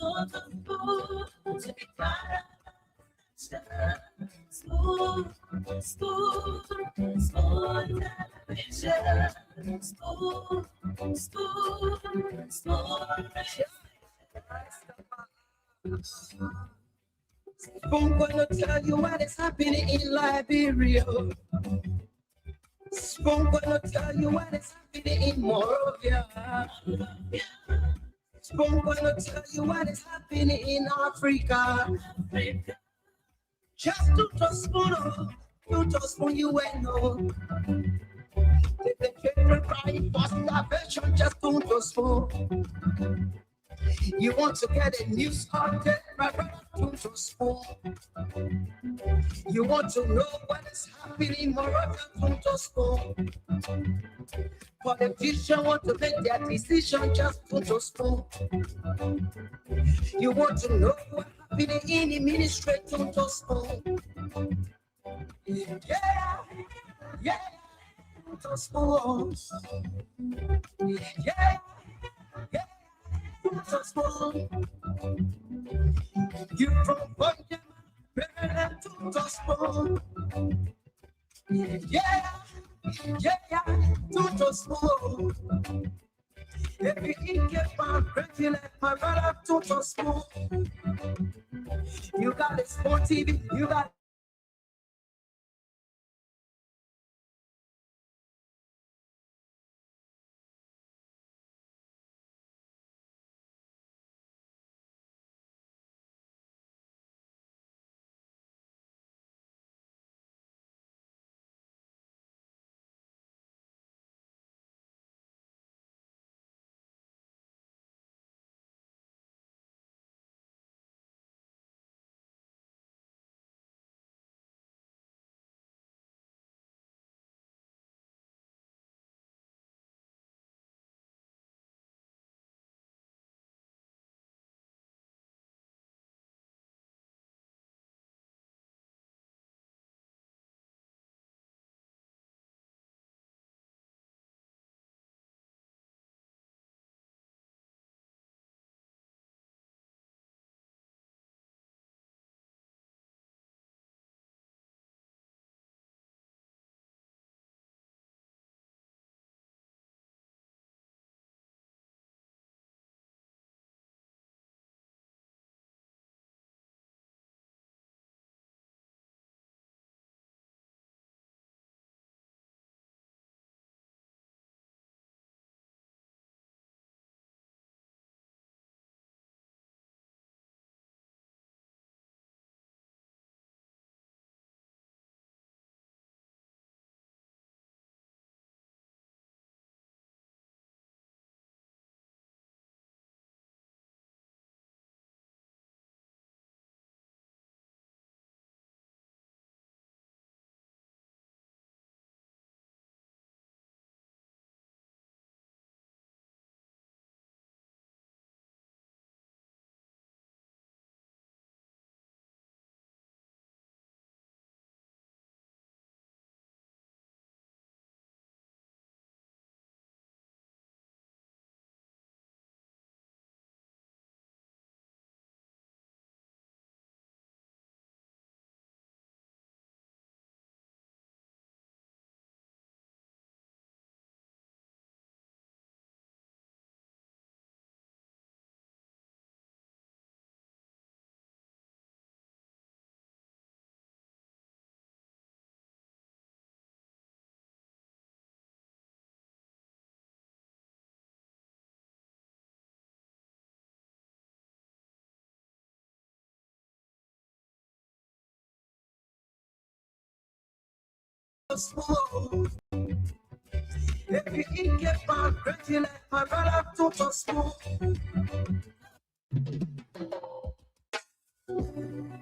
I'm gonna tell you what is happening in Liberia. I'm gonna tell you what is happening in Morovia. I'm gonna tell you what is happening in Africa. Just to spoon you and know. The children crying for starvation, just to spoon. You want to get a news content, my brother, to spoon. You want to know what is happening, Morocco, to spoon. Politicians want to make their decision, just to spoon. You want to know what happening in the ministry, to spoon. Yeah, to spoon. Yeah. To spoon. You from Bunjama, to spoon. Yeah, to spoon. If you eat your farm, crazy like my brother, to spoon. You got a sport TV, you got spoon. If you eat your farm, crazy like my brother, to spoon.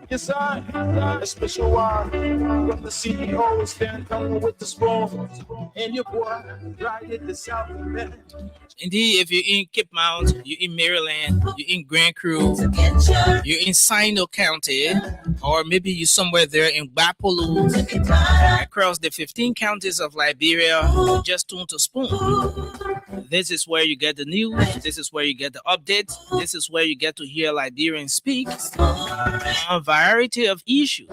Yes, a special one from the CEO, stand coming with the spoon. And your boy, right at the South Bend. Indeed, if you're in Cape Mount, you're in Maryland, you're in Grand Crew, you're in Sino County, or maybe you're somewhere there in Bapolu, across the 15 counties of Liberia, just tune to Spoon. This is where you get the news. This is where you get the updates. This is where you get to hear Liberians speak on a variety of issues.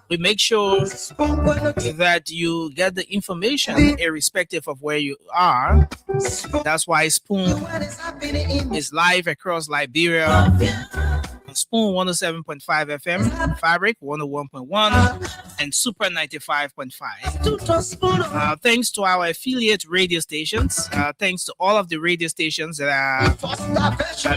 We make sure that you get the information irrespective of where you are. That's why Spoon is live across Liberia. Spoon 107.5 FM, Fabric 101.1, and Super 95.5. Thanks to our affiliate radio stations. Thanks to all of the radio stations that are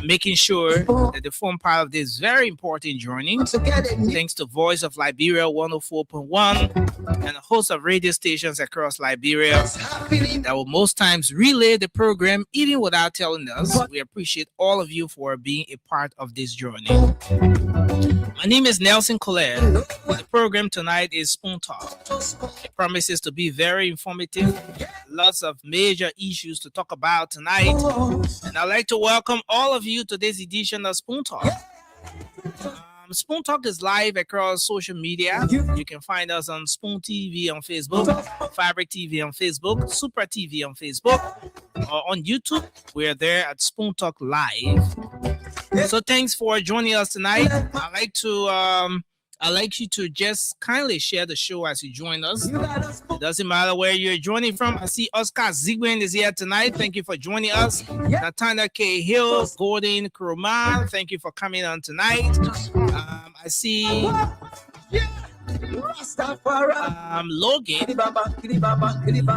making sure that they form part of this very important journey. Thanks to Voice of Liberia 104.1 and a host of radio stations across Liberia that will most times relay the program even without telling us. We appreciate all of you for being a part of this journey. My name is Nelson Colette. The program tonight is Spoon Talk. It promises to be very informative. Lots of major issues to talk about tonight. And I'd like to welcome all of you to this edition of Spoon Talk. Spoon Talk is live across social media. You can find us on Spoon TV on Facebook, Fabric TV on Facebook, Super TV on Facebook, or on YouTube. We're there at Spoon Talk Live. So thanks for joining us tonight. I'd like you to just kindly share the show as you join us. It doesn't matter where you're joining from. I see Oscar Zigwen is here tonight. Thank you for joining us. Nathaniel K. Hill, Gordon Kuruma, thank you for coming on tonight. I see Logan.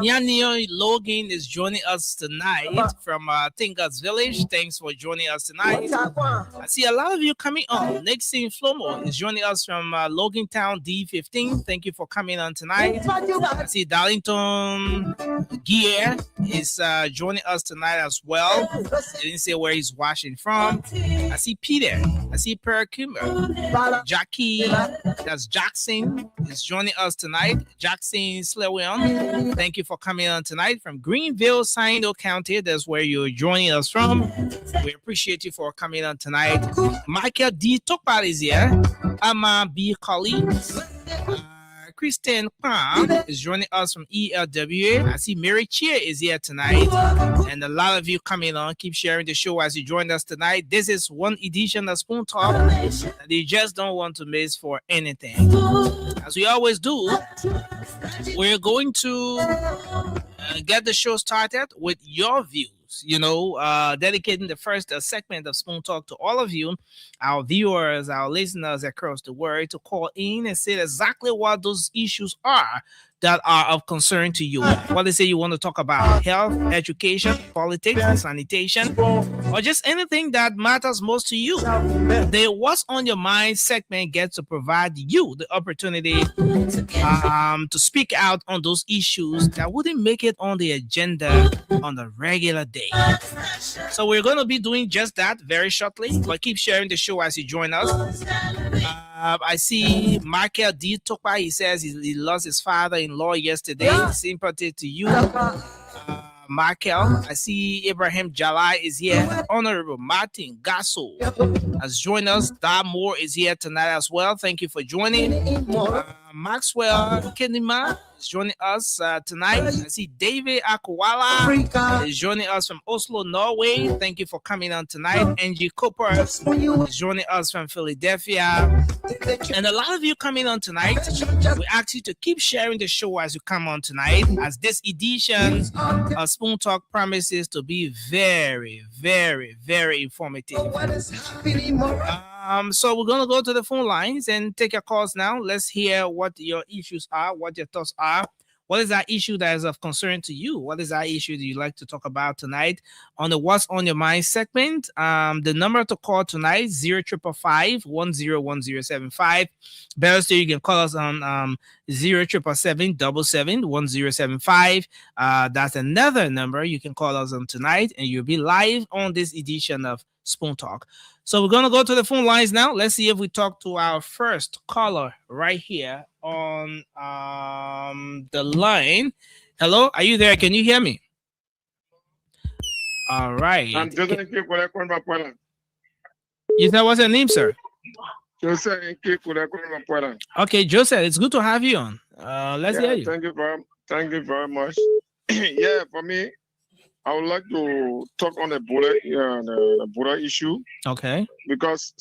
Nyanio Logan is joining us tonight from Tingas Village. Thanks for joining us tonight. I see a lot of you coming on. Nixon Flomo is joining us from Logan Town D15. Thank you for coming on tonight. I see Darlington Gear is joining us tonight as well. He didn't say where he's watching from. I see Peter. I see Per Kummer. Jackie, that's Jackson, is joining us tonight. Jackson Slewion, thank you for coming on tonight from Greenville, Sino County. That's where you're joining us from. We appreciate you for coming on tonight. Michael D. Tokpal is here. Ama B. Collins. Kristen Kwan is joining us from ELWA. I see Mary Cheer is here tonight. And a lot of you coming on. Keep sharing the show as you join us tonight. This is one edition of Spoon Talk that you just don't want to miss for anything. As we always do, we're going to get the show started with your views. Dedicating the first segment of Spoon Talk to all of you, our viewers, our listeners across the world, to call in and say exactly what those issues are that are of concern to you. What they say you want to talk about: health, education, politics, sanitation, or just anything that matters most to you. The What's on Your Mind segment gets to provide you the opportunity to speak out on those issues that wouldn't make it on the agenda on a regular day. So we're going to be doing just that very shortly, but keep sharing the show as you join us. I see Michael D. Tokpa. He says he lost his father-in-law yesterday. Sympathy to you, Michael. I see Abraham Jalai is here. Honorable Martin Gasso has joined us. Dar Moore is here tonight as well. Thank you for joining. Maxwell Kenima is joining us tonight. I see David Akwala is joining us from Oslo, Norway. Thank you for coming on tonight. Angie Cooper is joining us from Philadelphia. And a lot of you coming on tonight. We ask you to keep sharing the show as you come on tonight, as this edition of Spoon Talk promises to be very, very, very informative. So we're going to go to the phone lines and take your calls now. Let's hear what your issues are, what your thoughts are. What is that issue that is of concern to you? What is that issue that you'd like to talk about tonight on the What's on Your Mind segment? The number to call tonight, 0555-101075. Better still, you can call us on 0777-1075. That's another number you can call us on tonight, and you'll be live on this edition of Spoon Talk. So we're going to go to the phone lines now. Let's see if we talk to our first caller right here on the line. Hello, are you there? Can you hear me? All right. I'm just going to You said what's your name, sir? Joseph. Okay, Joseph, it's good to have you on. Let's hear you. Thank you very much. Yeah, for me, I would like to talk on the border issue Okay. because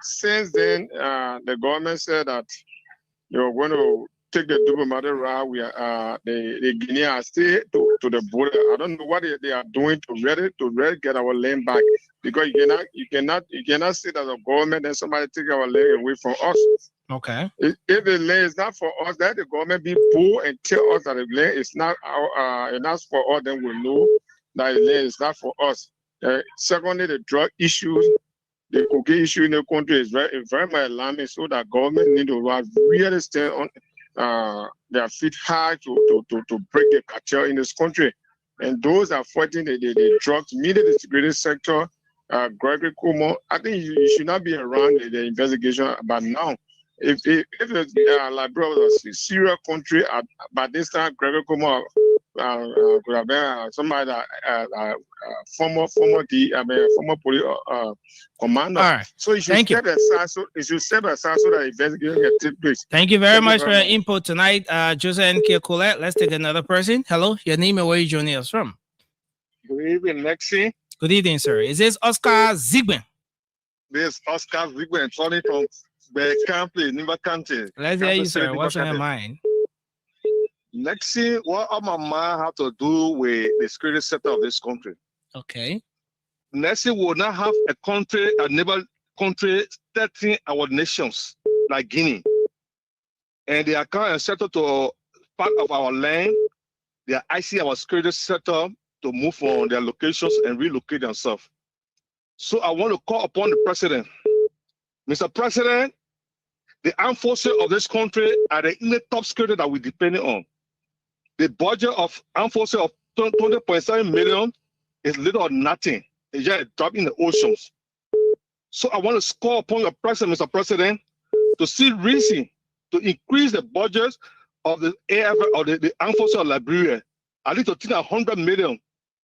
since then, the government said that they were going to take the diplomatic route. The Guineans stay to the border. I don't know what they are doing to really get our land back, because you cannot say that the government and somebody take our land away from us. Okay. If the land is not for us, let the government be bold and tell us that the land is not enough for us. Then we'll know that the land is not for us. Secondly, the drug issues, the cocaine issue in the country is very much alarming. So that government need to really stand on their feet high to break the cartel in this country. And those are fighting the drugs, media the security sector. Gregory Cuomo, I think you should not be around the investigation. But now, if Liberia was a serious country, by this time, Gregory Cuomo could have been somebody that former police commander. All right. So you should step aside. So that investigation can take place. Thank you very much for your input tonight, Joseph N. Colette. Let's take another person. Hello, your name and where you joining us from? Good evening, Lexi. Good evening, sir. Is this Oscar Zigben? This is Oscar Zigben, calling from the county, Nimba County. Let's hear you, sir. What's on your mind? Lexi, what all my mind have to do with the security sector of this country? Okay. Lexi will not have a country, a neighbor country, 13 our nations, like Guinea. And they are kind of settled to part of our land. They are icing our security sector to move from their locations and relocate themselves. So I want to call upon the president. Mr. President, the armed forces of this country are the top security that we're depending on. The budget of armed forces of 20.7 million is little or nothing. It's just a drop in the oceans. So I want to call upon your president, Mr. President, to see reason to increase the budget of the AF or the armed forces of Liberia, at least to 100 million.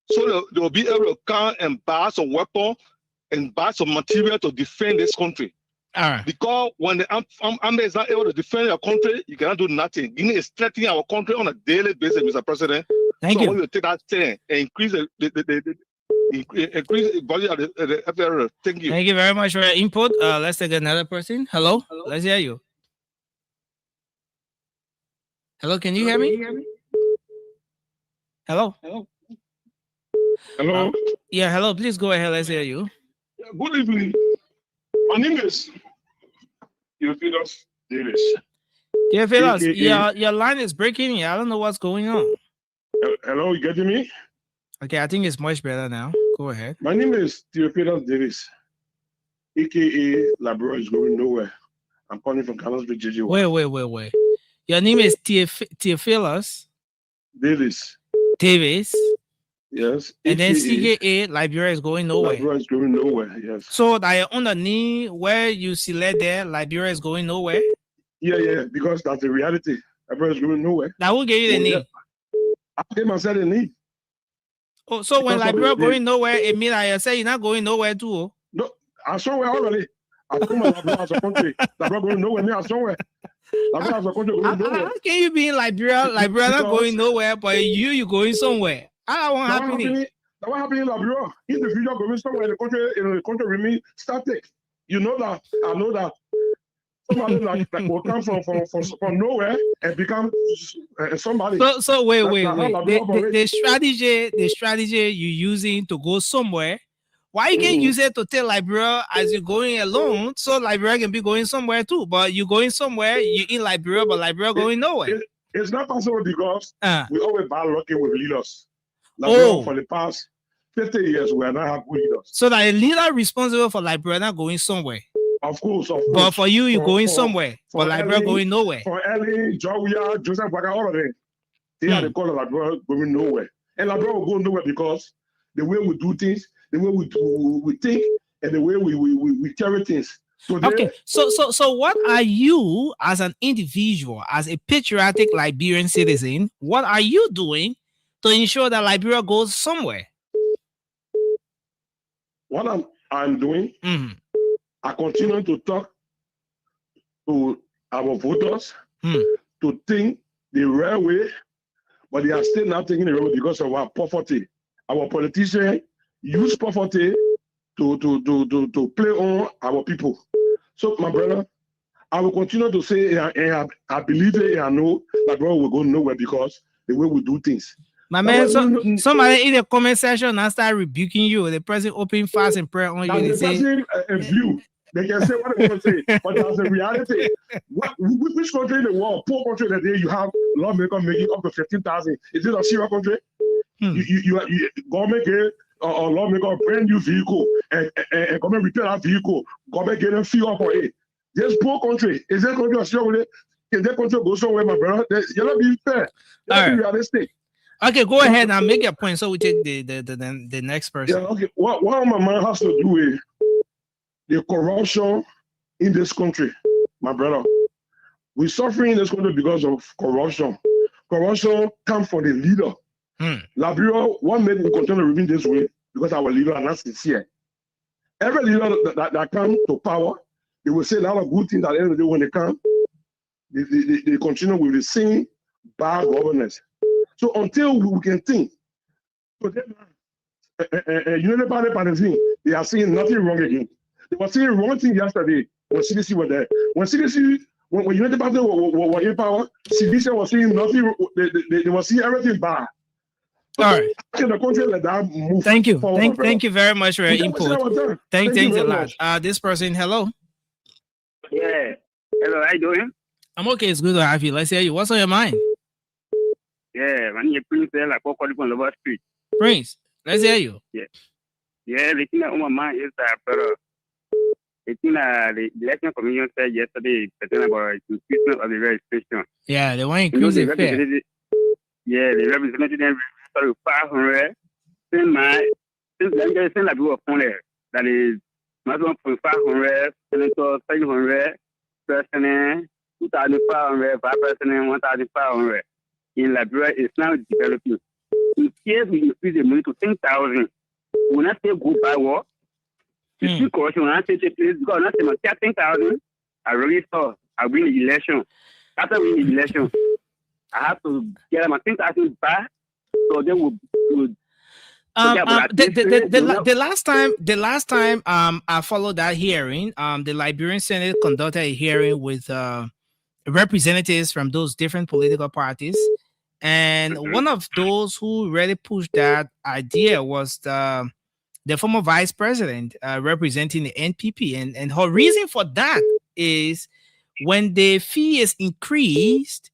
So they will be able to come and buy some weapons and buy some material to defend this country. All right. Because when the army is not able to defend your country, you cannot do nothing. Guinea is threatening our country on a daily basis, Mr. President. Thank you. I want you to take that stand and increase the budget of the FRA. Thank you. Thank you very much for your input. Let's take another person. Hello. Let's hear you. Hello, can you hear me? Hello. Hello. Yeah, hello. Please go ahead. Let's hear you. Good evening. My name is Theophilus Davis. Theophilus, your line is breaking. I don't know what's going on. Hello, you getting me? Okay, I think it's much better now. Go ahead. My name is Theophilus Davis, aka Liberia is going nowhere. I'm calling from Canonsburg, JJ. Wait. Your name is Theophilus Davis. Yes. And then CKA, Liberia is going nowhere. Liberia is going nowhere, yes. So that underneath where you select there, Liberia is going nowhere? Yeah, because that's the reality. Liberia is going nowhere. That will give you the name. I gave myself the name. Oh, so when Liberia going nowhere, it means I say you're not going nowhere too. Oh? No, I'm somewhere already. I told my Liberia as a country. Liberia going nowhere, me I'm somewhere. Liberia as a country going nowhere. How can you be in Liberia not going nowhere, but you going somewhere? I don't want happening. That what happened in Liberia. In the future, going somewhere in the country remain static. You know that. I know that. Somebody like will come from nowhere and become somebody. So wait. The strategy you using to go somewhere. Why you can't use it to tell Liberia as you're going alone, so Liberia can be going somewhere too? But you're going somewhere, you're in Liberia, but Liberia going nowhere. It's not possible because we always bad lucky with leaders. For the past 50 years, we are not have good leaders. So the leader responsible for Liberia not going somewhere. Of course. But for you, you're going somewhere. For Liberia going nowhere. For Ellie, Joya, Joseph Waka, all of them. They are the call of Liberia going nowhere. And Liberia will go nowhere because the way we do things, the way we think, and the way we carry things. Okay, so what are you as an individual, as a patriotic Liberian citizen, what are you doing to ensure that Liberia goes somewhere? What I'm doing, I continue to talk to our voters to think the right way, but they are still not taking the road because of our poverty. our politicians use poverty to play on our people. So, my brother, I will continue to say, and I believe it, and I know that brother will go nowhere because the way we do things. My man, somebody in the comment section and start rebuking you. The person open fast and prayer on you. They say, a view. They can say what they want to say, but that's the reality. Which country in the world, poor country that day, you have lawmakers making up to 15,000? Is it a serious country? You government get a lawmaker a brand new vehicle and government repair that vehicle. Government get a fee up for it. This poor country, is that country a serious? Can that country go somewhere, my brother? You're not being fair. You're not being realistic. Okay, go ahead and make your point so we take the next person. Yeah, okay. What my man has to do with the corruption in this country, my brother. We're suffering in this country because of corruption. Corruption comes from the leader. Liberia, what made we continue to remain this way? Because our leader are not sincere. Every leader that comes to power, they will say a lot of good things at the end of the day when they come. They continue with the same bad governance. So until we can think, United Party, they are saying nothing wrong again. They were saying wrong thing yesterday when CDC were there. When United Party were in power, CDC was saying nothing. They were seeing everything bad. All right. In the country like that, move thank you. Forward, thank you very much for your input. Thanks a lot. This person, hello. Yeah. Hello, how you doing? I'm okay. It's good to have you. Let's hear you. What's on your mind? Yeah, man, you're Prince like on Lover Street. Prince, let's hear you. Yeah, the thing on my mind is that, the thing the election commission said yesterday, about increasement of the registration. Yeah, they want to increase it fair. Yeah, the representative 500. Since then, they send that we were on there. That is, maximum 500, senator 700, president 2,500, vice president 1,500. In Liberia, it's now developing. In case we increase the money to 10,000, we will not say goodbye war. You see corruption, we will not say place because not say 10,000. I already saw. I win the election. After winning the election, I have to get my 10,000 back. So then we'll the last time I followed that hearing, the Liberian Senate conducted a hearing with representatives from those different political parties. And one of those who really pushed that idea was the former vice president representing the NPP. And her reason for that is when the fee is increased,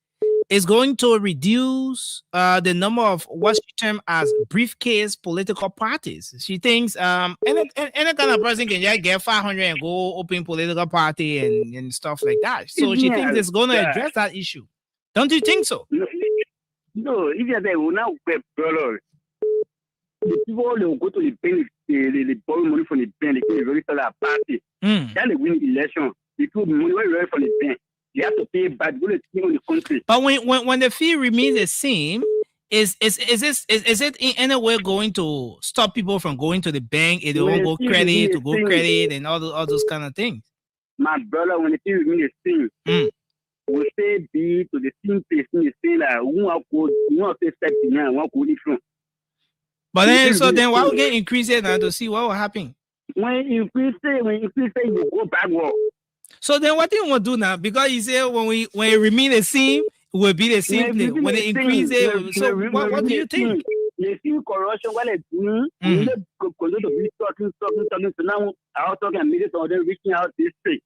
it's going to reduce the number of what she termed as briefcase political parties. She thinks any kind of person can just get 500 and go open political party and stuff like that. So she thinks it's going to address that issue. Don't you think so? No, if you're there, we'll now pay dollars. The people will go to the bank, they borrow money from the bank, they can register a party. Then they win the election. They put money from the bank. You have to pay back on the country. But when the fee remains the same, is it in any way going to stop people from going to the bank if they won't go credit to go credit and all those kind of things? My brother, when the fee remains the same, we say be to the same place in the same that we want to step in and one could different. But then why we get increase it now to see what will happen? When you increase it, you go backward. So then what do you want to do now? Because you say when it remain the same, it will be the same thing. When they increase it, so what do you think? You see corruption while it's doing, you continue to be talking. So now I was talking and media to them reaching out this street.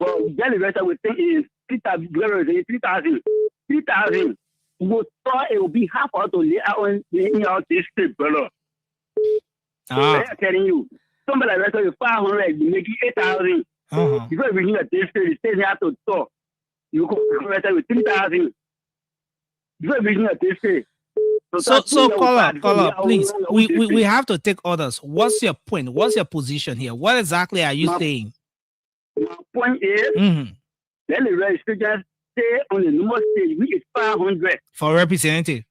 But the rest I would think is 3,000. 3,000. We thought it would be half out to lay out this street, brother. I'm telling you, somebody like that with 500, you make it 8,000. Because we need a district, they have to talk. You go with 3,000. Because we need a district. So call up, please. We have to take orders. What's your point? What's your position here? What exactly are you saying? My point is, let the registration stay on the number stage, which is 500 for representative.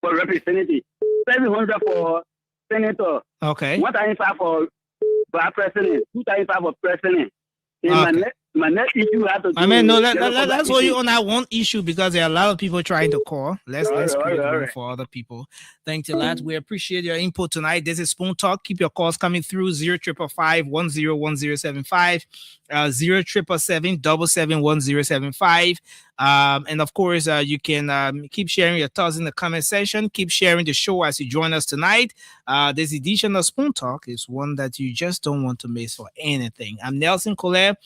700 for senator. Okay. 1,500 for vice president. 2,500 for president. In my my next issue has to do. I mean, no, let's hold you on that one issue because there are a lot of people trying to call. Let's create room for other people. Thank you, lad. We appreciate your input tonight. This is Spoon Talk. Keep your calls coming through 0555-101075, 0777-771-075. And of course, you can keep sharing your thoughts in the comment section. Keep sharing the show as you join us tonight. This edition of Spoon Talk is one that you just don't want to miss for anything. I'm Nelson Colette,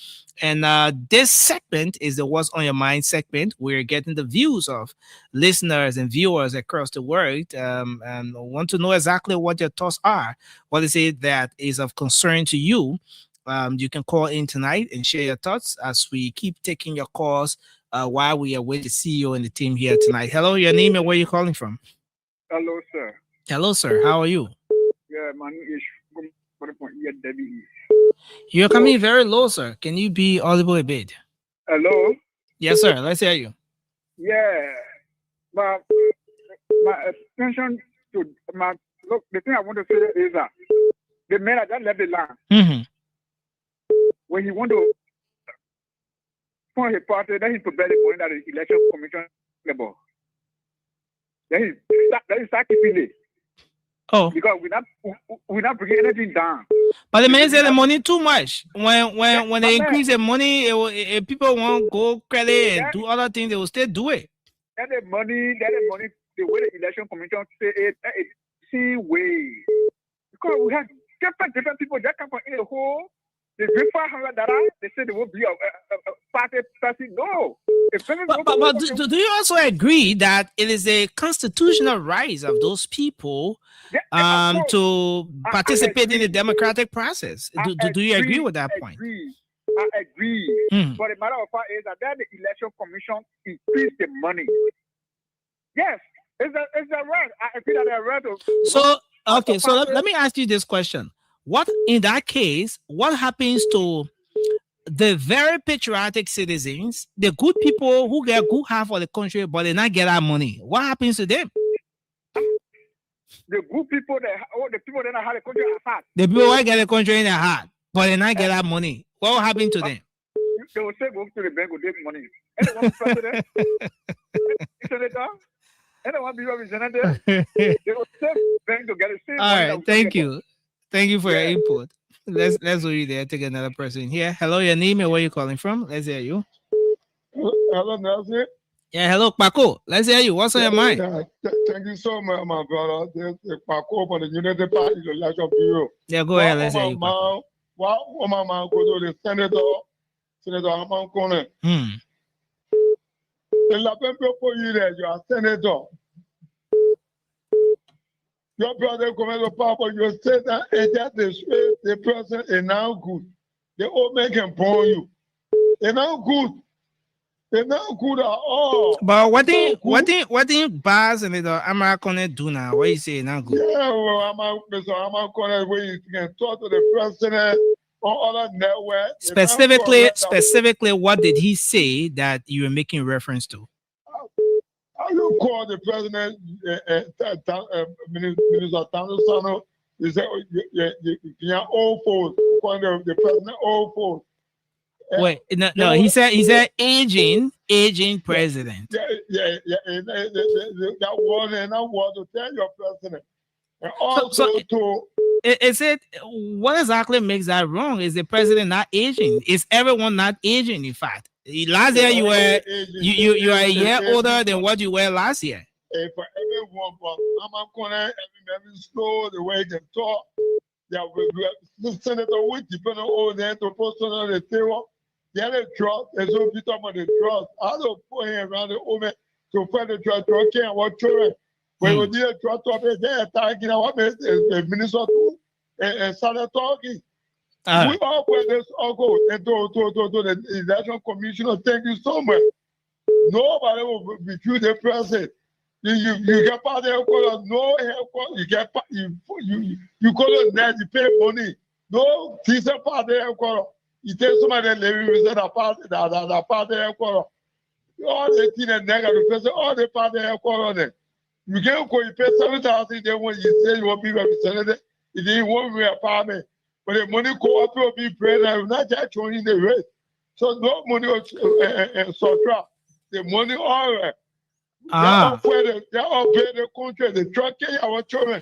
and this segment is the What's on Your Mind segment. We're getting the views of listeners and viewers across the world, and want to know exactly what your thoughts are. What is it that is of concern to you? You can call in tonight and share your thoughts as we keep taking your calls while we are with the CEO and the team here tonight. Hello, your name and where you calling from? Hello, sir. Hello, sir. How are you? Yeah, my name is Debbie. You're coming very low, sir. Can you be audible a bit? Hello? Yes, sir. Let's hear you. Yeah. But my attention to my look, the thing I want to say is that the man that left the land, when he want to form his party, then he prepare the money that the election commission about. Then he start keeping it. Oh, because we're not bringing anything down. But the man said the money too much. When they increase the money, people won't go credit and do other things. They will still do it. That the money, the way the election commission say it, see way. Because we have different people that come from in the whole. They give $500. They say they will be a party person. No. But do you also agree that it is a constitutional right of those people to participate in the democratic process? Do you agree with that point? I agree. But the matter of fact is that the election commission increased the money. Yes, it's a right. I agree that they're right. So let me ask you this question. What in that case, what happens to the very patriotic citizens, the good people who get good half of the country, but they not get that money? What happens to them? The good people the people that have the country at heart. The people who get the country in their heart, but they not get that money. What will happen to them? They will say go to the bank with their money. Anyone president, senator, anyone be representative, they will say bank to get the same. All right, thank you. Thank you for your input. Let's go you there. Take another person here. Hello, your name and where you calling from? Let's hear you. Hello, Nelson. Yeah, hello, Paco. Let's hear you. What's on your mind? Thank you so much, my brother. This is Paco from the United Party Election Bureau. Yeah, go ahead. Let's hear you. Why my man go to the Senator Amman Kone? The Lapen people you there, you are senator. Your brother come to power, you say that and that the person is now good. The old man can burn you. They're not good. They're not good at all. But what did Baz and the American do now? What you say not good? Yeah, well, I'm where you can talk to the president on other networks. Specifically, what did he say that you were making reference to? How you call the president, Minister Tano? You say you're old folks. Calling the president old folks. Wait, no. He said aging president. Yeah. That one and that was to tell your president. And also is it what exactly makes that wrong? Is the president not aging? Is everyone not aging? In fact, last year you were a year older than what you were last year. For everyone, but I'm gonna every slow the way they talk. Yeah, the senator will depend on them to post on the table. Yeah, the trust. There's no bit about the trust. I don't put him around the woman to find the trust. Can't what children. When we did a trust of it, they're attacking our minister and started talking. We all put this all go and to the election commissioner. Thank you so much. Nobody will refuse the president. You get part of the no help. You get you go to net, you pay money. No, this is part of the you tell somebody that living with that part of the all the things and negative person, all the part of the you can't go, you pay 7,000 then when you say you want to be represented, it didn't want to be a apartment. But the money go up to be president, not just showing the rate. So no money Sotra. The money all right. Ah. They all pay the country, the truck, our children.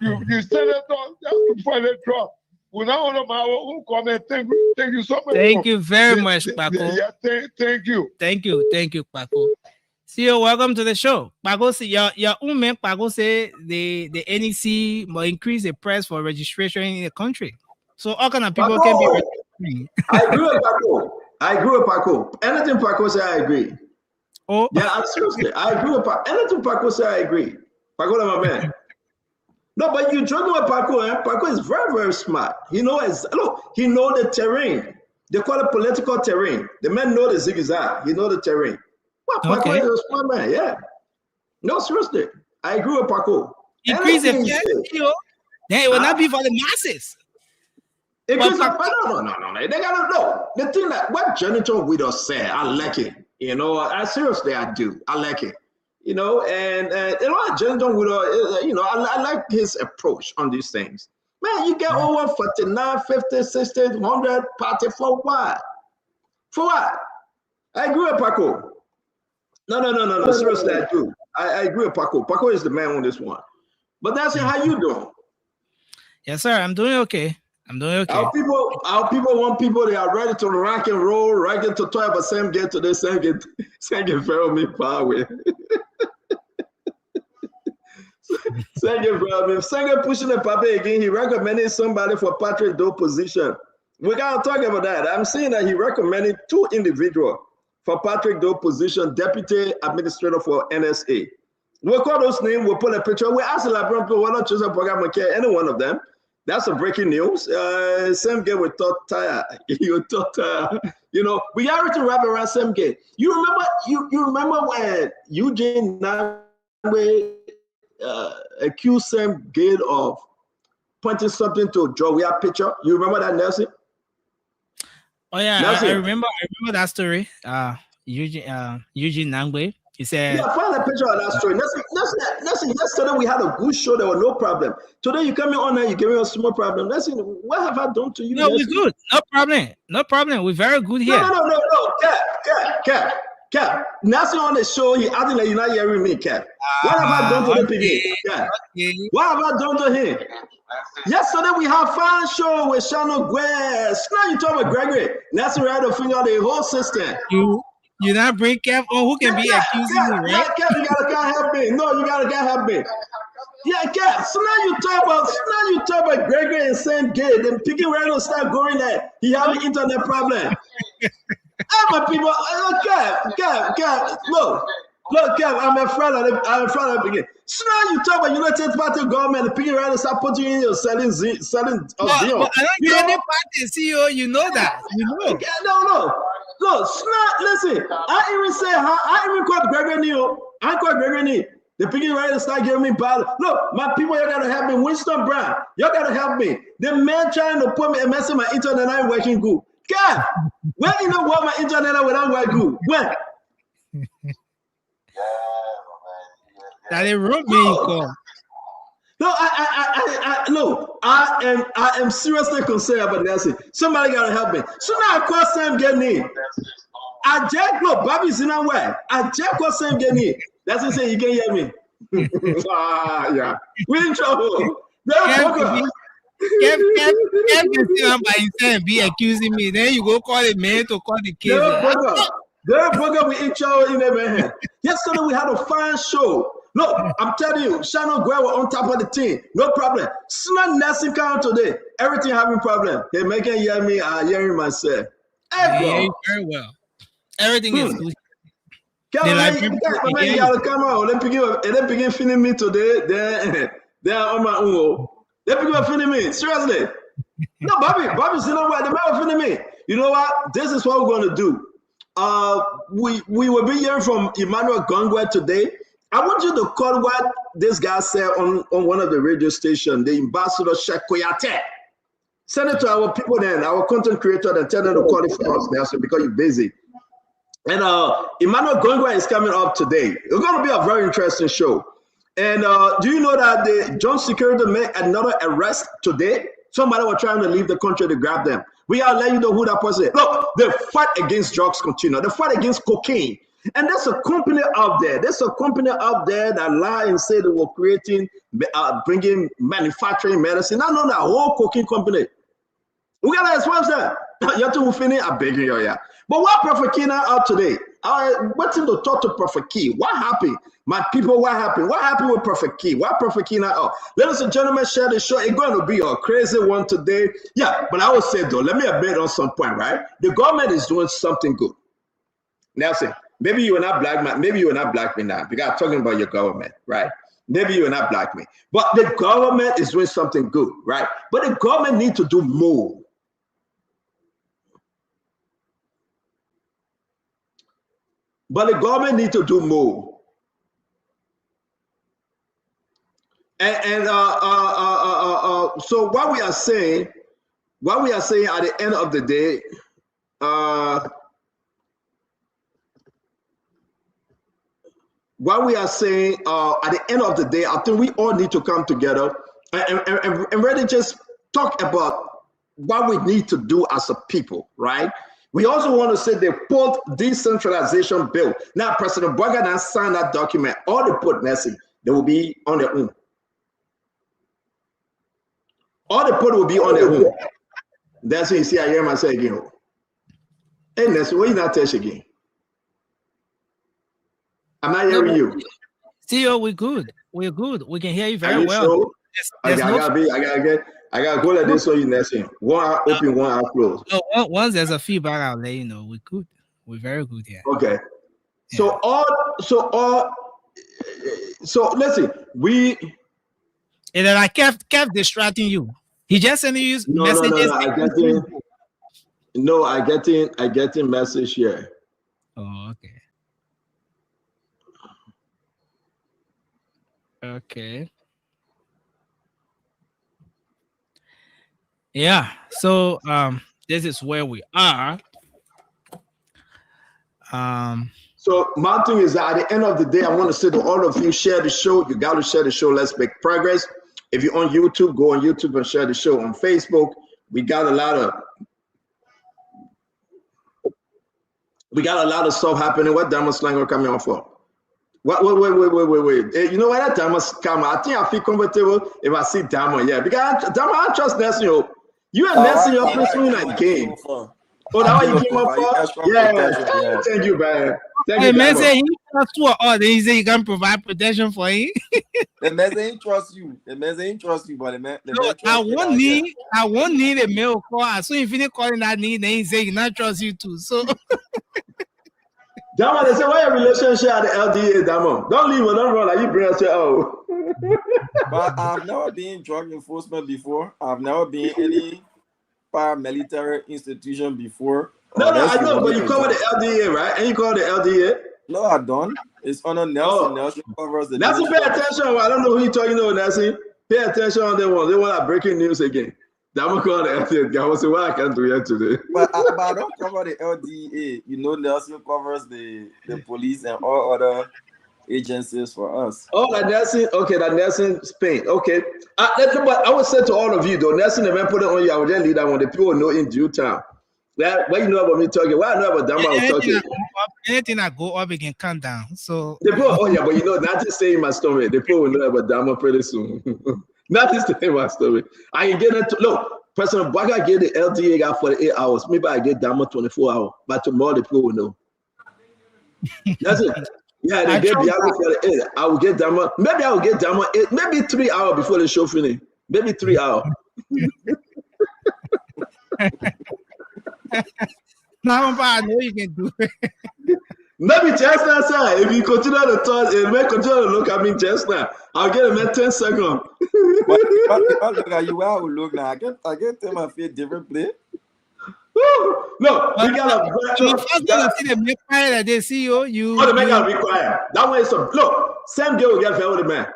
You send it on for the truck. We now know who come and thank you so much. Thank you very much, Paco. Yeah, thank you. Thank you, Paco. CEO, welcome to the show. Paco, your own man, Paco say the NEC will increase the price for registration in the country. So all kind of people can be registering. I agree with Paco. Anything Paco say, I agree. Oh yeah, seriously, I agree with Paco. Anything Paco say, I agree. Paco, my man. No, but you joking with Paco, eh? Paco is very, very smart. He knows the terrain. They call it political terrain. The man know the zigzag. He know the terrain. Well, Paco is a smart man, yeah. No, seriously. I agree with Paco. Increase the fee, then it will not be for the masses. No. They gotta know. The thing that what Jonathan Widow said, I like it. You know, I do. I like it. You know, and Jonathan Widow, you know, I like his approach on these things. Man, you get over 49, 50, 60, 100 party for what? For what? I agree with Paco. No. Seriously, I do. I agree with Paco. Paco is the man on this one. But that's it. How you doing? Yes, sir. I'm doing okay. Our people want people, they are ready to rock and roll, ready to talk about same game today, same game fail me power. Senge pushing the paper again. He recommended somebody for Patrick Doe position. We gotta talk about that. I'm seeing that he recommended 2 individuals for Patrick Doe position, deputy administrator for NSA. We'll call those names. We'll put a picture. We ask the librarian people why not choose a program and care any one of them. That's a breaking news. Same game with Todd Tire. You know, we got everything wrapped around same game. You remember when Eugene Nangwe accused Sam Gate of pointing something to Joe? We have picture. You remember that, Nelson? Oh yeah, Nelson. I remember that story. Eugene Nangwe. He said, yeah, find a picture of that story. Nelson, yesterday we had a good show. There was no problem. Today you coming on there, you giving us small problem. Nelson, what have I done to you? No, we're good. No problem. We're very good here. No. Cap. Nelson on the show, he acting like you're not hearing me, Cap. What have I done to the people? Cap. What have I done to him? Yesterday we had a fun show with Shano Guest. Now you talk about Gregory. Nelson had to figure out the whole system. You not bring Kev on who can be accusing me, right? Yeah, Kev, you gotta help me. No, you gotta help me. Yeah, Kev. So now you talk about Gregory and St. Gate. Then picking right on start going there. He have an internet problem. My people, Kev. Look, Kev, I'm a friend of the beginning. So now you talk about United Party government and picking right and start putting in your selling Zion. But I don't get any party, CEO. You know that. You know. No. Look, listen. I even called Gregory Neal. I called Gregory Neal. The picking right and start giving me bad. Look, my people, you gotta help me. Winston Brown, you gotta help me. The man trying to put me a mess in my internet ain't working good. God, when you know what my internet without work good? When? That is wrong, man. No, I am seriously concerned about Nelson. Somebody gotta help me. So now I call Sam Genney. I just look, Bobby's in our way. I just call Sam Genney. That's what say you can hear me. Yeah. We're in trouble. Kev is by himself and be accusing me. Then you go call the man to call the case. They're we in trouble in their hand. Yesterday we had a fine show. Look, I'm telling you, Shannon Guerra was on top of the team. No problem. Snap Nelson count today. Everything having problem. They making hear me, hearing myself. Hey, very well. Everything is good. You gotta come on. They begin feeling me today. They're on my own. They begin feeling me. Seriously. No, Bobby's you know what? The man feeling me. You know what? This is what we're gonna do. We will be hearing from Emmanuel Gongwe today. I want you to call what this guy said on one of the radio stations, the ambassador Sheikh Koyate. Send it to our people then, our content creator, and tell them to call it for us, Nelson, because you're busy. And Emmanuel Gongwe is coming up today. It's going to be a very interesting show. And do you know that the John Security made another arrest today? Somebody was trying to leave the country to grab them. We gotta let you know who that person is. Look, the fight against drugs continue. The fight against cocaine. And there's a company out there. There's a company out there that lie and say they were creating, bringing manufacturing medicine. I know that whole cocaine company. We gotta expose that. You're too finish. I'm begging you, yeah. But what Prophet Key now out today? I went to talk to Prophet Key. What happened? My people, what happened? What happened with Prophet Key? What Prophet Key now out? Ladies and gentlemen, share the show. It's going to be a crazy one today. Yeah, but I would say though, let me admit on some point, right? The government is doing something good. Nelson, maybe you are not black man. Maybe you are not black me now because I'm talking about your government, right? Maybe you are not black me. But the government is doing something good, right? But the government needs to do more. But the government needs to do more. So what we are saying at the end of the day, what we are saying at the end of the day, I think we all need to come together and really just talk about what we need to do as a people, right? We also want to say the port decentralization bill. Now, President Boaga has signed that document. All the port nursing, they will be on their own. All the port will be on their own. That's what you see. I hear myself again. Hey, Nelson, what you not touch again? I'm not hearing you. Still, we're good. We're good. We can hear you very well. Sure? I gotta go like this so you Nelson. One eye open, one eye closed. No, once there's a feedback, I'll let you know. We're good. We're very good here. Okay. So listen, and then I kept distracting you. He just sending you messages. I getting message here. Oh, okay. Okay. Yeah. So this is where we are. So my thing is that at the end of the day, I want to say to all of you, share the show. You got to share the show. Let's make progress. If you're on YouTube, go on YouTube and share the show. On Facebook, we got a lot of stuff happening. What Diamond Slang are coming on for? Wait. Hey, you know what? That Diamond come. I think I feel comfortable if I see Diamond. Yeah, because Diamond, I trust Nelson. You and Nelson, your person in that game. Oh, that what you came up for? Yeah. Thank you, man. Thank you, man. Say he trusts you. Oh, then he say you can provide protection for him. The man ain't trust you. The man ain't trust you, but the man. No, I won't need a mail call. As soon as you finish calling that need, then he say he not trust you too. So. Damon, they say, why your relationship at the LDA, Damon? Don't leave or don't run like you bring us here. But I've never been drug enforcement before. I've never been any paramilitary institution before. No, I know, but you cover the LDA, right? And you cover the LDA? No, I don't. It's under Nelson. Nelson covers the. Nelson, pay attention. I don't know who you're talking to, Nelson. Pay attention on them one. They want breaking news again. I'm call the LDA. I was saying, what I can do here today. But I don't cover the LDA. You know, Nelson covers the police and all other agencies for us. Oh, that Nelson. Okay, that Nelson Spain. Okay. But I would say to all of you, though, Nelson, if I put it on you, I would just leave that one. The people will know in due time. What you know about me talking? What I know about Dama was talking. Anything that go up, it can come down. So the people, but you know, not just saying my story. The people will know about Dama pretty soon. Not just saying my story. I can get into look. President Boaga get the LDA got 48 hours. Maybe I get Dama 24 hours. But tomorrow the people will know. That's it. Yeah, they get Diago 48. I will get Dama. Maybe I will get Dama 8, maybe 3 hours before the show finish. Maybe 3 hours. Now I know you can do it. Maybe Chestnut, sir. If you continue to talk, if you continue to look at me, Chestnut, I'll get him in 10 seconds. But if I look at you, where I will look now, I can tell my face different play. No, we gotta. First gonna see the make quiet that they see you. Oh, the man gotta be quiet. That way, so look, same day we get fair with the man.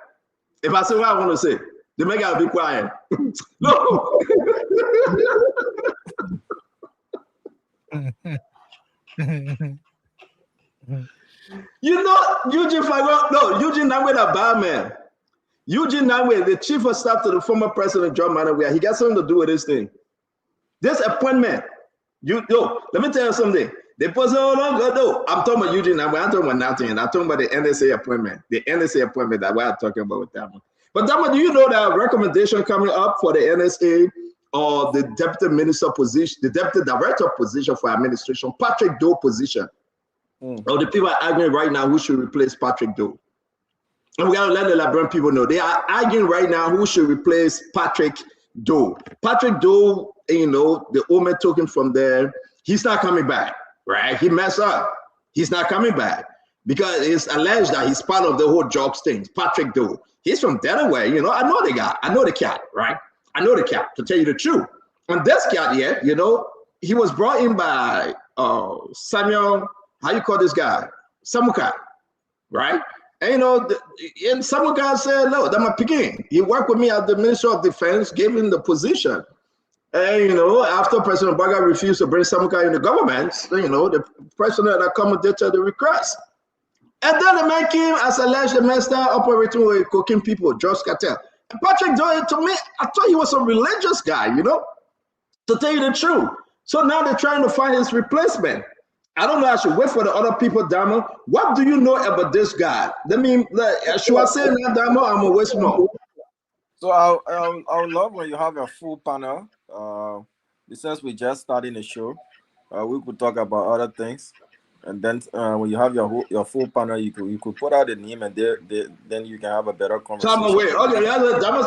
If I say what I want to say, the man gotta be quiet. No. You know, Eugene Fagon, no, Eugene Nangwe, the bad man. Eugene Nangwe, the chief of staff to the former president John Mahama, he got something to do with this thing. This appointment, let me tell you something. The person, no, I'm talking about Eugene. I'm talking about nothing. I'm talking about the NSA appointment. The NSA appointment that we're talking about with that one. But that one, do you know that recommendation coming up for the NSA or the deputy minister position, the deputy director position for administration, Patrick Doe position? Or the people are arguing right now who should replace Patrick Doe. And we gotta let the Liberian people know they are arguing right now who should replace Patrick Doe. Patrick Doe, you know, the Omen token from there, he's not coming back, right? He messed up. He's not coming back because it's alleged that he's part of the whole drugs thing. Patrick Doe, he's from Delaware, you know. I know the guy, I know the cat, right? I know the cat, to tell you the truth. And this cat, yeah, you know, he was brought in by Samuel. How you call this guy? Samuka, right? And you know, and Samuka said, no, that's my picking. He worked with me at the Ministry of Defense, gave him the position. And you know, after President Baga refused to bring Samuka in the government, you know, the president accommodated the request. And then the man came as alleged the master operating with cocaine people, drugs cartel. And Patrick Doe, to me, I thought he was a religious guy, you know, to tell you the truth. So now they're trying to find his replacement. I don't know. I should wait for the other people, Damo. What do you know about this guy? Should I say that, Damo? I'm a waste more. So I would love when you have a full panel. Since we just starting the show, we could talk about other things, and then when you have your full panel, you could put out the name, and then you can have a better conversation. Damo, wait. Okay, yeah, Damo,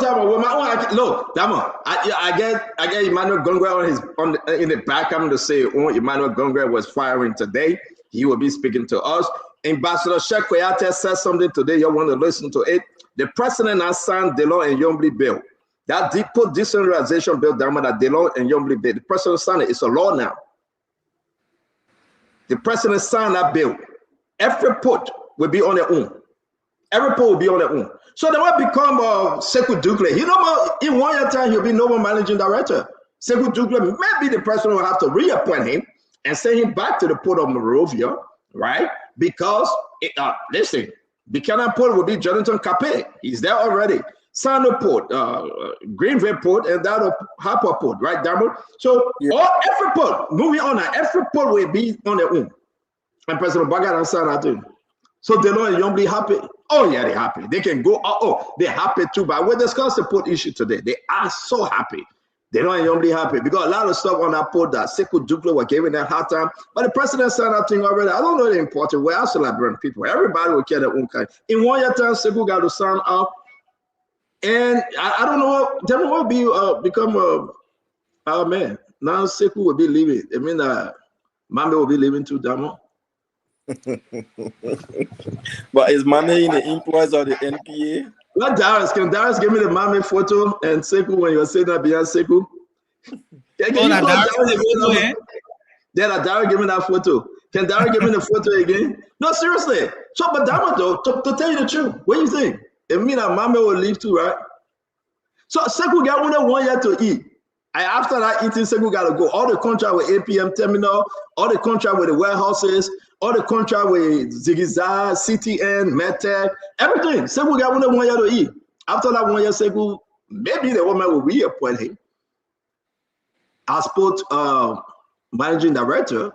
no, Damo. I get Emmanuel Gongwe in the back. I'm to say, Emmanuel Gongwe was firing today. He will be speaking to us. Ambassador Sheikh Koyate said something today. You want to listen to it? The president has signed Delon and Yombli bill. That depot decentralization bill, Damo, that Delon and Yombli bill. The president signed it. It's a law now. The president signed that bill. Every port will be on their own. Every port will be on their own. So they will become Sekou Dougle. He in 1 year time, he'll be no more managing director. Sekou Dougle, maybe the president will have to reappoint him and send him back to the port of Monrovia, right? Because, listen, Buchanan Port will be Jonathan Capet. He's there already. Sando Port, Greenville Port, and that of Harper Port, right, Damo? So every port, moving on now, every port will be on their own. And President Baga and Sana too. So they know you'll be happy. Oh yeah, they're happy. They can go, they're happy too. But we discussed the port issue today. They are so happy. They know you'll be happy because a lot of stuff on that port that Sekou Dougle were giving that hard time. But the president signed that thing already. I don't know the important. We're also Liberian people. Everybody will care their own kind. In 1 year time, Sekou got to sign out. And I don't know what Demo will be become our man. Now Sekou will be leaving. I mean Mame will be leaving too, Damo. But is Mame in the employees of the NPA? What Darius? Can Darius give me the Mame photo and Sekou when you're saying that behind Sekou? Darius give me that photo. Can Darius give me the photo again? No, seriously. So, but Damo though, to tell you the truth, what do you think? It means that Mame will leave too, right? So Sekou got only 1 year to eat. And after that eating, Sekou got to go. All the contract with APM Terminal, all the contract with the warehouses, all the contract with Zigizag, CTN, Medtech, everything. Sekou got only 1 year to eat. After that 1 year, Sekou, maybe the woman will reappoint him as port managing director,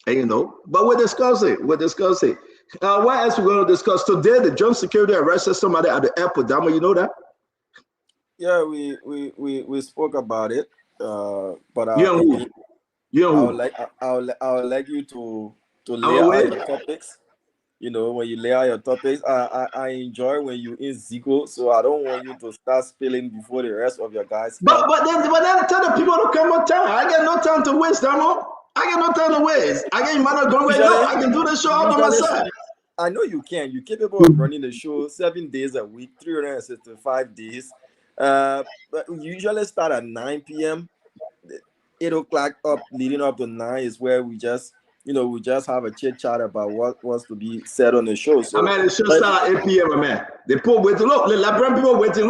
and, you know, but we'll discuss it. We'll discuss it. What else we're going to discuss today? The joint security arrested somebody at the airport. Damo, you know that? Yeah, we spoke about it. But I would like you to lay out your topics. You know, when you lay out your topics, I enjoy when you in Zico, so I don't want you to start spilling before the rest of your guys. But then tell the people to come on time. I got no time to waste, Damo. I got no time to waste. I got Emmanuel Gongwe. No, I can do the show all by myself. I know you can. You're capable of running the show 7 days a week, 365 days. But we usually start at 9 p.m. 8 o'clock up, leading up to 9 is where we just have a chit chat about what wants to be said on the show. So, the show start at 8 p.m. Man, the people waiting. Look, the Liberian people waiting.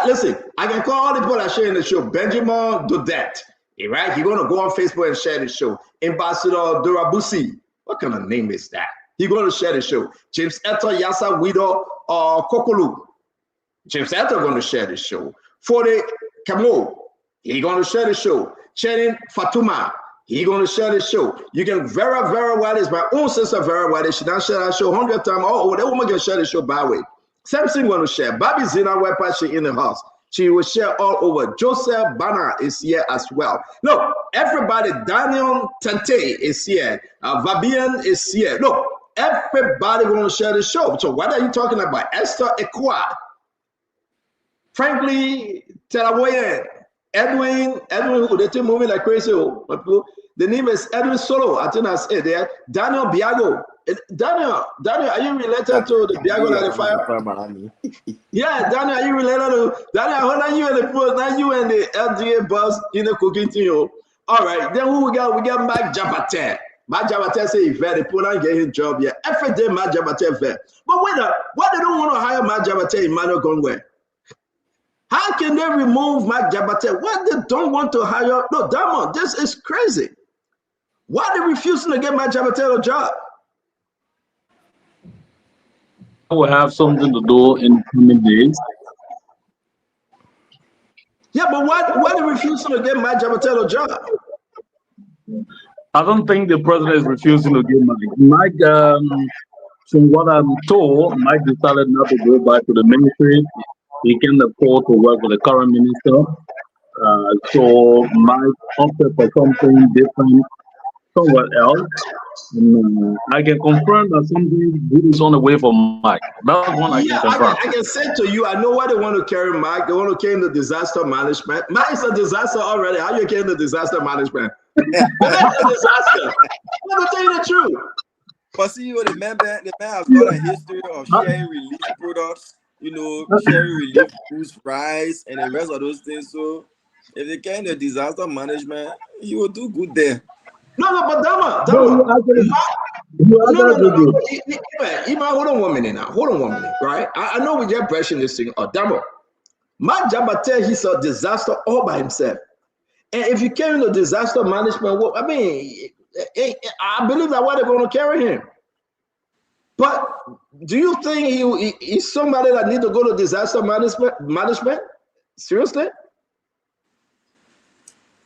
Listen. I can call all the people that share in the show. Benjamin Dodette. Right? You're going to go on Facebook and share the show. Ambassador Durabusi. What kind of name is that? He's going to share the show. James Eto Yasa Wido Kokolu. James Eto going to share the show. For the Camo, he's going to share the show. Channing Fatuma, he gonna share the show. You can Vera White is my own sister Vera White. She done share that show 100 times. Oh, that woman can share the show by way. Samson gonna share. Bobby Zina Wepa, she in the house. She will share all over. Joseph Banner is here as well. Look, everybody, Daniel Tante is here. Fabian is here. Look, everybody gonna share the show. So what are you talking about? Esther Ekwa, frankly, Telawoyen, Edwin, who they take moving like crazy. The name is Edwin Solo. I think I said there. Daniel Biago. Daniel, are you related to the Biago that the fire? Yeah, Daniel, are you related to Daniel? How are you and the post? Now you and the LGA boss in the cooking team. All right, then who we got? We got Mike Jabate. Mike Jabate say he's very poor and get his job. Yeah, every day Mike Jabate fair. But wait up, why they don't want to hire Mike Jabate in Mano Gongwe? How can they remove Mike Jabate? Why they don't want to hire? No, Diamond, this is crazy. Why are they refusing to get Mike Jabate a job? I will have something to do in the coming days. Yeah, but why are they refusing to get Mike Jabate a job? I don't think the president is refusing to give Mike. From what I'm told, Mike decided not to go back to the ministry. He can afford to work with the current minister. So Mike opted for something different somewhere else. I can confirm that something good is on the way for Mike. That's one I can confirm. I can say to you, I know why they want to carry Mike. They want to carry the disaster management. Mike is a disaster already. How you carrying the disaster management? That's a disaster. I'm going to tell you the truth. But see, the man has got a history of sharing relief products, sharing relief foods, rice, and the rest of those things. So if they carry the disaster management, you will do good there. No, but Dama. Hold on 1 minute now. Hold on 1 minute, right? I know we just brushing this thing. Dama, Mike Jabate, he's a disaster all by himself. And if you carry the disaster management, I mean, I believe that's why they're going to carry him. But do you think he's somebody that need to go to disaster management? Seriously?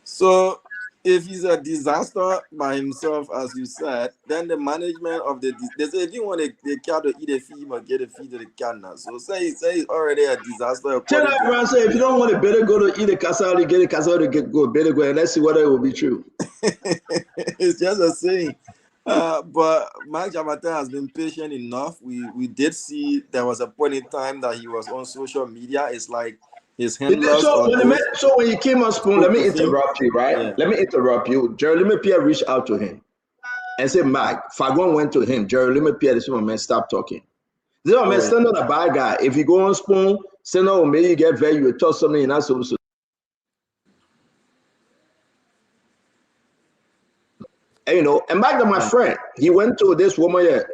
So if he's a disaster by himself, as you said, then the management of they say if you want the cat to eat a feed, you must get a feed to the cat now. So say he's already a disaster. Tell everyone, say if you don't want it, better go to eat a casserole, get a casserole to go, better go, and let's see whether it will be true. It's just a saying. But Mike Jabate has been patient enough. We did see there was a point in time that he was on social media. It's like his handlers. So when he came on Spoon, let me interrupt you, right? Yeah. Let me interrupt you. Jeremy Pierre reached out to him and said, Mike, Fagon went to him. Jeremy Pierre, this one, man, stop talking. This one, man, stand on a bad guy. If you go on Spoon, send on, maybe you get value, you talk something, you're not supposed to. And, and Mike, my friend, he went to this woman here.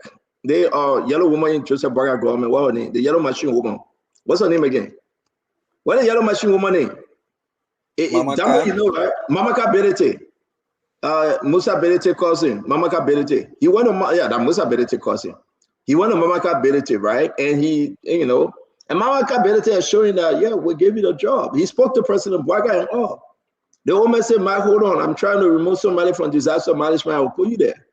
They are yellow woman in Joseph Burger government. What her name? The yellow machine woman. What's her name again? What the yellow machine woman name? Right? Mamaka Berete. Musa Berete cousin. Mamaka Berete. He went to that Musa Berete cousin. He went to Mamaka Berete, right? And he, and Mamaka Berete is showing that, yeah, we gave you the job. He spoke to President Bwaga and all. The woman said, Mike, hold on. I'm trying to remove somebody from disaster management. I will put you there.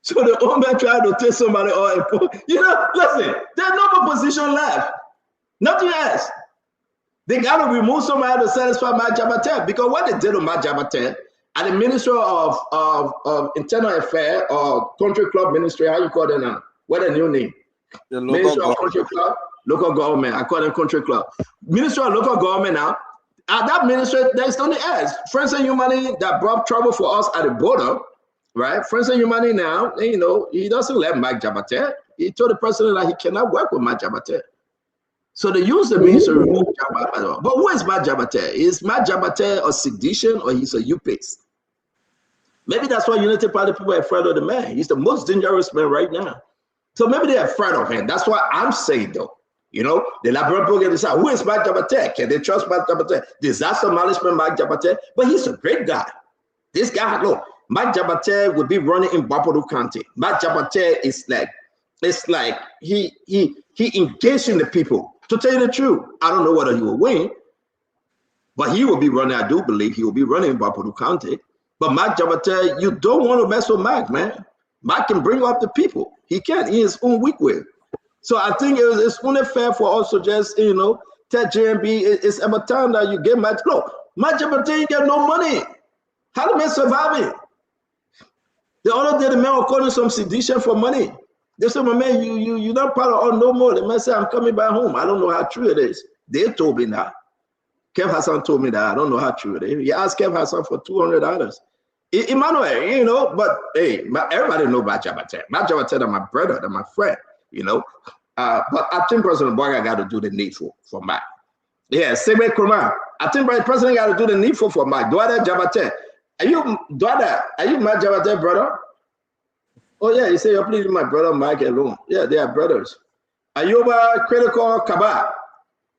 So the woman tried to take somebody and put, listen, there's no more position left. Nothing else. They got to remove somebody to satisfy Mike Jabate, because what they did to Mike Jabate at the Ministry of Internal Affairs or Country Club Ministry, how you call it now? What a new name? The Ministry of Country Club, local government. I call them Country Club. Ministry of Local Government now. At that ministry, there's nothing else. Friends and Humanity that brought trouble for us at the border, right? Friends and Humanity now, he doesn't let Mike Jabate. He told the president that he cannot work with Mike Jabate. So they use the means to remove Jabate. But who is Mike Jabate? Is Mike Jabate a sedition or he's a UPACE? Maybe that's why Unity Party people are afraid of the man. He's the most dangerous man right now. So maybe they're afraid of him. That's what I'm saying, though. The laboratory can decide who is Mike Jabate. Can they trust Mike Jabate? Disaster management, Mike Jabate. But he's a great guy. This guy, look, Mike Jabate will be running in Bapadu County. Mike Jabate is like he engaged in the people. To tell you the truth, I don't know whether he will win, But he will be running, I do believe he will be running in Bapuru County. But Mark Jabate, you don't want to mess with Mark, man. Mark can bring up the people. He can't in his own weak way. So I think it's only fair for us to just, you know, tell JMB it's about time that you get Mark. Look, Mark Jabate ain't got no money. How the man surviving? The other day, the man was calling some sedition for money. They said, my man, you're not part of all no more. The man said, I'm coming back home. I don't know how true it is. They told me that. Kev Hassan told me that. I don't know how true it is. He asked Kev Hassan for $200. Emmanuel, you know, but hey, everybody know about Jabate. Mark Jabate, that's my brother, that's my friend, you know. But I think President Boga got to do the needful for Mark. Yeah, Sebe Kurma. I think the president got to do the needful for Mark. Douada Jabate. Are you Mark Jabate, brother? Oh, yeah, you say you're pleading my brother Mike alone. Yeah, they are brothers. Are you critical Kaba?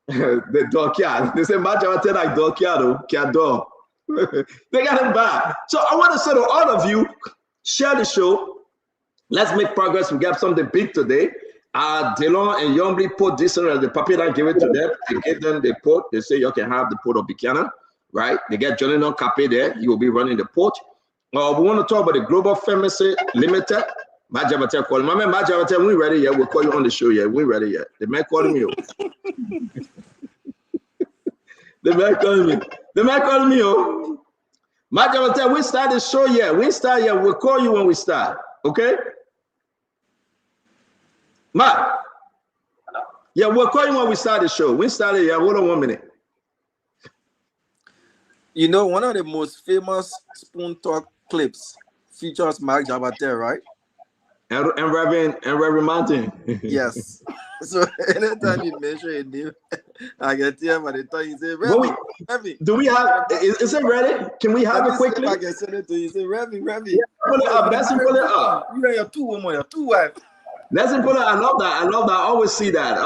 The Dokia. They say Mark Jabate like Dokia, Kiado. They got him back. So I want to say to all of you, share the show. Let's make progress. We got something big today. Delon and Yombly put this in the paper and give it to them. They give them the port. They say you can have the port of Buchanan, right? They get Johnny Non Cape there. He will be running the port. We want to talk about the Global Pharmacy Limited. Majabate call. My man Majabate, we ready yet? We'll call you on the show yet. We ready yet? The man calling me. The man calling me. The man calling me. Oh, Majabate, we start the show yet. We start yet. We'll call you when we start. Okay? Mark. Yeah, we'll call you when we start the show. We started here. Hold on 1 minute. You know, one of the most famous Spoon Talk clips features Mark Jabate, right? And Reverend Martin. Yes. So anytime you mention a name, I get here by the time you say, Revy. Do we have, is it ready? Can we have it quickly? I can send it to you. Say, Revy. Yeah, pull it up. Let's pull it up. You and your two women, your two wives. Let's pull it. I love that. I love that. I always see that.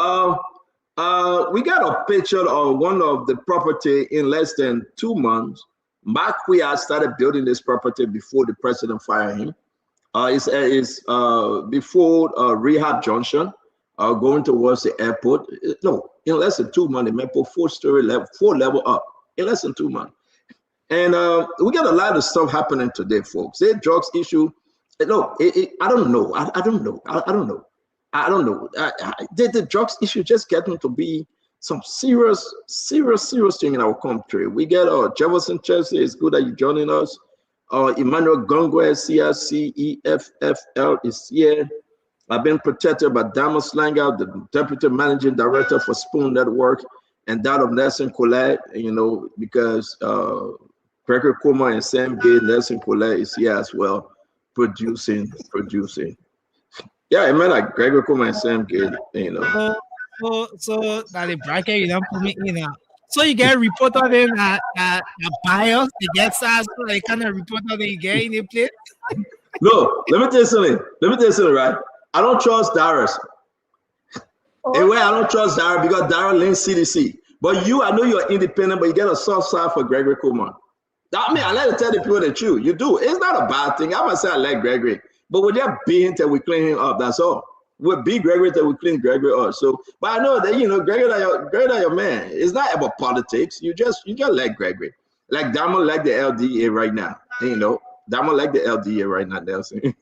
We got a picture of one of the property in less than 2 months. Mark Quia started building this property before the president fired him. It's before Rehab Junction, going towards the airport. No, in less than 2 months, they put four level up in less than 2 months. And we got a lot of stuff happening today, folks. The drugs issue. No, I don't know. I don't know. The drugs issue just getting to be some serious thing in our country. We get Jefferson Chelsea. It's good that you're joining us. Emmanuel Gongwe, CRCEFFL is here. I've been protected by Damos Slanger, the Deputy Managing Director for Spoon Network, and that of Nelson Colette, you know, because Gregory Kuma and Sam Gay, Nelson Colette is here as well, producing. Yeah, I mean like Gregory Kuma and Sam Gay, you know. So that the bracket you don't put me in. So you get reporter then bios, they get SARS, so they kind of reporter they get in the place. No, let me tell you something, right? I don't trust Darius. Anyway, I don't trust Darius because Darius links CDC. But you, I know you're independent, but you get a soft side for Gregory Coleman. I mean, I like to tell the people the truth. You do. It's not a bad thing. I must say I like Gregory. But we're just being till we clean him up. That's all. We'll be Gregory till we clean Gregory up. So, but I know that, you know, Gregory your man. It's not about politics. You just like Gregory. Like Diamond like the LDA right now. You know, Diamond like the LDA right now, Nelson.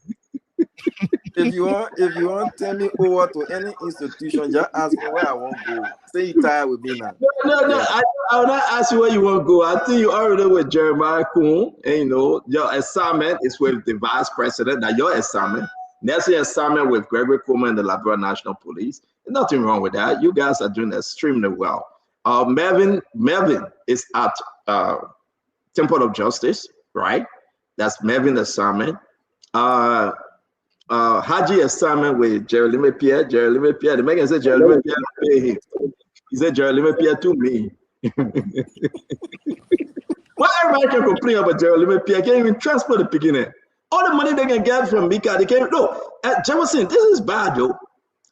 If you want to tell me over to any institution, just ask me where I want to go. Say you tired with me now. No. I will not ask you where you want to go. I think you already know with Jeremiah Kuhn, and you know your assignment is with the vice president. Now your assignment, Nelson's assignment with Gregory Coleman and the Labrador National Police. There's nothing wrong with that. You guys are doing extremely well. Melvin is at Temple of Justice, right? That's Melvin's assignment. Haji assignment with Jerry Limepierre. The man said Jerry Limepierre pay him. He said Jerry Limepierre to me. Why everybody can complain about Jerry Limepierre? Can't even transfer the beginning. All the money they can get from Mika, they can't. No, at Jefferson, this is bad though.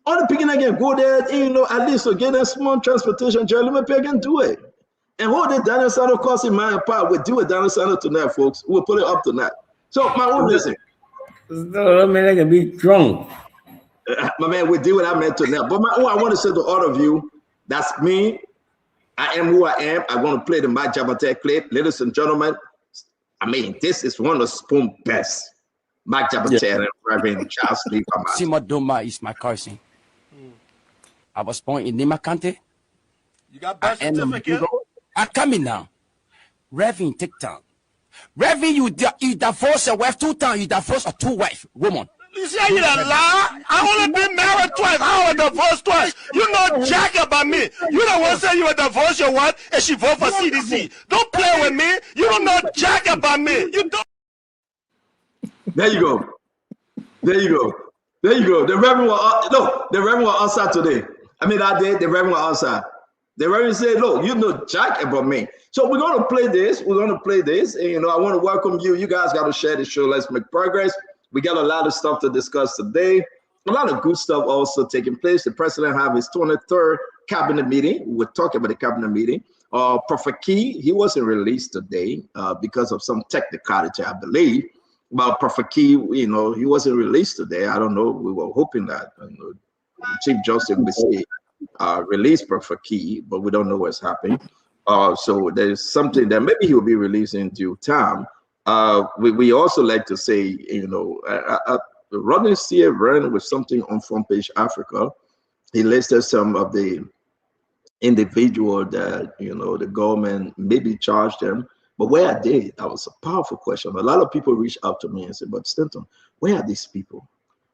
All the beginning can go there, and, you know, at least to get a small transportation. Jerry Limepierre can do it. And what did Daniel Sano cost in my part? We'll do it Daniel Sano tonight, folks. We'll put it up tonight. So my own listen. No, I mean, I can be drunk. My man, we do what I meant to now. But I want to say to all of you, that's me, I am who I am. I want to play the Mike Jabate clip. Ladies and gentlemen, I mean, this is one of Spoon best. Mike Jabate and Reverend Charles Lee. Sima Doma is my cousin. I was born in Nimakante. You got birth certificate? I'm coming now. Reverend, take time. Reverend, you divorce your wife 2 times. You divorce a 2 wife woman. You say you a lie? I only been married twice. I was divorced twice. You know jack about me. You don't want to say you a divorce your wife and she vote for CDC. Don't play with me. You don't know jack about me. You don't. There you go. There you go. There you go. The Reverend was outside today. I mean, that day, the Reverend was outside. The Reverend said, look, you know jack about me. So we're going to play this. We're going to play this. And, you know, I want to welcome you. You guys got to share the show. Let's make progress. We got a lot of stuff to discuss today. A lot of good stuff also taking place. The president have his 23rd cabinet meeting. We're talking about the cabinet meeting. Prophet Key, he wasn't released today because of some technicality, I believe. But Prophet Key, you know, he wasn't released today. I don't know. We were hoping that Chief Justice would say release Prophet Key, but we don't know what's happening. So there's something that maybe he will be released in due time. We also like to say, you know, Rodney Steer ran with something on Front Page Africa. He listed some of the individual that, you know, the government maybe charged them, but where are they? That was a powerful question. A lot of people reached out to me and said, but Stanton, where are these people?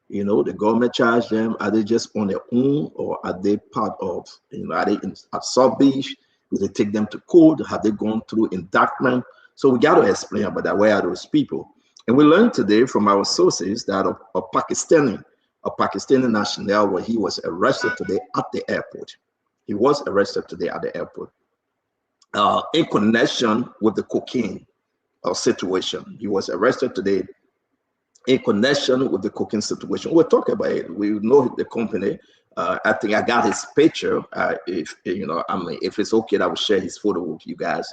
You know, the government charged them. Are they just on their own, or are they part of, you know, are they at South Beach? Do they take them to court? Have they gone through indictment? So we got to explain about that. Where are those people? And we learned today from our sources that a Pakistani national, where he was arrested today at the airport. He was arrested today at the airport in connection with the cocaine situation. He was arrested today in connection with the cocaine situation. We'll talk about it. We know the company. I think I got his picture. If you know, I mean, if it's okay, I will share his photo with you guys.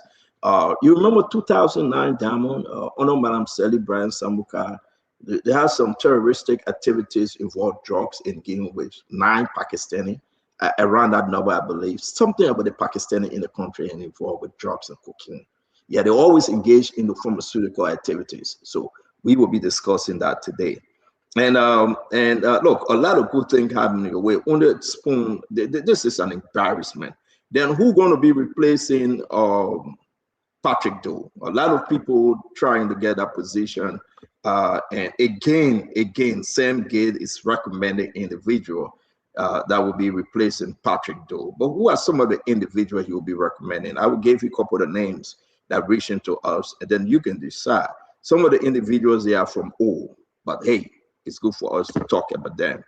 You remember 2009 Diamond, Honor Madam Sally Brian Sambuka, they had some terroristic activities involved drugs in Guinea with 9 Pakistani, around that number, I believe. Something about the Pakistani in the country and involved with drugs and cocaine. Yeah, they always engage in the pharmaceutical activities. So we will be discussing that today. And look, a lot of good things happening your way. On the Spoon, this is an embarrassment. Then who's going to be replacing Patrick Doe? A lot of people trying to get that position. And again, Sam Gade is recommending individual that will be replacing Patrick Doe. But who are some of the individuals he will be recommending? I will give you a couple of names that reach into us, and then you can decide. Some of the individuals, they are from O, but hey, it's good for us to talk about them.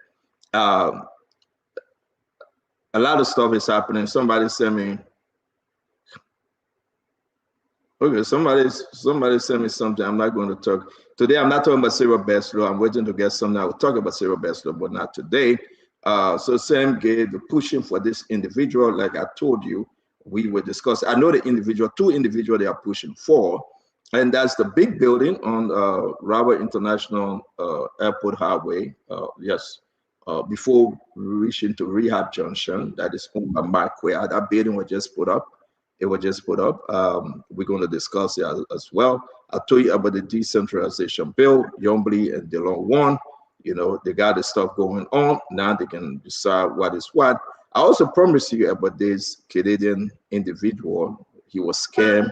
A lot of stuff is happening. Somebody sent me. Okay, somebody sent me something. I'm not going to talk today. I'm not talking about Cyril Beslow. I'm waiting to get something. I will talk about Cyril Beslow, but not today. So Sam Gade, pushing for this individual, like I told you, we were discussing. I know the individual, 2 individuals they are pushing for, and that's the big building on Robert International Airport Highway. Yes, before reaching to Rehab Junction, that is owned by Mike Ware. That building was just put up. It was just put up. We're going to discuss it as well. I told you about the decentralization bill. Yombly and DeLong won. You know, they got the stuff going on. Now they can decide what is what. I also promised you about this Canadian individual. He was scammed,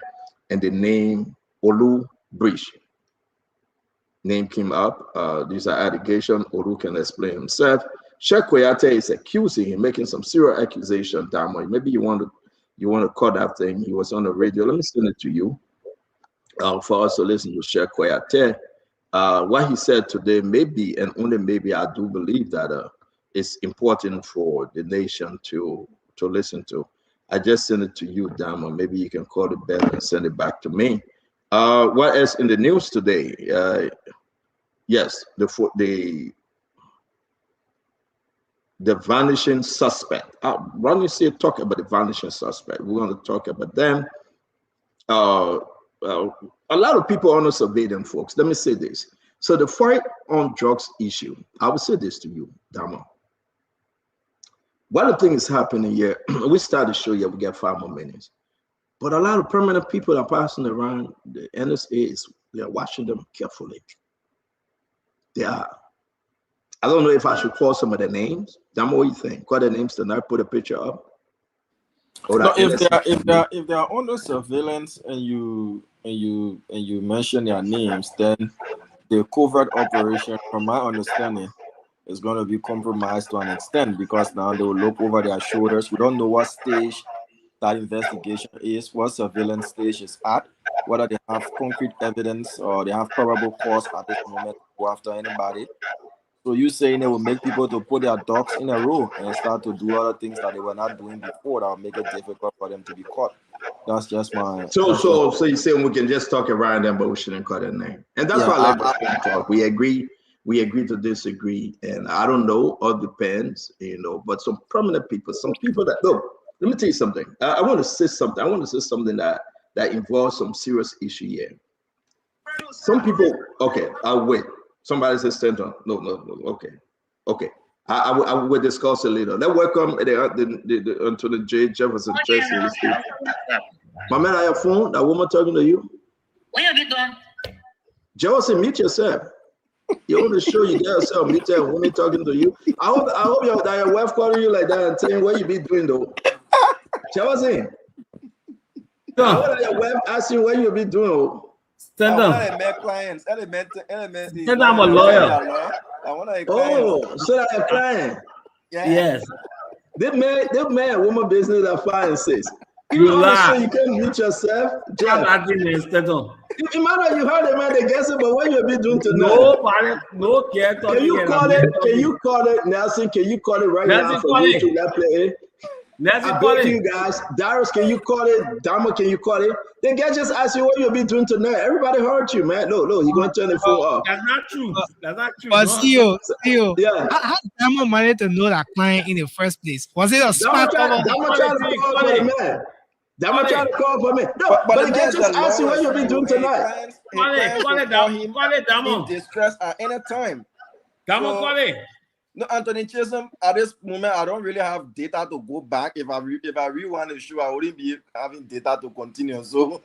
and the name Olu Bridge name came up. These are allegations. Olu can explain himself. Sheikh Koyate is accusing him, making some serious accusation. Diamond, maybe you want to cut that thing. He was on the radio. Let me send it to you for us to listen to Sheikh Koyate. What he said today, maybe and only maybe, I do believe that it's important for the nation to listen to. I just sent it to you, Diamond. Maybe you can call it back and send it back to me. What else in the news today? Yes, the vanishing suspect. Ronnie said talk about the vanishing suspect. We're going to talk about them. A lot of people want to survey them, folks. Let me say this. So the fight on drugs issue, I will say this to you, Dama. one of the things happening here, we start the show here, we get 5 more minutes. But a lot of permanent people are passing around the NSA they're watching them carefully. They are. I don't know if I should call some of the names. Damo, what do you think? Call the names tonight, put a picture up. No, if they are under surveillance and you mention their names, then the covert operation, from my understanding, is going to be compromised to an extent, because now they will look over their shoulders. We don't know what stage that investigation is, what surveillance stage is at, whether they have concrete evidence or they have probable cause at this moment to go after anybody. So you saying it will make people to put their ducks in a row and start to do other things that they were not doing before that will make it difficult for them to be caught. That's just my. So you're saying we can just talk around them, but we shouldn't call their name, and that's why I like to talk. We agree to disagree, and I don't know. All depends, But some prominent people, some people that look. Let me tell you something. I want to say something. I want to say something that involves some serious issue here. Some people. Okay, I'll wait. Somebody says Stanton. No. Okay. I will discuss it later. Let's welcome the Anthony J. Jefferson Chelsea. My man, I have phone. That woman talking to you. What have you done? Jefferson, meet yourself. You want to show you yourself. Meet that woman talking to you. I hope your wife calling you like that and telling what you be doing though. Jefferson. I hope your wife asking what you be doing. Stand up. I'm a lawyer. Oh, so that a client. Yes. They made a woman business at 5 and 6. You lie. You can't meet yourself. Emmanuel, you heard it, man. They guess it, but what you be doing tonight? No care. Can you call it, Nelson? Can you call it right now for you to let play? I beg you guys. Darius, can you call it? Dama, can you call it? Then guys just ask you what you'll be doing tonight. Everybody heard you, man. No, you're going to turn the phone off. That's not true. But Theo, yeah. How Dama managed to know that client in the first place? Was it a smart Dama tried to call for the man. Dama tried to call for me. No, but the guys just ask you what you'll be doing tonight. Call it, Dama. Distress at any time. Dama, call it. No, Anthony Chisholm, at this moment, I don't really have data to go back. If I rewind the show, I wouldn't be having data to continue. So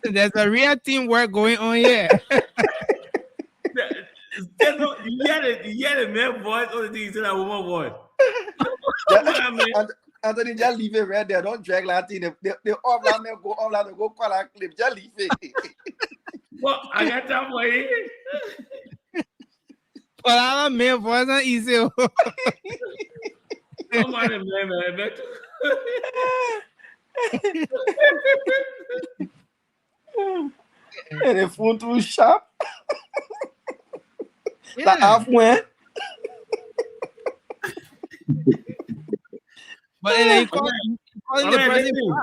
there's a real teamwork going on here. You hear the man voice or the thing that woman voice. Anthony, just leave it right there. Don't drag that thing. They all that man go call that clip. Just leave it. Well, I got that way. But I'm a man voice not easy. Come on, man. And the phone too sharp. That half went. But then you calling the president.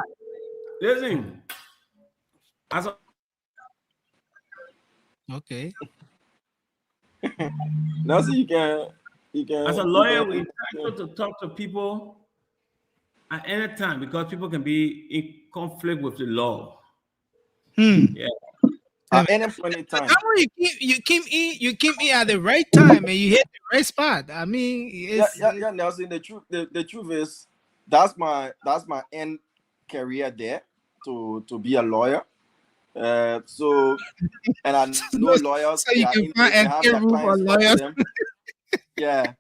Listen. Okay. Now, so you can. As a lawyer, we entitled to talk to people at any time because people can be in conflict with the law. Yeah. At any point in time. You keep in at the right time and you hit the right spot. I mean, it's, yeah. Nelson, the truth is that's my end career there to be a lawyer. So, and I know lawyers. So you can find a room for lawyers. Yeah.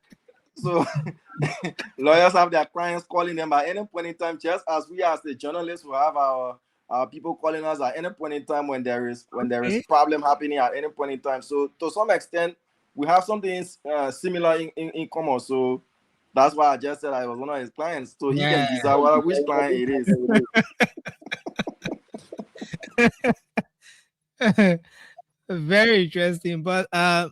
So lawyers have their clients calling them at any point in time, just as we as the journalists will have our people calling us at any point in time when there is problem happening at any point in time. So to some extent, we have something similar in common. So that's why I just said I was one of his clients. So he can decide which client it is. Very interesting. But I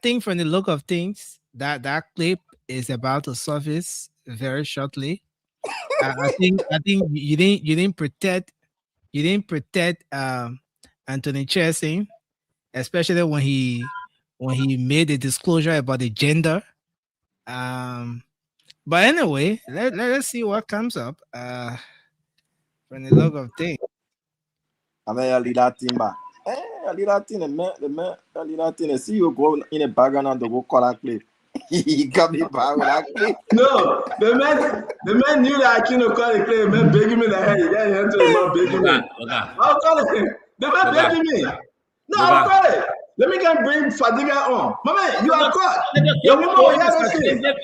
think from the look of things, that clip is about to surface very shortly. I think you didn't protect Anthony Chesing, especially when he made the disclosure about the gender. But anyway, let's see what comes up from the look of things. I'm gonna lead that team back. leave that thing, man. Leave that thing. See you go in the background and go call that clip. He got me back with that clip. No, the man knew that I couldn't call the clip. Man begging me that hey, you got into the man begging me. I'll call it. The man begging me. No, I'll call it. Let me go bring Fadiga on. My man, you are caught. Your woman will have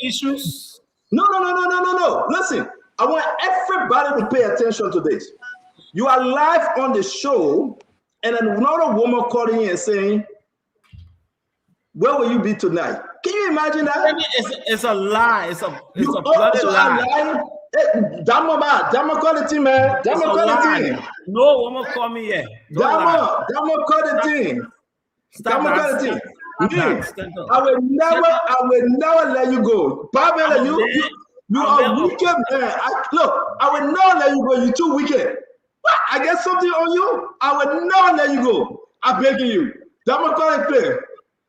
issues. No. Listen, I want everybody to pay attention to this. You are live on the show, and another woman calling in and saying, where will you be tonight? Can you imagine that? It's a lie. It's a bloody lie. Dama call the team, man. Dama call the team. No woman call me yet. Dama call the team. Dama call the team. I will never let you go. Pamela, you are wicked, man. I will never let you go. You're too wicked. I get something on you. I will never let you go. I'm begging you. Dama call the play.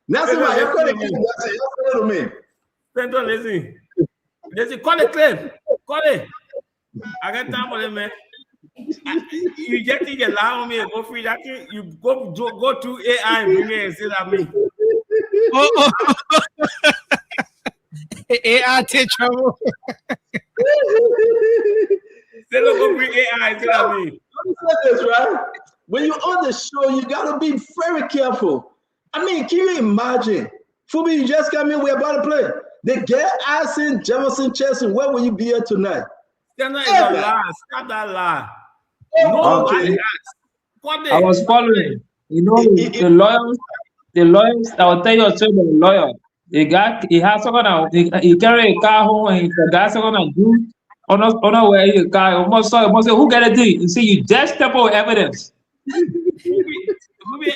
That's why you're calling me. Stanton, listen, call the clip. Call it. I got time for them, man. You just think you lie on me and go free that thing. You go to AI and bring it and say that me. AI take trouble. Say look, go bring AI and say that me. This, right? When you're on the show, you gotta be very careful. I mean, can you imagine? Fubi, you just came in, we're about to play. They get asking Jefferson Chesson, where will you be here tonight? That's not a lie. Stop that lie. Nobody asked. I was following. You know, the lawyers, I will tell you a story about the lawyer. He has someone, he carry a car home and he forgot someone to do. On where you car almost say, who got a deal? You see, you just step on evidence. Let me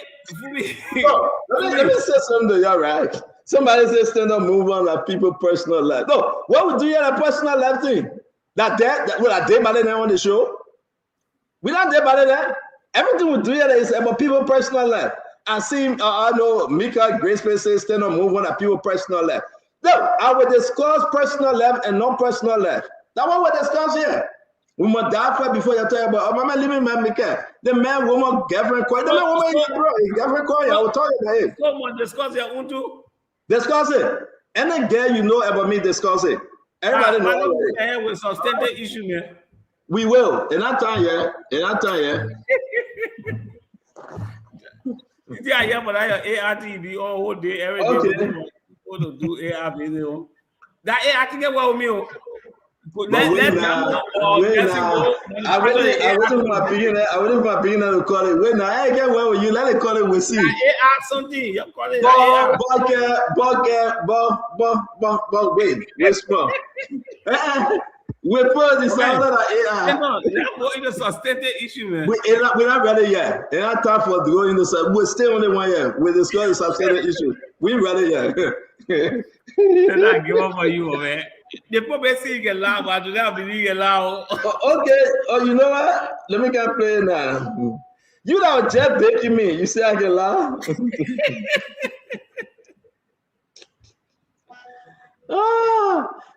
say something to you, right? Somebody says stand up, move on, like people personal life. No, what would do you have a personal life thing? That day by the name on the show? We not there by that. Everything we do here is about people personal life. I see, I know Mika Grace says stand up, move on, like people personal life. No, I will discuss personal life and non-personal life. That's what we discuss here. We must die for before you tell about my man living man Mika. The man, woman, girlfriend, the man, woman, girlfriend, I will tell you about it. Someone discuss your own too. Discuss it. Any girl you know about me, discuss it. Everybody knows. With substantive issue, man. We will. In that time, yeah. You see, I hear about ARTV all whole day, every day. Okay. What to do ARTV? That AI can get well with me. I wouldn't my beginner to call it. Wait now, I get well with you. Let it call it. We'll see. Something. You call it. Wait. Whisper. We put this out of AI. It's a substantive issue, man. We're not ready yet. It's not time for to go into the. We're still only 1 year. We discuss the substantive issue. We're ready yet. They're not give up on you, man. They probably say you can laugh, but I do not believe you can laugh. Okay. Oh, you know what? Let me get playing now. You know, Jeff baking me. You say I can laugh?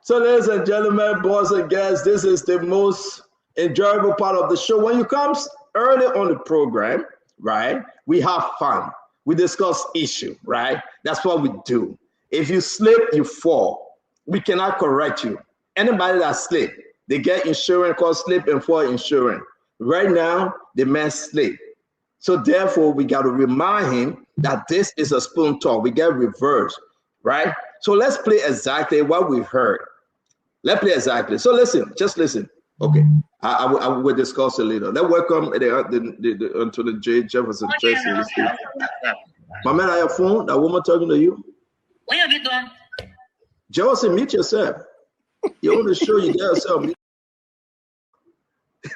So, ladies and gentlemen, boys and girls, this is the most enjoyable part of the show. When you come early on the program, right, we have fun. We discuss issue, right? That's what we do. If you slip, you fall. We cannot correct you. Anybody that slip, they get insurance called slip and fall insurance. Right now, the man slip. So therefore, we got to remind him that this is a spoon talk. We get reversed, right? So let's play exactly what we heard. Let's play exactly. So listen, just listen. Okay, I will discuss it later. Let's welcome to the J. Jefferson Chesson. My man, I have phone. That woman talking to you. What have you done? Jefferson, meet yourself. You want to show you yourself.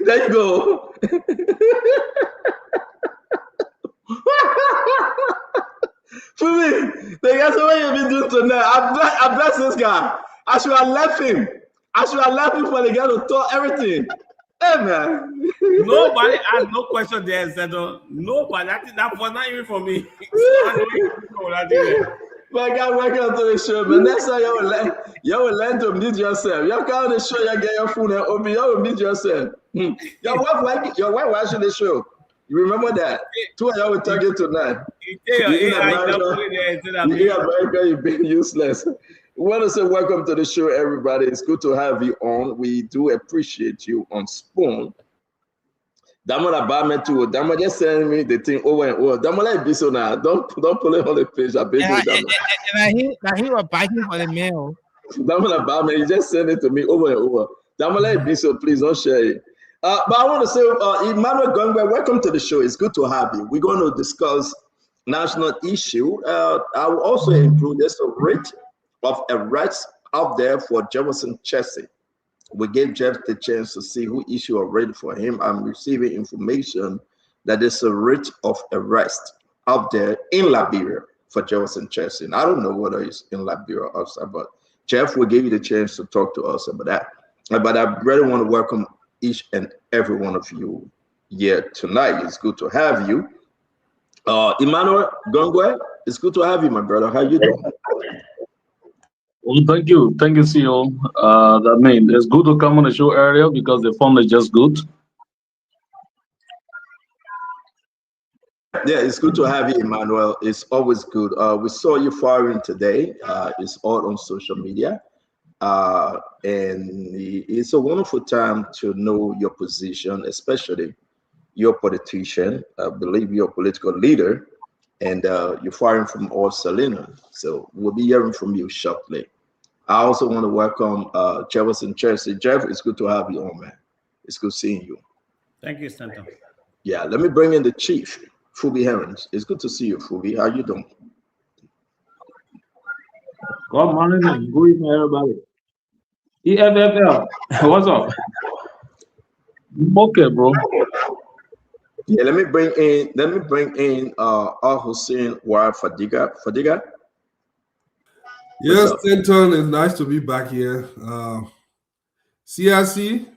There you go. For me, that's what you've been doing tonight. I bless this guy. I should have left him. For the guy to talk everything. Hey, man. Nobody asked no question there, Senator. Nobody. That was not even for me. My God, welcome to the show, man. Next time you will learn to meet yourself. You come on the show, you get your phone and open, you will meet yourself. Your wife watching the show. You remember that? Two of y'all were talking tonight. In America, you've been useless. We want to say welcome to the show, everybody. It's good to have you on. We do appreciate you on Spoon. Damola Barman too. Damola just send me the thing over and over. Damola be so now. Don't pull it on the page. I beg you, Damola. And I hear a biting for the mail. Damola Barman, you just send it to me over and over. Damola be so, please don't share it. But I want to say, Emmanuel Gongwe, welcome to the show. It's good to have you. We're going to discuss national issue. I will also include this rate of arrests out there for Jefferson Chessie. We gave Jeff the chance to see who issued a rate for him. I'm receiving information that there's a rate of arrest out there in Liberia for Jefferson Chessie. I don't know whether it's in Liberia or outside, but Jeff will give you the chance to talk to us about that. But I really want to welcome each and every one of you here tonight. It's good to have you. Emmanuel Gongwe, it's good to have you, my brother. How you doing? Well, thank you, CEO. I mean, it's good to come on the show earlier because the fun is just good. Yeah, it's good to have you, Emmanuel. It's always good. We saw you firing today. It's all on social media. And it's a wonderful time to know your position, especially your politician. I believe you're a political leader, and you're firing from all Salina. So we'll be hearing from you shortly. I also want to welcome Jefferson Chessie. Jeff, it's good to have you on, man. It's good seeing you. Thank you, Stanton. Yeah, let me bring in the chief, Fubi Herons. It's good to see you, Fubi. How you doing? Good morning and good evening, everybody. EFFL, what's up? Okay, bro. Yeah, let me bring in Al Hussein War Fadiga. Fadiga? Yes, Stanton, it's nice to be back here. CRC,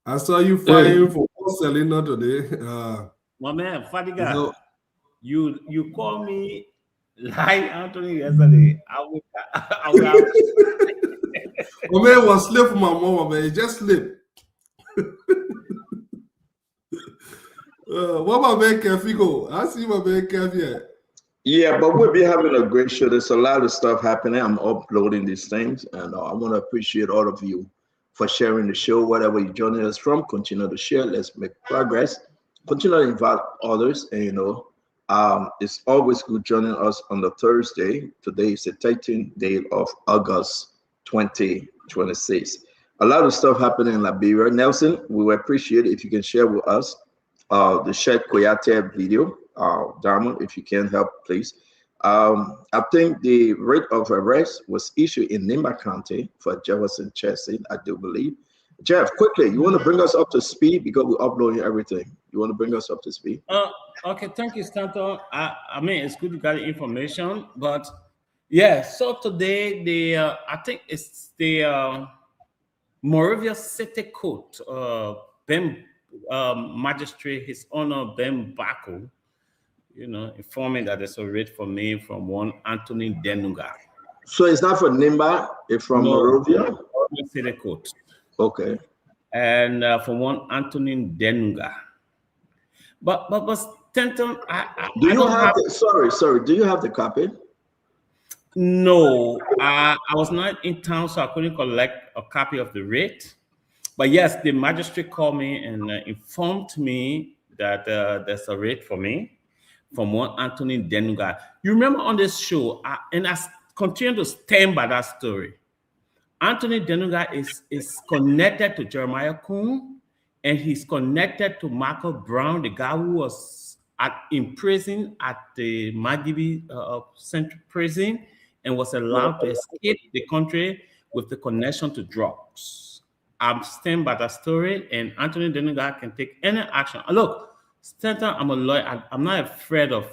I saw you fighting for Selena today. My man, Fadiga, you called me like Anthony yesterday. I would have. My man was asleep for my mama, man. He just slept. What my man Kefigo? I see my man Kev here. Yeah, but we'll be having a great show. There's a lot of stuff happening. I'm uploading these things, and I want to appreciate all of you for sharing the show. Whatever you're joining us from, continue to share. Let's make progress. Continue to invite others, and it's always good joining us on the Thursday. Today is the 13th day of August 2026. A lot of stuff happening in Liberia. Nelson, we will appreciate it if you can share with us the Sheikh Koyate video. Diamond, if you can help, please. I think the rate of arrest was issued in Nimba County for Jefferson Chessie, I do believe. Jeff, quickly, you want to bring us up to speed because we're uploading everything. You want to bring us up to speed? Okay, thank you, Stanton. I mean, it's good to get the information, but yeah. So today, I think it's the Moravia City Court, Ben Magistrate, His Honor Ben Bako, informing that there's a rate for me from one Anthony Denunga. So it's not from Nimba, it's from Moravia? City Court. Okay. And from one Anthony Denunga. But Stanton, do you have the copy? No, I was not in town, so I couldn't collect a copy of the rate. But yes, the magistrate called me and informed me that there's a rate for me from one Anthony Denunga. You remember on this show, and I continue to stand by that story. Anthony Denunga is connected to Jeremiah Kuhn, and he's connected to Michael Brown, the guy who was in prison at the Magibi Central Prison and was allowed to escape the country with the connection to drugs. I'm standing by that story, and Anthony Denunga can take any action. Look, Stanton, I'm a lawyer. I'm not afraid of,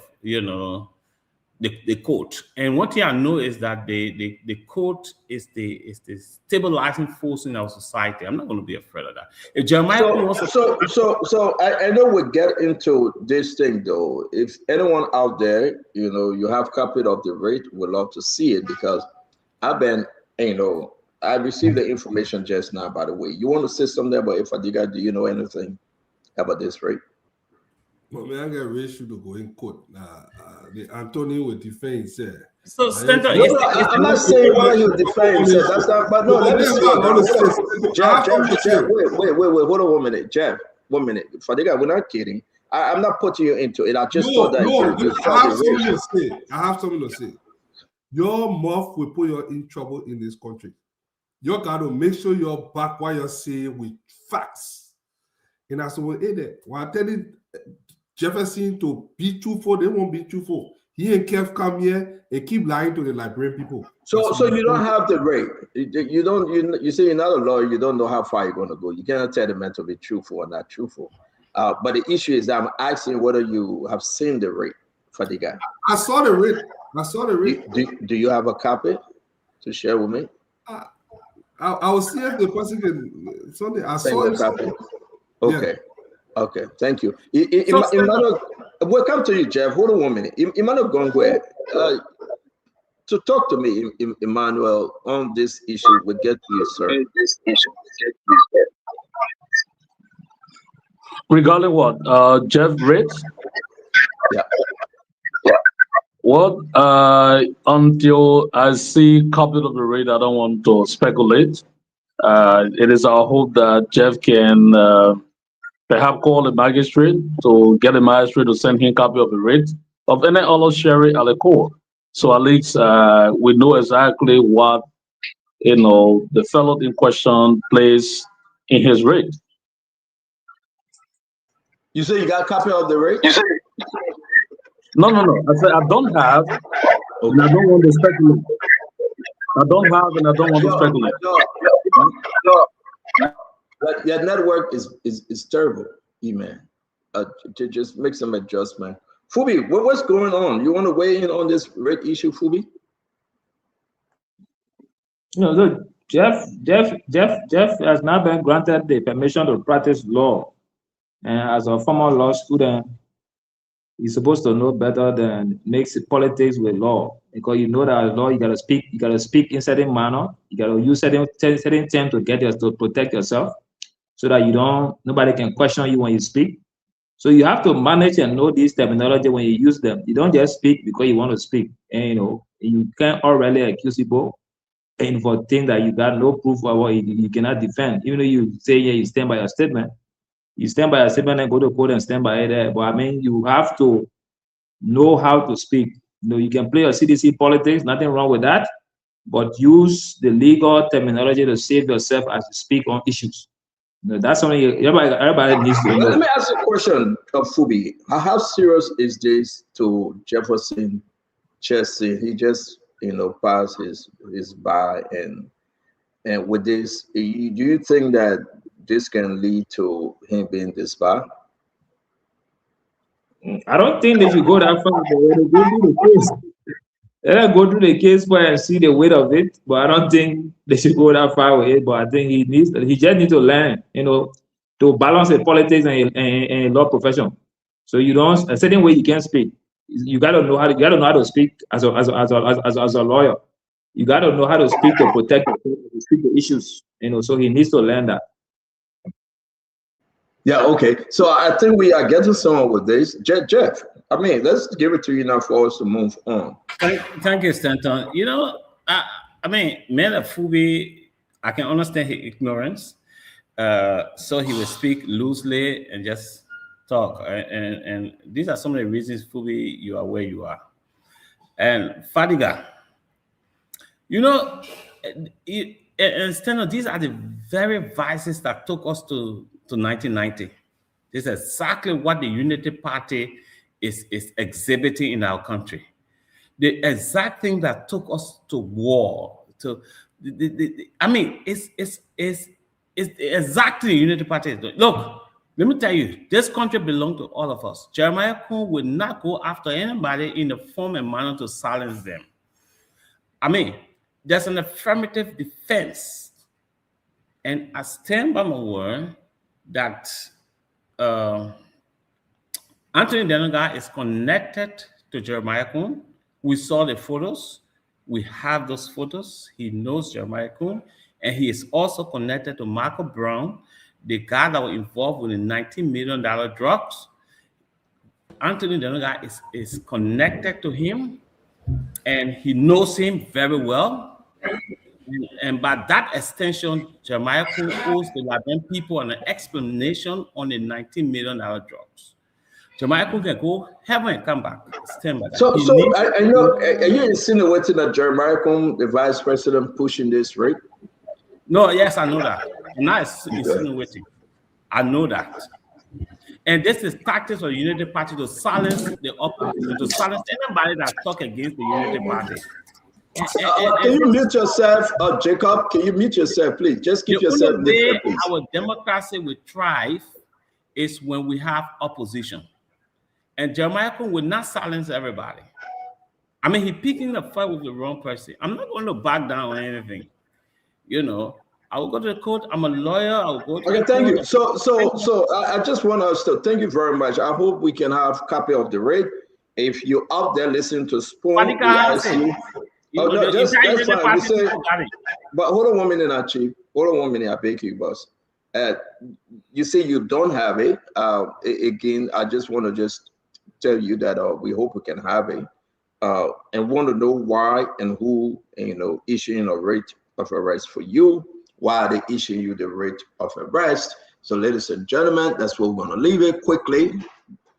the court. And one thing I know is that the court is the stabilizing force in our society. I'm not going to be afraid of that. If Jeremiah so I know we get into this thing though. If anyone out there, you have copy of the rate, we'd love to see it because I received the information just now, by the way. You want to say something about Fadiga? Do you know anything about this rate? But me, I get ratio to go in court. The Anthony will defend himself. So, Stanton, I'm not saying why you defend himself. That's not. But no, let me see. Jeff, wait. Hold on 1 minute, Jeff. 1 minute. Fadiga, we're not kidding. I'm not putting you into it. I just thought that I have something to say. Your mouth will put you in trouble in this country. You got to make sure you're back what you're saying with facts. And as well, when I tell Jefferson to be truthful, they won't be truthful. He and Kev come here and keep lying to the Liberian people. So you don't have the rate. You say you're not a lawyer. You don't know how far you're going to go. You cannot tell the man to be truthful or not truthful. But the issue is that I'm asking whether you have seen the rate for the guy. I saw the rate. Do you have a copy to share with me? I will see if the person can. Sunday, I Send saw a it. copy. Okay. Yeah. Okay. Thank you. We'll come to you, Jeff. Hold on 1 minute. Emmanuel Gongwe, to talk to me, Emmanuel, on this issue. We'll get to you, sir. Regarding what? Jeff Rates? Yeah. Well, until I see copy of the rate, I don't want to speculate. It is our hope that Jeff can perhaps call the magistrate to get the magistrate to send him a copy of the rate of any other sherry at the court. So at least we know exactly what the fellow in question plays in his rate. You say you got a copy of the rate? No. I said I don't have, and I don't want to speculate. I don't have, and I don't want to speculate. No. Your network is terrible, E-man. To just make some adjustment. Fubi, what's going on? You want to weigh in on this rate issue, Fubi? No, look, Jeff has now been granted the permission to practice law, and as a former law student, he's supposed to know better than mix politics with law, because you know that law you gotta speak in certain manner, you gotta use certain terms to protect yourself, so that nobody can question you when you speak. So you have to manage and know these terminology when you use them. You don't just speak because you want to speak, and you can't already accuse people and for things that you got no proof of what you cannot defend. Even though you say you stand by your statement. You stand by your statement and go to court and stand by it there. But I mean, you have to know how to speak. You can play your CDC politics, nothing wrong with that, but use the legal terminology to save yourself as you speak on issues. That's something everybody needs to know. Let me ask you a question, Fubi. How serious is this to Jefferson Chelsea? He just, passed his bar, and with this, do you think that this can lead to him being disbarred? I don't think they should go that far. They go through the case. Let go through the case and see the weight of it, but I don't think they should go that far with it. But I think he just needs to learn, to balance the politics and law profession. So a certain way you can speak. You gotta know how to speak as a lawyer. You gotta know how to speak to protect to speak the issues. So he needs to learn that. Yeah, okay. So I think we are getting somewhere with this. Jeff, I mean, let's give it to you now for us to move on. Thank you, Stanton. I mean, man of Fubi, I can understand his ignorance. So he will speak loosely and just talk. And these are some of the reasons, Fubi, you are where you are. And Fadiga, and Stanton, these are the very vices that took us to 1990. This is exactly what the Unity Party is exhibiting in our country. The exact thing that took us to war. It's exactly the Unity Party is doing. Look, let me tell you, this country belongs to all of us. Jeremiah Kuhn will not go after anybody in the form and manner to silence them. There's an affirmative defense. And I stand by my word that Anthony Denuga is connected to Jeremiah Kuhn. We saw the photos. We have those photos. He knows Jeremiah Kuhn. And he is also connected to Michael Brown, the guy that was involved with the $19 million drugs. Anthony Denoga is connected to him, and he knows him very well. And by that extension, Jeremiah Kun owes the Liberian people an explanation on the $19 million drugs. Jeremiah Kun can go heaven and come back. So I know, are you insinuating that Jeremiah Kun, the vice president, pushing this rate? No, yes, I know that. I'm not insinuating. I know that. And this is tactics of the Unity Party to silence the opposition, to silence anybody that talk against the Unity Party. Can you mute yourself, Jacob? Can you mute yourself, please? Just keep yourself muted, please. Our democracy will thrive is when we have opposition. And Jeremiah Kun will not silence everybody. I mean, he's picking a fight with the wrong person. I'm not going to back down on anything. You know, I will go to the court. I'm a lawyer. I will go to okay, thank you. So I just want us to thank you very much. I hope we can have a copy of the rate. If you're out there listening to Spoon, that's fine. But hold on 1 minute, Chief. Hold on 1 minute, I beg you, boss. You say you don't have it. Again, I just want to just tell you that we hope we can have it, and want to know why and who, issuing a rate of arrest for you. Why they issuing you the rate of arrest? So, ladies and gentlemen, that's where we're going to leave it quickly.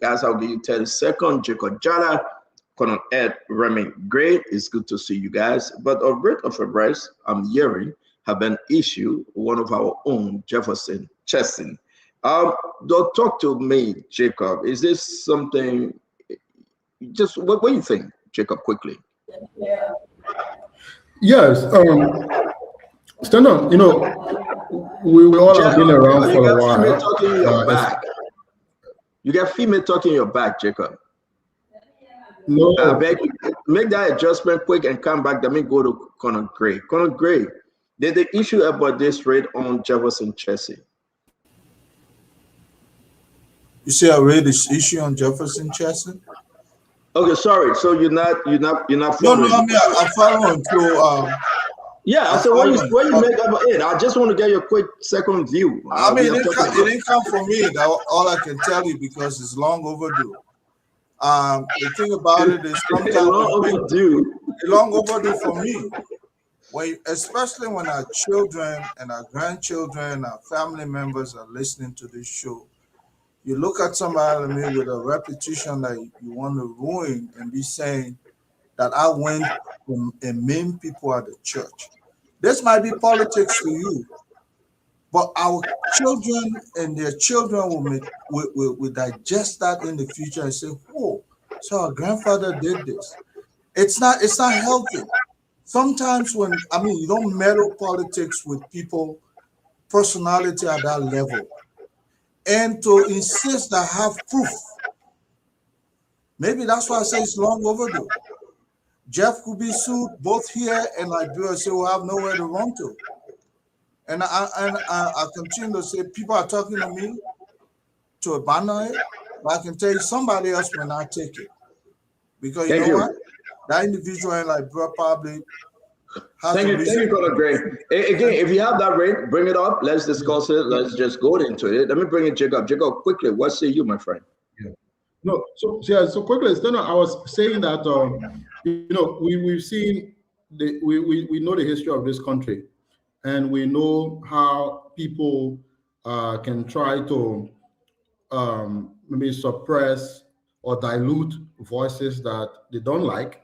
Guys, I'll give you 10 seconds. Jacob Jala, Colonel Ed Remy Gray, it's good to see you guys. But a rate of arrest, I'm hearing, have been issued, one of our own, Jefferson Chesson. Don't talk to me, Jacob. Is this something, just what do you think, Jacob, quickly? Yes, stand on, we all have been around for a while. You got female talking in your back, Jacob. No. Make that adjustment quick and come back. Let me go to Conor Gray. Conor Gray, did they issue about this rate on Jefferson Chesson? You say a rate is issued on Jefferson Chesson? Okay, sorry. So you're not following. No, I mean I'm following through. Yeah, I said when you make up it, I just want to get your quick second view. I mean, it didn't come from me. That's all I can tell you because it's long overdue. The thing about it is sometimes long overdue for me. Especially when our children and our grandchildren, our family members are listening to this show, you look at somebody like me with a reputation that you want to ruin and be saying that I went and main people at the church. This might be politics to you, but our children and their children will digest that in the future and say, "Oh, so our grandfather did this." It's not healthy. Sometimes you don't meddle politics with people, personality at that level, and to insist that I have proof. Maybe that's why I say it's long overdue. Jeff could be sued both here and Liberia, so we'll have nowhere to run to. And I continue to say people are talking to me to abandon it, but I can tell you somebody else will not take it. Because you know what? That individual in Liberia probably has Thank you, Colonel Gray. Again, if you have that rate, bring it up. Let's discuss it. Let's just go into it. Let me bring in Jacob. Jacob, quickly, what say you, my friend? Yeah. No, so quickly, I was saying that we've seen we know the history of this country, and we know how people can try to maybe suppress or dilute voices that they don't like,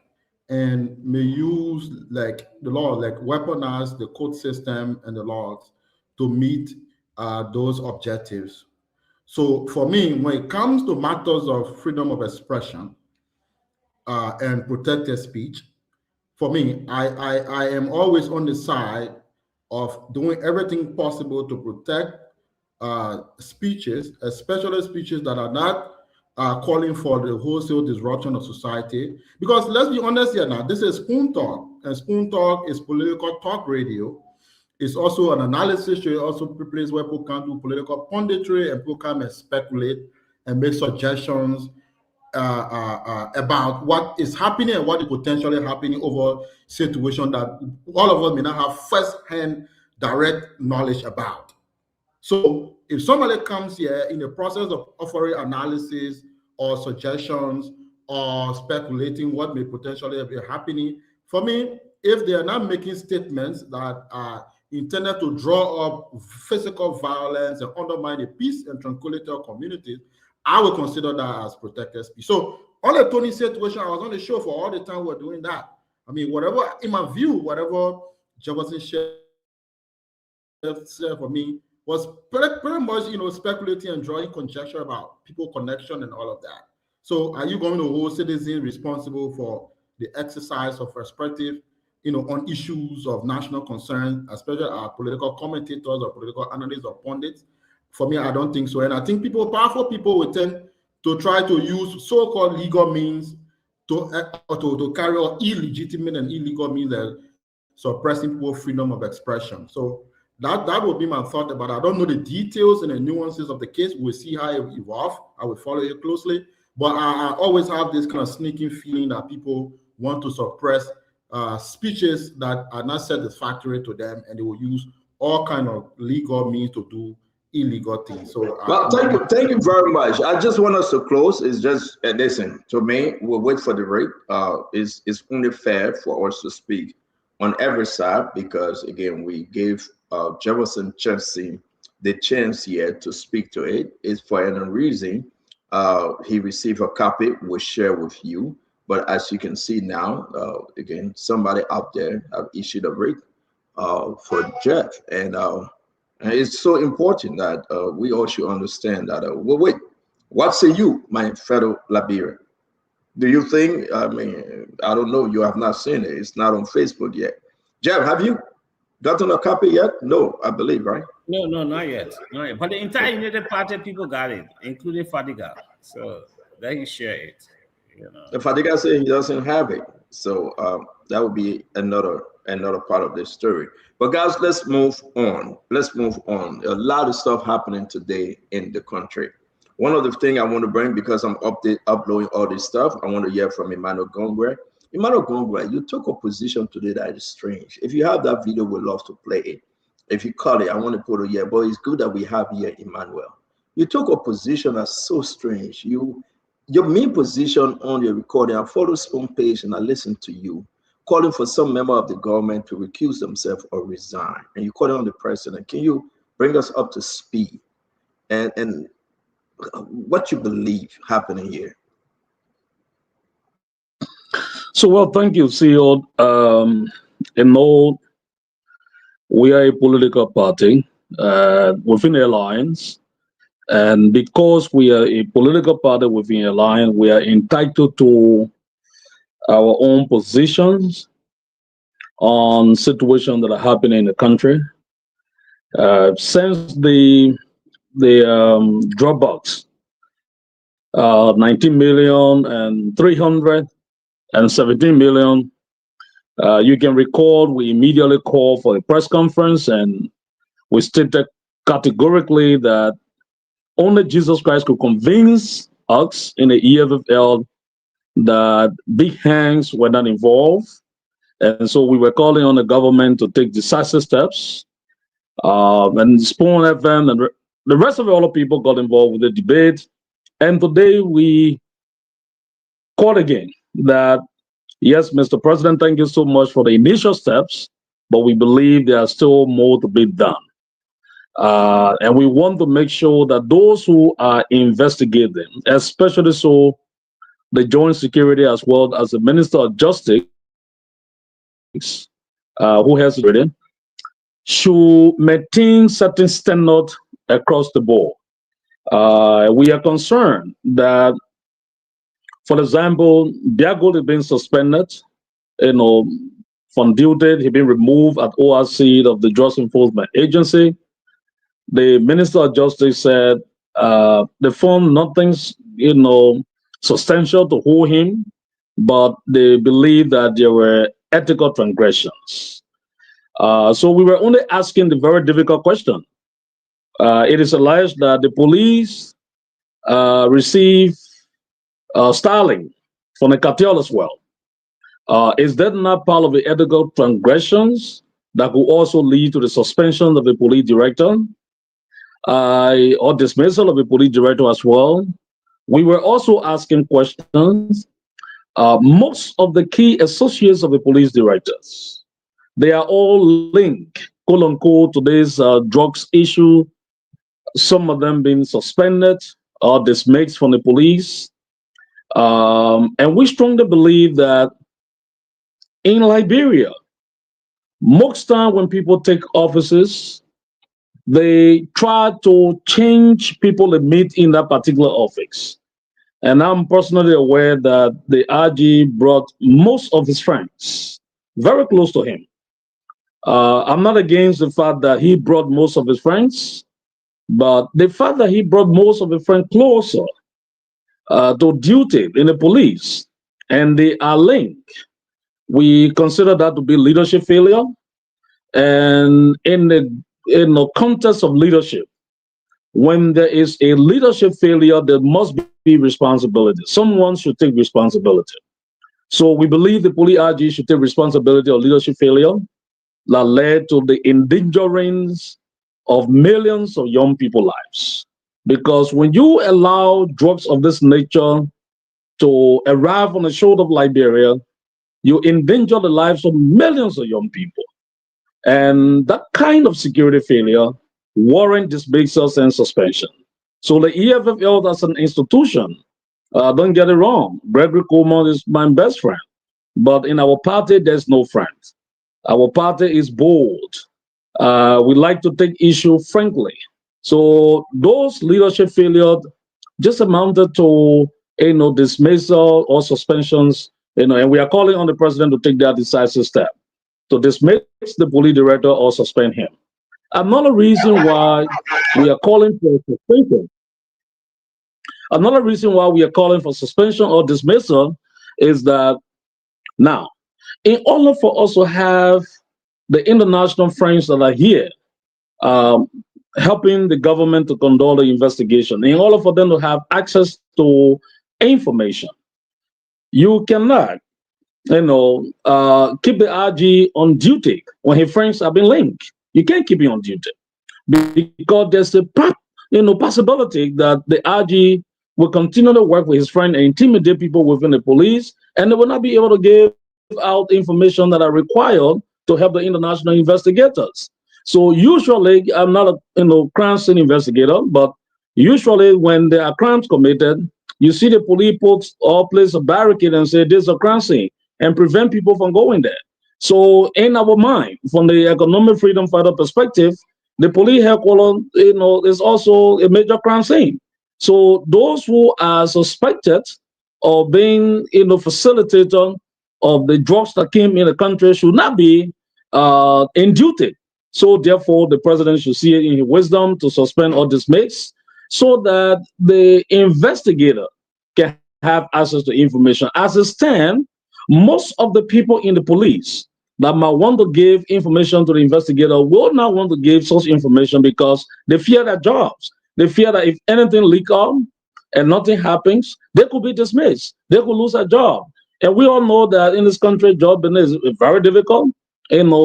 and may use like the law, like weaponize the court system and the laws to meet those objectives. So for me, when it comes to matters of freedom of expression and protected speech, for me, I am always on the side of doing everything possible to protect speeches, especially speeches that are not calling for the wholesale disruption of society. Because let's be honest here now, this is Spoon Talk, and Spoon Talk is political talk radio. It's also an analysis show, also a place where people can do political punditry and people come and speculate and make suggestions about what is happening and what is potentially happening over situation that all of us may not have first-hand direct knowledge about. So if somebody comes here in the process of offering analysis or suggestions or speculating what may potentially be happening. For me, if they are not making statements that are intended to draw up physical violence and undermine the peace and tranquility of communities, I would consider that as protected speech. So on the Tony situation, I was on the show for all the time we're doing that. I mean, whatever, in my view, whatever Jefferson said for me was pretty much, speculating and drawing conjecture about people connection and all of that. So are you going to hold citizens responsible for the exercise of perspective, on issues of national concern, especially our political commentators or political analysts or pundits? For me, I don't think so. And I think powerful people will tend to try to use so-called legal means to carry out illegitimate and illegal means that suppressing people's freedom of expression. So that would be my thought about it. I don't know the details and the nuances of the case. We'll see how it evolves. I will follow it closely. But I always have this kind of sneaking feeling that people want to suppress speeches that are not satisfactory to them, and they will use all kind of legal means to do illegal things. So well, thank you very much. I just want us to close. It's just listen to me. We'll wait for the break. It's only fair for us to speak on every side, because again, we gave Jefferson Chelsea the chance here to speak to it. It's for any reason. He received a copy. We'll share with you. But as you can see now, again, somebody out there have issued a break for Jeff, and it's so important that we all should understand that. Well, wait, what say you, my fellow Liberian? Do you think? I mean, I don't know. You have not seen it. It's not on Facebook yet. Jeff, have you gotten a copy yet? No, I believe, right? No, not yet. Not yet. But the entire United Party people got it, including Fadiga. So they can share it. The Fadiga said he doesn't have it, so that would be another part of this story. But guys, let's move on. Let's move on. A lot of stuff happening today in the country. One of the things I want to bring, because I'm uploading all this stuff, I want to hear from Emmanuel Gongwe. Emmanuel Gongwe, you took a position today that is strange. If you have that video, we'd love to play it. If you call it, I want to put it here, but it's good that we have here Emmanuel. You took a position that's so strange. Your main position on your recording, I follow Spoon page and I listen to you, calling for some member of the government to recuse themselves or resign. And you call it on the president. Can you bring us up to speed and what you believe happening here? So, well, thank you, CEO. We are a political party within the alliance. And because we are a political party within the alliance, we are entitled to our own positions on situations that are happening in the country. Since the Dropbox, 19 million and 317 million, you can recall we immediately called for a press conference, and we stated categorically that only Jesus Christ could convince us in the EFFL that big hands were not involved. And so we were calling on the government to take decisive steps. And Spoon FM and the rest of all the people got involved with the debate. And today we call again that, yes, Mr. President, thank you so much for the initial steps, but we believe there are still more to be done. And we want to make sure that those who are investigating, especially so the Joint Security as well as the Minister of Justice, who has written, should maintain certain standards across the board. We are concerned that, for example, Biago is being suspended, from duty. He's been removed at ORC of the Drugs Enforcement Agency. The Minister of Justice said they found nothing, substantial to hold him, but they believe that there were ethical transgressions. So we were only asking the very difficult question. It is alleged that the police received styling from the cartel as well. Is that not part of the ethical transgressions that could also lead to the suspension of the police director? Or dismissal of the police director as well? We were also asking questions. Most of the key associates of the police directors, they are all linked, quote unquote, to this drugs issue. Some of them being suspended or dismissed from the police. And we strongly believe that in Liberia, most time when people take offices, they try to change people they meet in that particular office. And I'm personally aware that the RG brought most of his friends very close to him. I'm not against the fact that he brought most of his friends, but the fact that he brought most of his friends closer to duty in the police, and they are linked, we consider that to be leadership failure. And in the context of leadership, when there is a leadership failure, there must be responsibility. Someone should take responsibility. So we believe the police RG should take responsibility of leadership failure that led to the endangering of millions of young people's lives. Because when you allow drugs of this nature to arrive on the shore of Liberia, you endanger the lives of millions of young people. And that kind of security failure warrant dismissal and suspension. So the EFFL as an institution, don't get it wrong, Gregory Coleman is my best friend. But in our party, there's no friend. Our party is bold. We like to take issue frankly. So those leadership failures just amounted to dismissal or suspensions, and we are calling on the president to take that decisive step to dismiss the police director or suspend him. Another reason why we are calling for suspension. Another reason why we are calling for suspension or dismissal is that now, in order for us to have the international friends that are here helping the government to conduct the investigation, in order for them to have access to information, you cannot, keep the RG on duty when his friends have been linked. You can't keep him on duty because there's a possibility that the RG will continue to work with his friend and intimidate people within the police, and they will not be able to give out information that are required to help the international investigators. So usually, I'm not a crime scene investigator, but usually when there are crimes committed, you see the police put or place a barricade and say this is a crime scene and prevent people from going there. So in our mind, from the economic freedom fighter perspective, the police headquarters, is also a major crime scene. So those who are suspected of being, facilitator of the drugs that came in the country should not be in duty. So therefore, the president should see it in his wisdom to suspend or dismiss so that the investigator can have access to information. As it stands, most of the people in the police that might want to give information to the investigator will not want to give such information because they fear their jobs. They fear that if anything leaks out and nothing happens, they could be dismissed. They could lose their job. And we all know that in this country, job business is very difficult.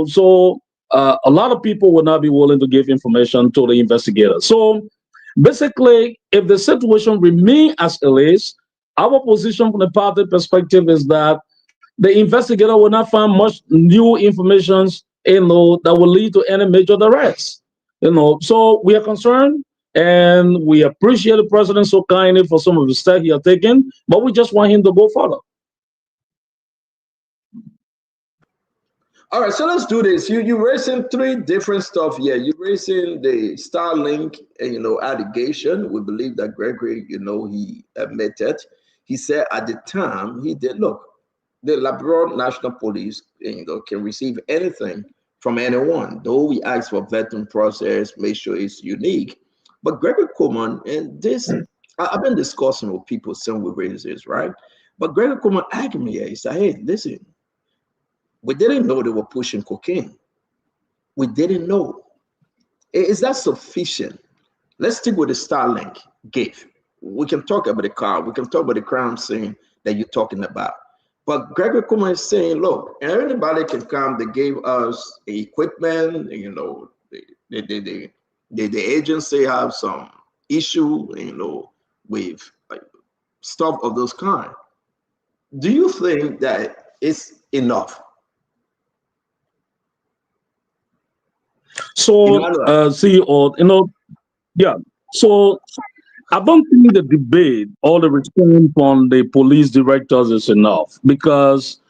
So a lot of people will not be willing to give information to the investigator. So basically, if the situation remains as it is, our position from the party perspective is that the investigator will not find much new information, that will lead to any major arrest. So we are concerned and we appreciate the president so kindly for some of the steps he has taken, but we just want him to go further. All right, so let's do this. You're raising three different stuff here. You're raising the Starlink, allegation. We believe that Gregory, he admitted. He said at the time he did look. The Liberia National Police, can receive anything from anyone. Though we ask for vetting process, make sure it's unique. But Gregory Coleman, and this, I've been discussing with people saying we raise this, right? But Gregory Coleman asked me, he said, hey, listen, we didn't know they were pushing cocaine. We didn't know. Is that sufficient? Let's stick with the Starlink gave. We can talk about the car. We can talk about the crime scene that you're talking about. But Gregory Coleman is saying, look, anybody can come. They gave us equipment, the agency have some issue, with stuff of those kind. Do you think that it's enough? So, yeah. So, I don't think the debate or the response from the police directors is enough because,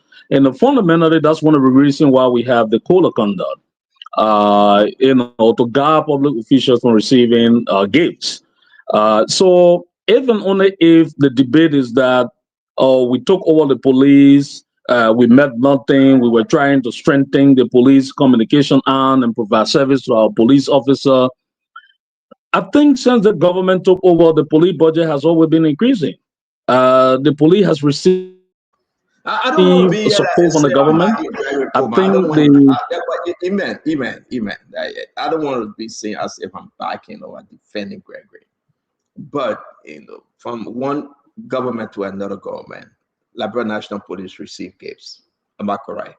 fundamentally, that's one of the reasons why we have the code of conduct. To guard public officials from receiving gifts. So, even only if the debate is that we took over the police, we met nothing, we were trying to strengthen the police communication arm and provide service to our police officer. I think since the government took over, the police budget has always been increasing. The police has received support from the government. I don't want to be seen as if I'm backing or defending Gregory. But from one government to another government, Liberia National Police receive gifts. Am I correct?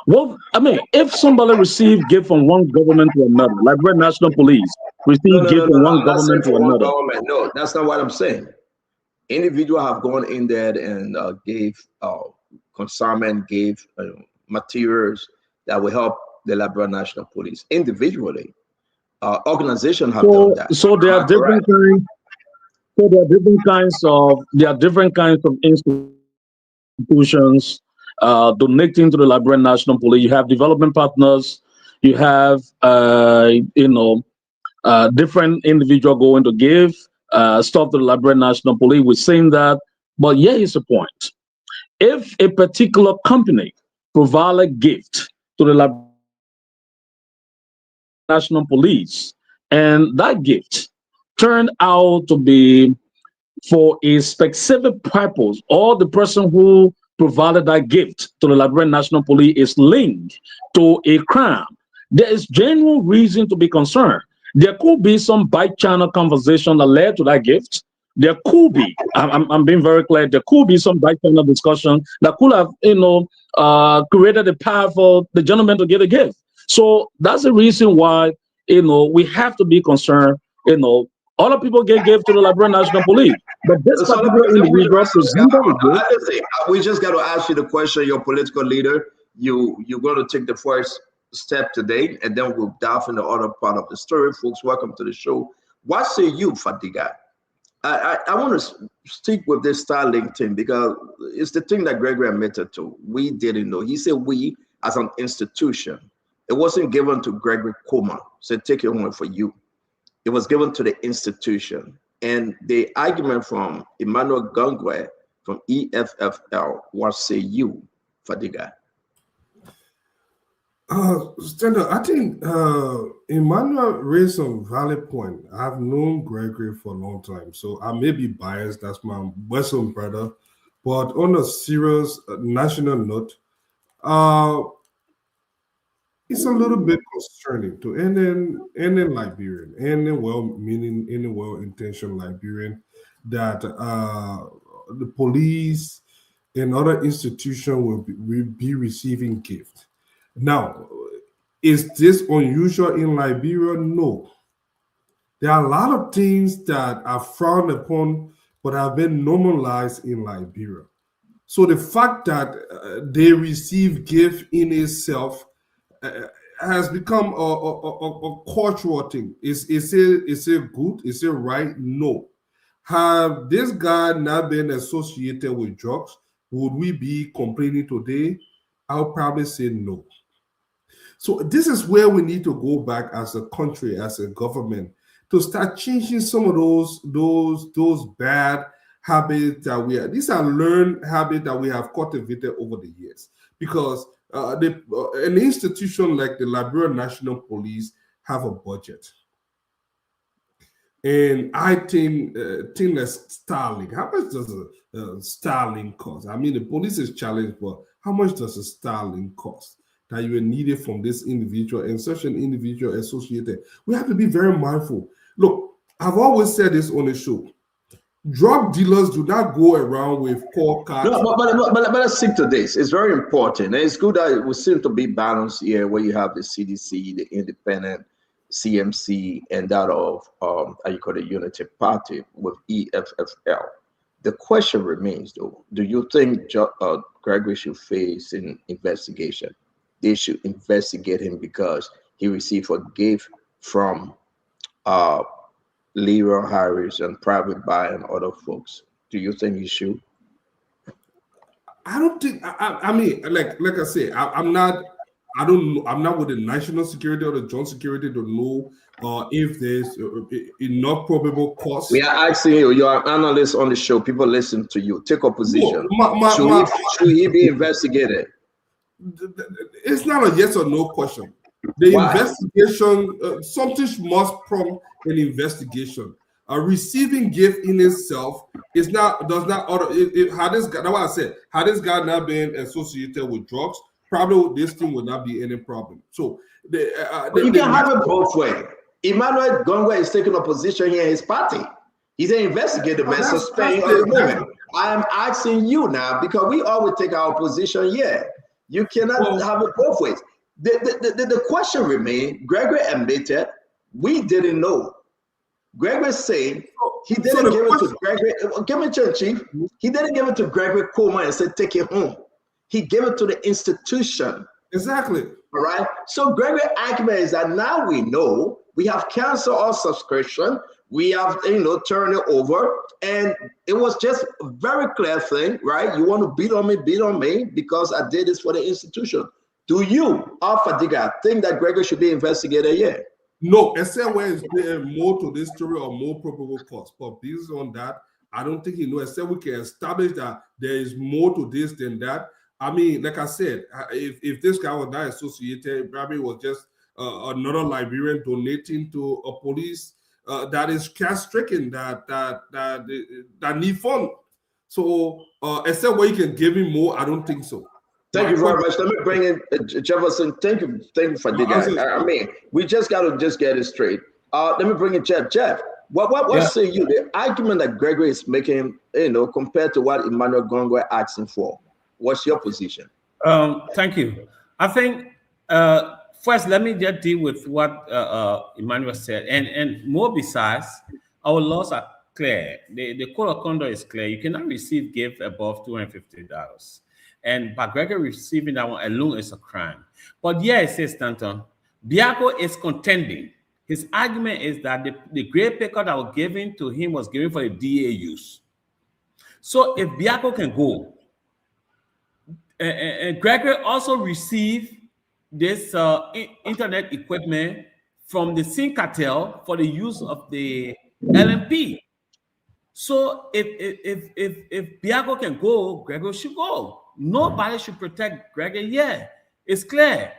Well, I mean, if somebody receives gift from one government to another, Liberia National Police receive gift from one government to another. No, that's not what I'm saying. Individuals have gone in there and gave consignment, gave materials that will help the Liberia National Police individually. Organizations have done that. So there are different kinds. So there are different kinds of institutions donating to the Liberia National Police. You have development partners. You have different individuals going to give stuff to the Liberia National Police. We're saying that, but here is the point: if a particular company provide a gift to the Liberia National Police, and that gift turned out to be for a specific purpose, or the person who provided that gift to the Liberian National Police is linked to a crime, there is genuine reason to be concerned. There could be some back-channel conversation that led to that gift. There could be, I'm being very clear, there could be some back-channel discussion that could have, created a path for the gentleman to get a gift. So that's the reason why, we have to be concerned, other people get gifts to the Liberian National Police, but this particular individual we just got to ask you the question. Your political leader, you're going to take the first step today, and then we'll dive in the other part of the story. Folks, welcome to the show. What say you, Fadiga? I want to stick with this Starlink thing because it's the thing that Gregory admitted to. We didn't know. He said we, as an institution, it wasn't given to Gregory Kuma. So take it home for you. It was given to the institution. And the argument from Emmanuel Gungwe from EFFL, what say you, Fadiga? Stenda, I think Emmanuel raised some valid point. I've known Gregory for a long time, so I may be biased. That's my Western brother. But on a serious national note, it's a little bit concerning to any Liberian, any well-meaning, any well-intentioned Liberian, that the police and other institutions will be receiving gifts. Now, is this unusual in Liberia? No. There are a lot of things that are frowned upon but have been normalized in Liberia. So the fact that they receive gifts in itself has become a cultural thing. Is it good? Is it right? No. Have this guy not been associated with drugs? Would we be complaining today? I'll probably say no. So this is where we need to go back as a country, as a government, to start changing some of those bad habits that we have. These are learned habits that we have cultivated over the years. Because an institution like the Liberia National Police have a budget. And I think that's Starlink. How much does a Starlink cost? I mean, the police is challenged, but how much does a Starlink cost that you are needed from this individual and such an individual associated? We have to be very mindful. Look, I've always said this on the show. Drug dealers do not go around with core cards. No, but let's stick to this. It's very important. And it's good that we seem to be balanced here where you have the CDC, the independent CMC and that of how you call it, Unity Party with EFFL. The question remains, though, do you think Gregory should face an investigation? They should investigate him because he received a gift from Leroy Harris and Private Buy and other folks. Do you think he should? I don't think. I mean, like I say, I'm not with the national security or the joint security to know if there's enough probable cause. We are asking you. You are an analyst on the show. People listen to you. Take a position. Should he be investigated? It's not a yes or no question. The investigation, something must prompt an investigation. Receiving gift in itself is not had this guy not been associated with drugs, probably this thing would not be any problem. So but you can have it both ways. Emmanuel Gongwe is taking a position here in his party. He's an investigator, man. Suspending or removing. I am asking you now because we always take our position here. You cannot have it both ways. The question remains, Gregory admitted we didn't know. Gregory said he didn't give it to Gregory. Give me to Chief. He didn't give it to Gregory Coleman and said, take it home. He gave it to the institution. Exactly. All right. So Gregory argument is that now we know we have canceled our subscription. We have, turned it over. And it was just a very clear thing, right? You want to beat on me because I did this for the institution. Do you, Alpha Digga, think that Gregory should be investigated yet? No, except where is there more to this story or more probable cause. But based on that, I don't think he knows. Except we can establish that there is more to this than that. I mean, like I said, if this guy was not associated, probably was just another Liberian donating to a police that is cash-stricken, that need fund. So, except where you can give him more, I don't think so. Thank you very much. Let me bring in Jefferson. Thank you for the guy. I mean, we just got to get it straight. Let me bring in Jeff. Jeff, what say you? The argument that Gregory is making, compared to what Emmanuel Gongwe asking for. What's your position? Thank you. I think first, let me just deal with what Emmanuel said, and more besides, our laws are clear. The code of conduct is clear. You cannot receive gift above $250. And by Gregory receiving that one alone is a crime. But yeah, it says Stanton, Biako is contending. His argument is that the great picker that was given to him was given for the DA use. So if Biako can go, and Gregory also received this internet equipment from the Sin Cartel for the use of the LMP. So if Biako can go, Gregory should go. Nobody should protect Gregory. Yeah, it's clear.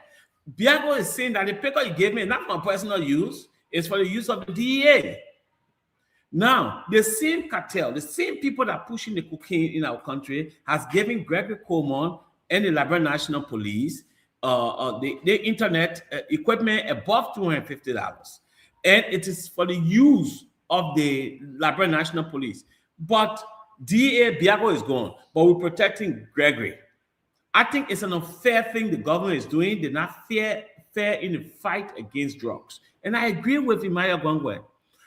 Biako is saying that the paper he gave me, not for personal use, it's for the use of the DEA. Now, the same cartel, the same people that are pushing the cocaine in our country has given Gregory Coleman and the Liberian National Police the internet equipment above $250. And it is for the use of the Liberian National Police. But DA Biako is gone, but we're protecting Gregory. I think it's an unfair thing the government is doing. They're not fair in the fight against drugs. And I agree with Emmanuel Gongwe.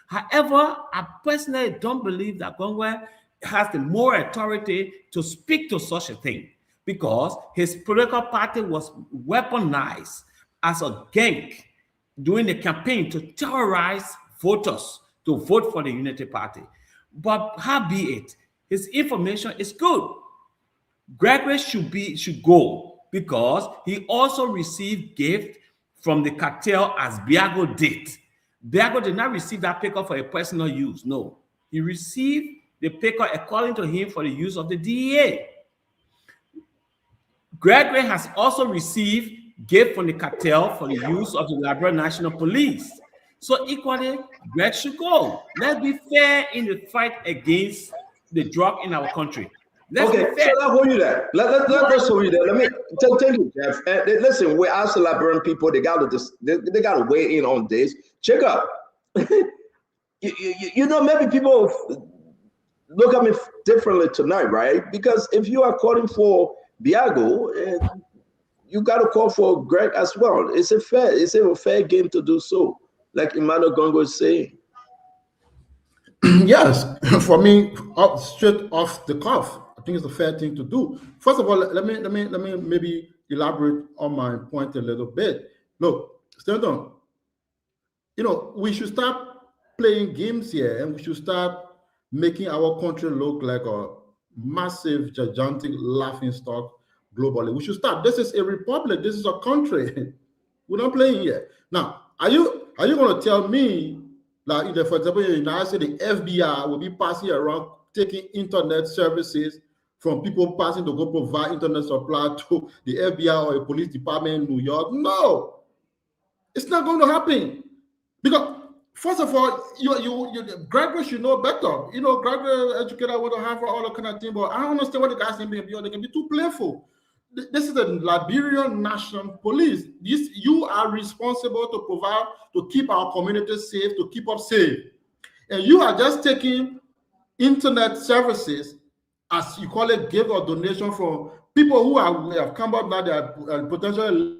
However, I personally don't believe that Gongwe has the moral authority to speak to such a thing because his political party was weaponized as a gang during the campaign to terrorize voters to vote for the Unity Party. But how be it? His information is good. Gregory should go because he also received gift from the cartel as Biako did. Biako did not receive that paper for a personal use. No, he received the paper according to him for the use of the DEA. Gregory has also received gift from the cartel for the use of the Liberian National Police. So equally, Greg should go. Let's be fair in the fight against the drug in our country. So let's hold you there. Let's hold you there. Let me tell you, Jeff. Listen, we ask the Liberian people, they gotta weigh in on this. Check out. Maybe people look at me differently tonight, right? Because if you are calling for Biako, you got to call for Greg as well. It's a fair game to do so. like Emmanuel Gongo is saying? Yes, for me, straight off the cuff, I think it's a fair thing to do. First of all, let me maybe elaborate on my point a little bit. Look, Stanton, we should start playing games here, and we should start making our country look like a massive, gigantic laughing stock globally. We should start. This is a republic. This is a country. We're not playing here. Now, are you going to tell me, like, for example, in the United States, the FBI will be passing around taking internet services from people passing to go provide internet supply to the FBI or a police department in New York? No, it's not going to happen. Because first of all, graduates should know better. Graduate educator would have all that kind of thing, but I don't understand what the guys can be. They can be too playful. This is the Liberian National Police. You are responsible to provide, to keep our communities safe, to keep us safe. And you are just taking internet services, as you call it, give or donation from people who have come out now, they are potentially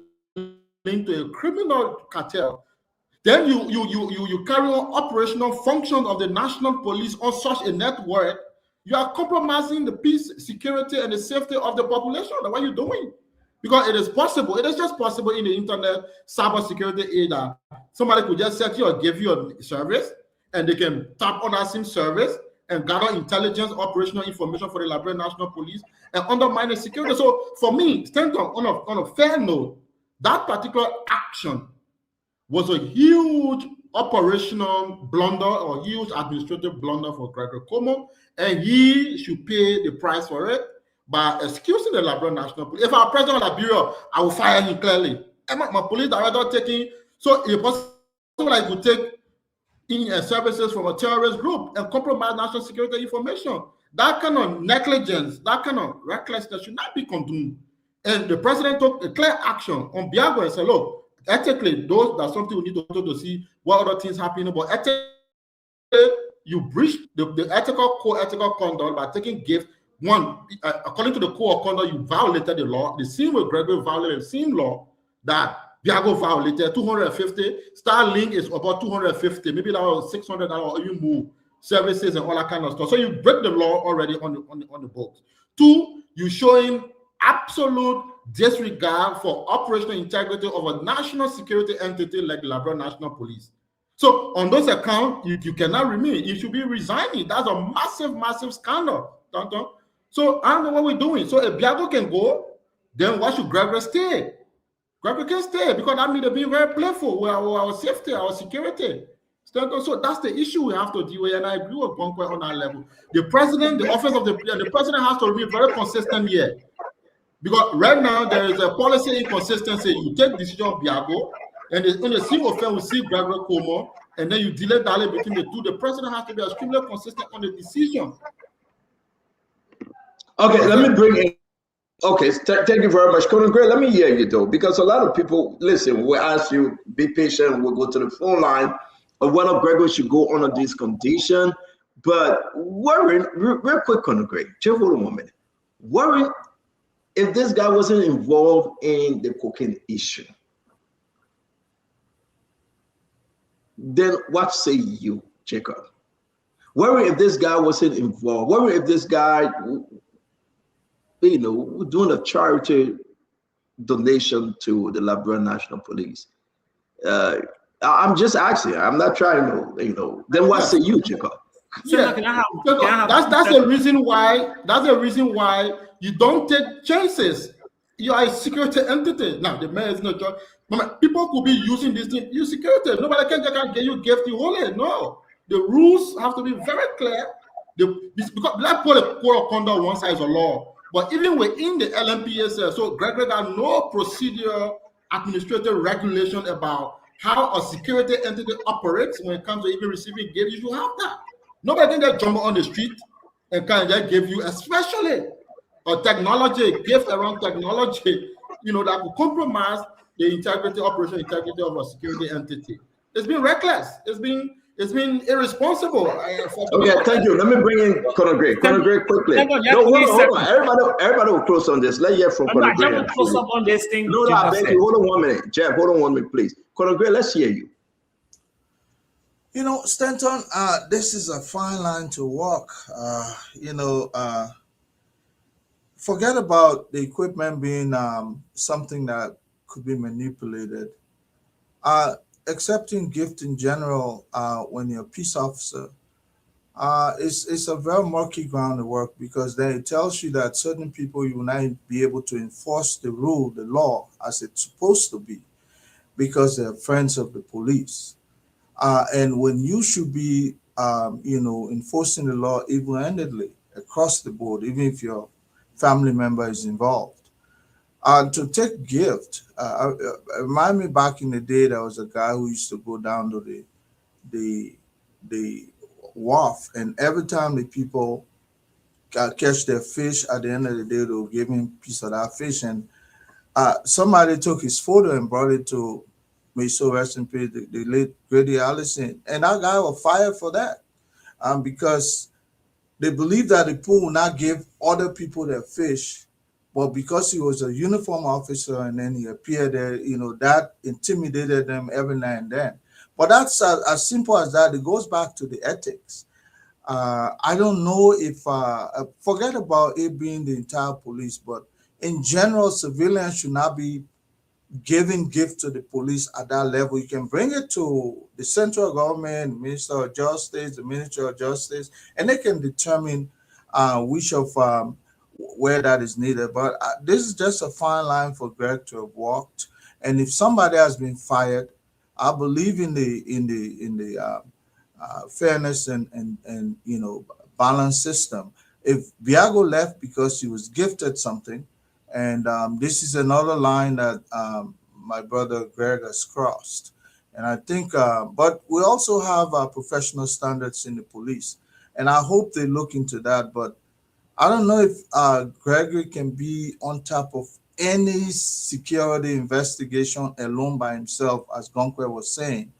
linked to a criminal cartel. Then you carry on operational functions of the national police on such a network. You are compromising the peace, security, and the safety of the population. What are you doing? Because it is possible. It is just possible in the internet cyber security age. Somebody could just set you or give you a service, and they can tap on that same service and gather intelligence, operational information for the Liberian National Police and undermine the security. So for me, Stanton, on a fair note, that particular action was a huge operational blunder or huge administrative blunder for Gregory Cuomo, and he should pay the price for it by excusing the Liberian National Police. If I were president of Liberia, I would fire him clearly. And my police director taking, so it's possible I could take in services from a terrorist group and compromise national security information. That kind of negligence, that kind of recklessness should not be condoned. And the president took a clear action on Biago and said, look, ethically, that's something we need to see what other things happening, but ethically, you breach the ethical conduct by taking gifts. One, according to the code of conduct, you violated the law. The same way Gregory violated the same law that Biago violated. 250. Starlink is about 250. Maybe that was $600 or even more services and all that kind of stuff. So you break the law already on the books. Two, you showing absolute disregard for operational integrity of a national security entity like the Liberian National Police. So on those accounts, you cannot remain. You should be resigning. That's a massive, massive scandal. So I don't know what we're doing. So if Biago can go, then why should Gregory stay? Gregory can stay because that means they're being very playful with our safety, our security. So that's the issue we have to deal with, and I agree with Bonquet on that level. The president, the office of the president has to remain very consistent here. Because right now there is a policy inconsistency. You take decision of Biago, and in the same offense we see Gregory Cuomo, and then you delay that between the two. The president has to be extremely consistent on the decision. Okay, let me bring in. Okay, thank you very much, Colonel Gray. Let me hear you though, because a lot of people listen. We ask you, be patient. We'll go to the phone line. One of Gregory should go under this condition, but worrying real quick, Colonel Gray. Just hold on 1 minute. Worrying if this guy wasn't involved in the cocaine issue, then what say you, Jacob? Worrying if this guy wasn't involved. Worrying if this guy, doing a charity donation to the Liberian National Police. I'm just asking. I'm not trying to, Then what say you, Jacob? Yeah, that's the reason why. That's the reason why you don't take chances. You are a security entity. Now the man is not. People could be using this thing. You security. Nobody can get you gift. You hold it. No, the rules have to be very clear. Because black code of conduct one side is a law, but even within the LMPSL, so Gregory got no procedure, administrative regulation about how a security entity operates when it comes to even receiving gifts. You should have that. Nobody can just jump on the street and kind of just give you, especially a technology, gift around technology, that will compromise the integrity, operational integrity of a security entity. It's been reckless. It's been irresponsible. Okay, thank you. Let me bring in Colonel Gray. Colonel Gray, quickly. Hold on. Everybody will close on this. Let's hear from Colonel Gray. Close up on this thing. No, I beg you. Hold on 1 minute. Jeff, hold on 1 minute, please. Colonel Gray, let's hear you. You know, Stanton, this is a fine line to walk. Forget about the equipment being something that could be manipulated. Accepting gift in general when you're a peace officer it's a very murky ground to work, because then it tells you that certain people you will not be able to enforce the rule, the law, as it's supposed to be, because they're friends of the police. And when you should be, enforcing the law even-handedly across the board, even if your family member is involved. To take gift, remind me back in the day, there was a guy who used to go down to the wharf, and every time the people catch their fish, at the end of the day, they'll give him a piece of that fish. And somebody took his photo and brought it to, may so rest in peace, the late Grady Allison, and that guy was fired for that, because they believe that the pool will not give other people their fish, but because he was a uniform officer and then he appeared there, that intimidated them every now and then. But that's as simple as that. It goes back to the ethics. I don't know if, forget about it being the entire police, but in general, civilians should not be giving gifts to the police at that level. You can bring it to the central government, Minister of Justice, the Ministry of Justice, and they can determine which of where that is needed. But this is just a fine line for Greg to have walked. And if somebody has been fired, I believe in the fairness and balanced system. If Biago left because he was gifted something, and this is another line that my brother Greg has crossed, and I think, but we also have professional standards in the police, and I hope they look into that. But I don't know if Gregory can be on top of any security investigation alone by himself, as Gonkwe was saying,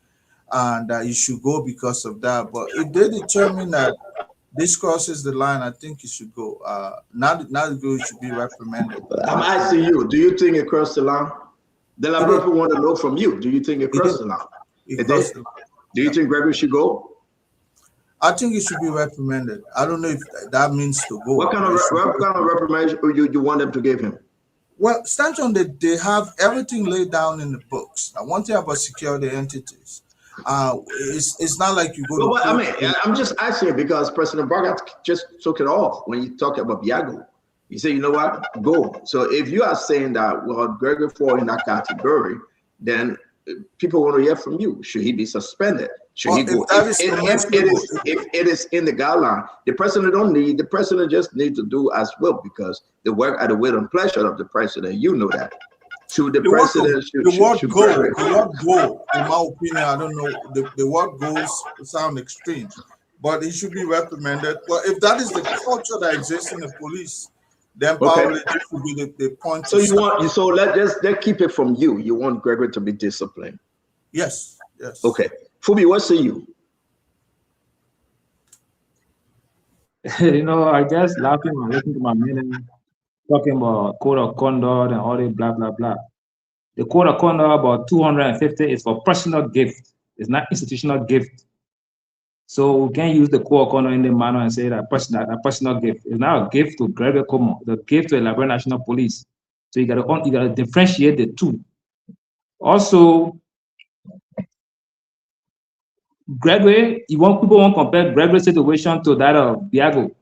and that he should go because of that. But if they determine that this crosses the line, I think he should go. Not go, he should be reprimanded. I'm asking you, do you think it crossed the line? The people want to know from you. Do you think it crossed the line? Do you think Gregory should go? I think he should be reprimanded. I don't know if that means to go. What kind of reprimand you want them to give him? Well, Stanton, they have everything laid down in the books. Now, one thing about security entities, it's not like you go. No, but I mean, I'm just asking because President Bargat just took it off when you talk about Biago. You say, you know what, go. So if you are saying that, well, Gregory fall in that category, then people want to hear from you. Should he be suspended? Should he go? If it is in the guideline, the president just need to do as well, because they work at the will and pleasure of the president. You know that. To the president the word go, in my opinion, I don't know, the word goes sound extreme, but he should be reprimanded. Well, if that is the culture that exists in the police, then probably this would be the point. So let's keep it from you. You want Gregory to be disciplined? Yes. Okay. Fubi, what say you? I just laughing and listening to my man talking about code of conduct and all this blah blah blah. The code of conduct about 250 is for personal gift. It's not institutional gift. So we can't use the code of conduct in the manner and say that personal gift. It's not a gift to Gregory Como, the gift to the Liberia National Police. So you gotta differentiate the two. Also, Gregory, people won't compare Gregory's situation to that of Biago.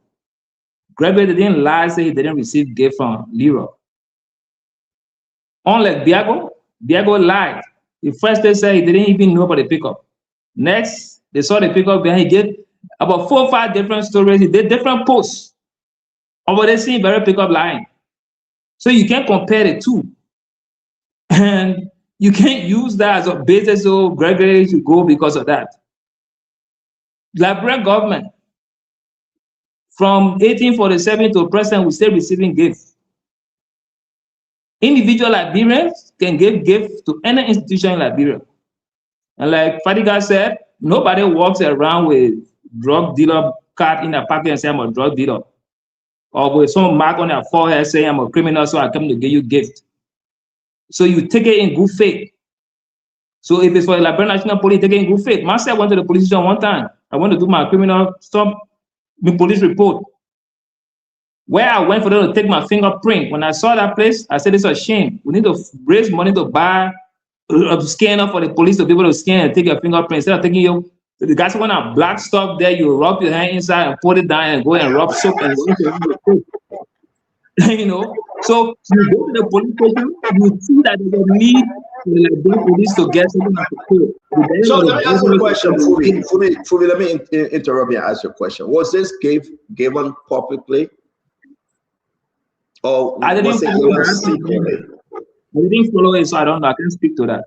Gregory didn't lie, say he didn't receive gift from Leroy. Unlike Biago lied. The first they said he didn't even know about the pickup. Next, they saw the pickup, then he gave about 4 or 5 different stories. He did different posts. But they see very pickup lying. So you can't compare the two. And you can't use that as a basis so Gregory should go because of that. Liberian government from 1847 to present will still receiving gifts. Individual Liberians can give gifts to any institution in Liberia. And like Fadiga said, nobody walks around with drug dealer card in a pocket and say I'm a drug dealer. Or with some mark on their forehead saying I'm a criminal, so I come to give you gift. So you take it in good faith. So if it's for the Liberian National Police, they can good faith. Myself went to the police station one time. I went to do my criminal police report. Where I went for them to take my fingerprint. When I saw that place, I said, it's a shame. We need to raise money to buy a scanner for the police to be able to scan and take your fingerprint. Instead of taking your, the guys want to black stuff there, you rub your hand inside and put it down and go and rub soap and you know. So you go to the police station, you see that there's a need for the Liberian police to get something at the court. So let me ask you a question, Fubi, let me interrupt you and ask you a question. Was this given publicly? Or I didn't follow it, so I don't know. I can't speak to that.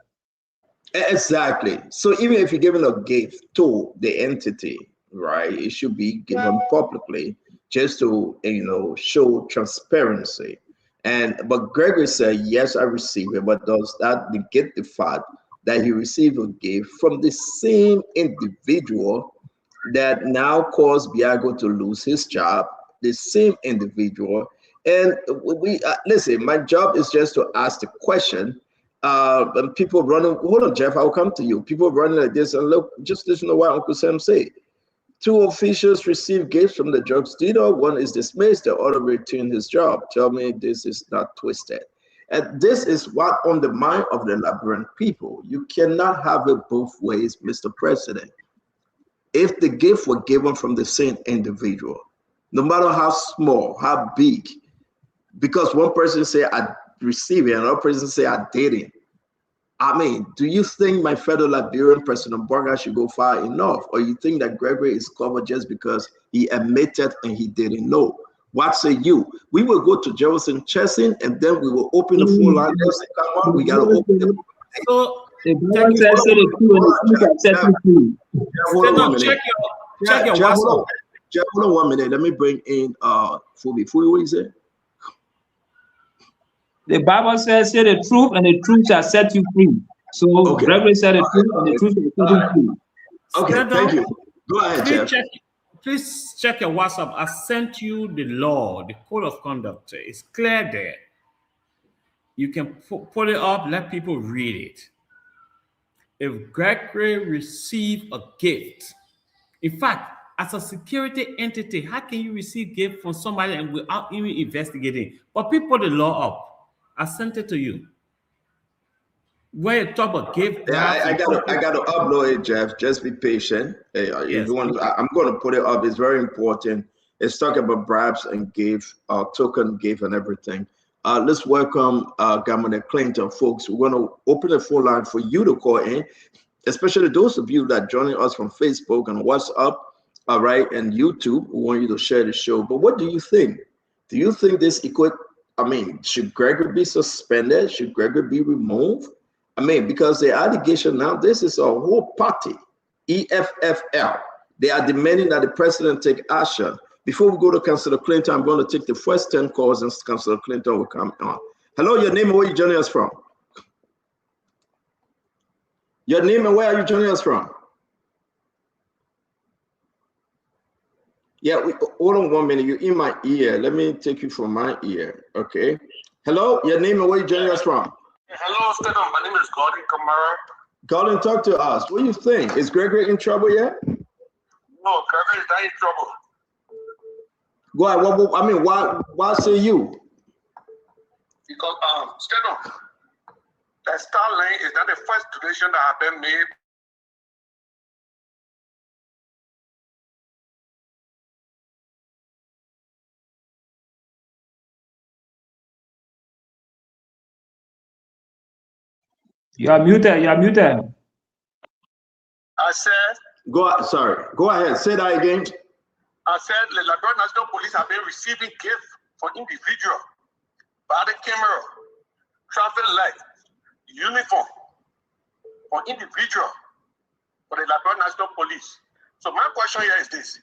Exactly. So even if you're giving a gift to the entity, right, it should be given publicly just to, you know, show transparency. But Gregory said, yes, I received it, but does that negate the fact that he received a gift from the same individual that now caused Biago to lose his job, the same individual? And we listen, my job is just to ask the question. And people running, hold on, Jeff, I'll come to you. People running like this, and look, just listen to what Uncle Sam said. 2 officials received gifts from the drugs dealer. One is dismissed, the other returned his job. Tell me this is not twisted. And this is what on the mind of the Liberian people. You cannot have it both ways, Mr. President. If the gift were given from the same individual, no matter how small, how big, because one person say I received it, another person say I didn't. I mean, do you think my fellow Liberian President Burger should go far enough? Or you think that Gregory is covered just because he admitted and he didn't know? What say you? We will go to Jefferson Chesson and then we will open the phone line. Come on, we got to open the So, check your WhatsApp. Jeff, hold on 1 minute. Let me bring in Fubi. Fubi, what is it? The Bible says, say the truth, and the truth shall set you free. So Gregory said the truth, and the truth shall set you free. Okay, thank you. Go ahead, Jeff. Please check your WhatsApp. I sent you the law, the code of conduct. It's clear there. You can put it up, let people read it. If Gregory received a gift, in fact, as a security entity, how can you receive gift from somebody and without even investigating? But people put the law up. I sent it to you. Where you talk about gift. Yeah, I got to upload it, Jeff. Just be patient. Hey, if you want, I'm going to put it up. It's very important. It's talking about bribes and gift, token gift and everything. Let's welcome Governor Clinton, folks. We're going to open the phone line for you to call in, especially those of you that are joining us from Facebook and WhatsApp, all right, and YouTube. We want you to share the show. But what do you think? Do you think this I mean, should Gregory be suspended? Should Gregory be removed? I mean, because the allegation now, this is a whole party, EFFL. They are demanding that the president take action. Before we go to Councilor Clinton, I'm going to take the first 10 calls and Councilor Clinton will come on. Hello, your name and where are you joining us from? Your name and where are you joining us from? Yeah, hold on 1 minute. You're in my ear. Let me take you from my ear. Okay. Hello, your name and where you joining us from? Hello, Stephen. My name is Gordon Kamara. Gordon, talk to us. What do you think? Is Gregory in trouble yet? No, Gregory is not in trouble. Go ahead. I mean, why say you? Because Stephen, that Starlink is not the first donation that have been made. You are muted. You are muted. I said. Sorry. Go ahead. Say that again. I said the Liberian National Police have been receiving gifts for individual, body camera, traffic light, uniform for individual for the Liberian National Police. So my question here is this: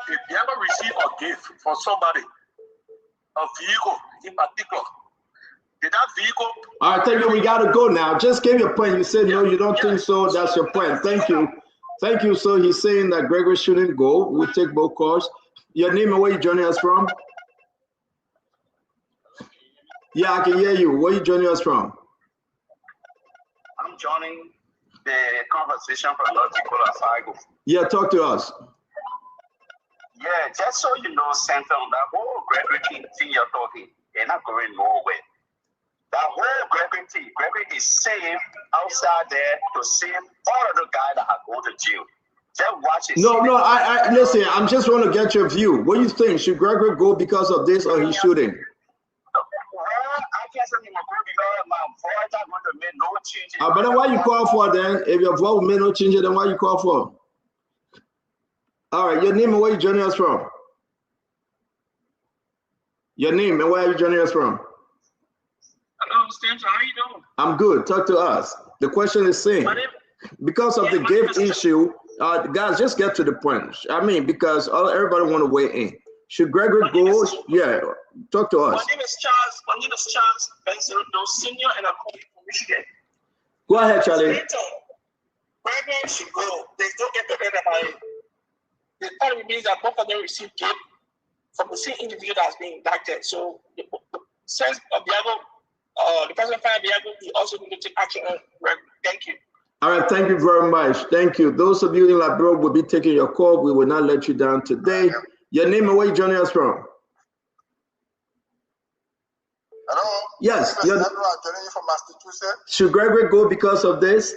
if you ever receive a gift from somebody, a vehicle in particular. That vehicle. All right, thank you. We got to go now. Just give your point. You said no, you don't think so. That's your point. Thank you. Thank you. So he's saying that Gregory shouldn't go. We'll take both calls. Your name and where you joining us from? Yeah, I can hear you. Where you joining us from? I'm joining the conversation for a lot of people aside. Yeah, talk to us. Yeah, just so you know, Center, on that whole Gregory thing you're talking, they're not going nowhere. That whole Gregory thing, Gregory is safe outside there to save all of the guys that have gone to jail. Just watch it. No, I listen, I'm just want to get your view. What do you think? Should Gregory go because of this or he shouldn't? I can't say him go because my voice are going to make no changes. But then why you call for then? If your vote will make no change, then why you call for? All right, your name and where you joining us from? Your name and where are you joining us from? Hello, Stanton, how you doing? I'm good. Talk to us. The question is saying, because of the gift issue, guys, just get to the point. I mean, because everybody want to weigh in. Should Gregory go? Yeah, talk to us. My name is Charles Benson, Senior, and I'm calling from Michigan. Go ahead, Charlie. Gregory should go. They don't get the better by it. The part means that both of them receive gift from the same individual that's being indicted. So the sense of Diago, the president of Diago, he also need to take action on Gregory. Thank you. All right, thank you very much. Thank you. Those of you in Labrador will be taking your call. We will not let you down today. Your name and where you joining us from? Hello? Yes. I'm joining you from Massachusetts. Should Gregory go because of this?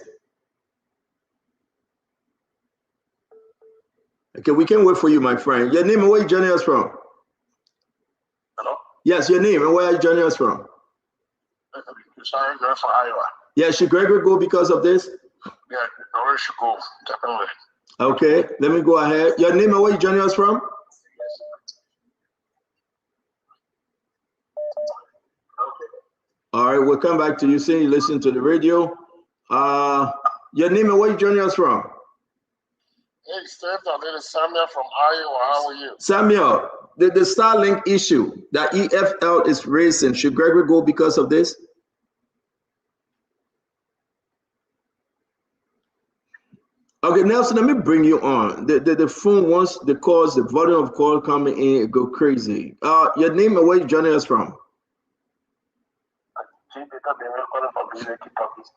Okay, we can wait for you, my friend. Your name and where you joining us from? Hello? Yes, your name and where are you joining us from? Sorry, I'm from Iowa. Yeah, should Gregory go because of this? Yeah, Gregory should go, definitely. Okay, let me go ahead. Your name and where you joining us from? All right, we'll come back to you saying you listen to the radio. Your name and where you joining us from? Hey, Stephen, this is Samuel from Iowa. How are you? Samuel, the Starlink issue that EFL is raising, should Gregory go because of this? Okay, Nelson, let me bring you on. The phone wants the calls, the volume of call coming in, go crazy. Your name and where you joining us from?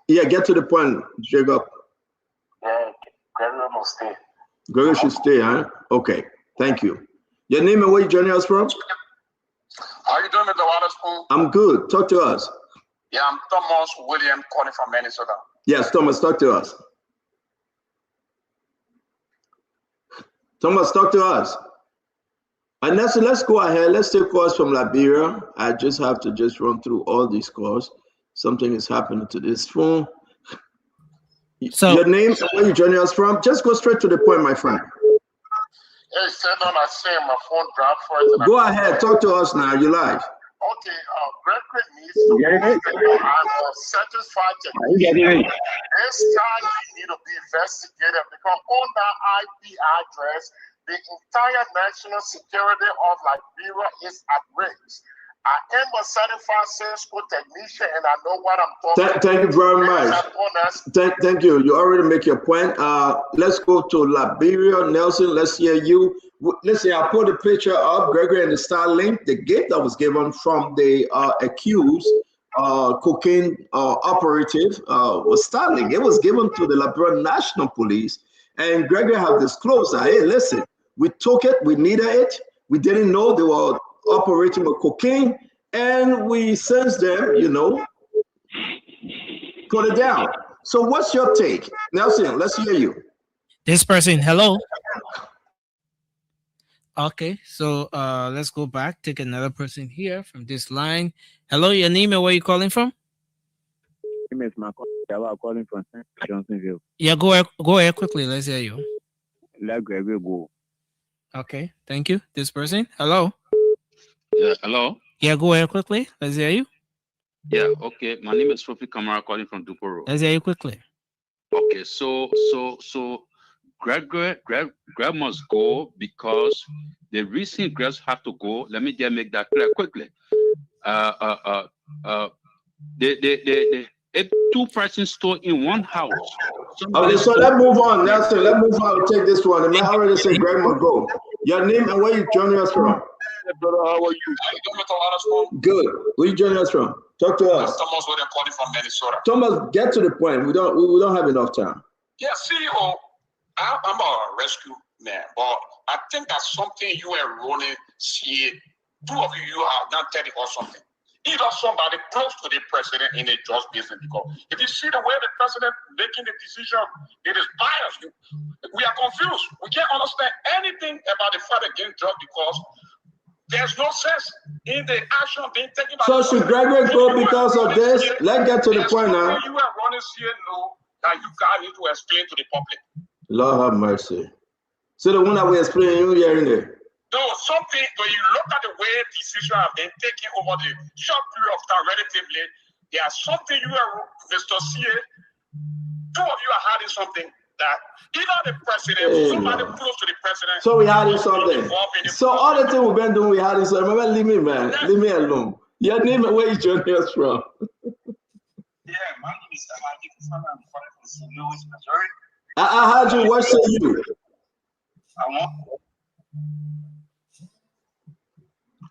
Yeah, get to the point, Jacob. Yeah, Gregory must stay. Gregory should stay, huh? Okay, thank you. Your name and where you joining us from? How you doing, Mr. Waterspoon? I'm good. Talk to us. Yeah, I'm Thomas William calling from Minnesota. Yes, Thomas, talk to us. Thomas, talk to us. And let's go ahead. Let's take calls from Liberia. I just have to run through all these calls. Something is happening to this phone. So your name and where you joining us from? Just go straight to the point, my friend. Hey, send on a saying my phone dropped first. Go ahead, talk to us now. You live. Okay, Gregory needs to satisfy technician. This guy need to be investigated because on that IP address, the entire national security of Liberia is at risk. I am a certified Cisco technician and I know what I'm talking about. Thank you very much. Thank you. You already make your point. Let's go to Liberia. Nelson, let's hear you. Listen, I put a picture of Gregory and the Starlink, the gift that was given from the accused cocaine operative was Starlink. It was given to the Liberian National Police, and Gregory have disclosed that, hey, listen, we took it, we needed it, we didn't know they were operating with cocaine, and we sensed them, put it down. So what's your take? Nelson, let's hear you. This person, hello. Okay, so let's go back, take another person here from this line. Hello, your name and where you calling from? My name is Marco. I'm calling from Johnsonville. Yeah, go ahead quickly. Let's hear you. Let Gregory go. Okay, thank you. This person, hello. Yeah, hello. Yeah, go ahead quickly. Let's hear you. Yeah, okay. My name is Sophie Kamara calling from Duporo. Let's hear you quickly. Okay, so Greg must go because the reason Greg have to go, let me just make that clear quickly. If two persons stole in one house. Okay, so let's move on. Nelson, let's move on. We'll take this one. The man already said Greg must go. Your name and where you joining us from? Brother, how are you? Good. Where you joining us from? Talk to us. Thomas, what they're calling from Minnesota. Thomas, get to the point. We don't have enough time. Yeah, CEO, I'm a rescue man, but I think that's something you and Ronnie see. Two of you are not telling us something. Either somebody close to the president in a just business, because if you see the way the president making the decision, it is biased. We are confused. We can't understand anything about the fight against drugs because there's no sense in the action being taken by So should Gregory go because of this? Let's get to the point now. You and Ronnie here know that you guys need to explain to the public. Lord have mercy. So the one that we explain, you hearing there. No, something, when you look at the way decisions have been taken over the short period of time relatively, there's something you and Mr. CA, two of you are hiding something that either the president, somebody close to the president. So we hiding something. So all the thing we've been doing, we hiding something. Remember, leave me, man. Leave me alone. Your name and where you joining us from? Yeah, my name is I'm calling from St. Louis, Missouri. I heard you. What say you?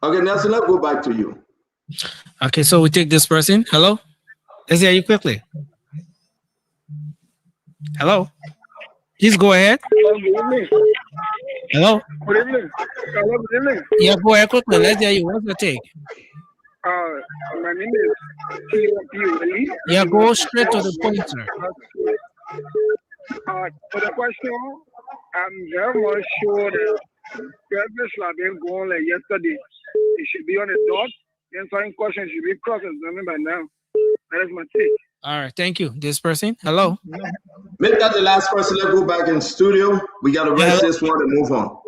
Okay, Nelson, let's go back to you. Okay, so we take this person. Hello? Let's hear you quickly. Hello? Please go ahead. Hello? Good evening. Hello, good evening. Yeah, go ahead quickly. Let's hear you. What's your take? My name is P.O.P. Yeah, go straight to the point, sir. For the question, I'm very much sure that Gregory should have been gone like yesterday. It should be on the dot. Answering questions should be cross-examined by now. That is my take. All right, thank you. This person, hello. Make that the last person. Let's go back in studio. We got to rest this one and move on.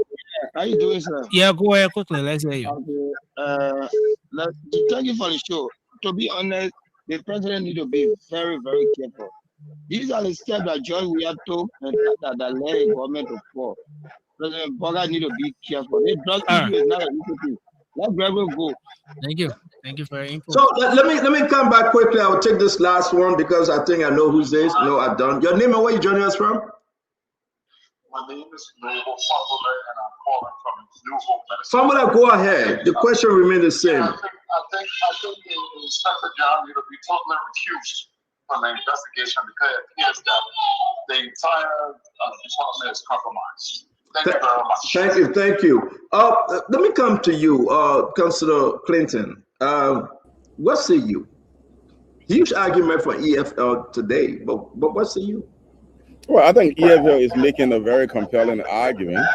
How you doing, sir? Yeah, go ahead quickly. Let's hear you. Thank you for the show. To be honest, the president need to be very, very careful. These are the steps that John Wiato and that led the government to fall. President Boga need to be careful. The drug issue is not an issue. Let Gregory go. Thank you. Thank you for your input. So let me come back quickly. I will take this last one because I think I know who's this. No, I don't. Your name and where you joining us from? My name is Noble Famula, and I'm calling from New Hope, Minnesota. Famula, go ahead. The question remains the same. I think the Inspector John need to be totally recused from the investigation because it appears that the entire department is compromised. Thank you very much. Thank you. Let me come to you, Councillor Clinton. What say you? Huge argument for EFL today, but what say you? Well, I think EFL is making a very compelling argument.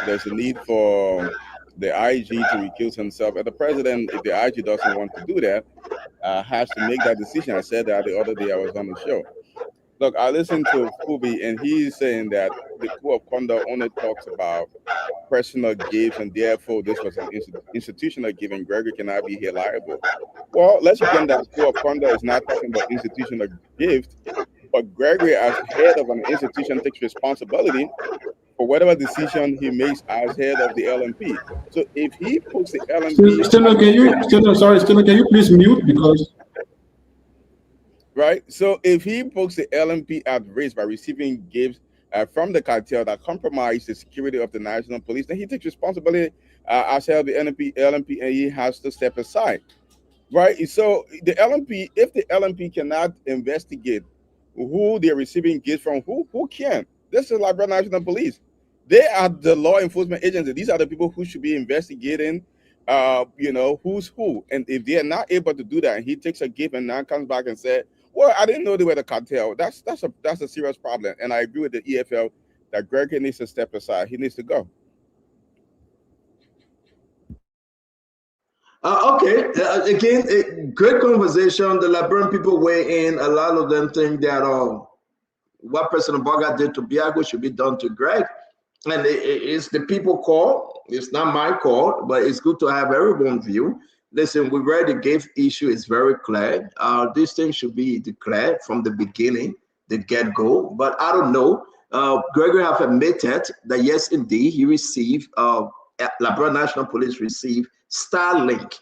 There's a need for the IG to recuse himself. And the president, if the IG doesn't want to do that, has to make that decision. I said that the other day I was on the show. Look, I listened to Fubi, and he's saying that the code of conduct only talks about personal gifts, and therefore this was an institutional gift, and Gregory cannot be held liable. Well, let's pretend that code of conduct is not talking about institutional gift, but Gregory, as head of an institution, takes responsibility for whatever decision he makes as head of the LMP. So if he puts the LMP... Steno, can you please mute because... Right. So if he puts the LMP at risk by receiving gifts from the cartel that compromise the security of the national police, then he takes responsibility as head of the LMP, and he has to step aside. Right. So the LMP, if the LMP cannot investigate who they're receiving gifts from, who can? This is Liberia National Police. They are the law enforcement agency. These are the people who should be investigating who's who. And if they are not able to do that, and he takes a gift and now comes back and said, well, I didn't know they were the cartel. That's a serious problem. And I agree with the EFL that Gregory needs to step aside. He needs to go. Again, great conversation. The Liberian people weigh in. A lot of them think that what President Boga did to Biago should be done to Greg. And it's the people call. It's not my call, but it's good to have everyone's view. Listen, we read the gift issue is very clear. These things should be declared from the beginning, the get-go. But I don't know. Gregory have admitted that yes, indeed, he received, Liberia National Police received Starlink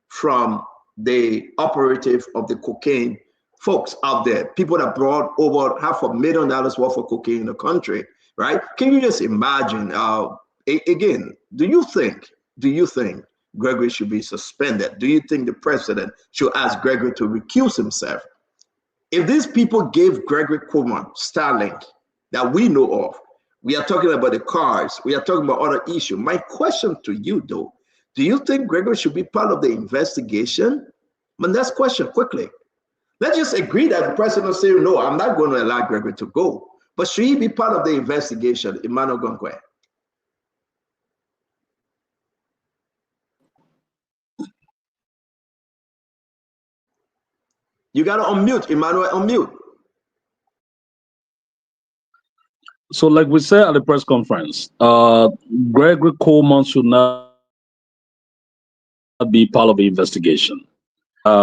from the operative of the cocaine folks out there, people that brought over $500,000 worth of cocaine in the country, right? Can you just imagine? Again, do you think Gregory should be suspended? Do you think the president should ask Gregory to recuse himself? If these people gave Gregory Cuomo Starlink that we know of, we are talking about the cars, we are talking about other issues. My question to you, though, do you think Gregory should be part of the investigation? My next question, quickly. Let's just agree that the president will say, no, I'm not going to allow Gregory to go. But should he be part of the investigation, Emmanuel Gongwe? You got to unmute, Emmanuel, unmute. So like we said at the press conference, Gregory Coleman should not be part of the investigation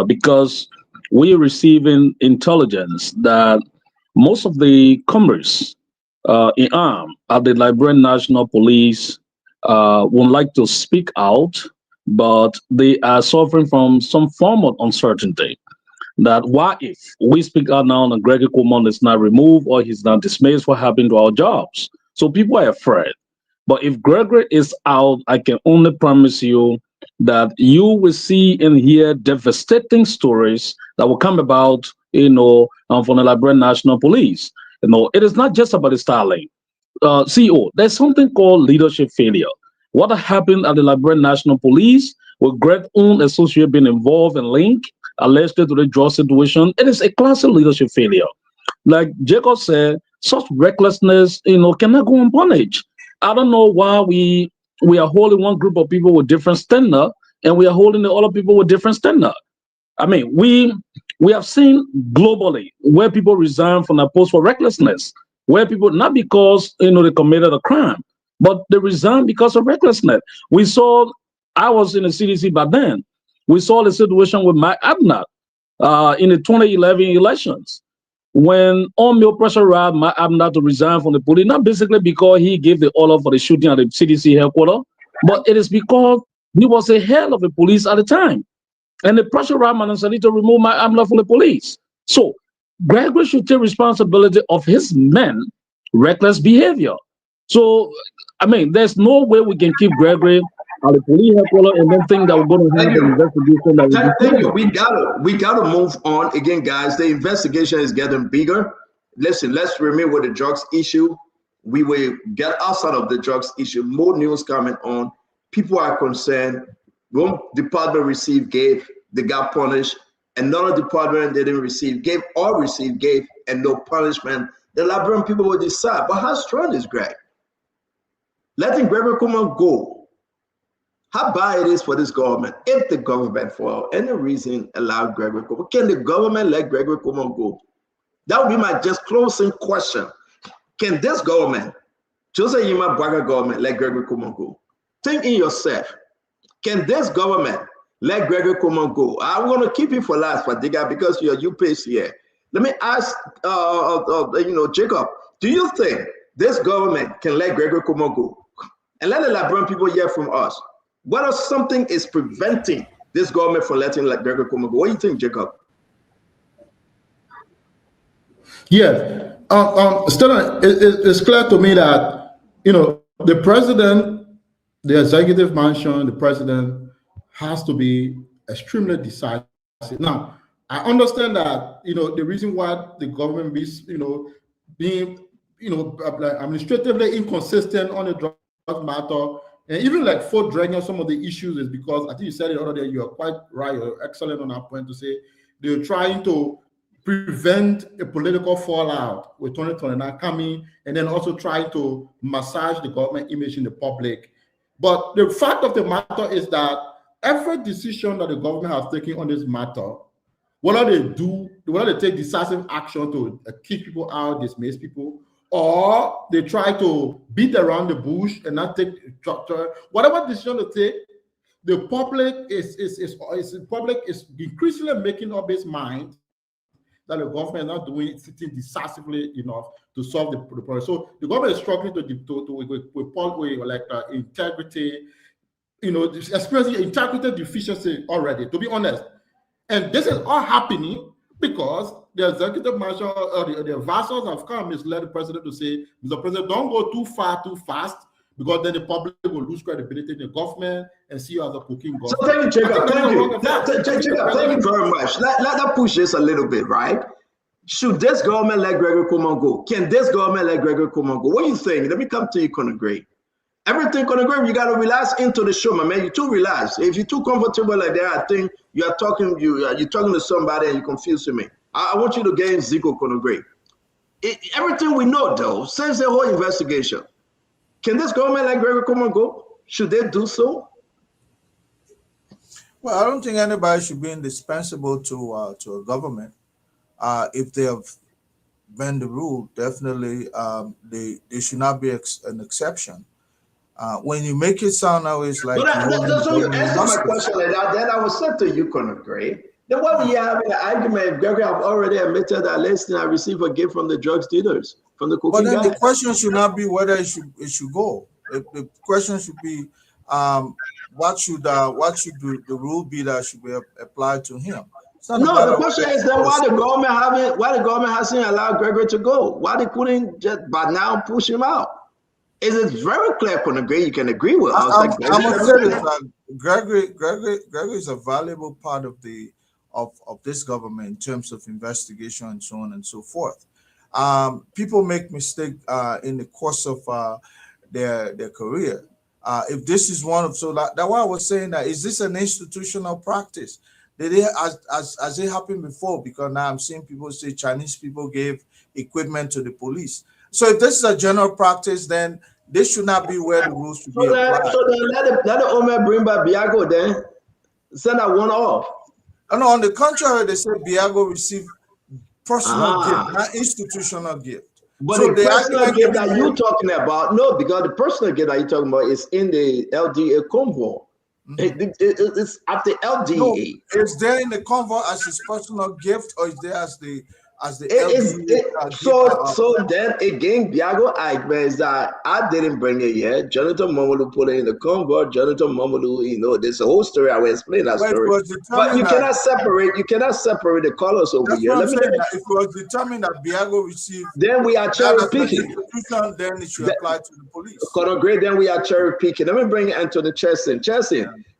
because we are receiving intelligence that most of the comrades in arms at the Liberian National Police would like to speak out, but they are suffering from some form of uncertainty. That what if we speak out now and Gregory Coleman is not removed or he's not dismissed, what happened to our jobs? So people are afraid. But if Gregory is out, I can only promise you that you will see and hear devastating stories that will come about, from the Liberian National Police. It is not just about the Starlink. CEO, there's something called leadership failure. What happened at the Liberian National Police with Greg's own associate being involved and linked allegedly to the drug situation, it is a classic leadership failure. Like Jacob said, such recklessness, cannot go unpunished. I don't know why we are holding one group of people with different standard and we are holding the other people with different standard. I mean, we have seen globally where people resign from their post for recklessness, where people, not because they committed a crime, but they resign because of recklessness. We saw, I was in the CDC back then, we saw the situation with Mike Abner in the 2011 elections when on pressurized Mike Abner to resign from the police, not basically because he gave the order for the shooting at the CDC headquarters, but it is because he was a head of the police at the time. And the pressurized Manasseh to remove Mike Abner from the police. So Gregory should take responsibility of his men' reckless behavior. So, I mean, there's no way we can keep Gregory at the police headquarters and then think that we're going to have an investigation that Thank you. We gotta move on. Again, guys, the investigation is getting bigger. Listen, let's remain with the drugs issue. We will get outside of the drugs issue. More news coming on. People are concerned. One department gave, they got punished. Another department they didn't receive, gave, and no punishment. The Liberian people will decide. But how strong is Greg? Letting Gregory Coleman go. How bad it is for this government, if the government, for any reason, allow Gregory Coleman. Can the government let Gregory Coleman go? That would be my just closing question. Can this government, Joseph Yima Braga government, let Gregory Coleman go? Think in yourself. Can this government let Gregory Coleman go? I'm going to keep you for last, Fadiga, because you're UPAC here. Let me ask, Jacob, do you think this government can let Gregory Coleman go? And let the Liberian people hear from us. What if something is preventing this government from letting Gregory Coleman go? What do you think, Jacob? Yeah, Stella, it's clear to me that the president, the executive mansion, the president has to be extremely decisive. Now, I understand that the reason why the government is being administratively inconsistent on the drug matter. And even like for dragging some of the issues is because I think you said it earlier, you are quite right, you're excellent on that point to say they're trying to prevent a political fallout with 2029 coming and then also trying to massage the government image in the public. But the fact of the matter is that every decision that the government has taken on this matter, whether they take decisive action to kick people out, dismiss people, or they try to beat around the bush and not take whatever decision they take, the public is increasingly making up its mind that the government is not doing sitting decisively enough to solve the problem. So the government is struggling with integrity, experiencing integrity deficiency already, to be honest. And this is all happening because the executive marshal or the advisors have come misled the president to say, Mr. President, don't go too far, too fast, because then the public will lose credibility in the government and see you as a cooking government. So thank you, Jacob. Thank you very much. Let push this a little bit, right? Should this government let Gregory Coleman go? Can this government let Gregory Coleman go? What do you think? Let me come to you, Conor Gray. Everything, Conor Gray, you got to relax into the show, my man. You're too relaxed. If you're too comfortable like that, I think you're talking to somebody and you're confusing me. I want you to get in Zico, Conor Gray. Everything we know, though, since the whole investigation, can this government let Gregory Coleman go? Should they do so? Well, I don't think anybody should be indispensable to a government. If they have bent the rule, definitely they should not be an exception. When you make it sound always like... So you answer my question like that, then I will say to you, Conor Gray, then why we have an argument if Gregory have already admitted that, listen, I received a gift from the drugs dealers, from the cocaine guys? The question should not be whether it should go. The question should be what should the rule be that should be applied to him. No, the question is then why the government hasn't allowed Gregory to go? Why they couldn't just by now push him out? Is it very clear, Conor Gray? You can agree with us. I'm gonna say this: Gregory is a valuable part of this government in terms of investigation and so on and so forth. People make mistakes in the course of their career. If this is one of that's why I was saying that is this an institutional practice? Did it as it happened before? Because now I'm seeing people say Chinese people gave equipment to the police. So if this is a general practice, then this should not be where the rules should be applied. So then let the owner bring back Biago then. Send that one off. No, on the contrary, they said Biago received personal gift, not institutional gift. But so the personal gift that you're talking about, no, because the personal gift that you're talking about is in the LDA convoy. It's at the LDA. No, is there in the convoy as his personal gift, or is there as the so then again, Biago is that I didn't bring it yet. Jonathan Momolu put it in the convo. Jonathan Momolu, there's a whole story. I will explain that story. But you cannot separate the colors over here. If it was determined that Biago received, then we are cherry picking. Then it should apply to the police. Conor Gray, then we are cherry picking. Let me bring Anthony Chesson.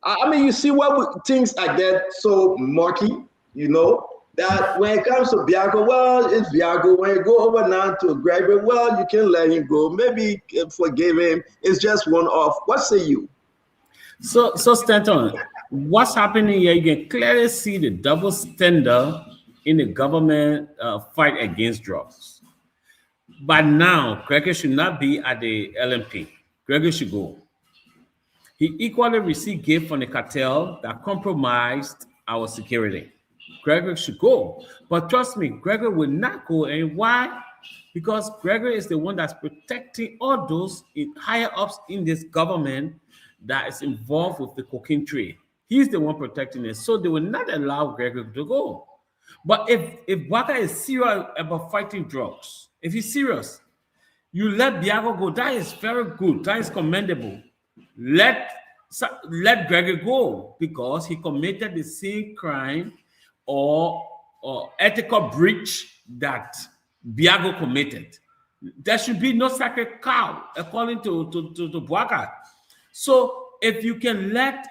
I mean, you see what things I get so murky, that when it comes to Biago, well, it's Biago. When you go over now to Gregory, well, you can let him go. Maybe forgive him. It's just one off. What say you? So Stanton, what's happening here? You can clearly see the double standard in the government fight against drugs. But now, Gregory should not be at the LMP. Gregory should go. He equally received gift from the cartel that compromised our security. Gregory should go. But trust me, Gregory will not go. And why? Because Gregory is the one that's protecting all those higher ups in this government that is involved with the cocaine trade. He's the one protecting it. So they will not allow Gregory to go. But if Waka is serious about fighting drugs, if he's serious, you let Biago go. That is very good. That is commendable. Let Gregory go because he committed the same crime or ethical breach that Biago committed. There should be no sacred cow, according to Bouaka. So if you can let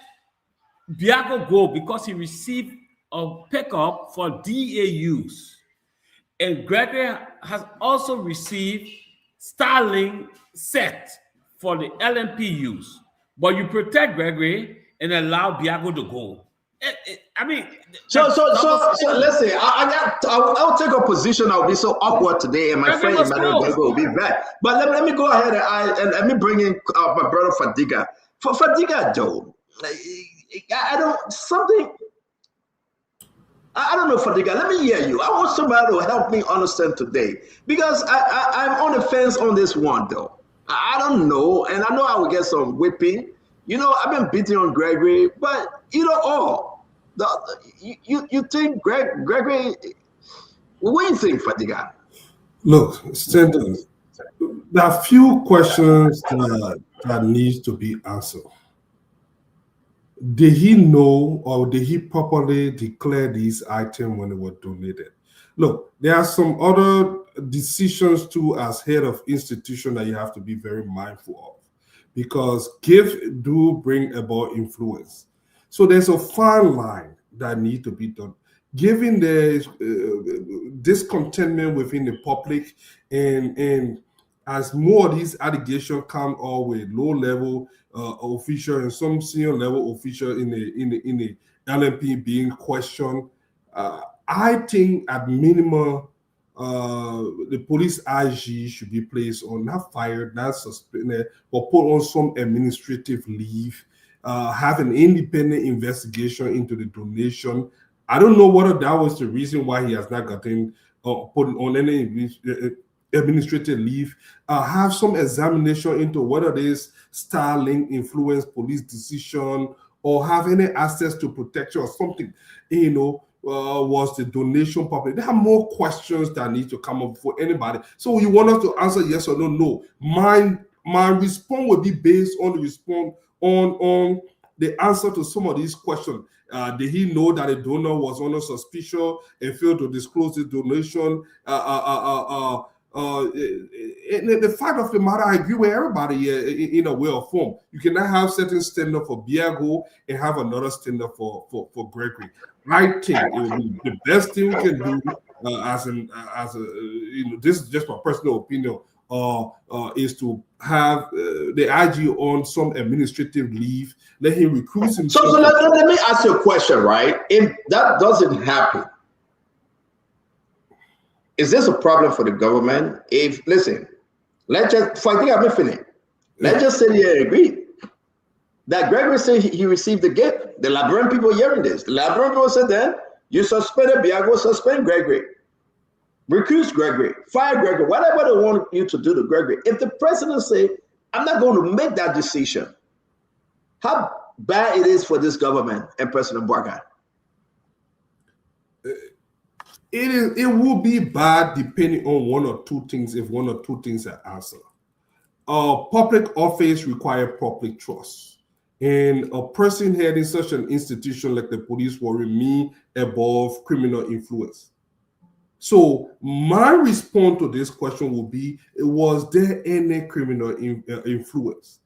Biago go because he received a pickup for DA use, and Gregory has also received Starlink set for the LMP use, but you protect Gregory and allow Biago to go. I mean, so listen. I'll take a position. I'll be so awkward today, and my friend Emmanuel will be back. But let me go ahead and let me bring in my brother Fadiga. For Fadiga, though, I don't know, Fadiga. Let me hear you. I want somebody to help me understand today because I'm on the fence on this one, though. I don't know, and I know I will get some whipping. I've been beating on Gregory, but you think Gregory? What do you think, Fadiga? Look, Stanton, there are few questions that needs to be answered. Did he know or did he properly declare these items when they were donated? Look, there are some other decisions too as head of institution that you have to be very mindful of. because gift do bring about influence. So there's a fine line that need to be done. Given the discontentment within the public, and as more of these allegations come out with low-level official and some senior-level official in the LNP being questioned, I think at minimum the police IG should be placed on, not fired, not suspended, but put on some administrative leave, have an independent investigation into the donation. I don't know whether that was the reason why he has not gotten put on any administrative leave. Have some examination into whether this Starlink influence police decision or have any access to protection or something, was the donation public? There are more questions that need to come up for anybody. So you want us to answer yes or no? No. My response will be based on the response on the answer to some of these questions. Did he know that a donor was under suspicion and failed to disclose the donation? The fact of the matter, I agree with everybody in a way or form. You cannot have certain standard for Biago and have another standard for Gregory. I think it would be the best thing we can do this is just my personal opinion, is to have the IG on some administrative leave, let him recruit himself. So let me ask you a question, right? If that doesn't happen, is this a problem for the government? Let's just say they agree that Gregory said he received the gift. The Liberian people hearing this. The Liberian people said, then you suspended Biago, suspend Gregory. Recuse Gregory, fire Gregory, whatever they want you to do to Gregory. If the president say, I'm not going to make that decision, how bad it is for this government and President Boakai? It will be bad depending on one or two things, if one or two things are answered. Public office require public trust. And a person heading such an institution like the police worry me above criminal influence. So my response to this question will be, was there any criminal influence?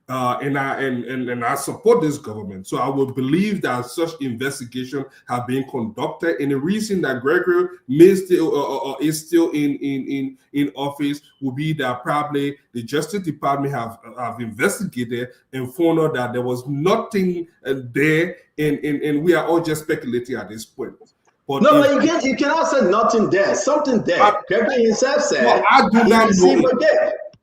And I support this government. So I would believe that such investigation have been conducted. And the reason that Gregory is still in office will be that probably the Justice Department have investigated and found out that there was nothing there, and we are all just speculating at this point. But you cannot say nothing there. Something there. Gregory himself said. No, I do not know.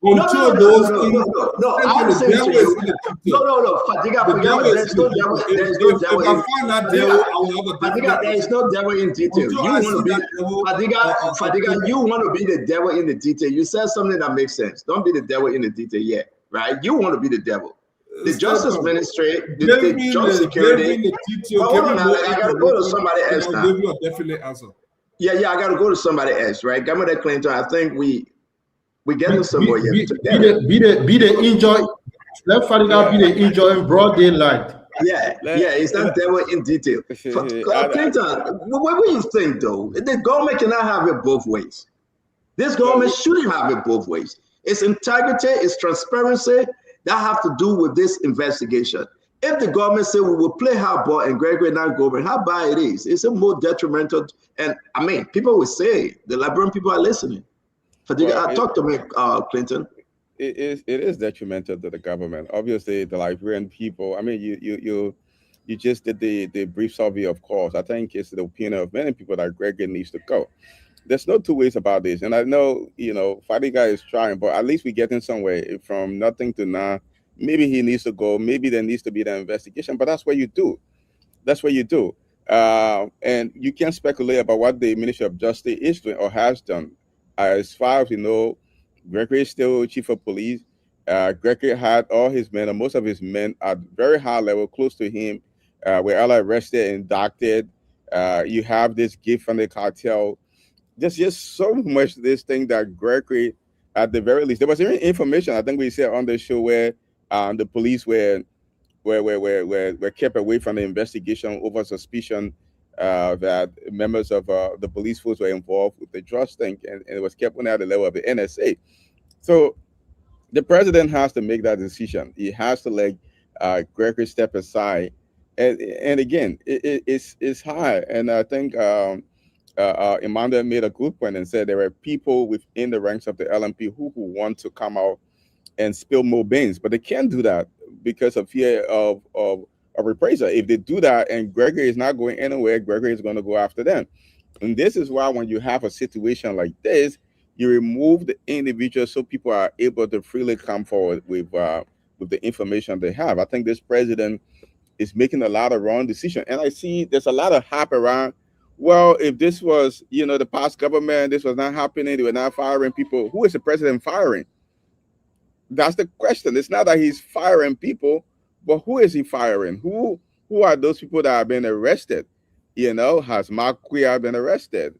Until those things. No, I'm saying to you. No, Fadiga, there's no devil. There's no devil in Fadiga, there is no devil in detail. You want to be Fadiga, you want to be the devil in the detail. You said something that makes sense. Don't be the devil in the detail yet, right? You want to be the devil. The Justice Ministry, the Job Security. Hold on, I gotta go to somebody else now. I'll give you a definite answer. Yeah, I gotta go to somebody else, right? Governor Clinton, I think we getting somewhere here together. Be the enjoy. Let Fadiga be the enjoy in broad daylight. Yeah, it's not devil in detail. Clinton, what do you think though? The government cannot have it both ways. This government shouldn't have it both ways. It's integrity, it's transparency that have to do with this investigation. If the government say we will play hardball and Gregory not government, how bad it is? It's a more detrimental. And I mean, people will say, the Liberian people are listening. Talk to me, Clinton. It is detrimental to the government. Obviously, the Liberian people. I mean, you just did the brief survey, of course. I think it's the opinion of many people that Gregory needs to go. There's no two ways about this, and I know Fadiga is trying, but at least we're getting somewhere from nothing to now. Maybe he needs to go. Maybe there needs to be the investigation, but that's what you do. That's what you do, and you can't speculate about what the Ministry of Justice is doing or has done. As far as you know, Gregory is still chief of police. Gregory had all his men, or most of his men, at very high level, close to him, were all arrested and indicted. You have this gift from the cartel. There's just so much this thing that Gregory, at the very least, there was even information, I think we said on the show, where the police were kept away from the investigation over suspicion that members of the police force were involved with the drugs thing, and it was kept at the level of the NSA. So The president has to make that decision. He has to let Gregory step aside. And again, it's hard. And I think Emmanuel made a good point and said there are people within the ranks of the LMP who want to come out and spill more beans, but they can't do that because of fear of reprisal. If they do that and Gregory is not going anywhere, Gregory is going to go after them. And this is why when you have a situation like this, you remove the individual so people are able to freely come forward with the information they have. I think this president is making a lot of wrong decisions. And I see there's a lot of hype around, well, if this was, the past government, this was not happening, they were not firing people. Who is the president firing? That's the question. It's not that he's firing people, but who is he firing? Who are those people that have been arrested? Has Mark Cuellar been arrested?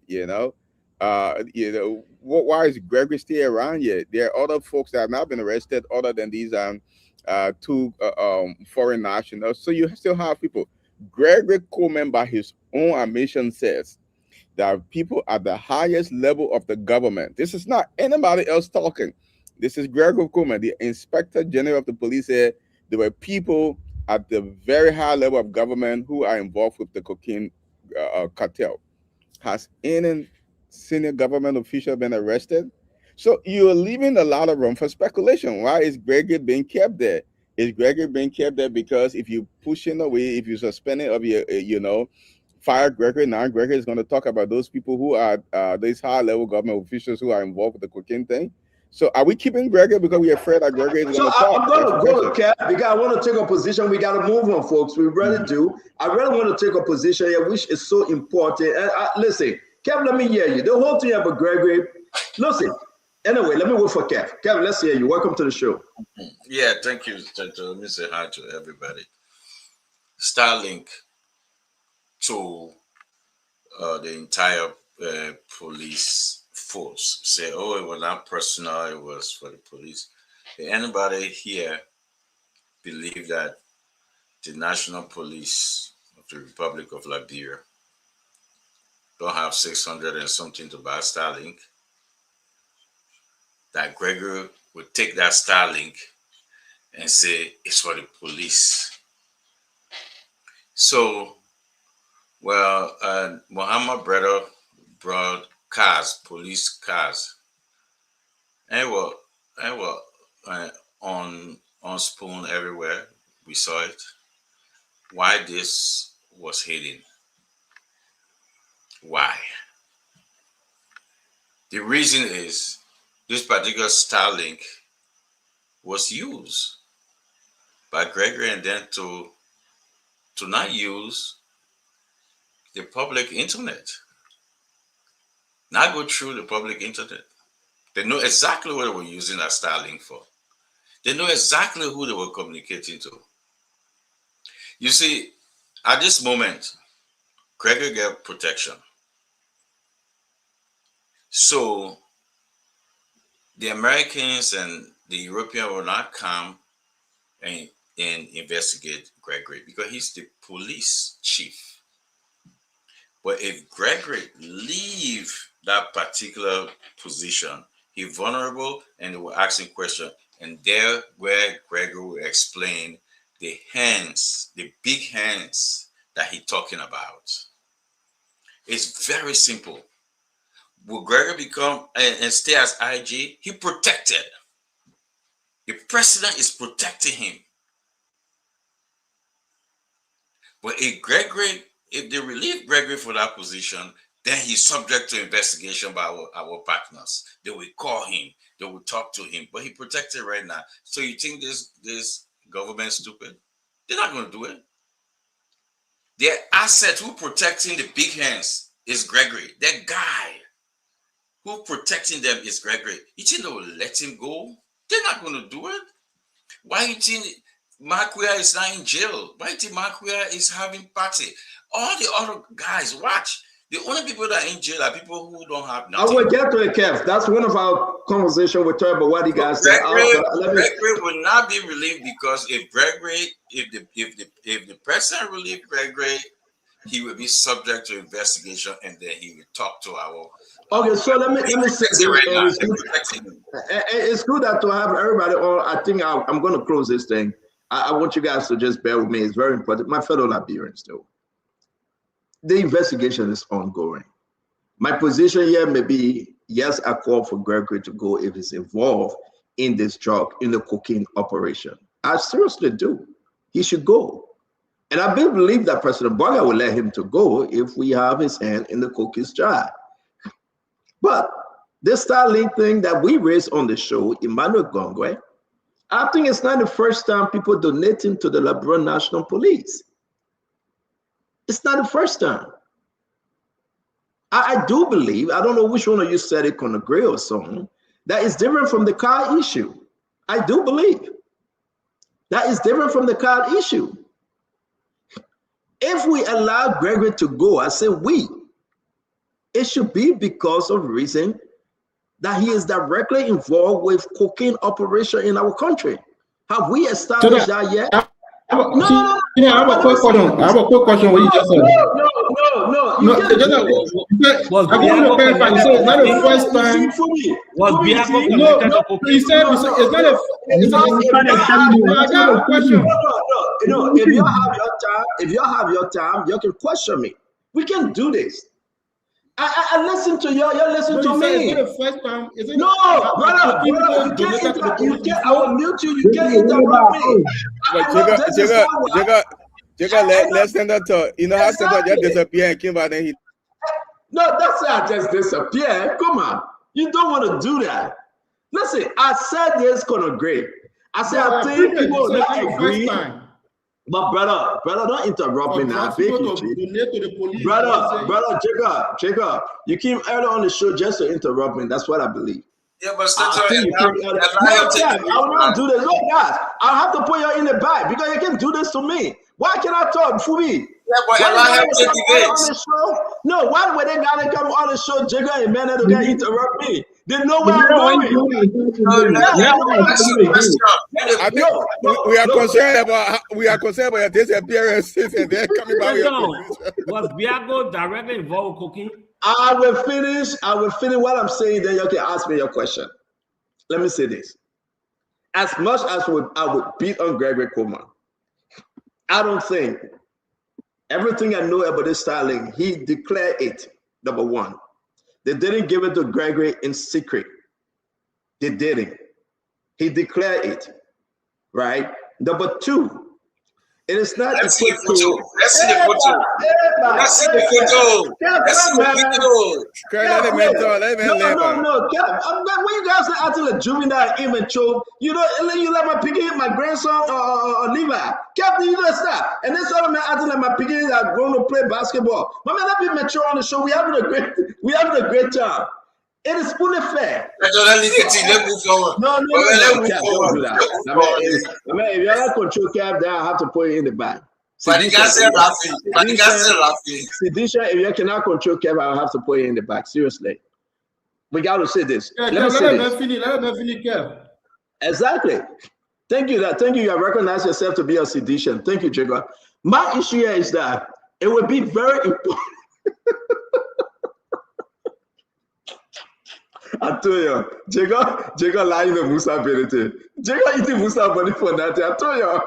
Why is Gregory still around yet? There are other folks that have not been arrested other than these two foreign nationals. So you still have people. Gregory Coleman, by his own admission, says that people at the highest level of the government, this is not anybody else talking. This is Gregory Coleman, the Inspector General of the police, said there were people at the very high level of government who are involved with the cocaine cartel. Has any senior government official been arrested? So you're leaving a lot of room for speculation. Why is Gregory being kept there? Is Gregory being kept there because if you push him away, if you suspend it, or fire Gregory, now Gregory is going to talk about those people who are these high-level government officials who are involved with the cocaine thing? So are we keeping Gregory because we're afraid that Gregory is going to talk? I'm going to go to Kev because I want to take a position. We got to move on, folks. We really do. I really want to take a position here, which is so important. And listen, Kev, let me hear you. The whole thing about Gregory, listen. Anyway, let me wait for Kev. Kev, let's hear you. Welcome to the show. Yeah, thank you. Let me say hi to everybody. Starlink to the entire police force. Say, oh, it was not personal, it was for the police. Did anybody here believe that the National Police of the Republic of Liberia don't have 600 and something to buy Starlink? That Gregory would take that Starlink and say it's for the police. So, Muhammad brother brought cars, police cars, and on Spoon everywhere. We saw it. Why this was hidden? Why? The reason is this particular Starlink was used by Gregory and then to not use the public internet. Not go through the public internet. They know exactly what they were using that Starlink for. They know exactly who they were communicating to. You see, at this moment, Gregory got protection. So the Americans and the Europeans will not come and investigate Gregory because he's the police chief. But if Gregory leave that particular position, he's vulnerable and they will ask him questions. And there where Gregory will explain the hands, the big hands that he's talking about. It's very simple. Will Gregory become and stay as IG? He protected. The president is protecting him. But if they relieve Gregory for that position, then he's subject to investigation by our partners. They will call him. They will talk to him. But he's protected right now. So you think this government stupid? They're not going to do it. Their asset who protecting the big hands is Gregory. That guy who protecting them is Gregory. You think they will let him go? They're not going to do it. Why you think Mark Cuellar is not in jail? Why do you think Mark Cuellar is having party? All the other guys, watch. The only people that are in jail are people who don't have nothing. I will get to it, Kev. That's one of our conversations with her about what he guys said. Gregory will not be relieved because if the president relieved Gregory, he will be subject to investigation, and then he will talk to our. Okay, so let me say this. It's good that to have everybody on. I think I'm going to close this thing. I want you guys to just bear with me. It's very important. My fellow Liberians, though. The investigation is ongoing. My position here may be, yes, I call for Gregory to go if he's involved in this drug, in the cocaine operation. I seriously do. He should go. And I believe that President Boga will let him to go if we have his hand in the cocaine jar. But this Starlink thing that we raised on the show, Emmanuel Gongwe, I think it's not the first time people donating to the Liberia National Police. It's not the first time. I do believe, I don't know which one of you said it, Conagray or something, that is different from the car issue. I do believe that is different from the car issue. If we allow Gregory to go, I say we, it should be because of reason that he is directly involved with cocaine operation in our country. Have we established that yet? No. I have a quick question. I have a quick question. What you just said? No. I want to clarify. You said it's not the first time. Was Biago No. You said it's not a. I got a question. No. If you have your time, you can question me. We can do this. I listen to you. You listen to me. It's not the first time. No, brother, you can't. I will mute you. You can't interrupt me. Let's send that to, you know how Senator just disappear and came back and he. No, that's it. I just disappear. Come on. You don't want to do that. Listen, I said this Conagray. I said, I think people will not agree. But brother, don't interrupt me now. Brother, Jacob, you came early on the show just to interrupt me. That's what I believe. Yeah, but I will not do this. Look, guys, I'll have to put you in the back because you can do this to me. Why can I talk, Fubi? Yeah, but no, why would they gotta come on the show, Jacob and man, they gotta interrupt me? They know where I'm going. I think we are concerned about your disappearances and they're coming back. Was Biago directly involved with cocaine? I will finish what I'm saying, then you can ask me your question. Let me say this. As much as I would beat on Gregory Coleman, I don't think everything I know about this styling, he declared it, number one. They didn't give it to Gregory in secret. They didn't. He declared it, right? Number two, it is not. Let's see the photo. Let's see the photo. No. I'm not. When you guys are acting like juvenile, immature, you let my piggy hit my grandson or Levi. Captain, you know stop. And then some of them acting like my piggy are going to play basketball. My man, not be mature on the show. We having a great time. It is fully fair. No, don't do that. I mean, if you're not control Cap, then I have to put it in the back. Sedition, if you cannot control Cap, I'll have to put it in the back. Seriously. We got to say this. Let me finish, Cap. Exactly. Thank you. You have recognized yourself to be a sedition. Thank you, Jacob. My issue here is that it would be very important. I told you, Jacob lying to Musa Benete. Jacob eating Musa money for that. I told you.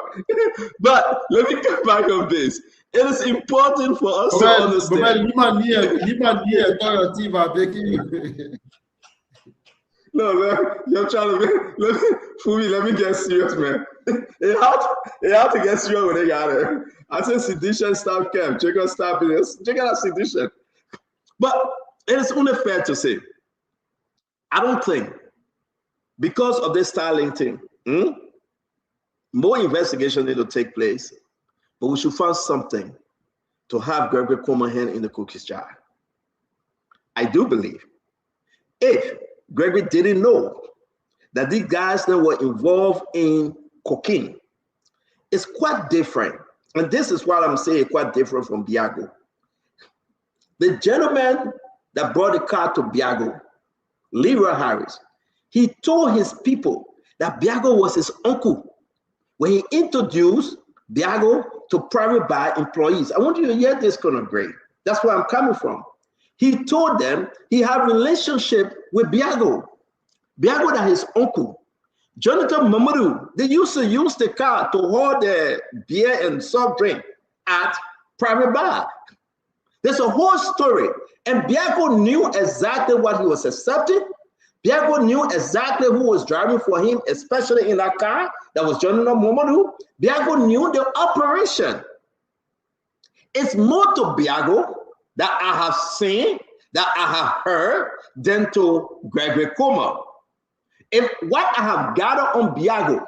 But let me come back on this. It is important for us to understand. No, man, you're trying to let me get serious, man. It had to get serious when they got it. I said sedition stop camp. Jacob stop it. Jacob has sedition. But it is only fair to say, I don't think, because of this styling thing, more investigation need to take place, but we should find something to have Gregory Coleman hand in the cookies jar. I do believe if Gregory didn't know that these guys that were involved in cocaine, it's quite different. And this is what I'm saying, quite different from Biago. The gentleman that brought the car to Biago, Leroy Harris, he told his people that Biago was his uncle when he introduced Biago to private bar employees. I want you to hear this, Colonel Gray. That's where I'm coming from. He told them he had a relationship with Biago. Biago, that his uncle. Jonathan Mamadou, they used to use the car to hold the beer and soft drink at private bar. There's a whole story. And Biago knew exactly what he was accepting. Biago knew exactly who was driving for him, especially in that car that was Jonathan Mamadou. Biago knew the operation. It's more to Biago that I have seen, that I have heard, than to Gregory Comer. If what I have gathered on Biago,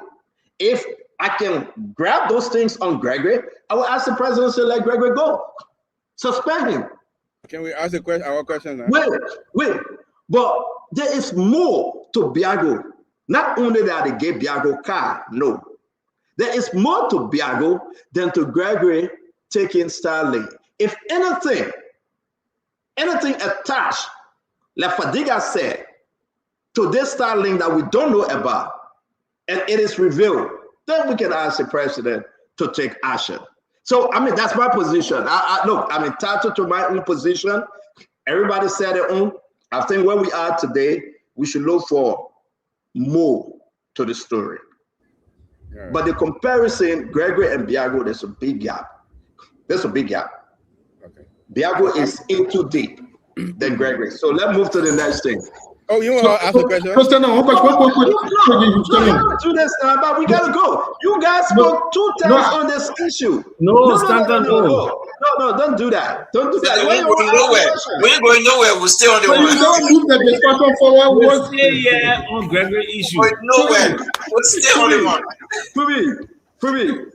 if I can grab those things on Gregory, I will ask the president to let Gregory go. Suspend him. Can we ask our question now? Wait. But there is more to Biago. Not only that they gave Biago car, no. There is more to Biago than to Gregory taking Starlink. If anything attached, like Fadiga said, to this Starlink that we don't know about, and it is revealed, then we can ask the president to take action. So, I mean, that's my position. Look, I'm entitled to my own position. Everybody said their own. I think where we are today, we should look for more to the story. Yeah. But the comparison, Gregory and Biago, there's a big gap. There's a big gap. Okay. Biago is in too deep than Gregory. So let's move to the next thing. Oh, you want to ask a question? No, do this now, but we gotta go. You guys spoke 2 times on this issue. No, don't do that. Don't do that. We ain't going nowhere. We ain't going nowhere. We're still on the one. Don't move the discussion forward. We're still here on Gregory issue. We're nowhere. We're still on the one. Phoebe.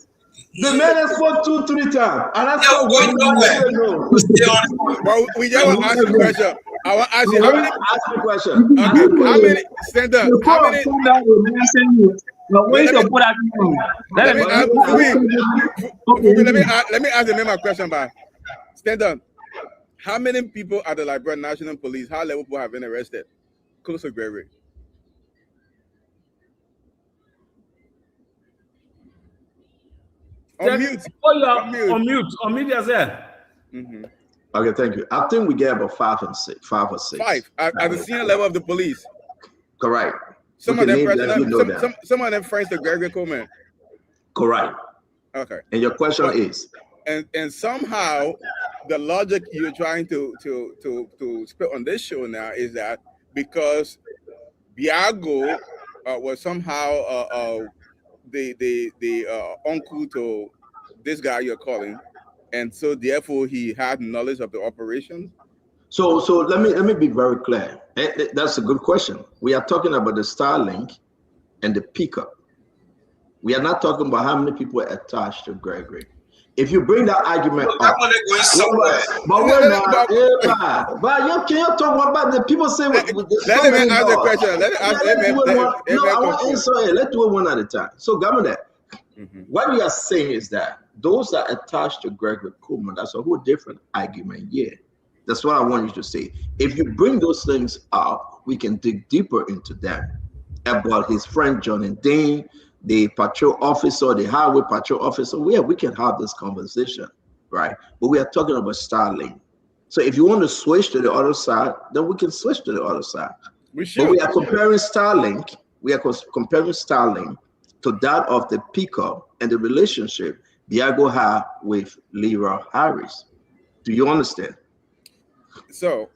The man has spoke 2-3 times. And that's going nowhere. We're still on the one. Well, we just want to ask a question. I want to ask you, ask the question. Okay, how many, stand up, how many? Let me ask the name of question, but stand up. How many people at the Liberia National Police, high level people have been arrested? Close to Gregory. On mute yourself. Okay, thank you. I think we get about 5 or 6. 5 at the senior level of the police. Correct. Some of them some of them friends to Gregory Coleman. Correct. Okay. And your question is? And somehow the logic you're trying to spit on this show now is that because Biago was somehow the uncle to this guy you're calling, and so therefore he had knowledge of the operation. So let me be very clear. That's a good question. We are talking about the Starlink and the pickup. We are not talking about how many people are attached to Gregory. If you bring that argument up, but you can't talk about the people say. Let me ask the question. Let's do it one at a time. So, Governor, what we are saying is that those that are attached to Gregory Coleman, that's a whole different argument. Yeah, that's what I want you to say. If you bring those things up, we can dig deeper into them about his friend John and Dane, the patrol officer, the highway patrol officer. Yeah, we can have this conversation, right? But we are talking about Starlink. So if you want to switch to the other side, then we can switch to the other side. But we are comparing Starlink. We are comparing Starlink to that of the pickup and the relationship Biago had with Leroy Harris. Do you understand? So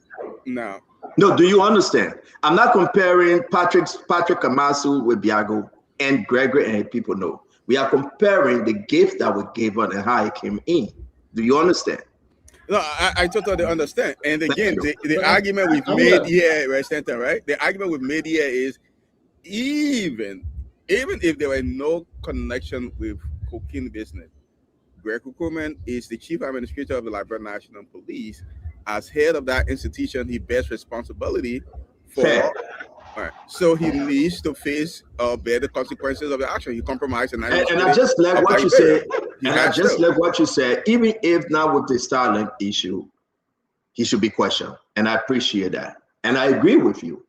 now. No, do you understand? I'm not comparing Patrick Amasu with Biago and Gregory and people know. We are comparing the gift that was given and how it came in. Do you understand? No, I totally understand. And again, the argument we've made here, right? The argument we've made here is even if there were no connection with cocaine business, Gregory Coleman is the chief administrator of the Liberia National Police. As head of that institution, he bears responsibility for. All right. So he needs to face bear the consequences of the action. He compromised, and I just like what you said. And I just like what you said. Even if not with the Starlink issue, he should be questioned, and I appreciate that. And I agree with you.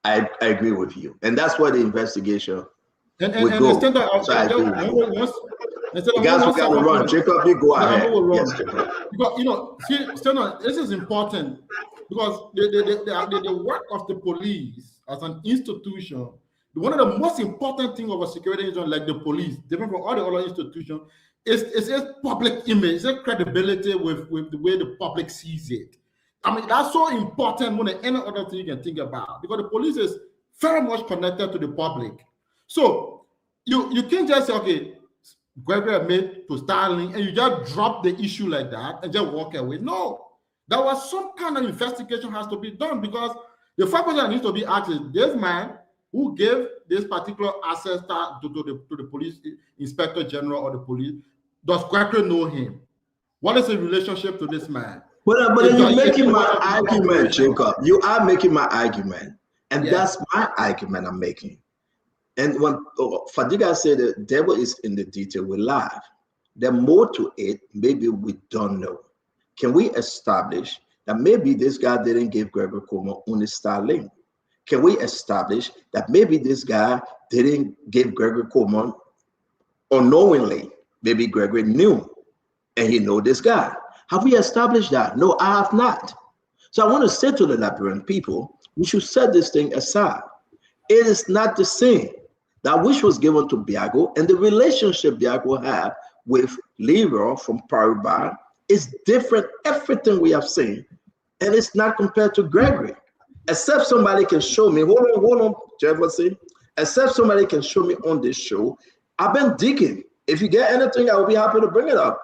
I agree with you, and that's where the investigation would go. Instead of guys, we got to run. Jacob, you go ahead. Yes, because this is important because the work of the police as an institution, one of the most important things of a security agency like the police, different from all the other institutions, is its public image, its credibility with the way the public sees it. I mean, that's so important more than any other thing you can think about, because the police is very much connected to the public. So you can't just say, okay, Gregory admit to Starlink, and you just drop the issue like that and just walk away. No, there was some kind of investigation has to be done, because the first question that needs to be asked is, this man who gave this particular access to the police inspector general or the police, does Gregory know him? What is the relationship to this man? But you're making my argument, Jacob. You are making my argument, and that's my argument I'm making. And when Fadiga said the devil is in the detail, we laugh. There's more to it, maybe we don't know. Can we establish that maybe this guy didn't give Gregory Coleman only Starlink? Can we establish that maybe this guy didn't give Gregory Coleman unknowingly? Maybe Gregory knew, and he know this guy. Have we established that? No, I have not. So I want to say to the Liberian people, we should set this thing aside. It is not the same. That which was given to Biago and the relationship Biago had with Leroy from Paribas is different. Everything we have seen, and it's not compared to Gregory. Except somebody can show me, hold on, Jefferson. Except somebody can show me on this show. I've been digging. If you get anything, I will be happy to bring it up.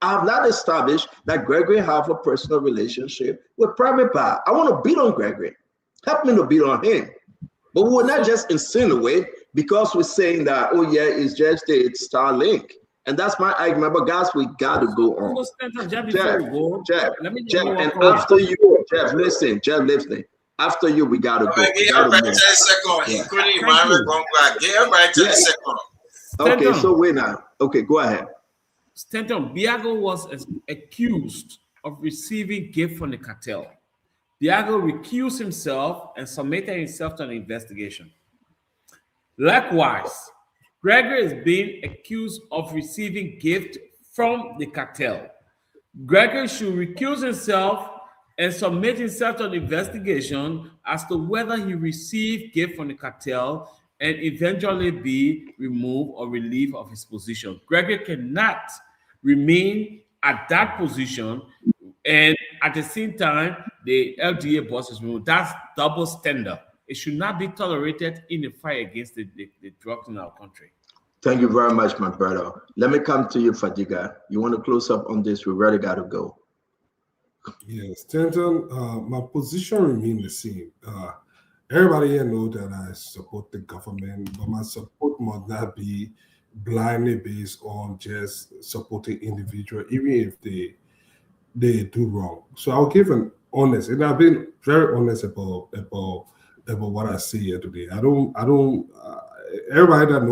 I have not established that Gregory have a personal relationship with Paribas. I want to beat on Gregory. Help me to beat on him. But we will not just insinuate because we're saying that, oh yeah, it's just a Starlink. And that's my argument. But guys, we got to go on. Jeff, and after you, Jeff, listen. After you, we got to go. Give everybody 10 seconds. Including Emmanuel Gongwa. Give everybody 10 seconds. Okay, so wait now. Okay, go ahead. Stanton, Biago was accused of receiving gift from the cartel. Biago recused himself and submitted himself to an investigation. Likewise, Gregory is being accused of receiving gift from the cartel. Gregory should recuse himself and submit himself to an investigation as to whether he received gift from the cartel and eventually be removed or relieved of his position. Gregory cannot remain at that position and at the same time, the LDA boss is removed. That's double standard. It should not be tolerated in the fight against the drugs in our country. Thank you very much, my brother. Let me come to you, Fadiga. You want to close up on this? We already got to go. Yes, Stanton, my position remains the same. Everybody here knows that I support the government, but my support must not be blindly based on just supporting individuals, even if they do wrong. So I'll give an honest, and I've been very honest about what I say here today. I don't. Everybody that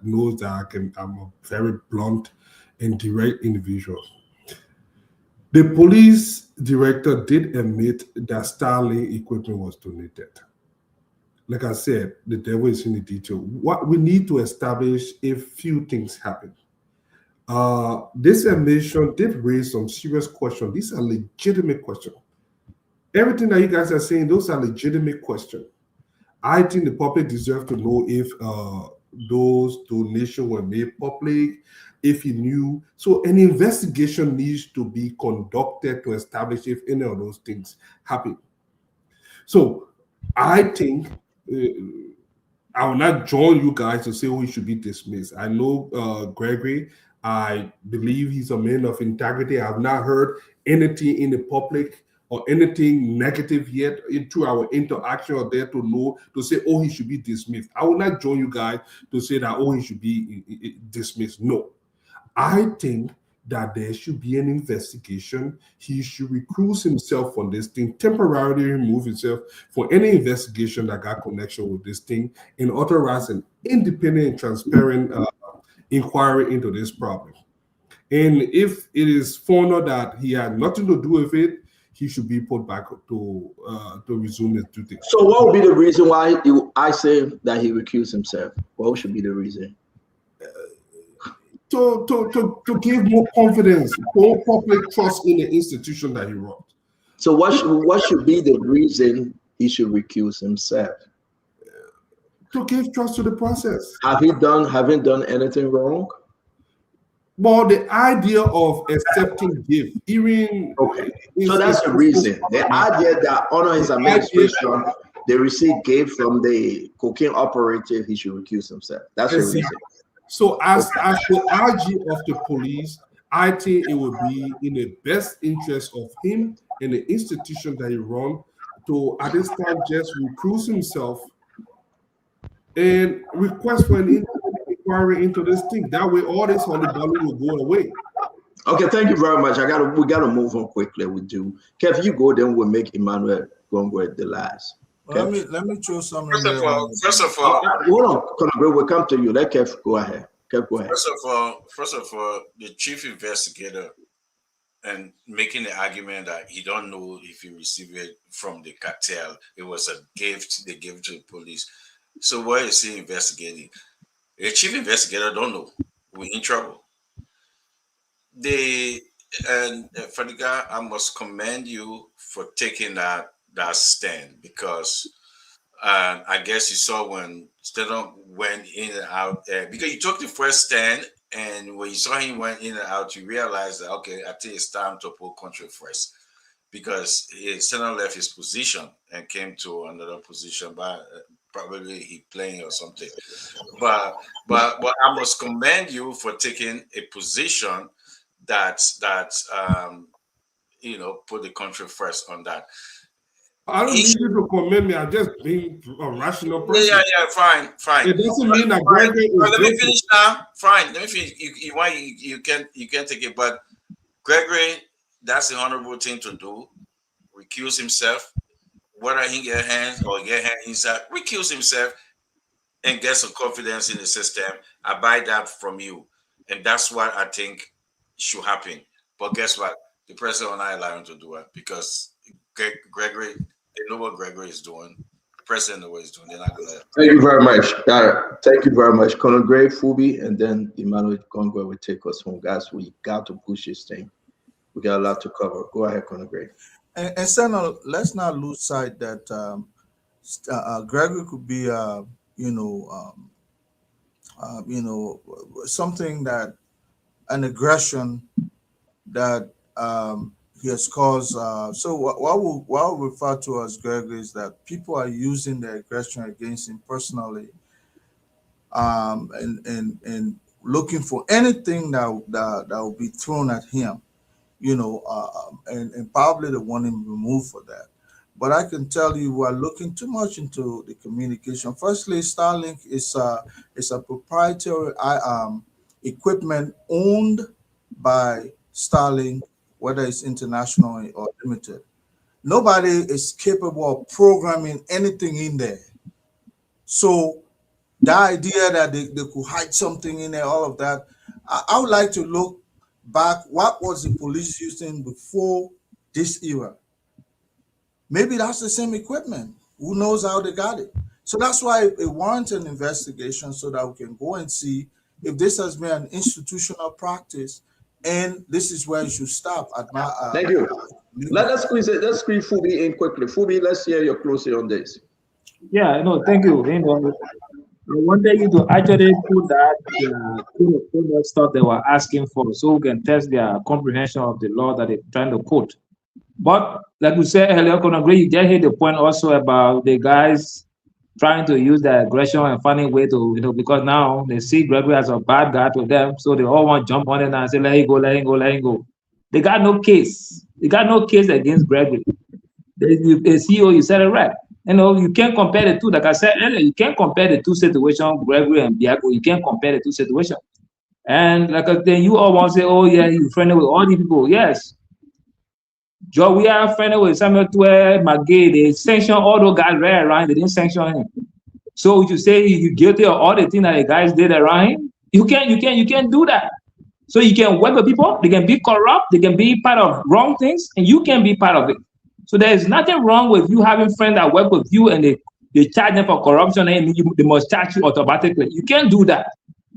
knows that I'm a very blunt and direct individual. The police director did admit that Starlink equipment was donated. Like I said, the devil is in the detail. What we need to establish if few things happen. This admission did raise some serious questions. These are legitimate questions. Everything that you guys are saying, those are legitimate questions. I think the public deserves to know if those donations were made public, if he knew. So an investigation needs to be conducted to establish if any of those things happen. So I think I will not join you guys to say, oh, he should be dismissed. I know Gregory. I believe he's a man of integrity. I have not heard anything in the public or anything negative yet into our interaction or there to say, oh, he should be dismissed. I will not join you guys to say that, oh, he should be dismissed. No. I think that there should be an investigation. He should recuse himself from this thing, temporarily remove himself for any investigation that got connection with this thing, and authorize an independent and transparent inquiry into this problem. And if it is found that he had nothing to do with it, he should be put back to resume his duty. So what would be the reason why I say that he recused himself? What should be the reason? to give more confidence, more public trust in the institution that he runs. So what should be the reason he should recuse himself? To give trust to the process. Haven't done anything wrong? Well, the idea of accepting gift, hearing. Okay, so that's the reason. The idea that under his administration, they received gift from the cocaine operative, he should recuse himself. That's the reason. So as the IG of the police, I think it would be in the best interest of him and the institution that he runs to, at this time, just recuse himself and request for an inquiry into this thing. That way, all this on the ballot will go away. Okay, thank you very much. We gotta move on quickly. We do. Kev, you go, then we'll make Emmanuel Gongwe the last. Okay? Let me throw something. First of all, hold on, we'll come to you. Let Kev go ahead. Kev, go ahead. First of all, the chief investigator and making the argument that he don't know if he received it from the cartel, it was a gift they gave to the police. So why is he investigating? The chief investigator don't know. We're in trouble. Fadiga, I must commend you for taking that stand, because I guess you saw when Stedon went in and out, because you took the first stand, and when you saw him went in and out, you realized that, okay, I think it's time to put country first, because Stedon left his position and came to another position, but probably he playing or something. But I must commend you for taking a position that put the country first on that. I don't need you to commend me. I'm just being a rational person. Yeah, fine. It doesn't mean that Gregory is. Let me finish now. Fine. Let me finish. You can take it, but Gregory, that's the honorable thing to do. Recuse himself, whether he get hands or get hands inside. Recuse himself and get some confidence in the system. I buy that from you, and that's what I think should happen. But guess what? The president will not allow him to do it, because Gregory. They know what Gregory is doing. The president knows what he's doing. They're not gonna. Thank you very much. Thank you very much, Colonel Gray, Fubi, and then Emmanuel Gongwe will take us home, guys. We got to push this thing. We got a lot to cover. Go ahead, Colonel Gray. And Senator, let's not lose sight that Gregory could be, something that an aggression that. He has caused. So what we refer to as Gregory is that people are using their aggression against him personally, and looking for anything that will be thrown at him, and probably they want him removed for that. But I can tell you, we are looking too much into the communication. Firstly, Starlink is a proprietary equipment owned by Starlink, whether it's international or limited. Nobody is capable of programming anything in there. So the idea that they could hide something in there, all of that, I would like to look back, what was the police using before this era? Maybe that's the same equipment. Who knows how they got it? So that's why it warrants an investigation, so that we can go and see if this has been an institutional practice. And this is where you should stop at my. Thank you. Let's squeeze Fubi in quickly. Fubi, let's hear your closing on this. Yeah, no, thank you. I wanted you to actually put that stuff they were asking for, so we can test their comprehension of the law that they're trying to quote. But like we said earlier, Conor Gray, you just hit the point also about the guys trying to use their aggression and finding a way to, because now they see Gregory as a bad guy to them, so they all want to jump on it and say, let him go. They got no case. They got no case against Gregory. The CEO, you said it right. You can't compare the two. Like I said earlier, you can't compare the two situations, Gregory and Biago. You can't compare the two situations. And then you all want to say, oh yeah, you're friendly with all these people. Yes. Joe, we are friendly with Samuel Twe, McGay. They sanction all those guys right around. They didn't sanction him. So would you say you're guilty of all the things that the guys did around him? You can't do that. So you can work with people. They can be corrupt. They can be part of wrong things, and you can be part of it. So there is nothing wrong with you having friends that work with you and they charge them for corruption, and they must charge you automatically. You can't do that.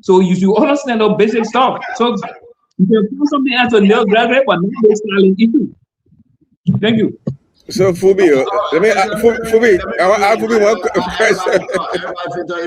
So you should understand the basic stuff. So you can put something else on Neil Gregory, but not the Starlink issue. Thank you. So Fubi, let me Fubi. I want to ask Fubi one question.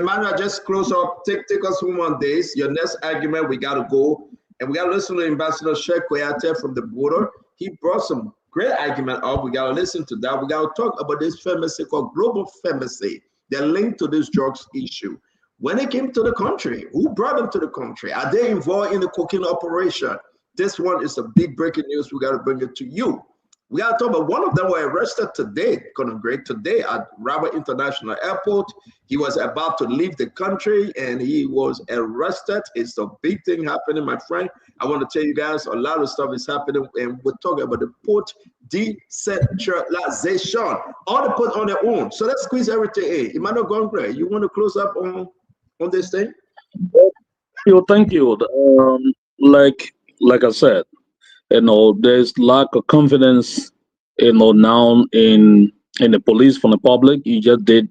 Emmanuel, just close up. Take us home on this. Your next argument, we gotta go, and we gotta listen to Ambassador Sheikh Koyate from the border. He brought some great argument up. We gotta listen to that. We gotta talk about this pharmacy called Global Pharmacy. They're linked to this drugs issue. When they came to the country, who brought them to the country? Are they involved in the cocaine operation? This one is a big breaking news. We gotta bring it to you. We got to talk about one of them were arrested today, today at Rabat International Airport. He was about to leave the country and he was arrested. It's a big thing happening, my friend. I want to tell you guys a lot of stuff is happening, and we're talking about the port decentralization. All the port on their own. So let's squeeze everything in. Emmanuel Gongre, you want to close up on this thing? Thank you. Like I said, there's lack of confidence, now in the police from the public. You just did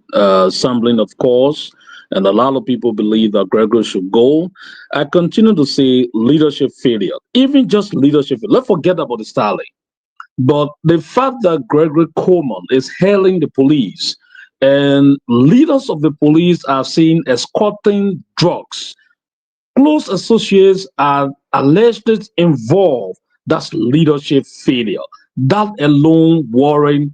sampling, of course, and a lot of people believe that Gregory should go. I continue to say leadership failure, even just leadership. Let's forget about the styling. But the fact that Gregory Coleman is hailing the police and leaders of the police are seen escorting drugs, close associates are allegedly involved. That's leadership failure. That alone warrant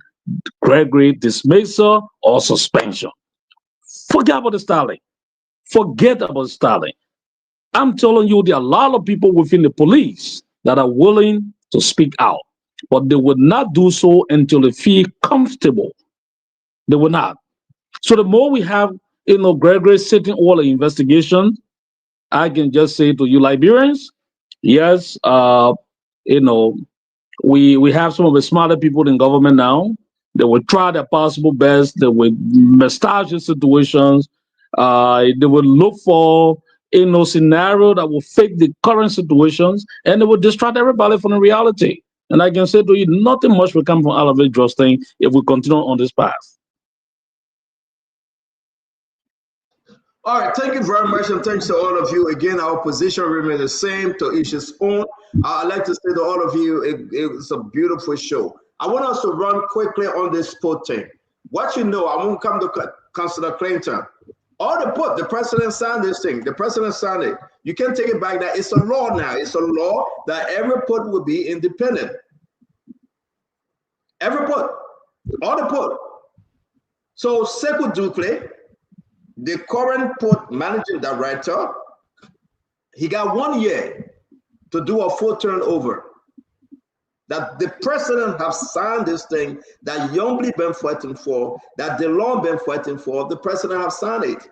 Gregory dismissal or suspension. Forget about the styling. Forget about styling. I'm telling you, there are a lot of people within the police that are willing to speak out, but they would not do so until they feel comfortable. They will not. So the more we have, Gregory sitting all the investigation, I can just say to you Liberians, yes, we have some of the smarter people in government now. They will try their possible best. They will massage the situations. They will look for scenario that will fake the current situations, and they will distract everybody from the reality. And I can say to you, nothing much will come from out of this drug thing if we continue on this path. All right, thank you very much, and thanks to all of you. Again, our position remains the same, to each his own. I'd like to say to all of you, it was a beautiful show. I want us to run quickly on this port thing. What I won't come to Councillor Clinton. All the port, the president signed this thing. The president signed it. You can't take it back. That it's a law now. It's a law that every port will be independent. Every port, all the port. So Sekou Dukley, the current port managing director, he got 1 year to do a full turnover. That the president have signed this thing that Youngly been fighting for, that DeLong been fighting for, the president have signed it.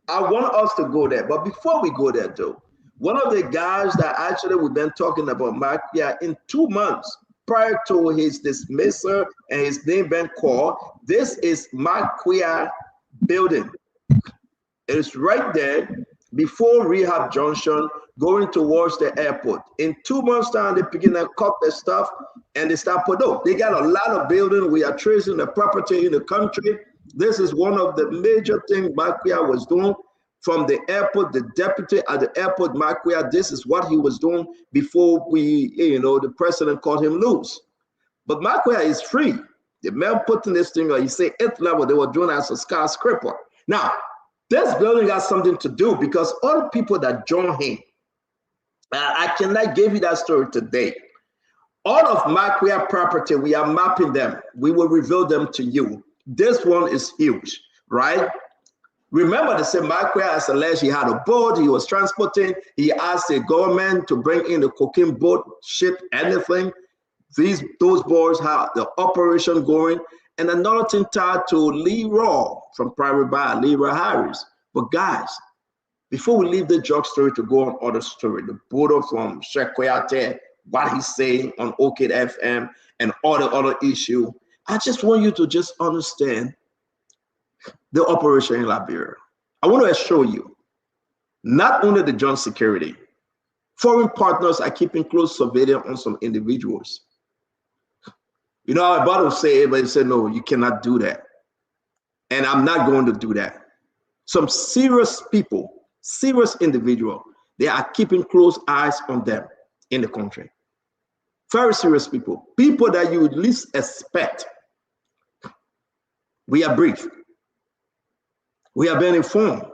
I want us to go there. But before we go there though, one of the guys that actually we've been talking about, Makia, in 2 months prior to his dismissal and his name being called, this is Makia building. It is right there before Rehab Junction, going towards the airport. In 2 months' time, they begin to cut their stuff and they start put up. They got a lot of building. We are tracing the property in the country. This is one of the major things Makia was doing from the airport. The deputy at the airport, Makia, this is what he was doing before the president called him loose. But Makia is free. The man putting this thing on, he said 8th level, they were doing as a skyscraper. Now, this building got something to do because all the people that joined him, I cannot give you that story today. All of Makia property, we are mapping them. We will reveal them to you. This one is huge, right? Remember, they said Makia has alleged he had a boat, he was transporting, he asked the government to bring in the cocaine boat, ship, anything. Those boys have the operation going. And another thing tied to Leroy from Private Bar, Leroy Harris. But guys, before we leave the drug story to go on other story, the border from Sheikh Koyate, what he's saying on Orchid FM and all the other issue, I just want you to just understand the operation in Liberia. I want to assure you, not only the joint security, foreign partners are keeping close surveillance on some individuals. I'm about to say it, but they said, no, you cannot do that. And I'm not going to do that. Some serious people, serious individual. They are keeping close eyes on them in the country. Very serious people, people that you would least expect. We are briefed. We have been informed.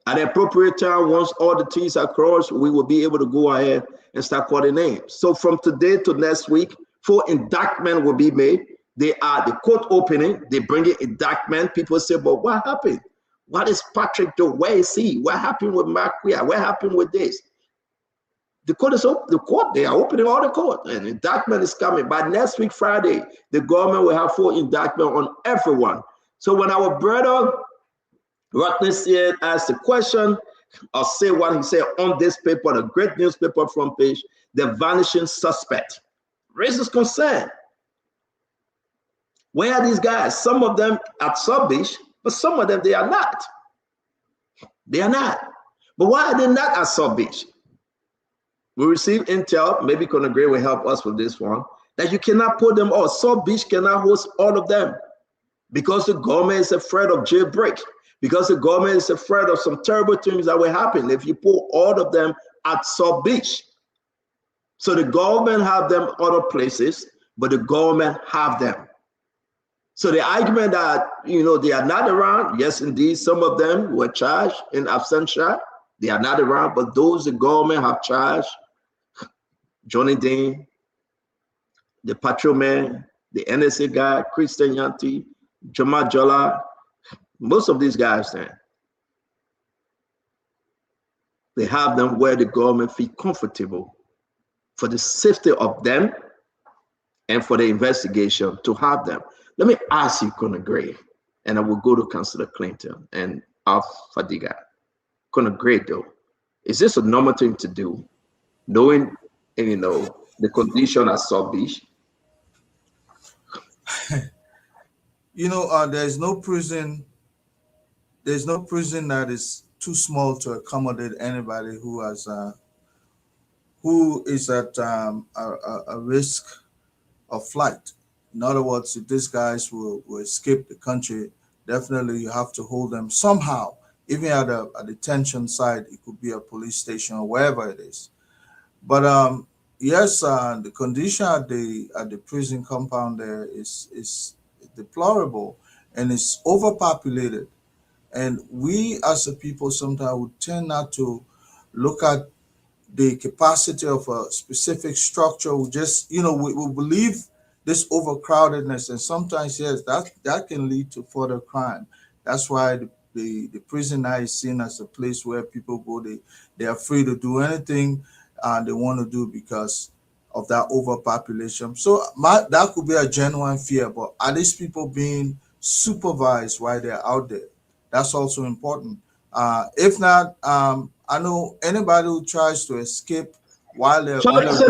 At the appropriate time, once all the T's are crossed, we will be able to go ahead and start calling names. So from today to next week, 4 indictments will be made. They are the court opening. They bring in indictment. People say, but what happened? What is Patrick doing? Where is he? What happened with Marquia? What happened with this? The court is open. The court, they are opening all the court, and indictment is coming. By next week, Friday, the government will have 4 indictments on everyone. So when our brother Rodney said, asked the question, I'll say what he said on this paper, the great newspaper front page, the vanishing suspect raises concern. Where are these guys? Some of them at South Beach, but some of them, they are not. They are not. But why are they not at South Beach? We received intel, maybe Conor Gray will help us with this one, that you cannot put them all. South Beach cannot host all of them because the government is afraid of jailbreak, because the government is afraid of some terrible things that will happen if you put all of them at South Beach. So the government have them other places, but the government have them. So the argument that, you know, they are not around, yes, indeed, some of them were charged in absentia. They are not around, but those the government have charged, Johnny Dean, the patrolman, the NSA guy, Christian Yanti, Jamal Jola, most of these guys there, they have them where the government feel comfortable for the safety of them and for the investigation to have them. Let me ask you, Conor Gray, and I will go to Councillor Clinton and Alf Fadiga. Conor Gray, though, is this a normal thing to do, knowing, you know, the condition at South Beach? You know, there's no prison that is too small to accommodate anybody who has who is at a risk of flight. In other words, if these guys will escape the country, definitely you have to hold them somehow. Even at a detention site, it could be a police station or wherever it is. But yes, the condition at the prison compound there is deplorable, and it's overpopulated. And we as a people sometimes would tend not to look at the capacity of a specific structure. We just, you know, we believe this overcrowdedness, and sometimes, yes, that can lead to further crime. That's why the prison now is seen as a place where people go, they are free to do anything they want to do because of that overpopulation. So that could be a genuine fear, but are these people being supervised while they're out there? That's also important. If not, I know anybody who tries to escape while they're so let me answer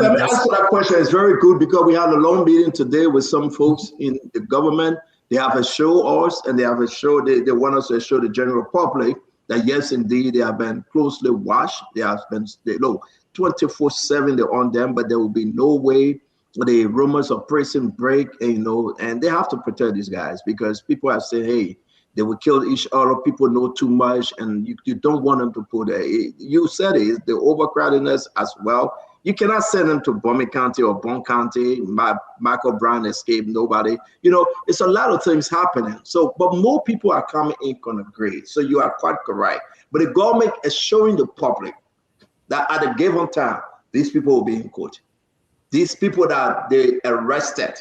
that question. It's very good because we had a long meeting today with some folks in the government. They have assured us, and they have assured they want us to assure the general public that yes, indeed, they have been closely watched. They have been 24/7. They're on them, but there will be no way the rumors of prison break. And, you know, and they have to protect these guys because people are saying, hey, they will kill each other. People know too much, and you don't want them to put it. You said it, the overcrowdedness as well. You cannot send them to Bomi County or Bon County. Michael Brown escaped, nobody. You know, it's a lot of things happening. So, but more people are coming in on a grade. So you are quite correct. But the government is showing the public that at a given time, these people will be in court. These people that they arrested,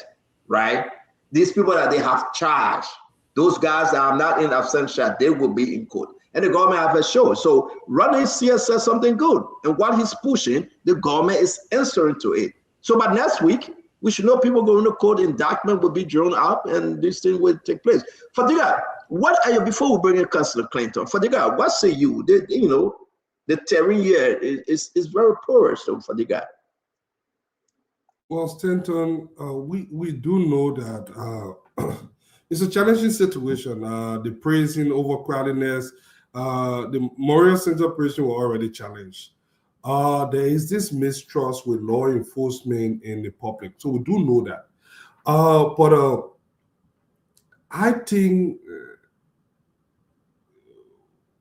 right? These people that they have charged, those guys that are not in absentia, they will be in court. And the government have assured. So Rodney CS says something good. And what he's pushing, the government is answering to it. So by next week, we should know people going to court, indictment will be drawn up, and this thing will take place. Fadiga, what are you, before we bring in Councillor Clinton, Fadiga, what say you? You know, the terrain here is very porous, so Fadiga. Well, Stanton, we do know that it's a challenging situation. The prison, overcrowdedness, the Memorial Center prison were already challenged. There is this mistrust with law enforcement and the public. So we do know that. But I think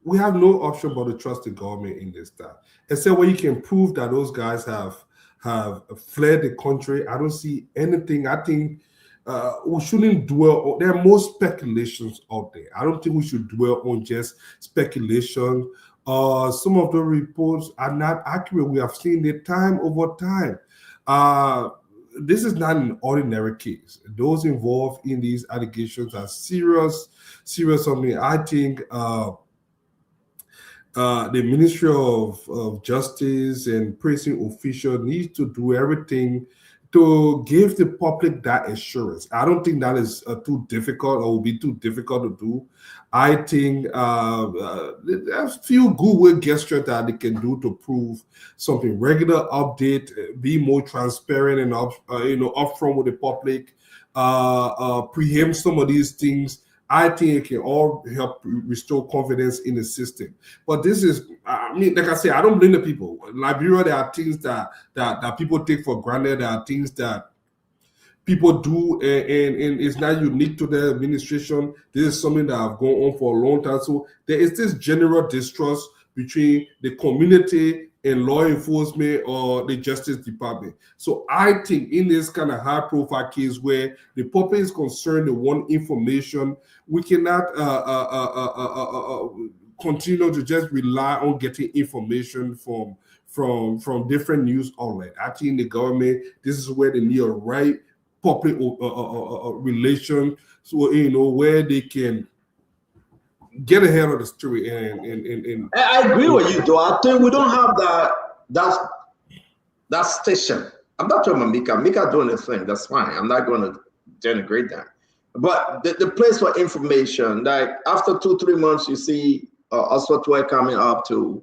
we have no option but to trust the government in this time. Except when you can prove that those guys have fled the country, I don't see anything. I think we shouldn't dwell on, there are more speculations out there. I don't think we should dwell on just speculation. Some of the reports are not accurate. We have seen it time over time. This is not an ordinary case. Those involved in these allegations are serious. I mean, I think the Ministry of Justice and prison officials need to do everything to give the public that assurance. I don't think that is too difficult or will be too difficult to do. I think there's a few good gestures that they can do to prove something. Regular update, be more transparent and upfront with the public, preempt some of these things. I think it can all help restore confidence in the system. But this is, I mean, like I said, I don't blame the people. In Liberia, there are things that people take for granted. There are things that people do, and it's not unique to the administration. This is something that have gone on for a long time. So there is this general distrust between the community and law enforcement or the Justice Department. So I think in this kind of high-profile case where the public is concerned, they want information, we cannot continue to just rely on getting information from different news outlets. I think the government, this is where they need a right public relation, so where they can get ahead of the story. And I agree with you, though. I think we don't have that station. I'm not talking about Mika. Mika doing the thing. That's fine. I'm not going to denigrate that. But the place for information, like after 2-3 months, you see Oswald coming up to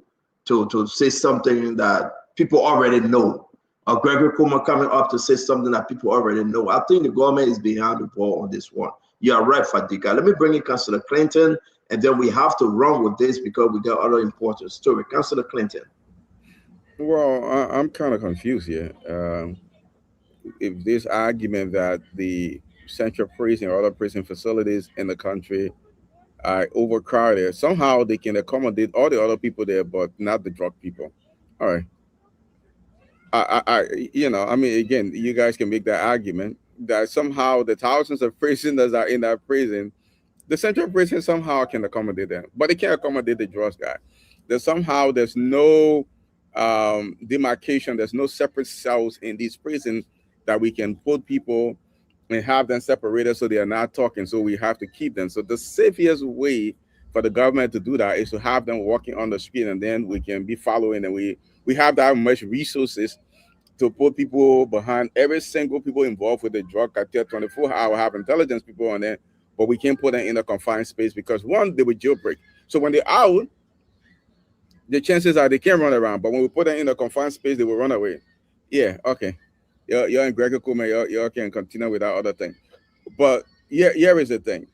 say something that people already know. Or Gregory Kuma coming up to say something that people already know. I think the government is behind the ball on this one. You are right, Fadika. Let me bring in Councillor Clinton. And then we have to run with this because we got other important story. Councillor Clinton. Well, I'm kind of confused here. If this argument that the central prison or other prison facilities in the country are overcrowded, somehow they can accommodate all the other people there, but not the drug people. All right. I mean, again, you guys can make that argument that somehow the thousands of prisoners are in that prison. The central prison somehow can accommodate them, but it can't accommodate the drugs guy. There's no demarcation. There's no separate cells in these prisons that we can put people and have them separated so they are not talking. So we have to keep them. So the safest way for the government to do that is to have them walking on the street, and then we can be following, and we have that much resources to put people behind every single people involved with the drug cartel 24 hours, have intelligence people on there. But we can't put them in a confined space because one, they will jailbreak. So when they're out, the chances are they can't run around. But when we put them in a confined space, they will run away. Yeah, okay. You're in Gregor Kuma, you can continue with that other thing. But here is the thing.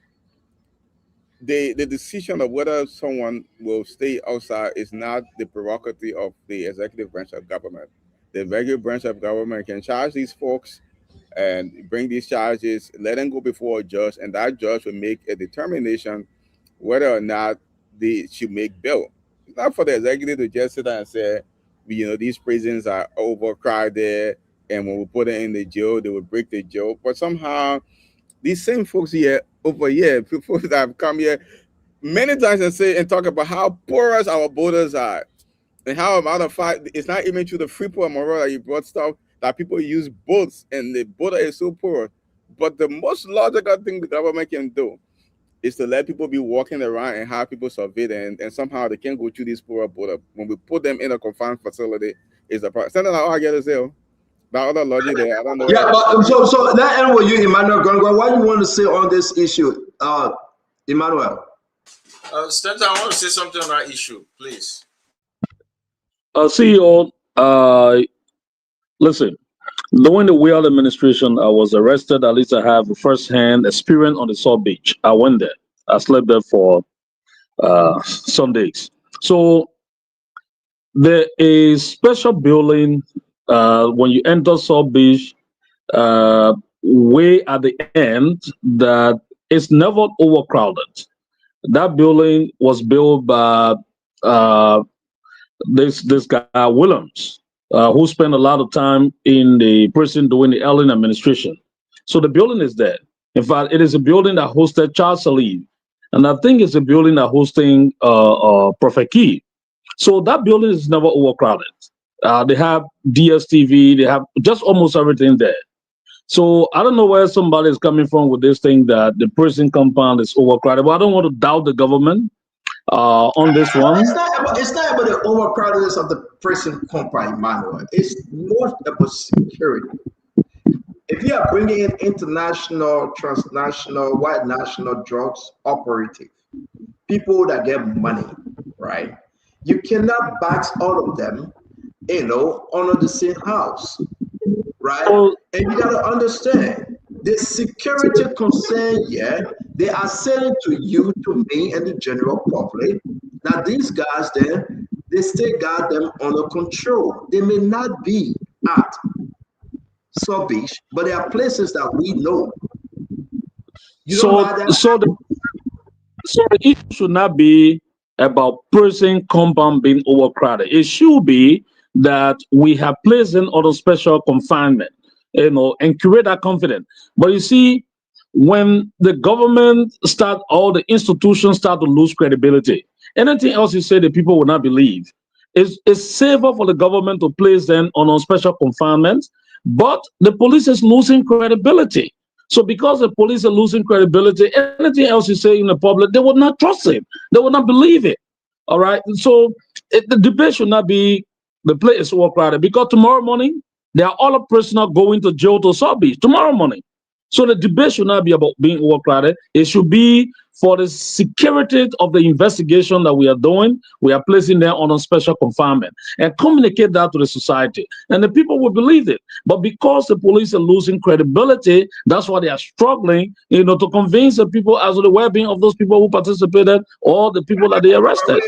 The decision of whether someone will stay outside is not the prerogative of the executive branch of government. The executive branch of government can charge these folks and bring these charges, let them go before a judge, and that judge will make a determination whether or not they should make bail. It's not for the executive to just sit there and say, these prisons are overcrowded, and when we put them in the jail, they will break the jail. But somehow, these same folks over here, people that have come here many times and say and talk about how porous our borders are, and how amount of fact it's not even to the Freeport and Monroe that you brought stuff that people use boats and the border is so poor. But the most logical thing the government can do is to let people be walking around and have people survey them, and somehow they can't go through this poor border. When we put them in a confined facility, is the problem. Something like, I get to say, that other logic there, I don't know. Yeah, but so that end with you, Emmanuel Gongwa. What do you want to say on this issue, Emmanuel? Stanton, I want to say something on that issue, please. CEO, listen, during the Weir administration, I was arrested. At least I have a first-hand experience on the South Beach. I went there. I slept there for some days. So there is special building when you enter South Beach, way at the end, that is never overcrowded. that building was built by this guy Williams, who spent a lot of time in the prison doing the alien administration. So the building is there. In fact, it is a building that hosted Charles Salib, and I think it's a building that hosting Prophet Key. So that building is never overcrowded. They have DSTV, they have just almost everything there. So I don't know where somebody is coming from with this thing that the prison compound is overcrowded. But I don't want to doubt the government on this one. It's not about the overcrowdedness of the prison compound, Emmanuel. It's more about security. If you are bringing in international, transnational, white national drugs operative, people that get money, right? You cannot box all of them, under the same house, right? And you gotta understand the security concern. They are selling to you, to me, and the general public. Now these guys, then they still got them under control. They may not be at South Beach, but there are places that we know. So the issue should not be about prison compound being overcrowded. It should be that we have placed in other special confinement, and create that confidence. But you see, when the government all the institutions start to lose credibility, anything else you say, the people will not believe. It's safer for the government to place them on special confinement, but the police is losing credibility. So because the police are losing credibility, anything else you say in the public, they will not trust it. They will not believe it. All right. So the debate should not be the place is overcrowded, because tomorrow morning, there are all the prisoners going to jail to South Beach tomorrow morning. So the debate should not be about being overcrowded. It should be for the security of the investigation that we are doing. We are placing them on a special confinement and communicate that to the society. And the people will believe it. But because the police are losing credibility, that's why they are struggling, to convince the people as to the well-being of those people who participated or the people that they arrested.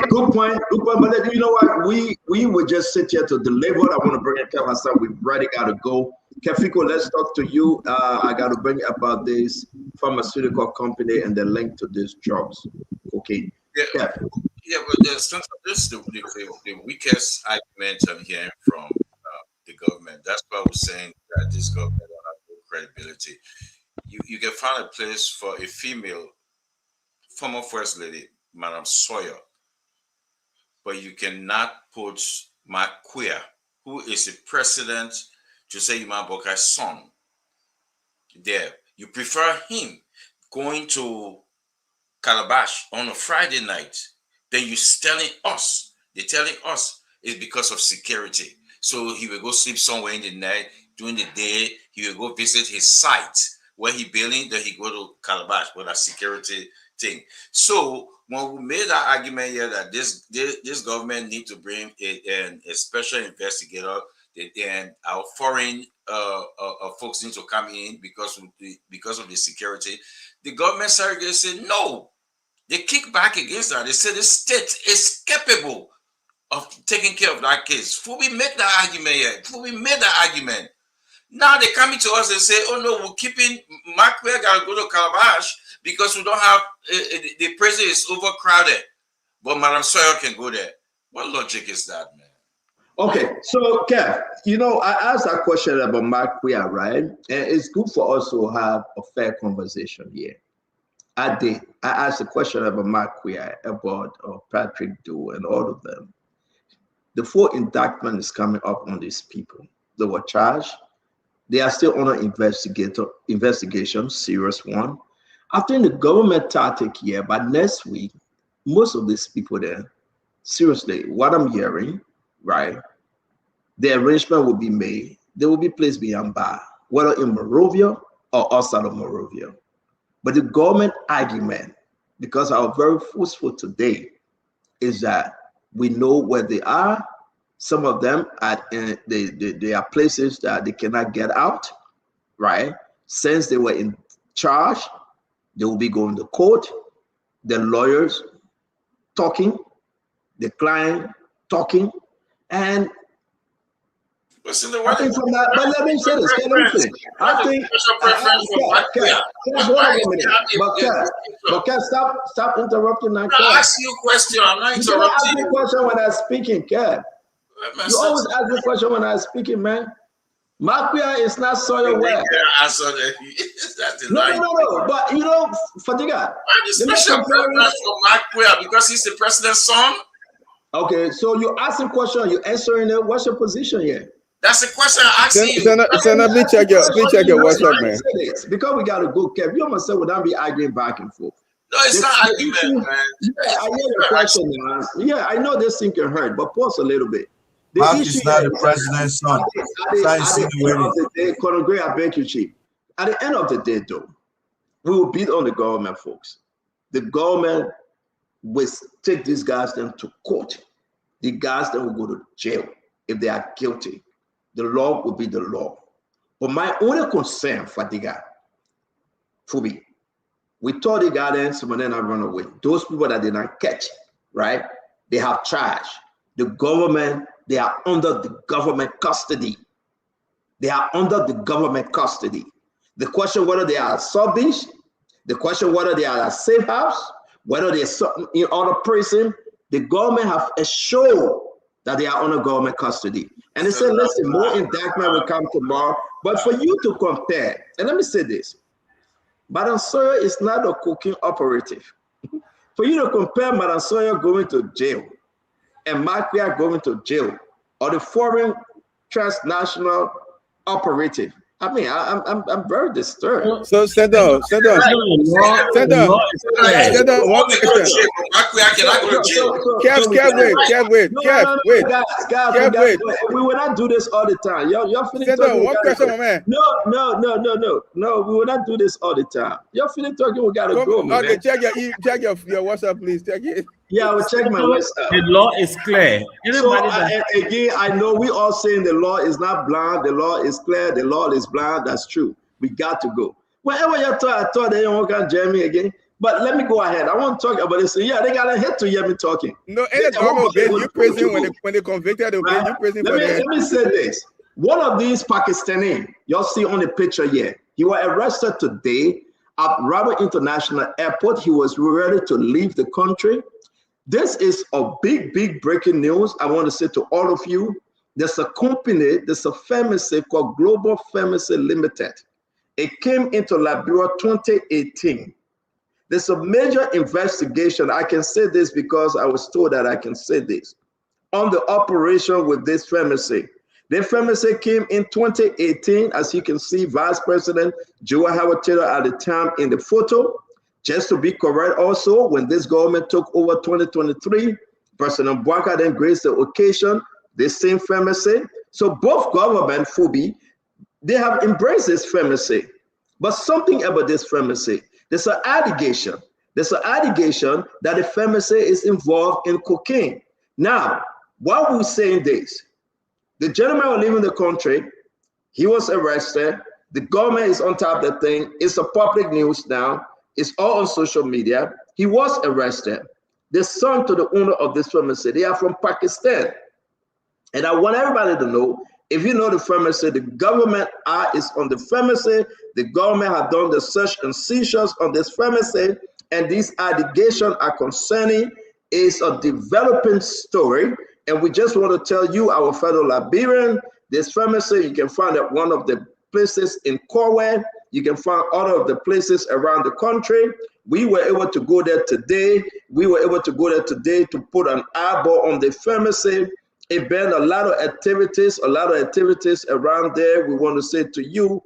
Good point. But you know what? We would just sit here to deliver. I want to bring in Kevin Hassan. We've already got to go. Kefiko, let's talk to you. I got to bring about this pharmaceutical company and the link to these drugs. Okay. But there's the weakest argument I'm hearing from the government. That's why we're saying that this government don't have no credibility. You can find a place for a female former First Lady, Madam Sawyer, but you cannot put Mark Queer, who is the president, Jose Imam Bokai's son, there. You prefer him going to Calabash on a Friday night than you telling us. They're telling us it's because of security. So he will go sleep somewhere in the night. During the day, he will go visit his site where he building, then he go to Calabash with a security thing. So when we made that argument here that this government need to bring a special investigator, and our foreign folks need to come in because of the security, the government surrogate said no. They kick back against that. They said the state is capable of taking care of that case. Before we make that argument here, now they're coming to us and say, oh no, we're keeping Mark Queer gotta go to Calabash because we don't have the prison is overcrowded, but Madam Sawyer can go there. What logic is that, man? Okay, so Kev, I asked that question about Mark Queer, right? And it's good for us to have a fair conversation here. I did. I asked a question about Mark Queer, about Patrick Doe, and all of them. The full indictment is coming up on these people. They were charged. They are still under investigation, serious one. I think the government tactic here, by next week, most of these people there, seriously, what I'm hearing, right? The arrangement will be made. They will be placed behind bar, whether in Monrovia or outside of Monrovia. But the government argument, because I was very forceful today, is that we know where they are. Some of them they are places that they cannot get out, right? Since they were in charge, they will be going to court. The lawyers talking, the client talking, and I think from that, but let me say this. I think stop interrupting. I ask you a question. I'm not interrupting. You ask me a question when I'm speaking, Kev. You always ask me a question when I'm speaking, man. Marquia is not soil well. No. But you know, Fatiga. The special preference for Marquia because he's the president's son. Okay, so you ask a question, you answering it. What's your position here? That's the question I asked you. Please check your WhatsApp, man. Because we gotta go, Kev. You almost said we don't be arguing back and forth. No, it's not argument, man. Yeah, I hear your question, man. Yeah, I know this thing can hurt, but pause a little bit. Mark is not the president's son. At the end of the day, Colonel Gray, I beg you, Chief. At the end of the day, though, we will beat on the government, folks. The government will take these guys then to court. The guys then will go to jail if they are guilty. The law will be the law. But my only concern, Fatiga, Fubi, we told the guardians, some of them have run away. Those people that did not catch, right? They have charged. The government, they are under the government custody. They are under the government custody. The question whether they are sub-beach, the question whether they are a safe house, whether they're in other prison, the government have assured that they are under government custody. And they said, listen, more indictment will come tomorrow. But for you to compare, and let me say this, Madam Sawyer is not a cooking operative. For you to compare Madam Sawyer going to jail and Marquia going to jail, or the foreign transnational operative, I mean, I'm very disturbed. So stand down. One question. Kev, wait. We will not do this all the time. You're feeling one question, my man. No, we will not do this all the time. You're feeling talking, we gotta go. Okay, check your WhatsApp, please. Check it. Yeah, I will check my WhatsApp. The law is clear. Again, I know we all saying the law is not blind, the law is clear, the law is blind. That's true. We got to go. Whenever you talk, I thought they don't want to jam me again. But let me go ahead. I want to talk about this. Yeah, they got a head to hear me talking. No, any government will get you prison when they convicted, they'll get you prison for that. Let me say this. One of these Pakistani, y'all see on the picture here, he was arrested today at Rabat International Airport. He was ready to leave the country. This is a big breaking news. I want to say to all of you, there's a company, there's a pharmacy called Global Pharmacy Limited. It came into Liberia 2018. There's a major investigation. I can say this because I was told that I can say this. On the operation with this pharmacy. The pharmacy came in 2018, as you can see, Vice President Joe Howard Taylor at the time in the photo. Just to be correct also, when this government took over 2023, President Bouaka then graced the occasion, this same pharmacy. So both government, Fubi, they have embraced this pharmacy. But something about this pharmacy, there's an allegation. There's an allegation that the pharmacy is involved in cocaine. Now, while we're saying this, the gentleman was leaving the country, he was arrested, the government is on top of the thing, it's a public news now, it's all on social media. He was arrested. The son to the owner of this pharmacy, they are from Pakistan. And I want everybody to know, if you know the pharmacy, the government eye is on the pharmacy. The government have done the search and seizures on this pharmacy. And these allegations are concerning, is a developing story. And we just want to tell you, our fellow Liberian, this pharmacy, you can find at one of the places in Corway. You can find other of the places around the country. We were able to go there today. To put an eyeball on the pharmacy. It been a lot of activities around there. We want to say to you,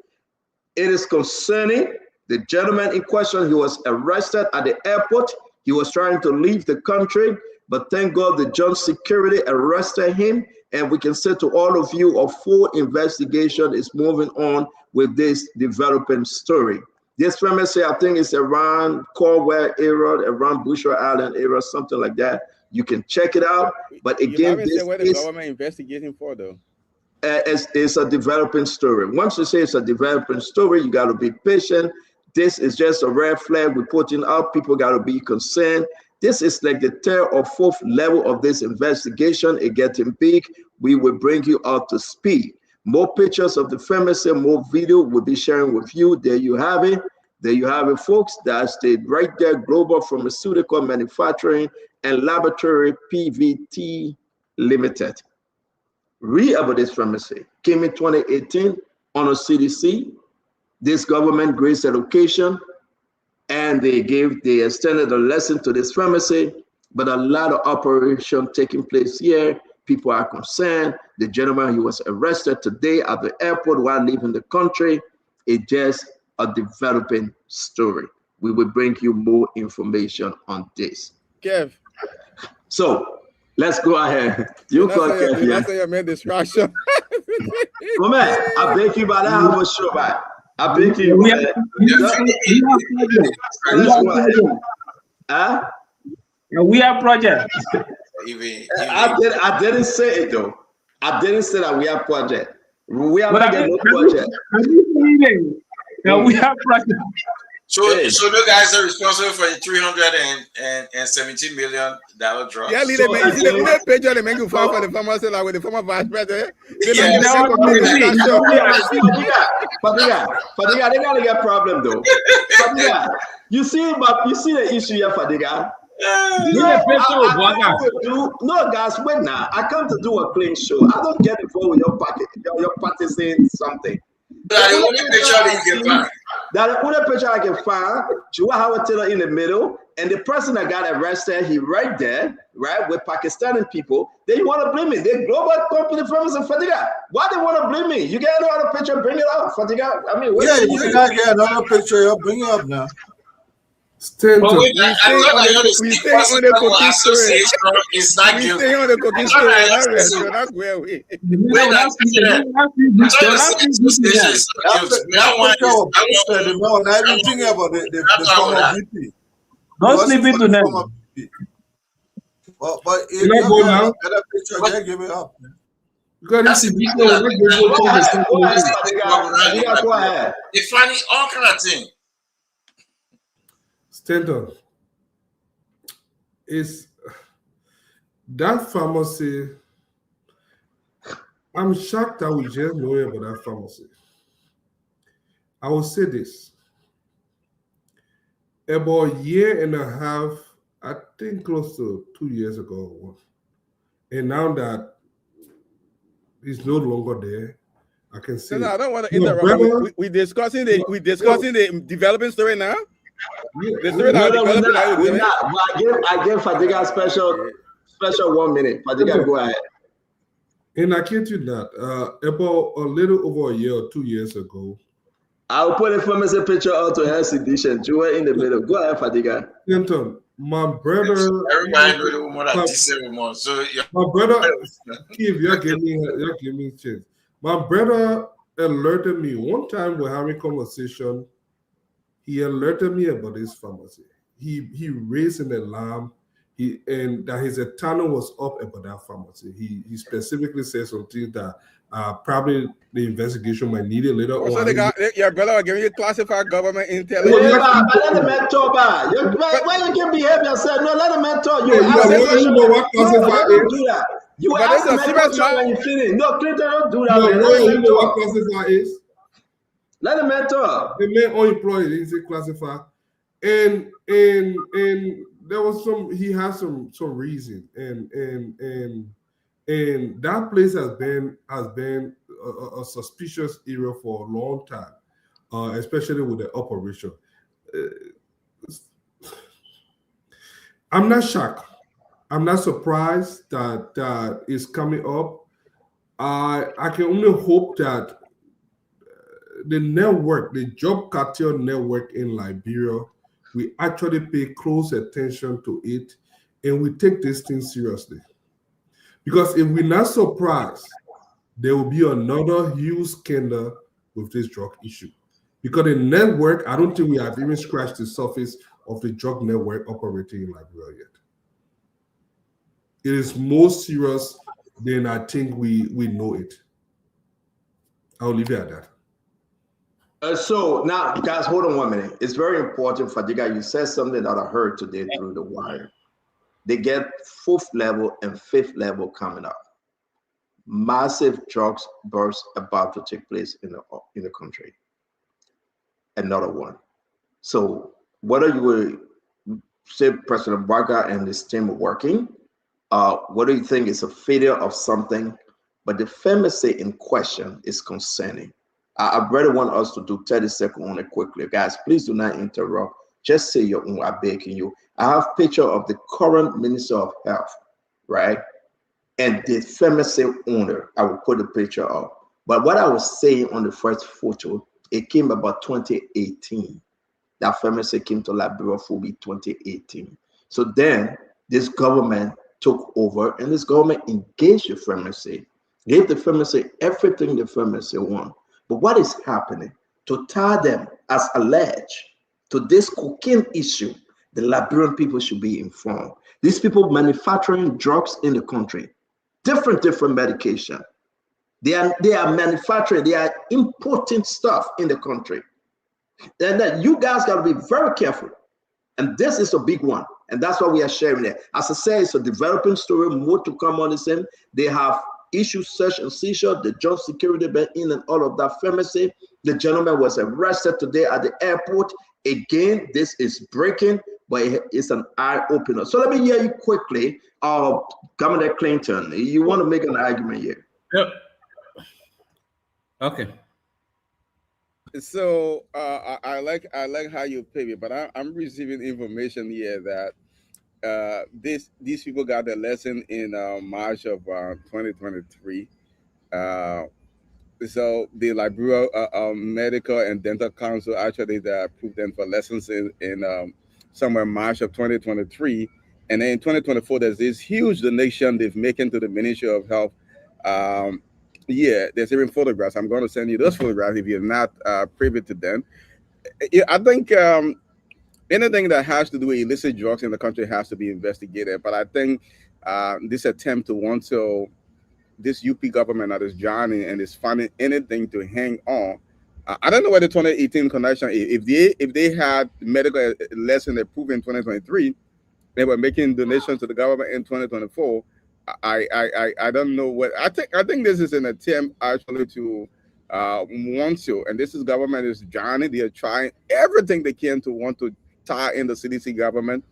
it is concerning the gentleman in question. He was arrested at the airport. He was trying to leave the country, but thank God the John security arrested him. And we can say to all of you, a full investigation is moving on with this developing story. This pharmacy, I think, is around Corway area, around Busher Island area, something like that. You can check it out. But again, this is the government investigating for, though. It's a developing story. Once you say it's a developing story, you got to be patient. This is just a red flag we're putting up. People got to be concerned. This is like the third or fourth level of this investigation. It getting big. We will bring you up to speed. More pictures of the pharmacy, more video we'll be sharing with you. There you have it. There you have it, folks. That's the right there, Global Pharmaceutical Manufacturing and Laboratory PVT Limited. Read about this pharmacy. Came in 2018 on a CDC. This government grades education, and they extended a lesson to this pharmacy, but a lot of operation taking place here. People are concerned. The gentleman, he was arrested today at the airport while leaving the country. It's just a developing story. We will bring you more information on this. Kev. So let's go ahead. You call Kev. You say you made distraction. Come on, I beg you, but I have a show back. I beg you. We are project. I didn't say it though. I didn't say that we are project. We are no project. Now we have project. So the guys are responsible for the $317 million drop. Yeah, leader, man. You see the picture they make you file for the pharmacy like with the former vice president. Fadiga, they gotta get problem though. Fadiga, you see the issue here, Fadiga. No, guys, wait now. I come to do a clean show. I don't get involved with your partisan something. That's the only picture I can find. Jua Howard Taylor in the middle, and the person that got arrested, he right there, right, with Pakistani people. Then you want to blame me? They global company firms in Fadiga. Why they want to blame me? You get another picture, bring it up, Fadiga. I mean, yeah, you gotta get another picture. You'll bring it up now. We stay on the cooking story. That's where we. Don't sleep it to them. But if you have a picture, give it up. They funny all kind of thing. Stanton, is that pharmacy? I'm shocked that we just know about that pharmacy. I will say this. About a year and a half, I think close to 2 years ago, and now that it's no longer there, I can see. No, I don't want to interrupt. We discussing the developing story now. I give Fadiga special 1 minute. Fadiga, go ahead. And I can't do that. About a little over a year or 2 years ago, I'll put a famous picture out to her edition. You were in the middle. Go ahead, Fadiga. Clinton, my brother. Everybody know the woman that 7 months. So yeah. My brother, Keith, you're giving me a chance. My brother alerted me one time. We're having a conversation. He alerted me about this pharmacy. He raised an alarm. And that his antenna was up about that pharmacy. He specifically said something that probably the investigation might need a little. So they got your brother giving you classified government intelligence. But let the man talk about. Why you can behave yourself? No, let the man talk. You know what classified is? You ask the man when you finish. No, Clinton, don't do that. You know what classified is? Let the man talk. The man unemployed is classified, and there was he has some reason, and that place has been a suspicious area for a long time, especially with the operation. I'm not shocked. I'm not surprised that it's coming up. I can only hope that the network, the job cartel network in Liberia, we actually pay close attention to it, and we take this thing seriously. Because if we're not surprised, there will be another huge scandal with this drug issue. Because the network, I don't think we have even scratched the surface of the drug network operating in Liberia yet. It is more serious than I think we know it. I'll leave it at that. So now, guys, hold on 1 minute. It's very important, Fadiga. You said something that I heard today through the wire. They get 4th level and 5th level coming up. massive drugs burst about to take place in the country. Another one. So whether you will say President Barker and his team are working, whether you think it's a failure of something, but the pharmacy in question is concerning. I really want us to do 30 seconds on it quickly. Guys, please do not interrupt. Just say your own. I'm begging you. I have picture of the current Minister of Health, right? And the pharmacy owner. I will put the picture up. But what I was saying on the first photo, it came about 2018. That pharmacy came to Liberia for 2018. So then this government took over, and this government engaged the pharmacy, gave the pharmacy everything the pharmacy want. But what is happening? To tie them, as alleged, to this cocaine issue, the Liberian people should be informed. These people manufacturing drugs in the country, different medication. They are manufacturing, they are importing stuff in the country. Then you guys got to be very careful. And this is a big one. And that's why we are sharing it. As I say, it's a developing story, more to come on this end. They have issued search and seizure, the job security been in and all of that pharmacy. The gentleman was arrested today at the airport. Again, this is breaking, but it's an eye opener. So let me hear you quickly, Governor Clinton. You want to make an argument here? Yep. Okay. So I like how you pivot, but I'm receiving information here that these people got their lesson in March of 2023. So the Liberia Medical and Dental Council actually approved them for lessons in somewhere March of 2023, and then in 2024 there's this huge donation they've making to the Ministry of Health. Yeah, there's even photographs. I'm going to send you those photographs if you're not privy to them. I think anything that has to do with illicit drugs in the country has to be investigated. But I think this attempt to want to, this UP government that is joining and is finding anything to hang on. I don't know where the 2018 connection is. If they had medical lesson approved in 2023, they were making donations to the government in 2024. I don't know what I think this is an attempt actually to want to, and this is government is joining. They are trying everything they can to want to tie in the CDC government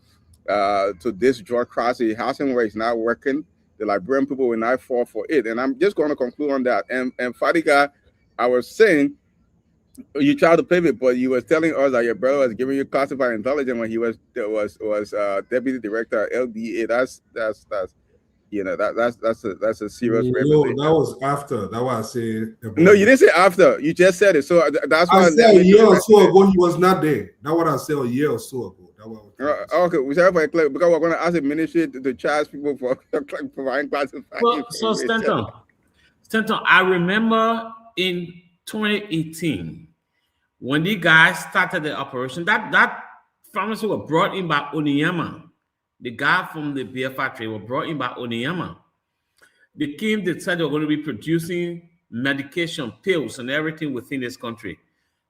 to this drug crisis. It hasn't where it's not working. The Liberian people will not fall for it. And I'm just going to conclude on that. And Fadiga, I was saying you tried to pivot, but you were telling us that your brother was giving you classified intelligence when he was deputy director at LDA. That's you know, that's a serious revelation. That was after. That was I say. No, you didn't say after. You just said it. So that's why I said a year or so ago he was not there. That's what I said a year or so ago. Okay, we have because we're going to ask the ministry to charge people for providing classified information. So Stanton, I remember in 2018 when the guys started the operation, that pharmacy was brought in by Oniyama. The guy from the beer factory was brought in by Oniyama. They came, they said they were going to be producing medication, pills, and everything within this country.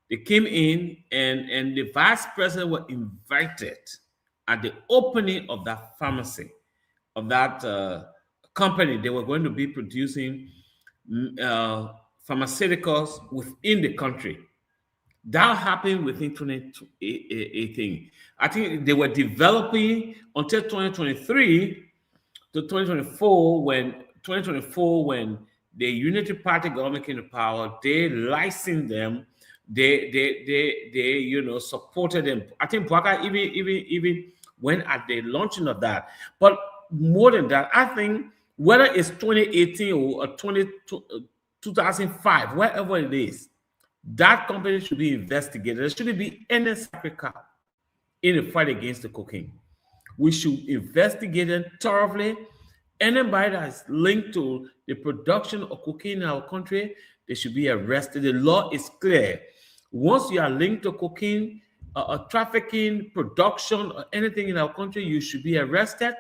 They came in, and the vice president was invited at the opening of that pharmacy, of that company. They were going to be producing pharmaceuticals within the country. That happened within 2018. I think they were developing until 2023 to 2024 when the Unity Party government came to power. They licensed them. They supported them. I think Bwaka even went at the launching of that. But more than that, I think whether it's 2018 or 2005, wherever it is, that company should be investigated. There shouldn't be any sacred cow in the fight against the cocaine. We should investigate it thoroughly. Anybody that's linked to the production of cocaine in our country, they should be arrested. The law is clear. Once you are linked to cocaine, trafficking, production, or anything in our country, you should be arrested.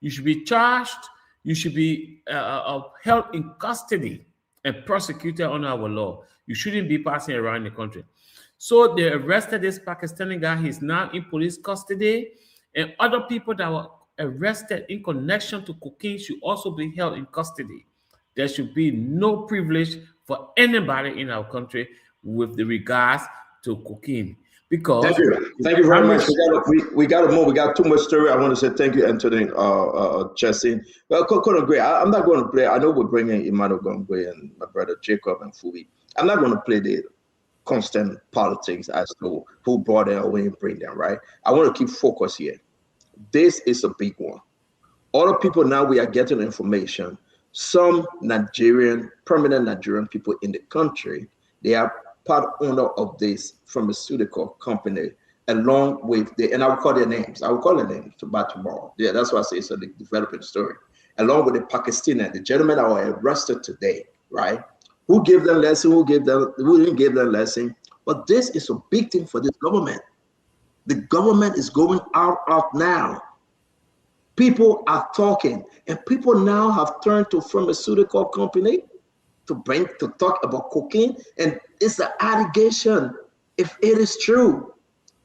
You should be charged. You should be held in custody and prosecuted under our law. You shouldn't be passing around the country. So they arrested this Pakistani guy. He's now in police custody. And other people that were arrested in connection to cocaine should also be held in custody. there should be no privilege for anybody in our country with the regards to cocaine. Because thank you very much. We got to move. We got too much story. I want to say thank you, Anthony Chessin. Well, Gray, I'm not going to play. I know we're bringing Emmanuel Gongwe and my brother Jacob and Fubi. I'm not going to play the constant politics as to who brought them away and bring them, right? I want to keep focus here. This is a big one. Other people now, we are getting information. Some permanent Nigerian people in the country, they are part owner of this pharmaceutical company, along with and I will call their names. I will call their names by tomorrow. Yeah, that's why I say it's a developing story. Along with the Pakistani, the gentlemen that were arrested today, right? Who gave them lesson? Who didn't give them lesson? But this is a big thing for this government. The government is going out now. People are talking, and people now have turned to pharmaceutical company to talk about cocaine, and it's an allegation. If it is true,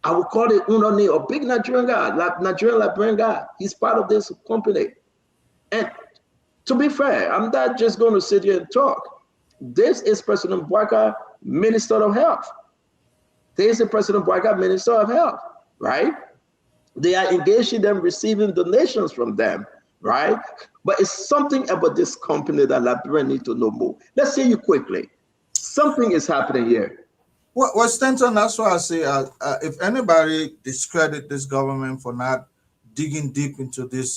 I will call it Unone, a big Nigerian guy, Nigerian Liberian guy. He's part of this company. And to be fair, I'm not just going to sit here and talk. This is President Bouaka, Minister of Health. This is President Bouaka, Minister of Health, right? They are engaged in them, receiving donations from them, right? But it's something about this company that Liberians need to know more. Let's hear you quickly. Something is happening here. Well, Stanton, that's why I say if anybody discredit this government for not digging deep into this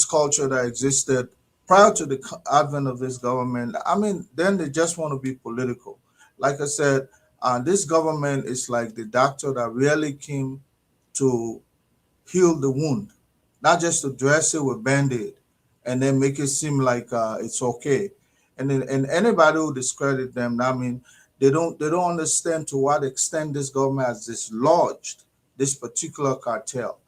culture that existed prior to the advent of this government, I mean, then they just want to be political. Like I said, this government is like the doctor that really came to heal the wound, not just to dress it with Band-Aid and then make it seem like it's okay. And anybody who discredit them, I mean, they don't understand to what extent this government has dislodged this particular cartel.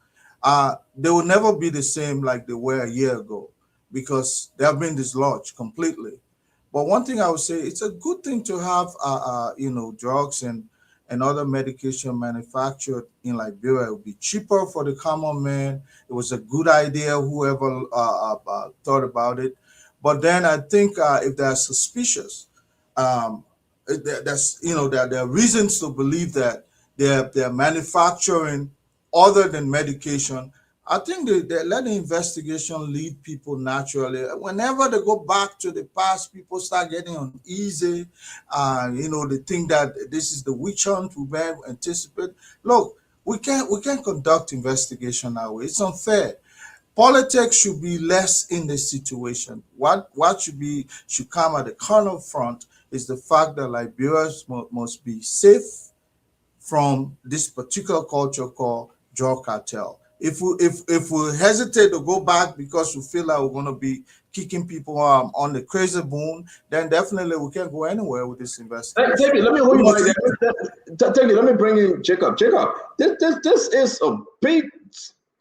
They will never be the same like they were a year ago because they have been dislodged completely. But one thing I would say, it's a good thing to have drugs and other medication manufactured in Liberia. It would be cheaper for the common man. It was a good idea, whoever thought about it. But then I think if they're suspicious, there are reasons to believe that they're manufacturing other than medication. I think they let the investigation lead people naturally. Whenever they go back to the past, people start getting uneasy. They think that this is the witch hunt we may anticipate. Look, we can't conduct investigation that way. It's unfair. Politics should be less in the situation. What should come at the corner front is the fact that Liberia must be safe from this particular culture called drug cartel. If we hesitate to go back because we feel like we're going to be kicking people on the crazy bone, then definitely we can't go anywhere with this investigation. Take it. Let me bring in Jacob. Jacob, this is a big.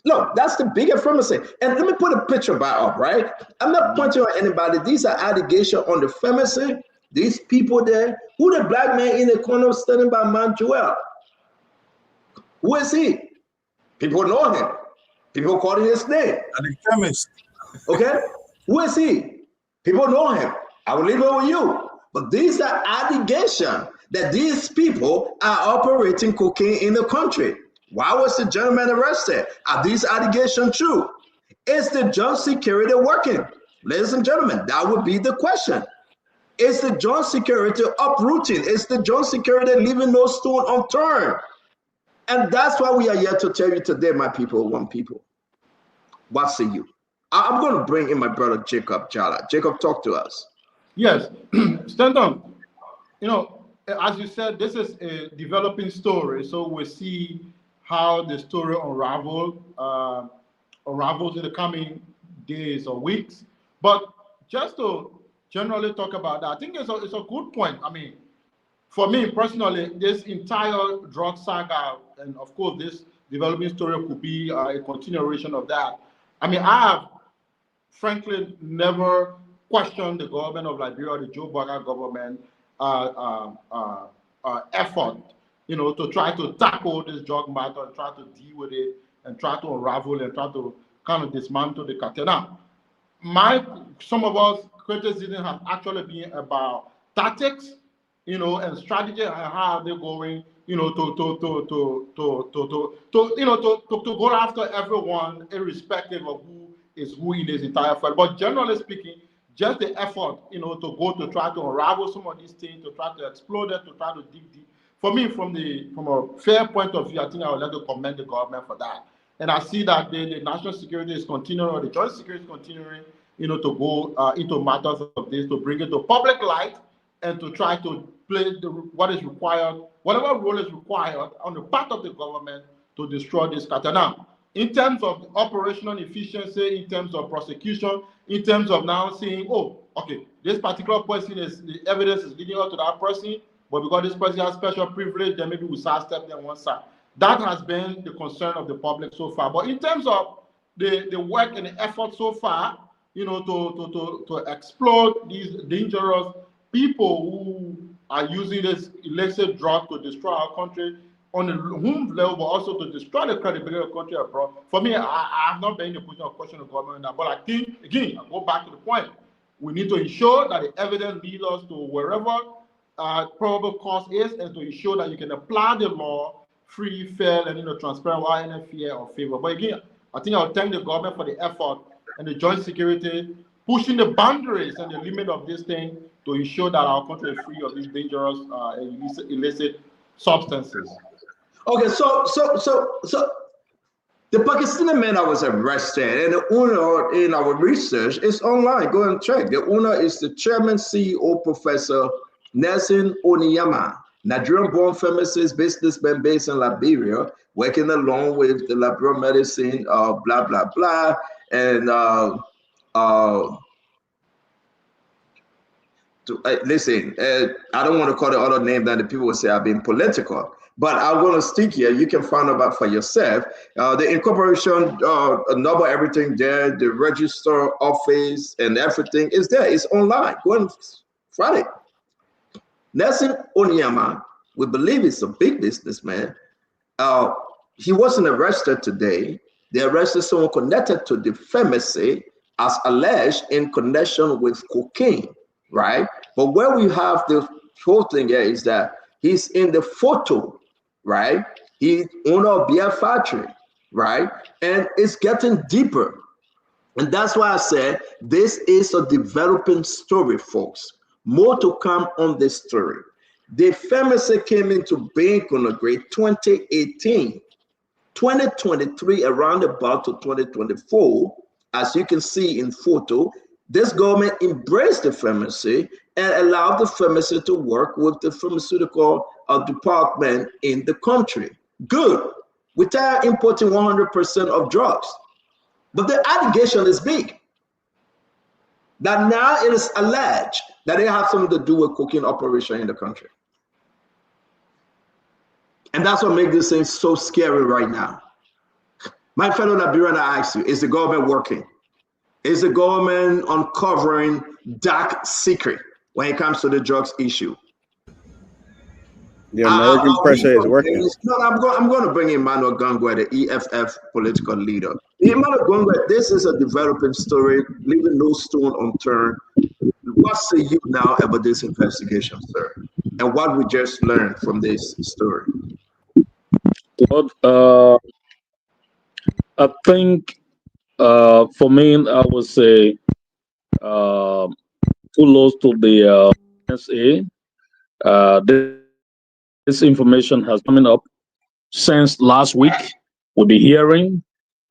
Look, that's the big pharmacy. And let me put a picture back up, right? I'm not pointing at anybody. These are allegations on the pharmacy. These people there. Who the black man in the corner standing by Mount Joel? Who is he? People know him. People call his name. The chemist. Okay? Who is he? People know him. I will leave it with you. But these are allegations that these people are operating cocaine in the country. Why was the gentleman arrested? Are these allegations true? Is the joint security working? Ladies and gentlemen, that would be the question. Is the joint security uprooting? Is the joint security leaving no stone unturned? And that's why we are here to tell you today, my people, one people. What say you? I'm going to bring in my brother, Jacob Jala. Jacob, talk to us. Yes, Stanton, as you said, this is a developing story. So we'll see how the story unravels in the coming days or weeks. But just to generally talk about that, I think it's a good point. I mean, for me personally, this entire drug saga, and of course this developing story could be a continuation of that. I mean, I have frankly never questioned the government of Liberia, the Joe Bouaka government effort, to try to tackle this drug matter and try to deal with it and try to unravel and try to kind of dismantle the cartel. Now, some of us criticism has actually been about tactics, and strategy, and how they're going, to go after everyone, irrespective of who in this entire fight. But generally speaking, just the effort, to go to try to unravel some of these things, to try to explode it, to try to dig deep. For me, from a fair point of view, I think I would like to commend the government for that. And I see that the national security is continuing, or the joint security is continuing, to go into matters of this, to bring it to public light, and to try to play what is required, whatever role is required on the part of the government to destroy this cartel. Now, in terms of operational efficiency, in terms of prosecution, in terms of now saying, oh, okay, this particular person the evidence is leading up to that person, but because this person has special privilege, then maybe we sidestep them one side. That has been the concern of the public so far. But in terms of the work and the effort so far, to explode these dangerous people who are using this illicit drug to destroy our country on the home level, but also to destroy the credibility of the country abroad. For me, I have not been in a position of questioning the government now, but I think, again, I go back to the point. We need to ensure that the evidence leads us to wherever probable cause is, and to ensure that you can apply the law free, fair, and transparent without any fear or favor. But again, I think I'll thank the government for the effort and the joint security pushing the boundaries and the limit of this thing to ensure that our country is free of these dangerous illicit substances. Okay, so the Pakistani man that was arrested, and the owner in our research is online. Go and check. The owner is the chairman, CEO, Professor Nelson Oniyama, Nigerian-born pharmacist, businessman based in Liberia, working along with the Liberia medicine, blah blah blah, and listen, I don't want to call the other name that the people will say I've been political, but I'm going to stick here. You can find out for yourself. The incorporation number, everything there, the register office and everything is there. It's online. Go and find it. Nelson Oniyama, we believe he's a big businessman. He wasn't arrested today. They arrested someone connected to the pharmacy as alleged in connection with cocaine, right? But where we have the whole thing here is that he's in the photo, right? He's owner of beer factory, right? And it's getting deeper. And that's why I said this is a developing story, folks. More to come on this story. The pharmacy came into being on a grade 2018, 2023, around about to 2024. As you can see in photo, this government embraced the pharmacy and allowed the pharmacy to work with the pharmaceutical department in the country. Good. We started importing 100% of drugs. But the allegation is big. That now it is alleged that they have something to do with cocaine operation in the country. And that's what makes this thing so scary right now. My fellow Liberian, I ask you, is the government working? Is the government uncovering dark secret when it comes to the drugs issue? The American pressure is working. No, I'm going to bring Emmanuel Gangwe, the EFF political leader. Emmanuel Gangwe, this is a developing story, leaving no stone unturned. What say you now about this investigation, sir? And what we just learned from this story? Well, I think for me, I would say kudos to the NSA. This information has coming up since last week. We'll be hearing,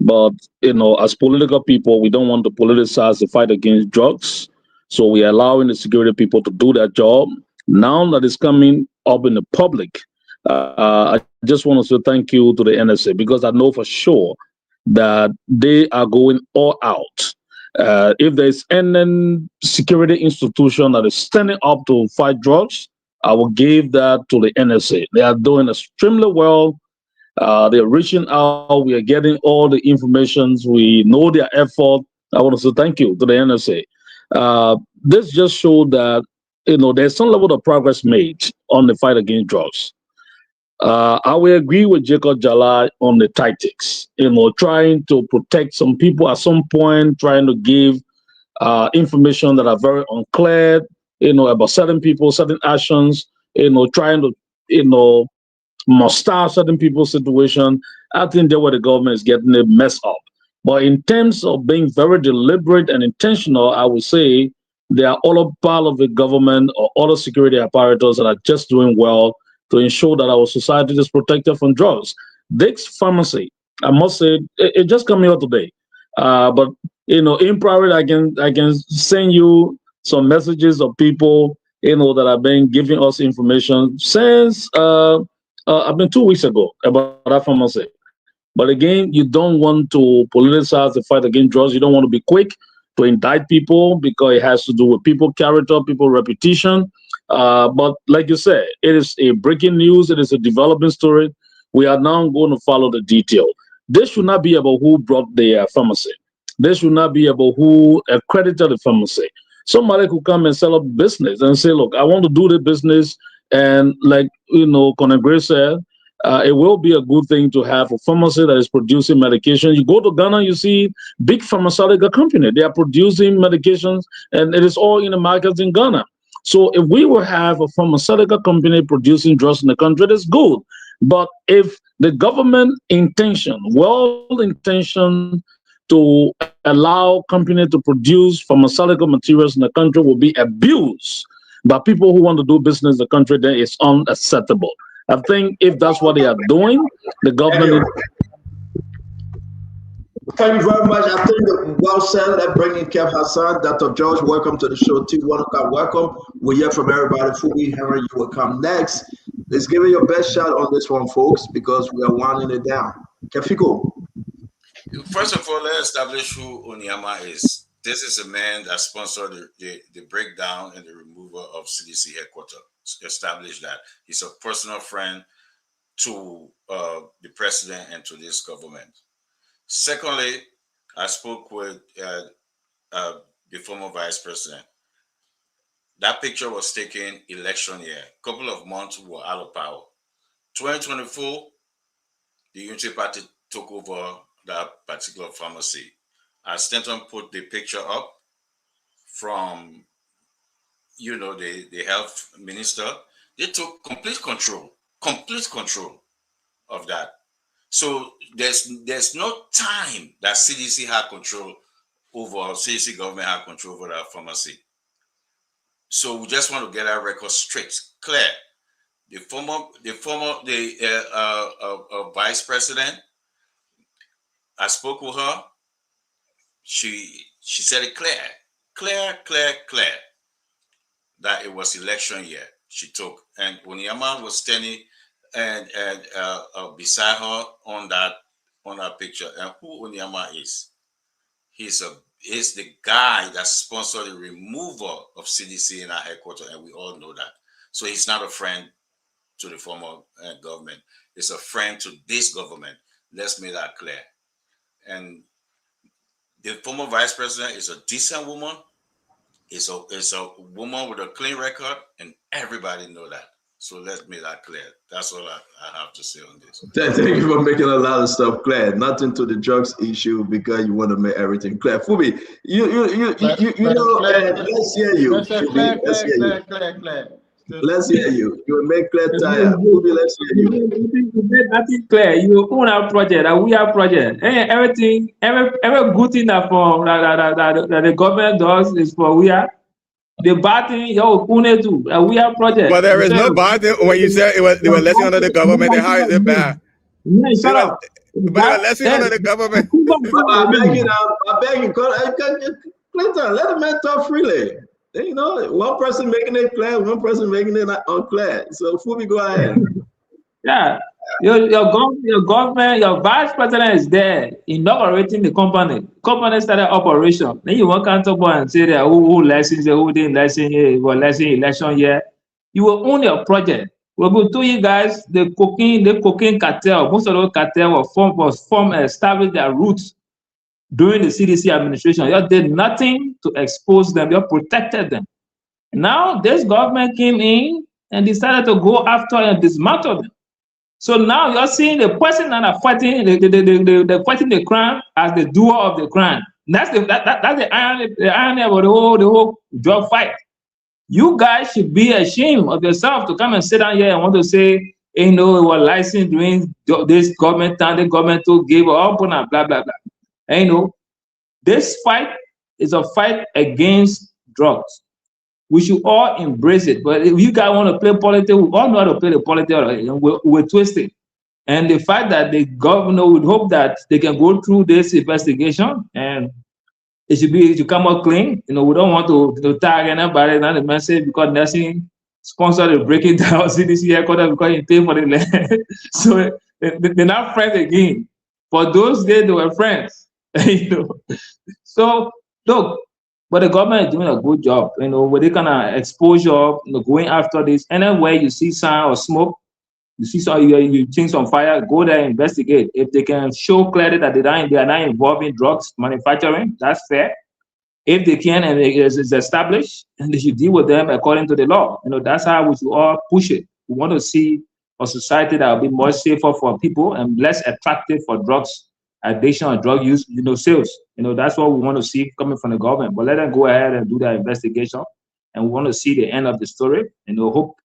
but as political people, we don't want to politicize the fight against drugs. So we are allowing the security people to do their job. Now that it's coming up in the public, I just want to say thank you to the NSA, because I know for sure that they are going all out. If there's any security institution that is standing up to fight drugs, I will give that to the NSA. They are doing extremely well. They're reaching out. We are getting all the information. We know their effort. I want to say thank you to the NSA. This just showed that there's some level of progress made on the fight against drugs. I will agree with Jacob Jalai on the tactics. Trying to protect some people at some point, trying to give information that are very unclear, about certain people, certain actions, trying to, muster certain people's situation. I think that's where the government is getting it messed up. But in terms of being very deliberate and intentional, I would say they are all a part of the government or other security apparatus that are just doing well to ensure that our society is protected from drugs. Dick's Pharmacy, I must say, it just coming out today. But in private, I can send you some messages of people that have been giving us information since I've been 2 weeks ago about that pharmacy. But again, you don't want to politicize the fight against drugs. You don't want to be quick to indict people because it has to do with people character, people reputation. But like you said, it is a breaking news. It is a developing story. We are now going to follow the detail. This should not be about who brought the pharmacy. This should not be about who accredited the pharmacy. Somebody could come and set up business and say, look, I want to do the business. And like, Conor Gray said, it will be a good thing to have a pharmacy that is producing medication. You go to Ghana, you see big pharmaceutical company. They are producing medications, and it is all in the markets in Ghana. So if we will have a pharmaceutical company producing drugs in the country, that's good. But if the government well-intentioned to allow companies to produce pharmaceutical materials in the country will be abused by people who want to do business in the country, then it's unacceptable. I think if that's what they are doing, the government. Thank you very much. I think well said. Let's bring in Kev Hassan. Dr. George, welcome to the show. T1 welcome. We'll hear from everybody. Fulby Henry, you will come next. Let's give it your best shot on this one, folks, because we are winding it down. Kefiko. First of all, let's establish who Onyeama is. This is a man that sponsored the breakdown and the removal of CDC headquarters. Establish that. He's a personal friend to the president and to this government. Secondly, I spoke with the former vice president. That picture was taken election year. A couple of months we were out of power. 2024, the Unity Party took over that particular pharmacy. As Stanton put the picture up from, the health minister, they took complete control of that. So there's no time that CDC had control over, CDC government had control over that pharmacy. So we just want to get our record straight, clear. The former vice president, I spoke with her. She said it clear, that it was election year. She took, and Onyeama was standing and beside her on that picture. And who Onyeama is? He's the guy that sponsored the removal of CDC in our headquarters, and we all know that. So he's not a friend to the former government. He's a friend to this government. Let's make that clear. And the former vice president is a decent woman. It's a woman with a clean record, and everybody know that. So let's make that clear. That's all I have to say on this. Thank you for making a lot of stuff clear. Nothing to the drugs issue because you want to make everything clear. Fubi, you know, let's hear you. Let's hear you. You will make clear time. Fubi, let's hear you. You made nothing clear. You own our project, and we have project. Everything, every good thing that the government does is for we are. The bad thing, Pune too. We have project. But there is no bad thing. When you said they were listening under the government, then how is it bad? Shut up. But they were listening under the government. I beg you, Clinton, let the man talk freely. You know, one person making it clear, one person making it unclear. So Fubi, go ahead. Yeah. Your government, your vice president is there inaugurating the company. Company started operation. Then you want to come and say that who lessons, who didn't lesson here, who lesson election year. You will own your project. We'll go to you guys, the cocaine cartel. Most of those cartel was formed and established their roots during the CDC administration. You did nothing to expose them. You protected them. Now this government came in and decided to go after and dismantle them. So now you're seeing the person that are fighting, the fighting the crime as the doer of the crime. That's the irony of the whole drug fight. You guys should be ashamed of yourself to come and sit down here and want to say, you know, it was licensed during this government time, the government to give up on blah blah blah. And you know, this fight is a fight against drugs. We should all embrace it. But if you guys want to play politics, we all know how to play the politics. We're twisting. And the fact that the governor would hope that they can go through this investigation and it should come out clean. You know, we don't want to tag anybody, not the message, because nothing sponsored the breaking down CDC headquarters because he paid for the land. So they're not friends again. For those days, they were friends. You know. So look, but the government is doing a good job. You know, with the kind of exposure, you know, going after this. Anywhere you see sign or smoke, you see some, you think some fire, go there, investigate. If they can show clearly that they are not involved in drugs manufacturing, that's fair. If they can and it is established, and they should deal with them according to the law. You know, that's how we should all push it. We want to see a society that will be more safer for people and less attractive for drugs addiction or drug use, you know, sales. You know, that's what we want to see coming from the government. But let them go ahead and do their investigation, and we want to see the end of the story. You know,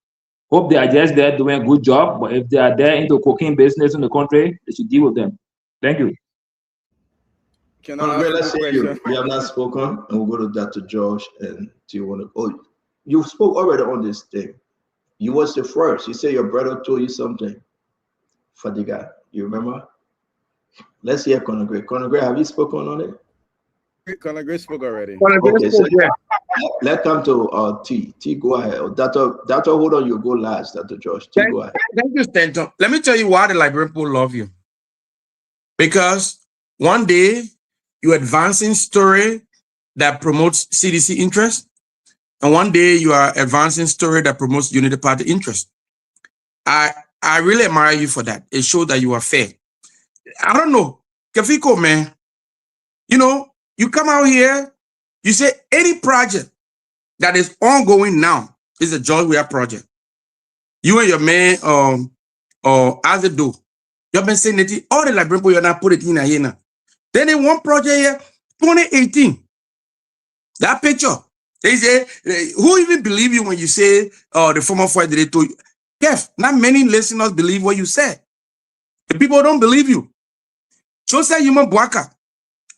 hope they are just there doing a good job. But if they are there into cocaine business in the country, they should deal with them. Thank you. Let's say you have not spoken, and we'll go to Dr. George. And do you want to? Oh, you spoke already on this thing. You was the first. You say your brother told you something. Fadiga, you remember? Let's hear Conor Gray. Conor Gray, have you spoken on it? Conor Gray spoke already. Okay, so let's come to T. T, go ahead. Dr. Hold on, you go last, Dr. George. T, go ahead. Thank you, Stanton. Let me tell you why the Liberian people love you. Because one day you're advancing story that promotes CDC interest, and one day you are advancing story that promotes Unity Party interest. I really admire you for that. It shows that you are fair. I don't know, Kefiko, man. You know, you come out here, you say any project that is ongoing now is a George Weah project. You and your man, or Azedo, you have been saying that all the Liberian people, you're not put it in here now. Then in one project here, 2018, that picture, they say, who even believe you when you say the former fight that they told you? Kef, not many listeners believe what you said. The people don't believe you. Joseph Yuma Boaka,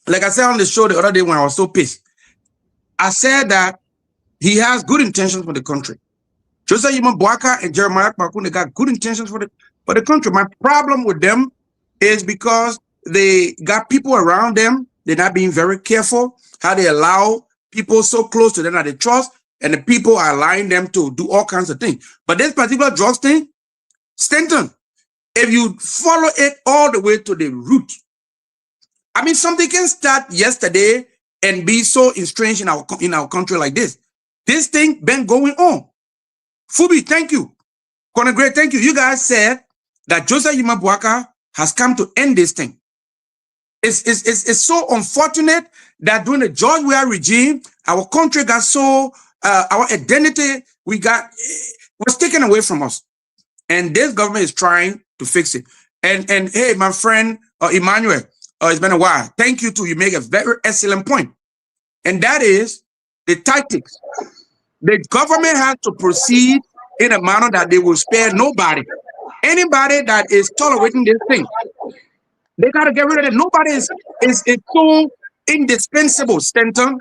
like I said on the show the other day when I was so pissed, I said that he has good intentions for the country. Joseph Yuma Boaka and Jeremiah Kmakun, they got good intentions for the country. My problem with them is because they got people around them. They're not being very careful how they allow people so close to them that they trust, and the people are allowing them to do all kinds of things. But this particular drugs thing, Stanton, if you follow it all the way to the root, I mean, something can start yesterday and be so estranged in our country like this. This thing been going on. Fubi, thank you. Conor Gray, thank you. You guys said that Joseph Yuma Boaka has come to end this thing. It's so unfortunate that during the George Weah regime, our country got so, our identity was taken away from us. And this government is trying to fix it. And hey, my friend Emmanuel, it's been a while. Thank you too. You make a very excellent point. And that is the tactics. The government has to proceed in a manner that they will spare nobody. Anybody that is tolerating this thing, they got to get rid of it. Nobody is so indispensable, Stanton,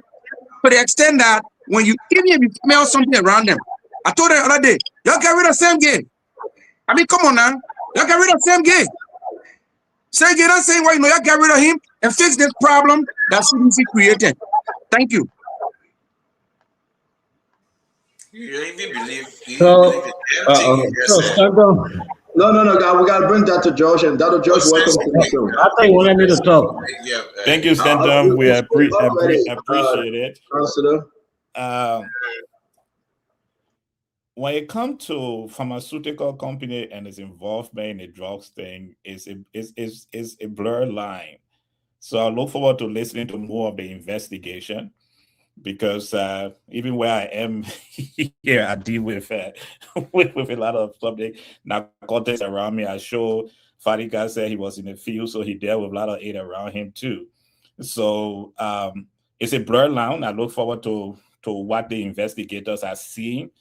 to the extent that when you even smell something around them. I told them the other day, y'all get rid of Sam Gay. I mean, come on now. Y'all get rid of Sam Gay. Sam Gay, not saying, well, you know, y'all get rid of him and fix this problem that CDC created. Thank you. You even believe No, we got to bring Dr. George, and Dr. George, welcome to the show. I thought you wanted me to talk. Thank you, Stanton. We appreciate it. When it comes to pharmaceutical company and its involvement in the drugs thing, is a blurred line. So I look forward to listening to more of the investigation, because even where I am here, I deal with a lot of public narcotics around me. I show Fadiga said he was in the field, so he dealt with a lot of it around him too. So it's a blurred line. I look forward to what the investigators are seeing,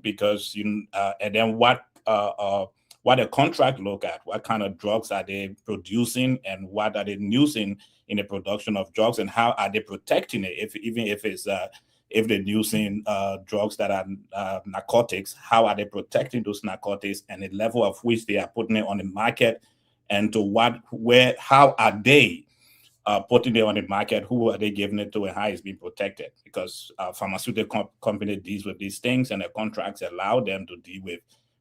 because and then what the contract look at, what kind of drugs are they producing, and what are they using in the production of drugs, and how are they protecting it? Even if they're using drugs that are narcotics, how are they protecting those narcotics, and the level of which they are putting it on the market, and to how are they putting it on the market, who are they giving it to, and how it's being protected? Because pharmaceutical company deals with these things, and the contracts allow them to deal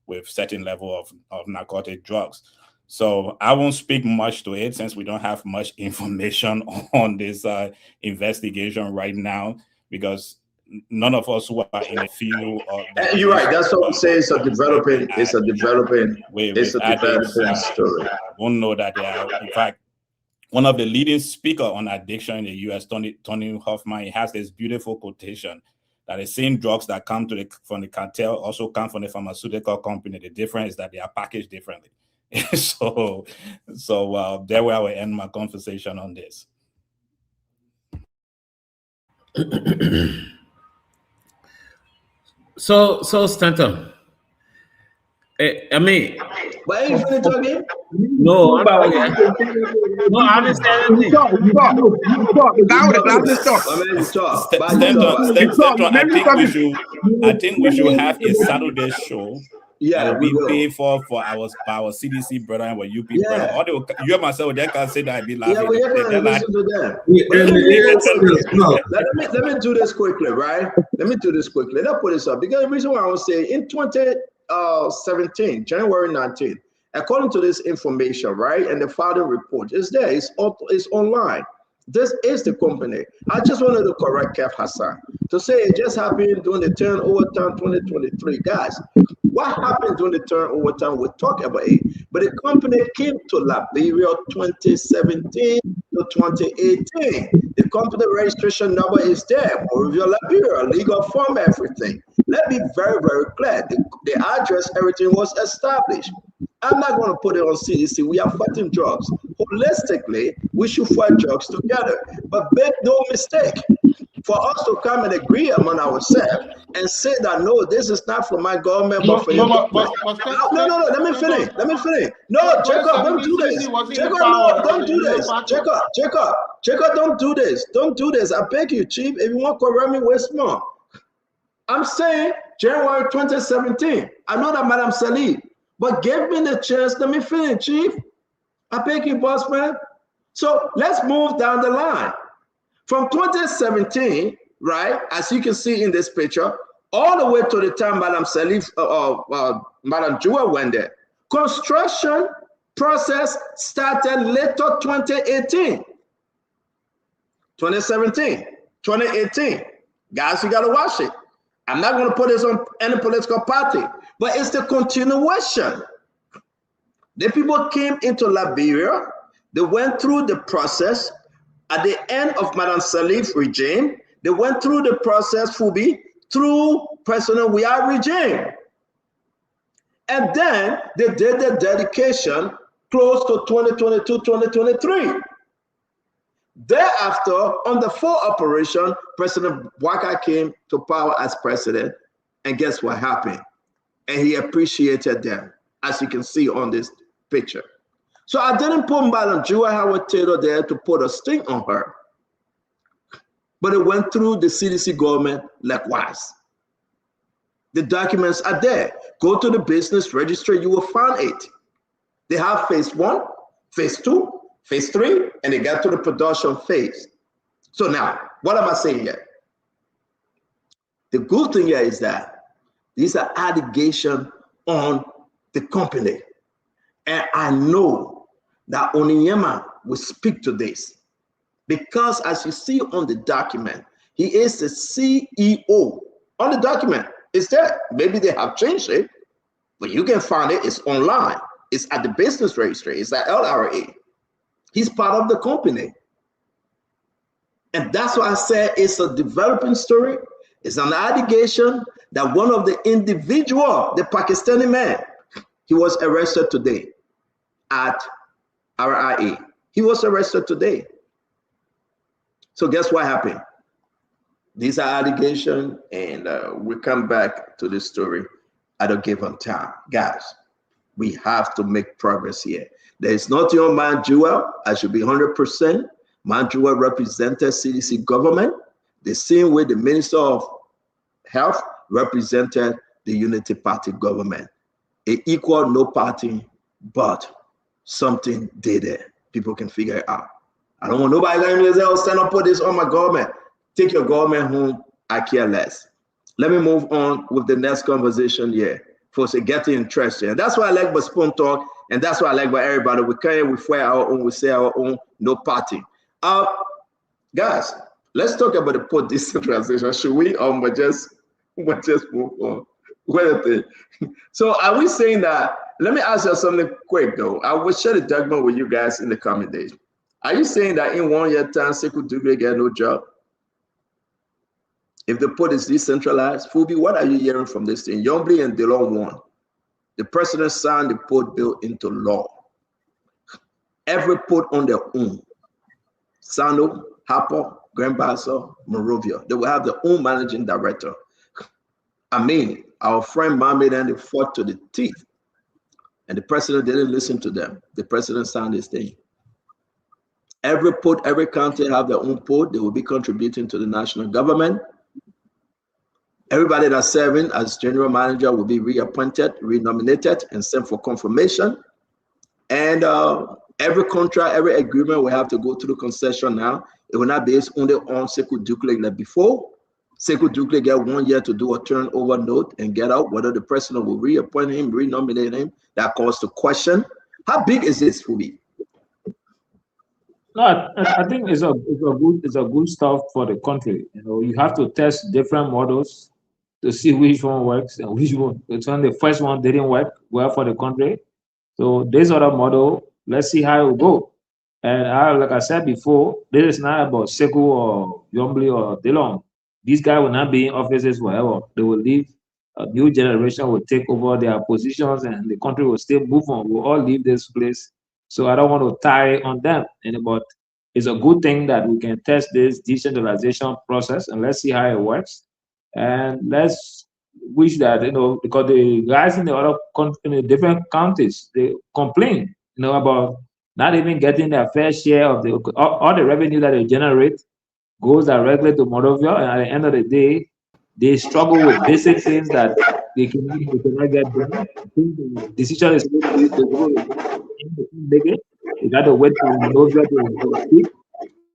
with certain level of narcotic drugs. So I won't speak much to it, since we don't have much information on this investigation right now, because none of us who are in the field. You're right. That's what I'm saying. It's a developing story. Won't know that they are. In fact, one of the leading speakers on addiction in the U.S., Tony Hoffman, he has this beautiful quotation that the same drugs that come from the cartel also come from the pharmaceutical company. The difference is that they are packaged differently. So there where I will end my conversation on this. So Stanton, I mean, but are you finna talk again? No, I'm no, I haven't said anything. I think we should have a Saturday show. Yeah, we pay for our CDC brother and our UP brother. All you and myself, they can say that I be laughing. Yeah, we're listen to them. Let me do this quickly, right? Let me do this quickly. Let's put this up, because the reason why I was saying in 2017, January 19th, according to this information, right, and the father report is there. It's online. This is the company. I just wanted to correct Kev Hassan to say it just happened during the turnover time 2023. Guys, what happened during the turnover time? We're talking about it. But the company came to Liberia 2017 to 2018. The company registration number is there. Monrovia, Liberia, legal form, everything. Let me be very, very clear. The address, everything was established. I'm not going to put it on CDC. We are fighting drugs. Holistically, we should fight drugs together. But make no mistake, for us to come and agree among ourselves and say that, no, this is not for my government, but for your government. No, let me finish. No, Jacob, don't do this. Jacob, no, don't do this. Jacob, don't do this. Don't do this. I beg you, Chief, if you want to correct me, waste more. I'm saying January 2017. I know that Madam Salih, but give me the chance. Let me finish, Chief. I beg you, boss man. So let's move down the line. From 2017, right, as you can see in this picture, all the way to the time Madam Salih, Madam Jua went there. Construction process started later 2018. 2017, 2018. Guys, you got to watch it. I'm not going to put this on any political party, but it's the continuation. The people came into Liberia. They went through the process. At the end of Madam Salih's regime, they went through the process, Fubi, through President Weah regime. And then they did the dedication close to 2022, 2023. Thereafter, on the full operation, President Bouaka came to power as president, and guess what happened? And he appreciated them, as you can see on this picture. So I didn't put Madam Jua Howard Taylor there to put a sting on her, but it went through the CDC government likewise. The documents are there. Go to the business registry, you will find it. They have phase 1, phase 2, phase 3, and they got to the production phase. So now, what am I saying here? The good thing here is that these are allegations on the company. And I know that Oniyema will speak to this, because as you see on the document, he is the CEO. On the document, it's there. Maybe they have changed it, but you can find it. It's online. It's at the business registry. It's at LRA. He's part of the company. And that's why I said it's a developing story. It's an allegation that one of the individual, the Pakistani man, he was arrested today at RIA. He was arrested today. So guess what happened? These are allegations, and we come back to this story at a given time. Guys, we have to make progress here. There is nothing on Mount Jewel. I should be 100%. Mount Jewel represented CDC government, the same way the Minister of Health represented the Unity Party government. It equal no party, but something did it. People can figure it out. I don't want nobody going to say, oh, stand up, put this on my government. Take your government home. I care less. Let me move on with the next conversation here. Folks are getting interested. And that's why I like about Spoon Talk, and that's why I like about everybody. We come here, we wear our own, we say our own, no party. Guys, let's talk about the port decentralization. Should we just move on? What do you think? So are we saying that, let me ask you something quick though. I will share the document with you guys in the coming days. Are you saying that in 1 year time, Sekou Doumbouya get no job? If the port is decentralized, Fubi, what are you hearing from this thing? Yombly and Delon won. The president signed the port bill into law. Every port on their own. Sano, Harper, Grand Bassa, Monrovia. They will have their own managing director. I mean, our friend Mohammed and they fought to the teeth. And the president didn't listen to them. The president signed this thing. Every port, every county have their own port. They will be contributing to the national government. Everybody that's serving as general manager will be reappointed, renominated, and sent for confirmation. And every contract, every agreement will have to go through the concession now. It will not be based only on Sekou Doumbouya like before. Sekou Doumbouya get 1 year to do a turnover note and get out. Whether the president will reappoint him, renominate him, that calls the question. How big is this for me? No, I think it's a good stuff for the country. You know, you have to test different models to see which one works and which one. The first one didn't work well for the country. So this other model, let's see how it will go. And like I said before, this is not about Sekou or Yombly or Delon. These guys will not be in offices forever. They will leave. A new generation will take over their positions, and the country will still move on. We'll all leave this place. So I don't want to tie on them. But it's a good thing that we can test this decentralization process, and let's see how it works. And let's wish that, because the guys in the different counties, they complain, about not even getting their fair share of all the revenue that they generate goes directly to Monrovia, and at the end of the day, they struggle with basic things that they cannot get done. I think the decision is going to be you got to wait for Monrovia to speak.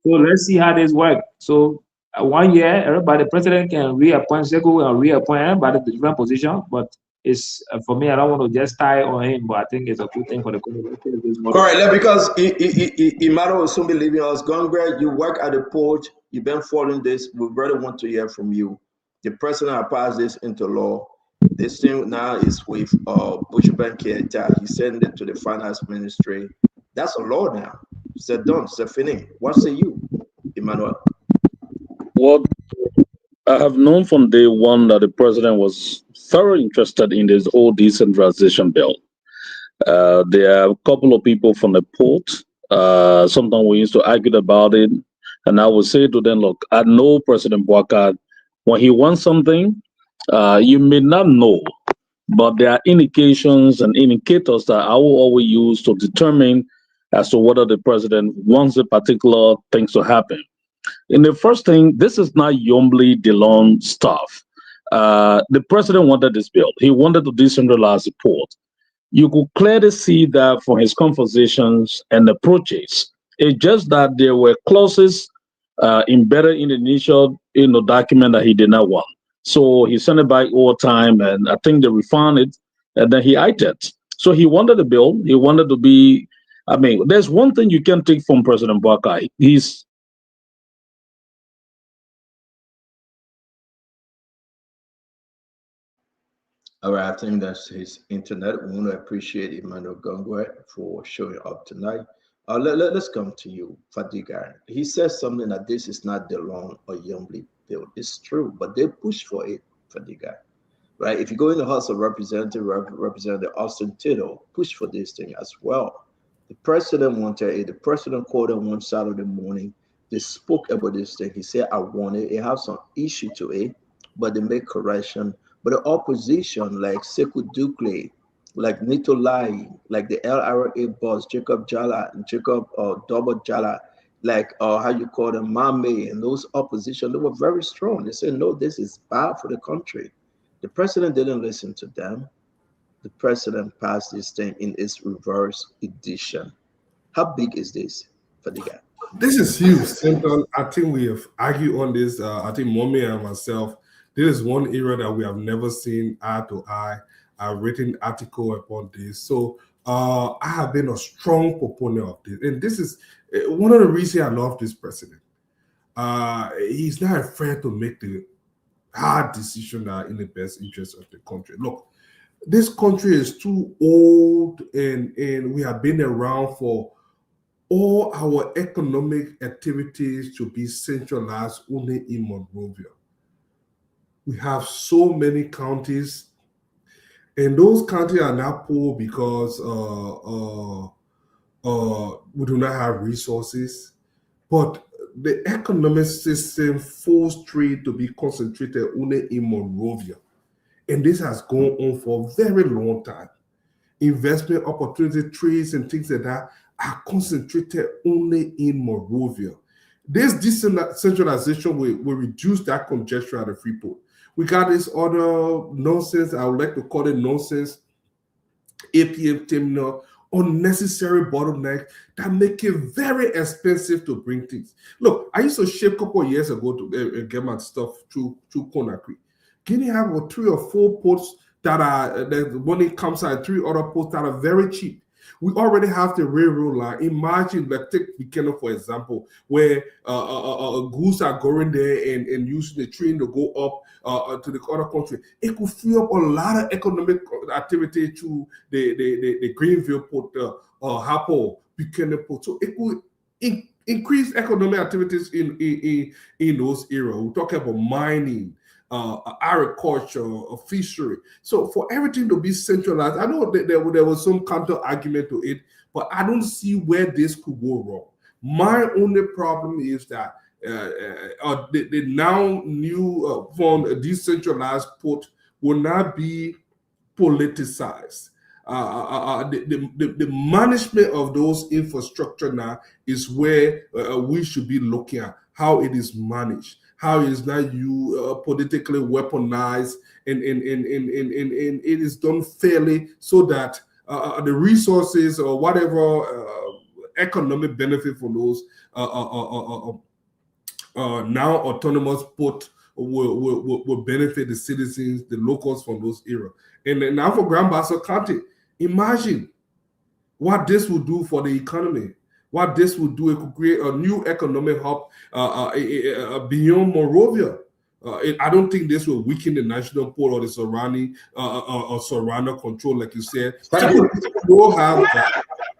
So let's see how this works. So 1 year, everybody, the president can reappoint Sekou and reappoint everybody to different position, but it's for me, I don't want to just tie on him, but I think it's a good thing for the community. All right, because Emmanuel will soon be leaving us. Gongre, you work at the port, you've been following this. We really want to hear from you. The president has passed this into law. This thing now is with Bushman Keita. He sent it to the finance ministry. That's a law now. C'est done, c'est fini. What say you, Emmanuel? Well, I have known from day one that the president was very interested in this whole decentralization bill. There are a couple of people from the port. Sometimes we used to argue about it. And I would say to them, look, I know President Boubacar, when he wants something, you may not know, but there are indications and indicators that I will always use to determine as to whether the president wants a particular thing to happen. In the first thing, this is not Yombly Delon stuff. The president wanted this bill. He wanted to decentralize the port. You could clearly see that from his conversations and approaches. It's just that there were clauses embedded in the initial document that he did not want. So he sent it back over time, and I think they refined it, and then he acted. So he wanted the bill. He wanted to be, there's one thing you can take from President Boubacar. He's all right, I think that's his internet. We want to appreciate Emmanuel Gongwe for showing up tonight. Let's come to you, Fadiga. He says something that this is not Delon or Yombly bill. It's true, but they push for it, Fadiga. Right? If you go in the House of Representatives, Representative Austin Tittle push for this thing as well. The president wanted it. The president called on one Saturday morning they spoke about this thing. He said, I want it. It has some issue to it, but they make correction. But the opposition, like Sekou Dukle, like Nito Lai, like the LRA boss, Jacob Double Jala, like how you call them, Mame, and those opposition, they were very strong. They said, no, this is bad for the country. The president didn't listen to them. The president passed this thing in its reverse edition. How big is this for the guy? This is huge, Central. I think we have argued on this. I think Mommy and myself, this is one area that we have never seen eye to eye. I've written article upon this. So I have been a strong proponent of this. And this is one of the reasons I love this president. He's not afraid to make the hard decisions that are in the best interest of the country. Look, this country is too old, and we have been around for all our economic activities to be centralized only in Monrovia. We have so many counties, and those counties are not poor because we do not have resources, but the economic system forced trade to be concentrated only in Monrovia. And this has gone on for a very long time. Investment opportunity, trades, and things like that are concentrated only in Monrovia. This decentralization will reduce that congestion at the Freeport. We got this other nonsense, I would like to call it nonsense, APM terminal, unnecessary bottleneck that make it very expensive to bring things. Look, I used to ship a couple of years ago to get my stuff through Conakry. Guinea have 3 or 4 ports that are, when it comes out, 3 other ports that are very cheap. We already have the railroad line. Imagine, like take Buchanan, for example, where goods are going there and using the train to go up to the other country. It could free up a lot of economic activity to the Greenville port, Hapo, Buchanan port. So it could increase economic activities in those areas. We're talking about mining, agriculture, fishery. So for everything to be centralized, I know that there was some counter argument to it, but I don't see where this could go wrong. My only problem is that the now new form, a decentralized port will not be politicized. The management of those infrastructure now is where we should be looking at how it is managed. How is that you politically weaponized, and it is done fairly so that the resources or whatever economic benefit from those now autonomous port will benefit the citizens, the locals from those areas. And now for Grand Bassa County, imagine what this would do for the economy. What this would do, it could create a new economic hub beyond Monrovia. I don't think this will weaken the national port or the surrounding control, like you said.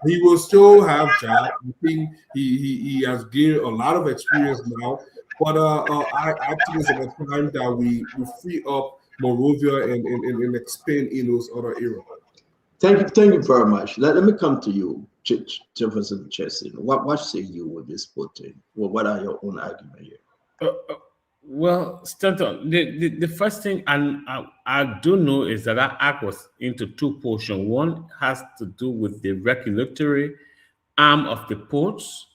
He will still have job. I think he has gained a lot of experience now. But I think it's about time that we free up Monrovia and expand in those other areas. Thank you very much. Let me come to you, Jefferson Chesson. What say you with this voting? Well, what are your own arguments here? Well, Stanton, the first thing I do know is that act was into 2 portions. One has to do with the regulatory arm of the ports,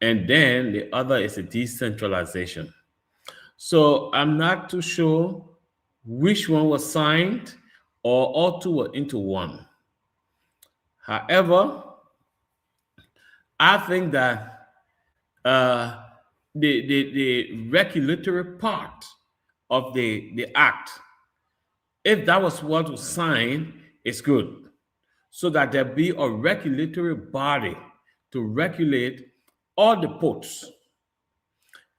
and then the other is a decentralization. So I'm not too sure which one was signed or all 2 were into one. However, I think that the regulatory part of the act, if that was what was signed, is good, so that there be a regulatory body to regulate all the ports.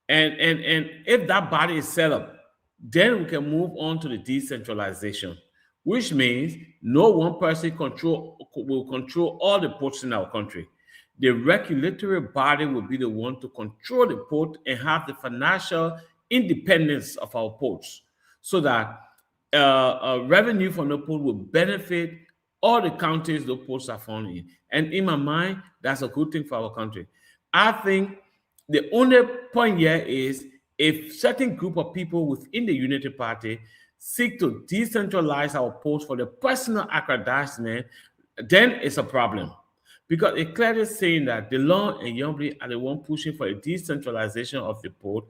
And if that body is set up, then we can move on to the decentralization, which means no one person will control all the ports in our country. The regulatory body will be the one to control the port and have the financial independence of our ports, so that revenue from the port will benefit all the counties the ports are found in. And in my mind, that's a good thing for our country. I think The only point here is if certain group of people within the Unity Party seek to decentralize our posts for the personal aggrandizement, then it's a problem. Because it clearly saying that DeLong and Yombly are the one pushing for a decentralization of the port,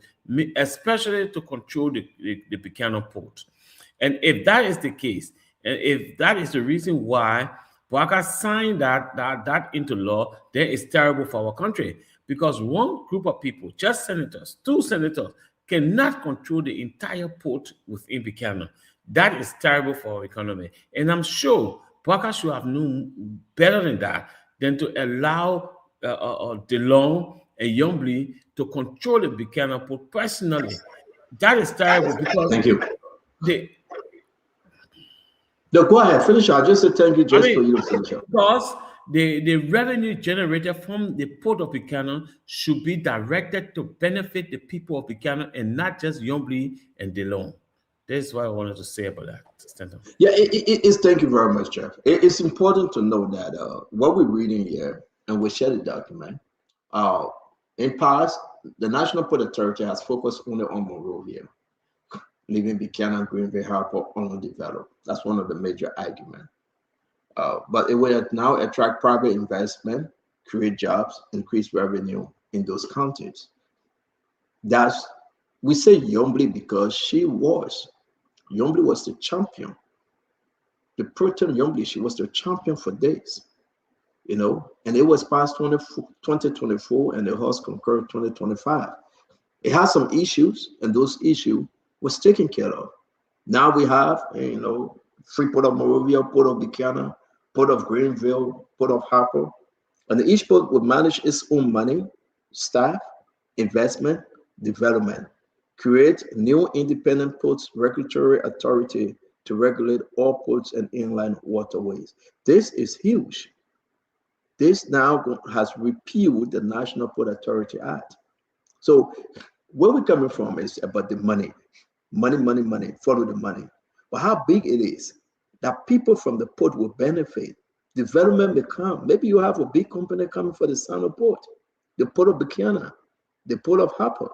especially to control the Buchanan port. And if that is the case, and if that is the reason why Bouaka signed that into law, then it's terrible for our country. Because one group of people, just senators, 2 senators, cannot control the entire port within Buchanan. That is terrible for our economy. And I'm sure Bouaka should have known better than that, than to allow DeLong and Yombly to control the Buchanan port personally. That is terrible because thank you. No, go ahead, finish. I just said thank you for you to finish up. Because the revenue generated from the port of Buchanan should be directed to benefit the people of Buchanan and not just Yombly and DeLong. That's what I wanted to say about that. Yeah, it is. Thank you very much, Jeff. It's important to know that what we're reading here, and we share the document, in past, the National Port Authority has focused only on Monrovia, leaving Buchanan, Greenville, Harper undeveloped. That's one of the major arguments. But it will now attract private investment, create jobs, increase revenue in those counties. We say Yombly because Yombly was the champion. The Proton Yombly, she was the champion for days, and it was passed 2024 and the House concurred 2025. It has some issues, and those issues was taken care of. Now we have, Freeport of Monrovia, Port of Buchanan, Port of Greenville, Port of Harper, and each port will manage its own money, staff, investment, development, create new independent ports regulatory authority to regulate all ports and inland waterways. This is huge. This now has repealed the National Port Authority Act. So where we're coming from is about the money, follow the money. But how big it is that people from the port will benefit. Development may come. Maybe you have a big company coming for the Sano Port, the Port of Buchanan, the Port of Harper.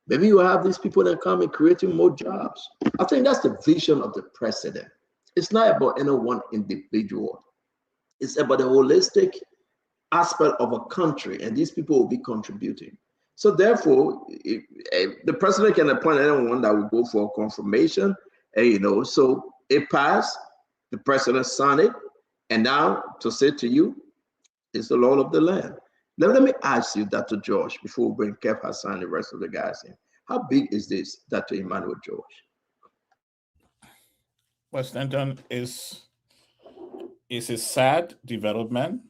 Maybe you have these people that come and creating more jobs. I think that's the vision of the president. It's not about any one individual. It's about the holistic aspect of a country, and these people will be contributing. So therefore, the president can appoint anyone that will go for confirmation, and so it passed, the president signed it, and now to say to you, it's the law of the land. Let me ask you, Dr. George, before we bring Kev Hassan and the rest of the guys in. How big is this, Dr. Emmanuel George? Well, Stanton, is a sad development.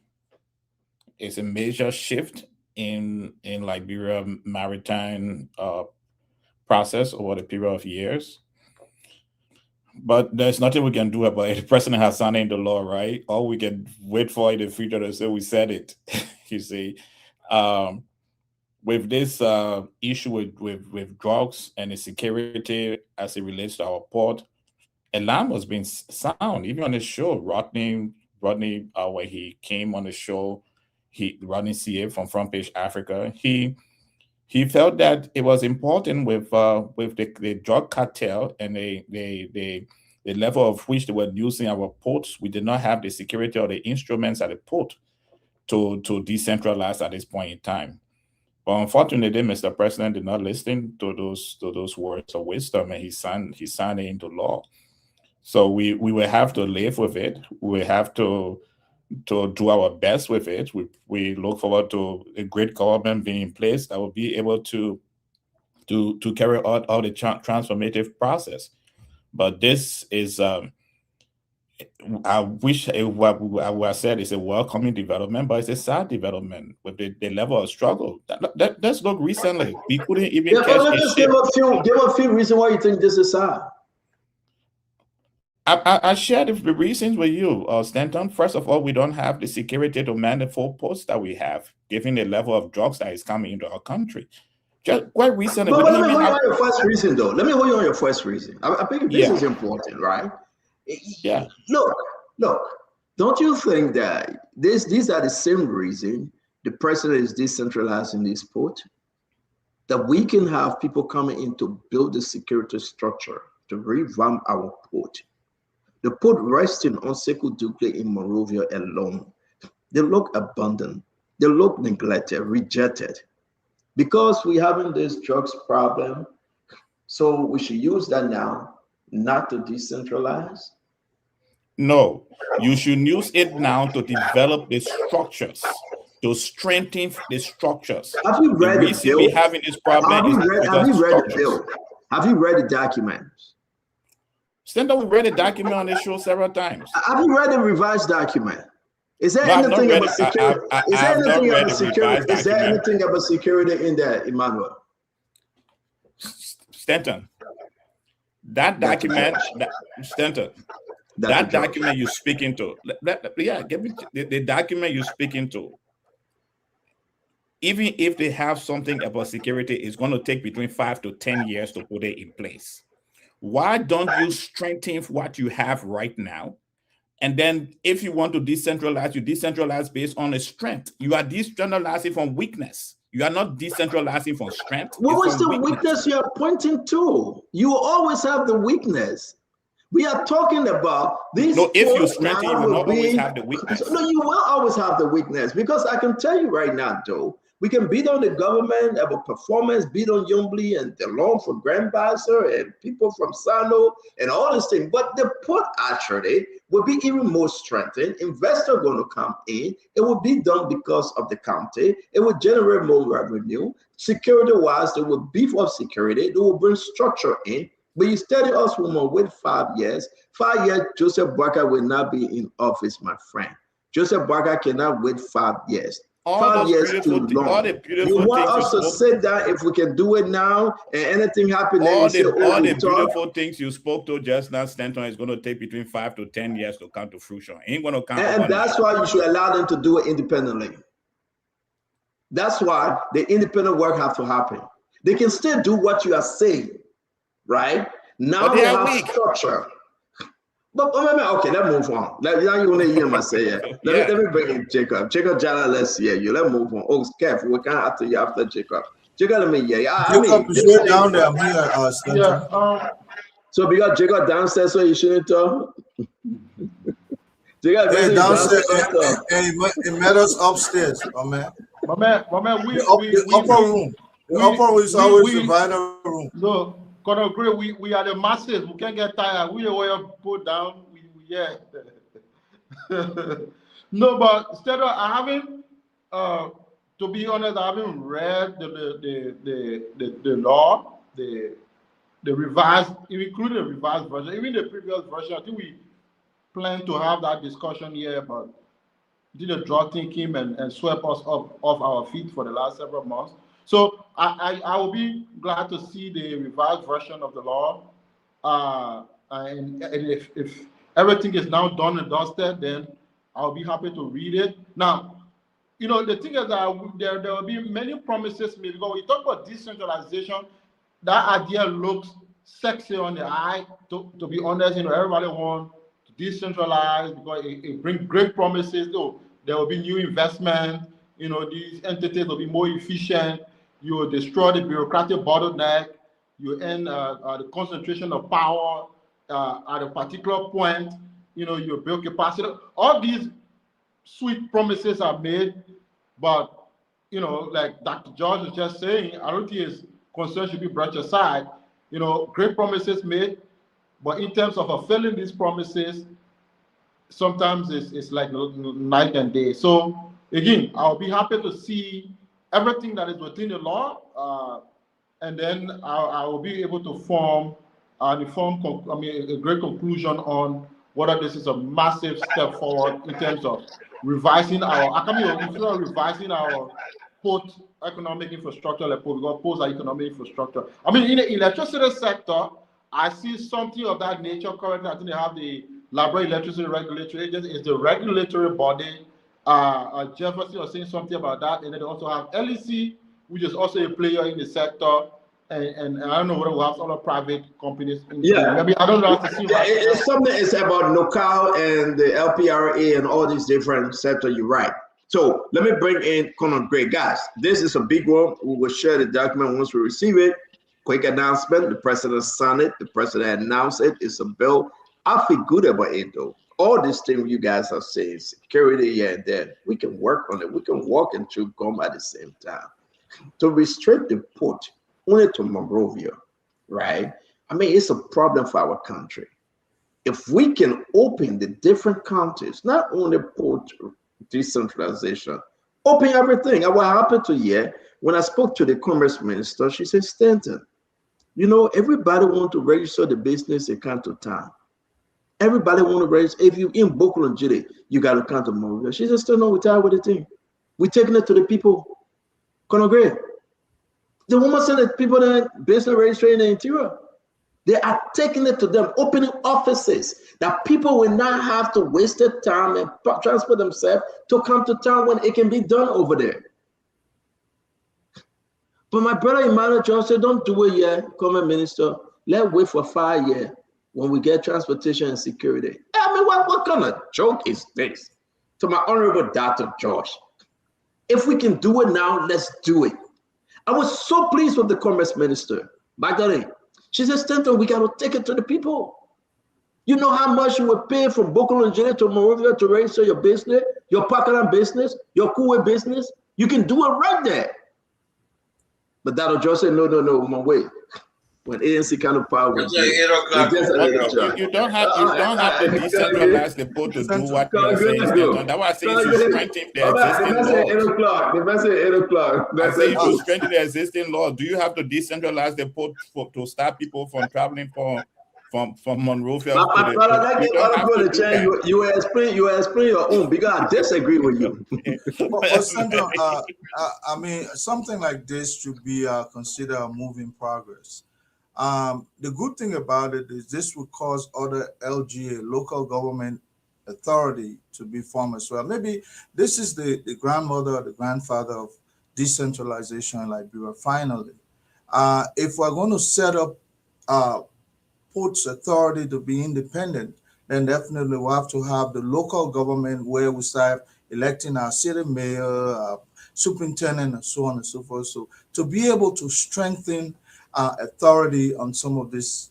It's a major shift in Liberia maritime process over the period of years. But there's nothing we can do about it. The president has signed into law, right? All we can wait for in the future to say we said it. You see, with this issue with drugs and the security as it relates to our port, alarm was being sound. Even on the show, Rodney, when he came on the show, Rodney CA from Front Page Africa, he felt that it was important with the drug cartel and the level of which they were using our ports. We did not have the security or the instruments at the port to decentralize at this point in time. But unfortunately, Mr. President did not listen to those words of wisdom, and he signed it into law. So we will have to live with it. We have to do our best with it. We look forward to a great government being in place that will be able to carry out all the transformative process. But this is, I wish what I said is a welcoming development, but it's a sad development with the level of struggle. Let's look recently. We couldn't even give a few reasons why you think this is sad. I shared the reasons with you, Stanton. First of all, we don't have the security to man the full posts that we have, given the level of drugs that is coming into our country. Just quite recently. But let me hold you on your first reason, though. Let me hold you on your first reason. I think this is important, right? Yeah. Look. Don't you think that these are the same reason the president is decentralizing this port? that we can have people coming in to build the security structure to revamp our port. The port resting on Sekou Doumbouya in Monrovia alone, they look abandoned, they look neglected, rejected. Because we're having this drugs problem, so we should use that now, not to decentralize? No, you should use it now to develop the structures, to strengthen the structures. Have you read the bill? We're having this problem. Have you read the bill? Have you read the documents? Stentor, we read the document on this show several times. Have you read the revised document? Is there anything about security? Is there anything about security? Is there anything about security in there, Emmanuel? Stenton, that document, Stenton, that document you're speaking to, give me the document you're speaking to. Even if they have something about security, it's going to take between 5 to 10 years to put it in place. Why don't you strengthen what you have right now? And then if you want to decentralize, you decentralize based on a strength. You are decentralizing from weakness. You are not decentralizing from strength. What was the weakness you are pointing to? You always have the weakness. We are talking about these. No, if you strengthen, you will not always have the weakness. No, you will always have the weakness, because I can tell you right now, Joe, we can beat on the government about performance, beat on Yombly and the loan for Grand Bassar and people from Sano and all this thing. But the port actually will be even more strengthened. Investors going to come in. It will be done because of the county. It will generate more revenue. Security-wise, they will beef up security. They will bring structure in. But you study us, we will wait 5 years. 5 years, Joseph Boakai will not be in office, my friend. Joseph Boakai cannot wait 5 years. 5 years too long. You want us to sit down if we can do it now, and anything happen, all the beautiful things you spoke to just now, Stanton, is going to take between 5 to 10 years to come to fruition. Ain't going to come. And that's why you should allow them to do it independently. That's why the independent work have to happen. They can still do what you are saying, right? Now they have structure. But okay, let's move on. Now you want to hear my say it. Let me bring in Jacob. Jacob Jala, let's hear you. Let's move on. Oh, careful. We can't after you after Jacob. Jacob, let me hear you. Jacob, you're down there. I'm here. So because Jacob downstairs, so you shouldn't talk. Jacob, downstairs. And he met us upstairs, my man. My man, the upper room. The upper room is always the vital room. No. Gonna agree, we are the masses. We can't get tired. We are put down. Yeah. No, but instead of I haven't, to be honest, I haven't read the law, the revised, including the revised version, even the previous version. I think we plan to have that discussion here, but did the drug thing came and swept us off our feet for the last several months. So I will be glad to see the revised version of the law. And if everything is now done and dusted, then I'll be happy to read it. Now, the thing is that there will be many promises made. Because we talk about decentralization, that idea looks sexy on the eye. To be honest, everybody wants to decentralize because it brings great promises. So there will be new investment. These entities will be more efficient. You will destroy the bureaucratic bottleneck. You end the concentration of power at a particular point. You build capacity. All these sweet promises are made, but like Dr. George was just saying, I don't think his concern should be brushed aside. Great promises made, but in terms of fulfilling these promises, sometimes it's like night and day. So again, I'll be happy to see everything that is within the law, and then I will be able to form a great conclusion on whether this is a massive step forward in terms of revising our post-economic infrastructure, like post-economic infrastructure. In the electricity sector, I see something of that nature currently. I think they have the Library Electricity Regulatory Agency. It's the regulatory body. Jefferson was saying something about that, and then they also have LEC, which is also a player in the sector, and I don't know whether we have other private companies. I don't know how to see. It's something. It's about NOCAL and the LPRA and all these different sectors. You're right. So let me bring in Conor Gray. Guys, this is a big one. We will share the document once we receive it. Quick announcement. The president signed it. The president announced it. It's a bill. I feel good about it though. All these things you guys are saying, security here and there, we can work on it. We can walk and chew gum at the same time. To restrict the port only to Monrovia, right? I mean, it's a problem for our country. If we can open the different counties, not only port decentralization, open everything. And what happened to here, when I spoke to the commerce minister, she said, Stanton, you know, everybody want to register the business in Kanto town. Everybody want to register. If you in Bokolonjiri, you got to come to Monrovia. She said, still no, we're tired with the thing. We're taking it to the people. Conor Gray. The woman said that people that business registry in the interior, they are taking it to them, opening offices that people will not have to waste their time and transfer themselves to come to town when it can be done over there. But my brother Emmanuel John said, don't do it yet, Common Minister. Let's wait for 5 years when we get transportation and security. I mean, what kind of joke is this? To my honorable Dr. George, if we can do it now, let's do it. I was so pleased with the Commerce Minister, Magdalene. She said, Stanton, we got to take it to the people. You know how much you would pay from Bokolonjiri to Monrovia to register your business, your Pakalan business, your Kuwe business? You can do it right there. But Dr. George said, no, my way. When ANC kind of power was you don't have to decentralize the port to do what you're saying. That's why I say you should strengthen the existing law. The message 8 o'clock. I say you should strengthen the existing law. Do you have to decentralize the port to stop people from traveling from Monrovia? You explain your own because I disagree with you. I mean, something like this should be considered a moving progress. The good thing about it is this will cause other LGA, local government authority, to be formed as well. Maybe this is the grandmother or the grandfather of decentralization in Liberia, finally. If we're going to set up Ports Authority to be independent, then definitely we'll have to have the local government where we start electing our city mayor, our superintendent, and so on and so forth. So to be able to strengthen authority on some of this,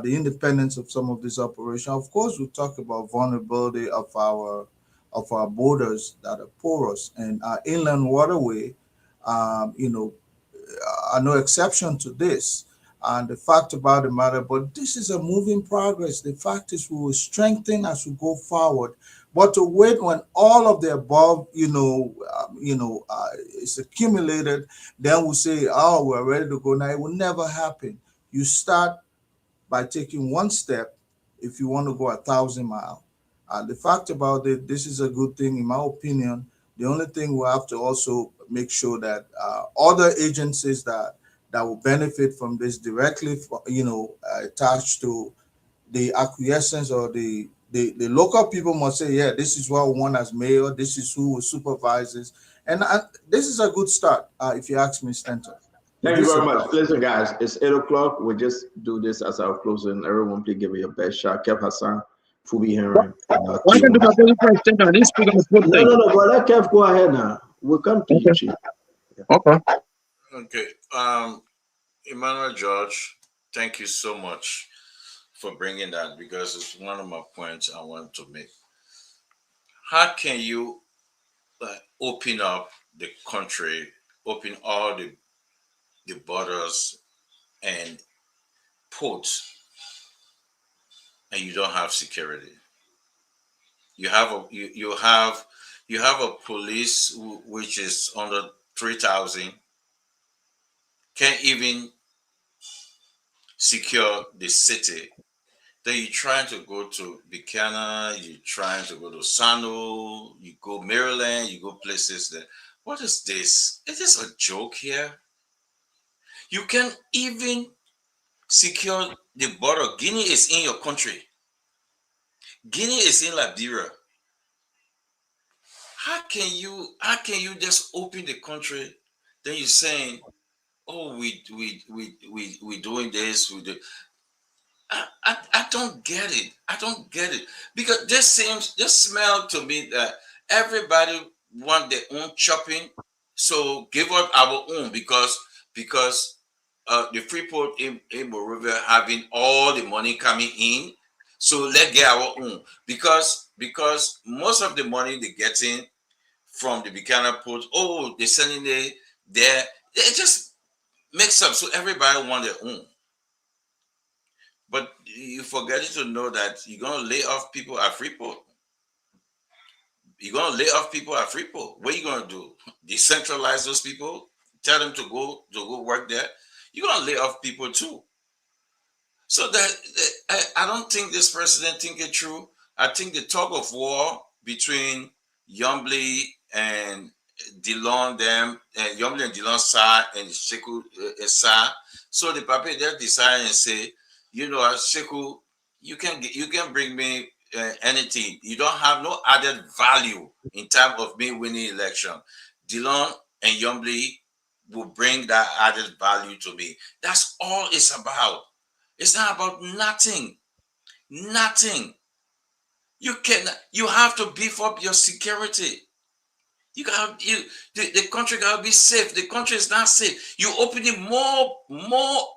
the independence of some of this operation. Of course, we talk about vulnerability of our borders that are porous, and our inland waterway, are no exception to this. And the fact about the matter, but this is a moving progress. The fact is, we will strengthen as we go forward. But to wait when all of the above, is accumulated, then we say, oh, we're ready to go. Now, it will never happen. You start by taking one step if you want to go 1,000 miles. The fact about it, this is a good thing, in my opinion. The only thing we have to also make sure that other agencies that will benefit from this directly, attached to the acquiescence or the local people must say, yeah, this is what we want as mayor, this is who supervises. And this is a good start, if you ask me, Stanton. Thank you very much. Listen, guys, it's 8 o'clock. We'll just do this as our closing. Everyone, please give me your best shot. Kev Hassan, Fubi Henry. Why can't you first, Stanton? I didn't speak on the foot thing. No, but let Kev go ahead now. We'll come to you, Chief. Okay. Emmanuel George, thank you so much for bringing that, because it's one of my points I want to make. How can you open up the country, open all the borders and ports, and you don't have security? You have a police which is under 3,000, can't even secure the city. Then you're trying to go to Buchanan, you're trying to go to Sano, you go Maryland, you go places there. What is this? Is this a joke here? You can't even secure the border. Guinea is in your country. Guinea is in Liberia. How can you just open the country? Then you're saying, oh, we doing this, we do. I don't get it. I don't get it, because this smell to me that everybody want their own chopping. So give us our own because the Freeport in River having all the money coming in. So let's get our own because most of the money they're getting from the Buchanan Port, they're sending it there. It just mix up. So everybody want their own. But you forget to know that you're gonna lay off people at Freeport. You're gonna lay off people at Freeport. What are you gonna do? Decentralize those people? Tell them to go work there? You're gonna lay off people too. So that I don't think this president think it through. I think the tug of war between Yombly and Dillon, Yombly and Dillon Sa and Sheku Sa. So the paper they decide and say, Sheku, you can bring me anything. You don't have no added value in terms of me winning election. Dillon and Yombly will bring that added value to me. That's all it's about. It's not about nothing. Nothing. You have to beef up your security. The country gotta be safe. The country is not safe. You opening more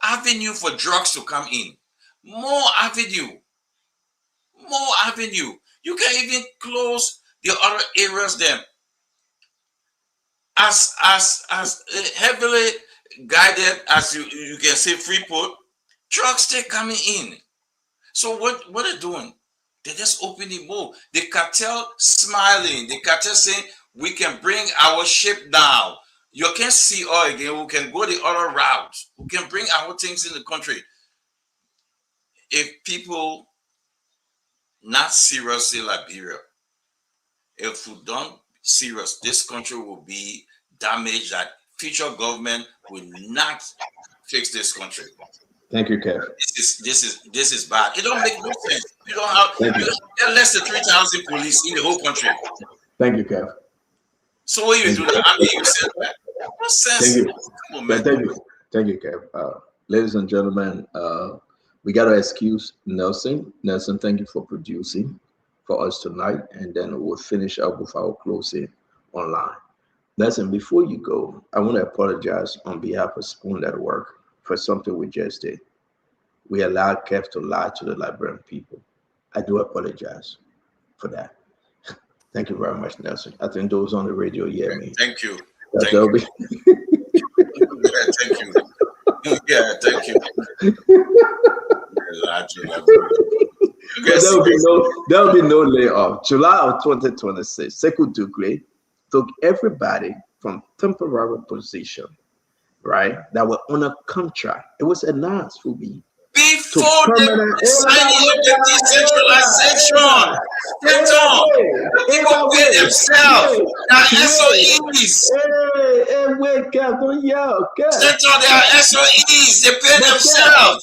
avenue for drugs to come in. More avenue. You can even close the other areas then. As heavily guided as you can say Freeport, drugs still coming in. So what they're doing? They're just opening more. The cartel smiling. The cartel saying we can bring our ship down. You can see oil again. We can go the other route. We can bring our things in the country. If people not seriously Liberia, if we don't serious, this country will be damaged. That future government will not fix this country. Thank you, Kev. This is bad. It don't make no sense. You don't have less than 3,000 police in the whole country. Thank you, Kev. So what you do? I mean, you said that. No sense. Thank you. Thank you, Kev. Ladies and gentlemen, we got to excuse Nelson. Nelson, thank you for producing for us tonight, and then we'll finish up with our closing online. Listen, before you go, I want to apologize on behalf of Spoon Network for something we just did. We allowed Kev to lie to the Liberian people. I do apologize for that. Thank you very much, Nelson. I think those on the radio hear me. Thank you. Thank you. Yeah, thank you. Yeah, thank you. There will be no layoff. July of 2026, Sekou Doumbouya took everybody from temporary position, right, that were on a contract. It was announced to be before the signing of the decentralization. People pay themselves. Now SOEs. Hey, wake up, don't yell. They are SOEs. They pay themselves.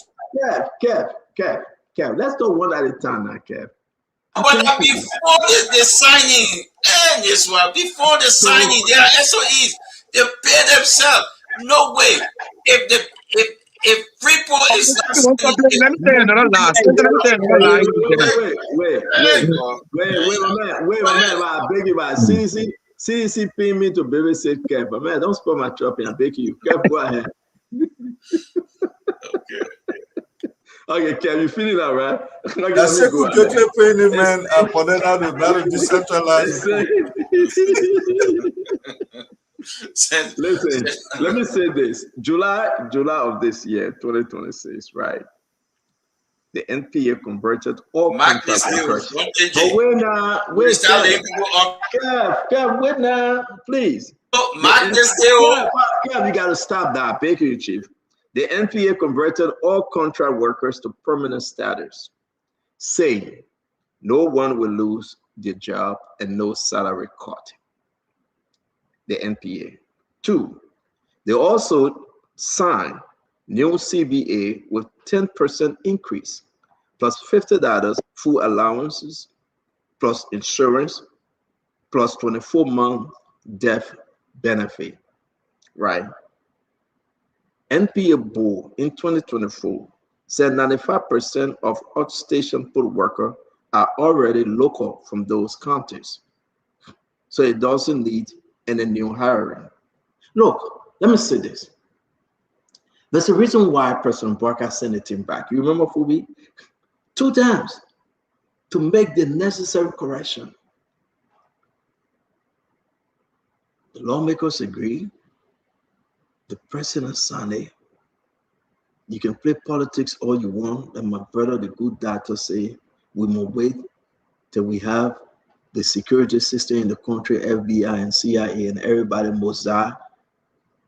Kev, let's go one at a time now, Kev. But before the signing, and this one, before the signing, they are SOEs. They pay themselves. No way. If Freeport is not let me say another lie. Wait, man. I beg you, man. CDC pay me to babysit Kev. But man, don't spoil my chopping. I beg you. Kev, go ahead. Okay, Kev, you feeling that, right? That's a good paying, man. For that, I'm not decentralized. Listen, let me say this. July of this year, 2026, right? The NPA converted all contract workers. But wait now, Kev, wait now, please. Kev, you got to stop that. Thank you, Chief. The NPA converted all contract workers to permanent status, saying no one will lose their job and no salary cut. The NPA. 2, they also signed new CBA with 10% increase, plus $50 food allowances, plus insurance, plus 24-month death benefit, right? NPA Bull in 2024 said 95% of outstation food workers are already local from those counties. So it doesn't need any new hiring. Look, let me say this. There's a reason why President Barker sent the team back. You remember, Fubi? 2 times to make the necessary correction. The lawmakers agree. The president signed it. You can play politics all you want. And my brother, the good doctor, say we must wait till we have the security system in the country, FBI and CIA, and everybody must die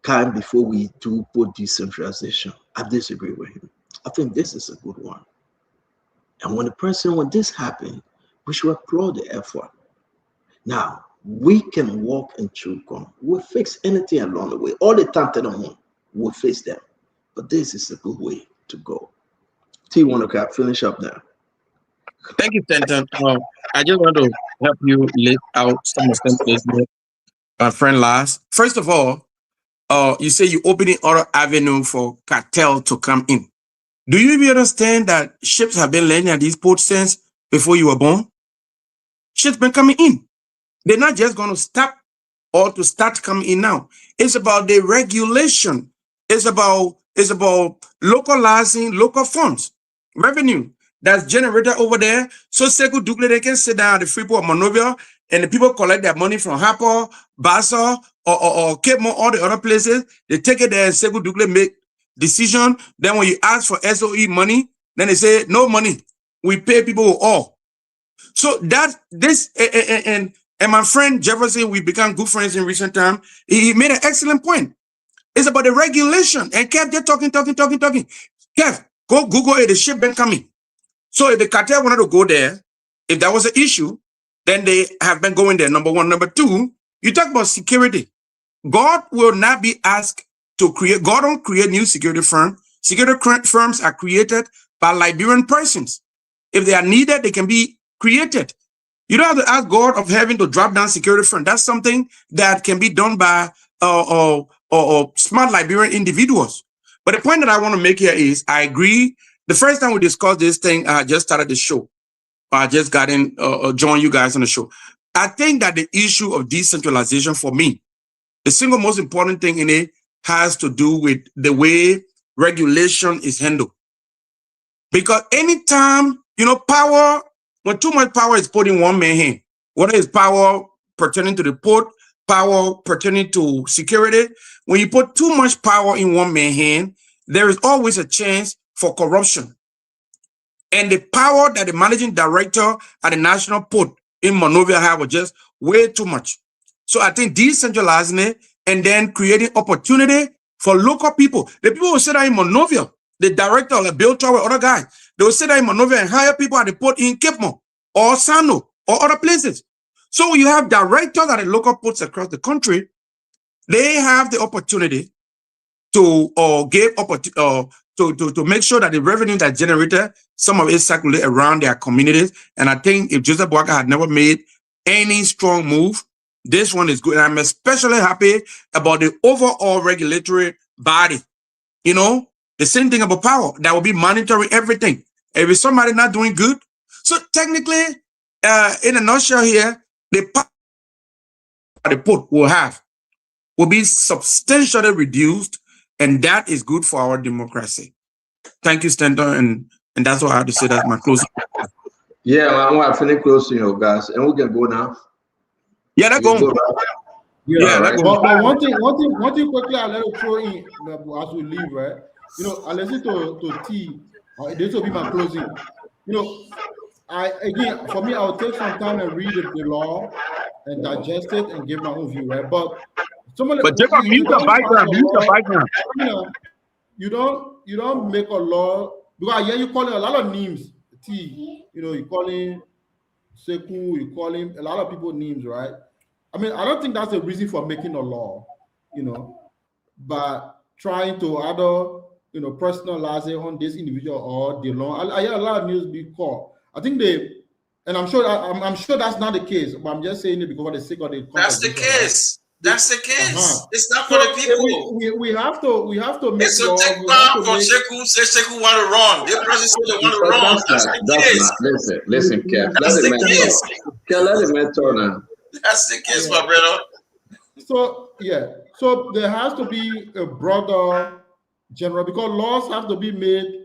kind before we do put decentralization. I disagree with him. I think this is a good one. And when this happened, we should applaud the effort. Now, we can walk and chew gum. We'll fix anything along the way. All the time they don't want, we'll fix them. But this is a good way to go. T1 finish up now. Thank you, Stanton. I just want to help you list out some of them places. Friend Lars. First of all, you say you opening other avenue for cartel to come in. Do you even understand that ships have been landing at these ports since before you were born? Ships been coming in. They're not just going to stop or to start coming in now. It's about the regulation. It's about localizing local funds, revenue that's generated over there. So Sekou Dougle, they can sit down at the Freeport of Monrovia and the people collect their money from Harper, Bassa, or Cape Mo, all the other places. They take it there and Sekou Dougle make decision. Then when you ask for SOE money, then they say, no money. We pay people all. So and my friend Jefferson, we become good friends in recent time. He made an excellent point. It's about the regulation. And Kev, they're talking. Kev, go Google it. The ship been coming. So if the cartel wanted to go there, if that was an issue, then they have been going there, number one. Number two, you talk about security. God will not be asked to create. God don't create new security firms. Security firms are created by Liberian persons. If they are needed, they can be created. You don't have to ask God of heaven to drop down security firm. That's something that can be done by smart Liberian individuals. But the point that I want to make here is, I agree. The first time we discussed this thing, I just started the show. I just got in, joined you guys on the show. I think that the issue of decentralization for me, the single most important thing in it has to do with the way regulation is handled. Because anytime, power, when too much power is put in one man's hand, whether it's power pertaining to the port, power pertaining to security, when you put too much power in one man's hand, there is always a chance for corruption. And the power that the managing director at the National Port in Monrovia have was just way too much. So I think decentralizing it and then creating opportunity for local people. The people who sit there in Monrovia, the director, like Bill Tower, other guys, they will sit there in Monrovia and hire people at the port in Cape Mo or Sano or other places. So you have directors at the local ports across the country. They have the opportunity to to make sure that the revenue that's generated, some of it circulate around their communities. And I think if Joseph Boakai had never made any strong move, this one is good. And I'm especially happy about the overall regulatory body. The same thing about power that will be monitoring everything. If it's somebody not doing good, so technically, in a nutshell here, the power the port will be substantially reduced, and that is good for our democracy. Thank you, Stanton, and that's what I have to say. That's my closing. Yeah, I want to finish closing, guys, and we can go now. Yeah, that's going. Yeah, right. But one thing quickly I'll let you throw in as we leave, right? I listen to T. This will be my closing. For me, I'll take some time and read the law and digest it and give my own view, right? But Jacob, mute the background. You don't make a law because you call it a lot of names. T. You call him Sekou, you call him a lot of people names, right? I mean, I don't think that's the reason for making a law, but trying to either personalize it on this individual or the law. I hear a lot of news being called. I think and I'm sure that's not the case, but I'm just saying it because of the sake of the. That's the case. That's the case. It's not for the people. We have to make. It's a take down from Sekou. Say Sekou want to run. The president say they want to run. That's the case. Listen, Kev. Let the man talk now. That's the case, my brother. So yeah, so there has to be a broader general, because laws have to be made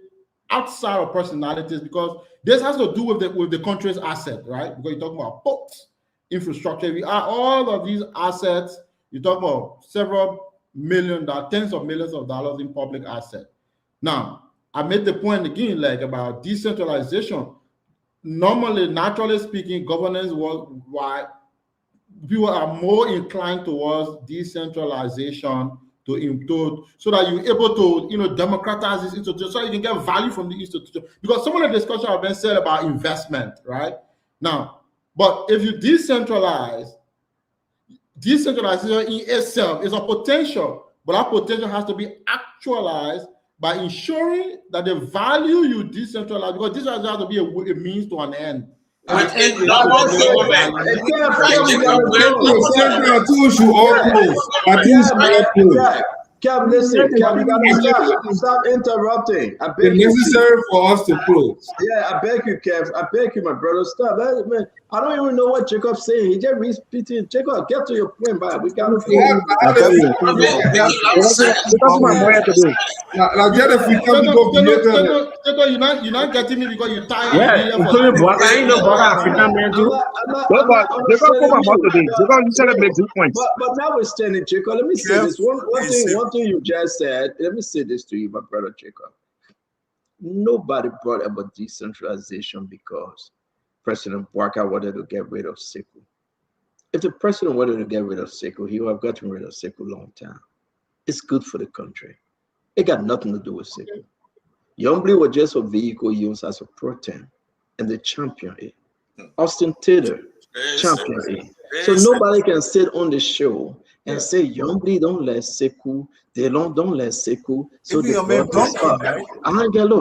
outside of personalities, because this has to do with the country's asset, right? Because you're talking about ports, infrastructure. We are all of these assets. You talk about several million dollars, tens of millions of dollars in public asset. Now, I made the point again, like about decentralization. Normally, naturally speaking, governance was why people are more inclined towards decentralization so that you're able to democratize this institution, so you can get value from the institution. Because some of the discussion have been said about investment, right? Now, but if you decentralization in itself is a potential, but that potential has to be actualized by ensuring that the value you decentralize, because this has to be a means to an end. Kev, listen, Kev, you gotta stop interrupting. I beg it's necessary for us to close. Yeah, I beg you, Kev. I beg you, my brother. Stop. Man, I don't even know what Jacob's saying. He just repeating. Jacob, get to your point, but we gotta you're not getting me because you're tired. Yeah, I ain't no African man too. But notwithstanding, Jacob, let me say this. One thing you just said, let me say this to you, my brother Jacob. Nobody brought about decentralization because President Bouakai wanted to get rid of Sekou. If the president wanted to get rid of Sekou, he would have gotten rid of Sekou a long time. It's good for the country. It got nothing to do with Sekou. Youngblade was just a vehicle used as a protein, and they championed it. Austin Taylor championed it. So nobody can sit on the show and say Youngblade don't let Sekou, they don't let Sekou. So look,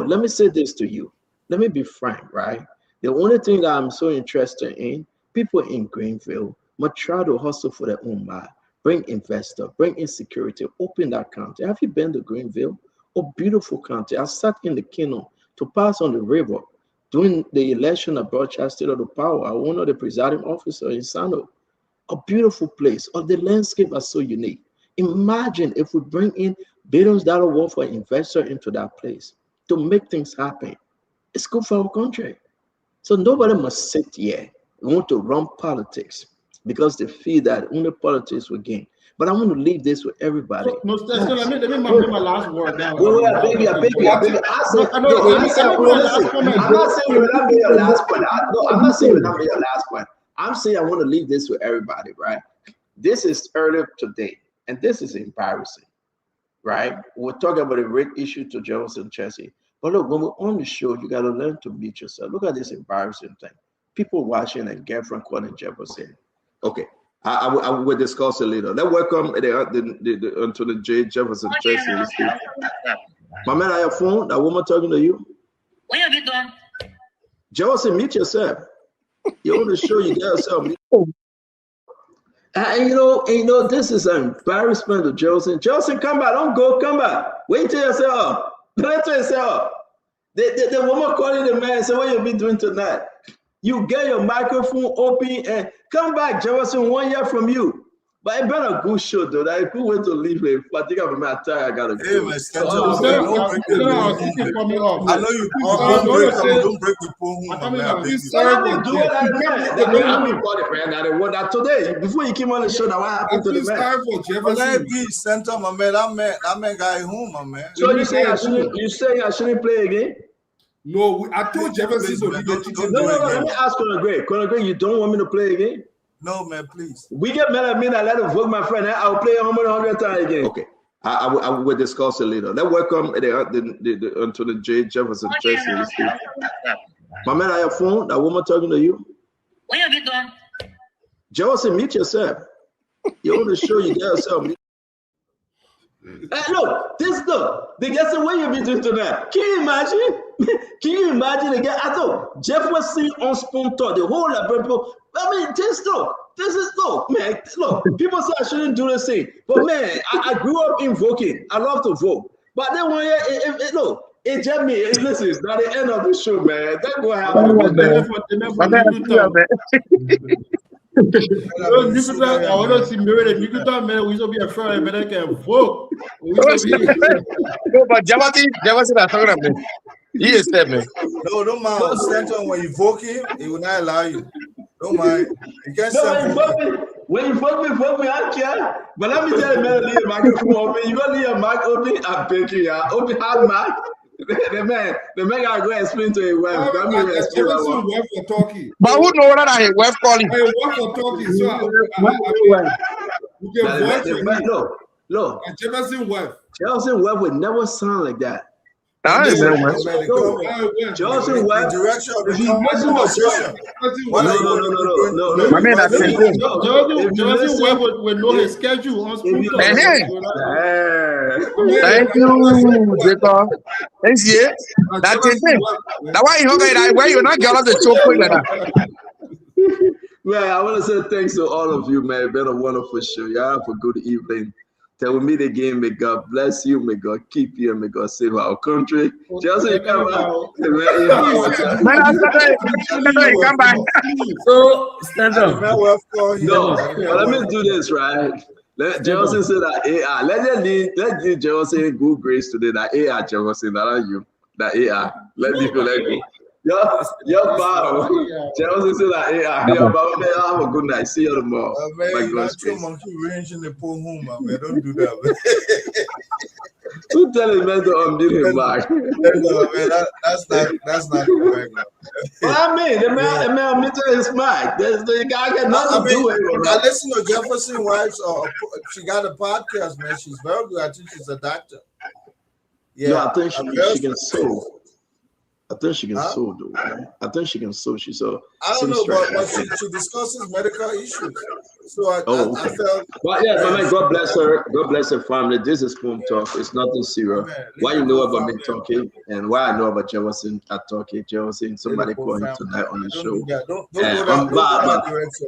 let me say this to you. Let me be frank, right? The only thing that I'm so interested in, people in Greenville must try to hustle for their own mind. Bring investor, bring insecurity, open that county. Have you been to Greenville? A beautiful county. I sat in the kingdom to pass on the river during the election of Rochester to power. I was one of the presiding officer in Sano. A beautiful place. The landscape are so unique. Imagine if we bring in billions of dollars worth for investor into that place to make things happen. It's good for our country. So nobody must sit here and want to run politics because they feel that only politics will gain. But I want to leave this with everybody. Let me make my last word now. I beg you. I'm not saying you will not be your last point. I'm not saying you will not be your last point. I'm saying I want to leave this with everybody, right? This is earlier today, and this is embarrassing, right? We're talking about a rape issue to Jefferson Chelsea. But look, when we're on the show, you got to learn to meet yourself. Look at this embarrassing thing. People watching and girlfriend calling Jefferson. Okay, I will discuss it later. Let's welcome Anthony J. Jefferson Chelsea. My man, on your phone, that woman talking to you? What have you done? Jefferson, meet yourself. You're on the show, you got yourself. And you know, this is an embarrassment to Jefferson. Jefferson, come back, don't go, come back. Wait till yourself. Wait till yourself. The woman calling the man and say, what you be doing tonight? You get your microphone open and come back, Jefferson, 1 year from you. But it been a good show, though. That a good way to leave it. I think I'm I gotta go. Hey, my schedule. I know you don't break the poem. Today, before you came on the show, now what happened to the man? Let me center, my man. That man got home, my man. So you say I shouldn't play again? No, I told Jefferson to No, let me ask Conor Gray. Conor Gray, you don't want me to play again? No, man, please. We get mad at me and I let him vote my friend. I'll play 100 times again. Okay. I will discuss it later. Let's welcome Anthony J. Jefferson Chelsea. My man, on your phone, that woman talking to you? What have you done? Jefferson, meet yourself. You're on the show, you get yourself. Look, the guess what you be doing tonight. Can you imagine? Can you imagine again? I thought Jefferson on sponsor the whole people. I mean, this is man. Look, people say I shouldn't do the same, but man, I grew up in voting. I love to vote, but then one year, it just me. Listen, it's not the end of the show, man. That's what happened. I want to see Mary the Nikita man. We should be a friend, but I can vote. No, but Javatin are talking about. He is that man. No, don't mind. Stanton, when you vote him, he will not allow you. Don't mind. You can't when you vote me, I care. But let me tell you, man, leave a microphone open. You gonna leave a mic open? I beg you, yeah. Open hard mic. The man gotta go explain to his wife. But who know that his wife calling? I work for talking, so you can vote for me. Look. Jefferson wife. Jefferson wife would never sound like that. Jefferson wife. Jefferson wife. Direction of the No. My man, Jefferson wife will know his schedule on school. Thank you, Jacob. Thanks, yeah. That's it. Now why you hungry? Why you not get on the show quick like that? Man, I want to say thanks to all of you, man. It's been a wonderful show. Y'all have a good evening. Till we meet again, may God bless you, may God keep you, and may God save our country. Just come back. So, stand up. No, let me do this, right? Let Johnson say that AI. Let Johnson go grace today. That AI, Johnson, that are you. That AI. Let me go. Your bow. Johnson say that AI. Your bow. Have a good night. See you tomorrow. Man, that's your monkey range in the pool home, man. Don't do that, man. Who tell him man to unmute him back? No, man, that's not correct. Well, I mean, the man unmuted his mic. The guy got nothing to do with it. I listen to Jefferson Wives. She got a podcast, man. She's very good. I think she's a doctor. Yeah, no, I think she can sew. I think she can sew, though. Man. I think she can sew. She's a. I don't know, but she discusses medical issues. So I felt. But yeah, man, God bless her. God bless her family. This is Home Talk. It's nothing serious. Why you know about me talking and why I know about Jefferson at talking. Jefferson, somebody called him tonight on the show. Don't go down.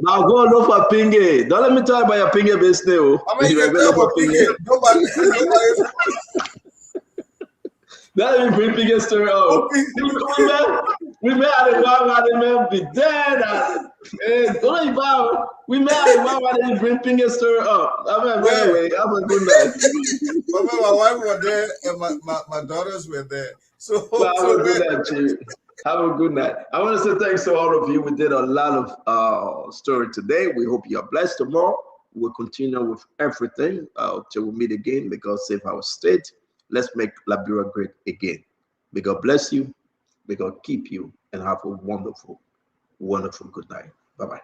Now go look for Pingy. Don't let me talk about your Pingy business. I mean, you go for Pingy. Nobody. That is the biggest story. We met at the one where the man be dead. We met at the one where they bring Pingy story up. Anyway, have a good night. My wife was there and my daughters were there. So have a good night, Chief. Have a good night. I want to say thanks to all of you. We did a lot of story today. We hope you are blessed tomorrow. We'll continue with everything till we meet again. May God save our state. Let's make Liberia great again. May God bless you. May God keep you and have a wonderful, wonderful good night. Bye-bye.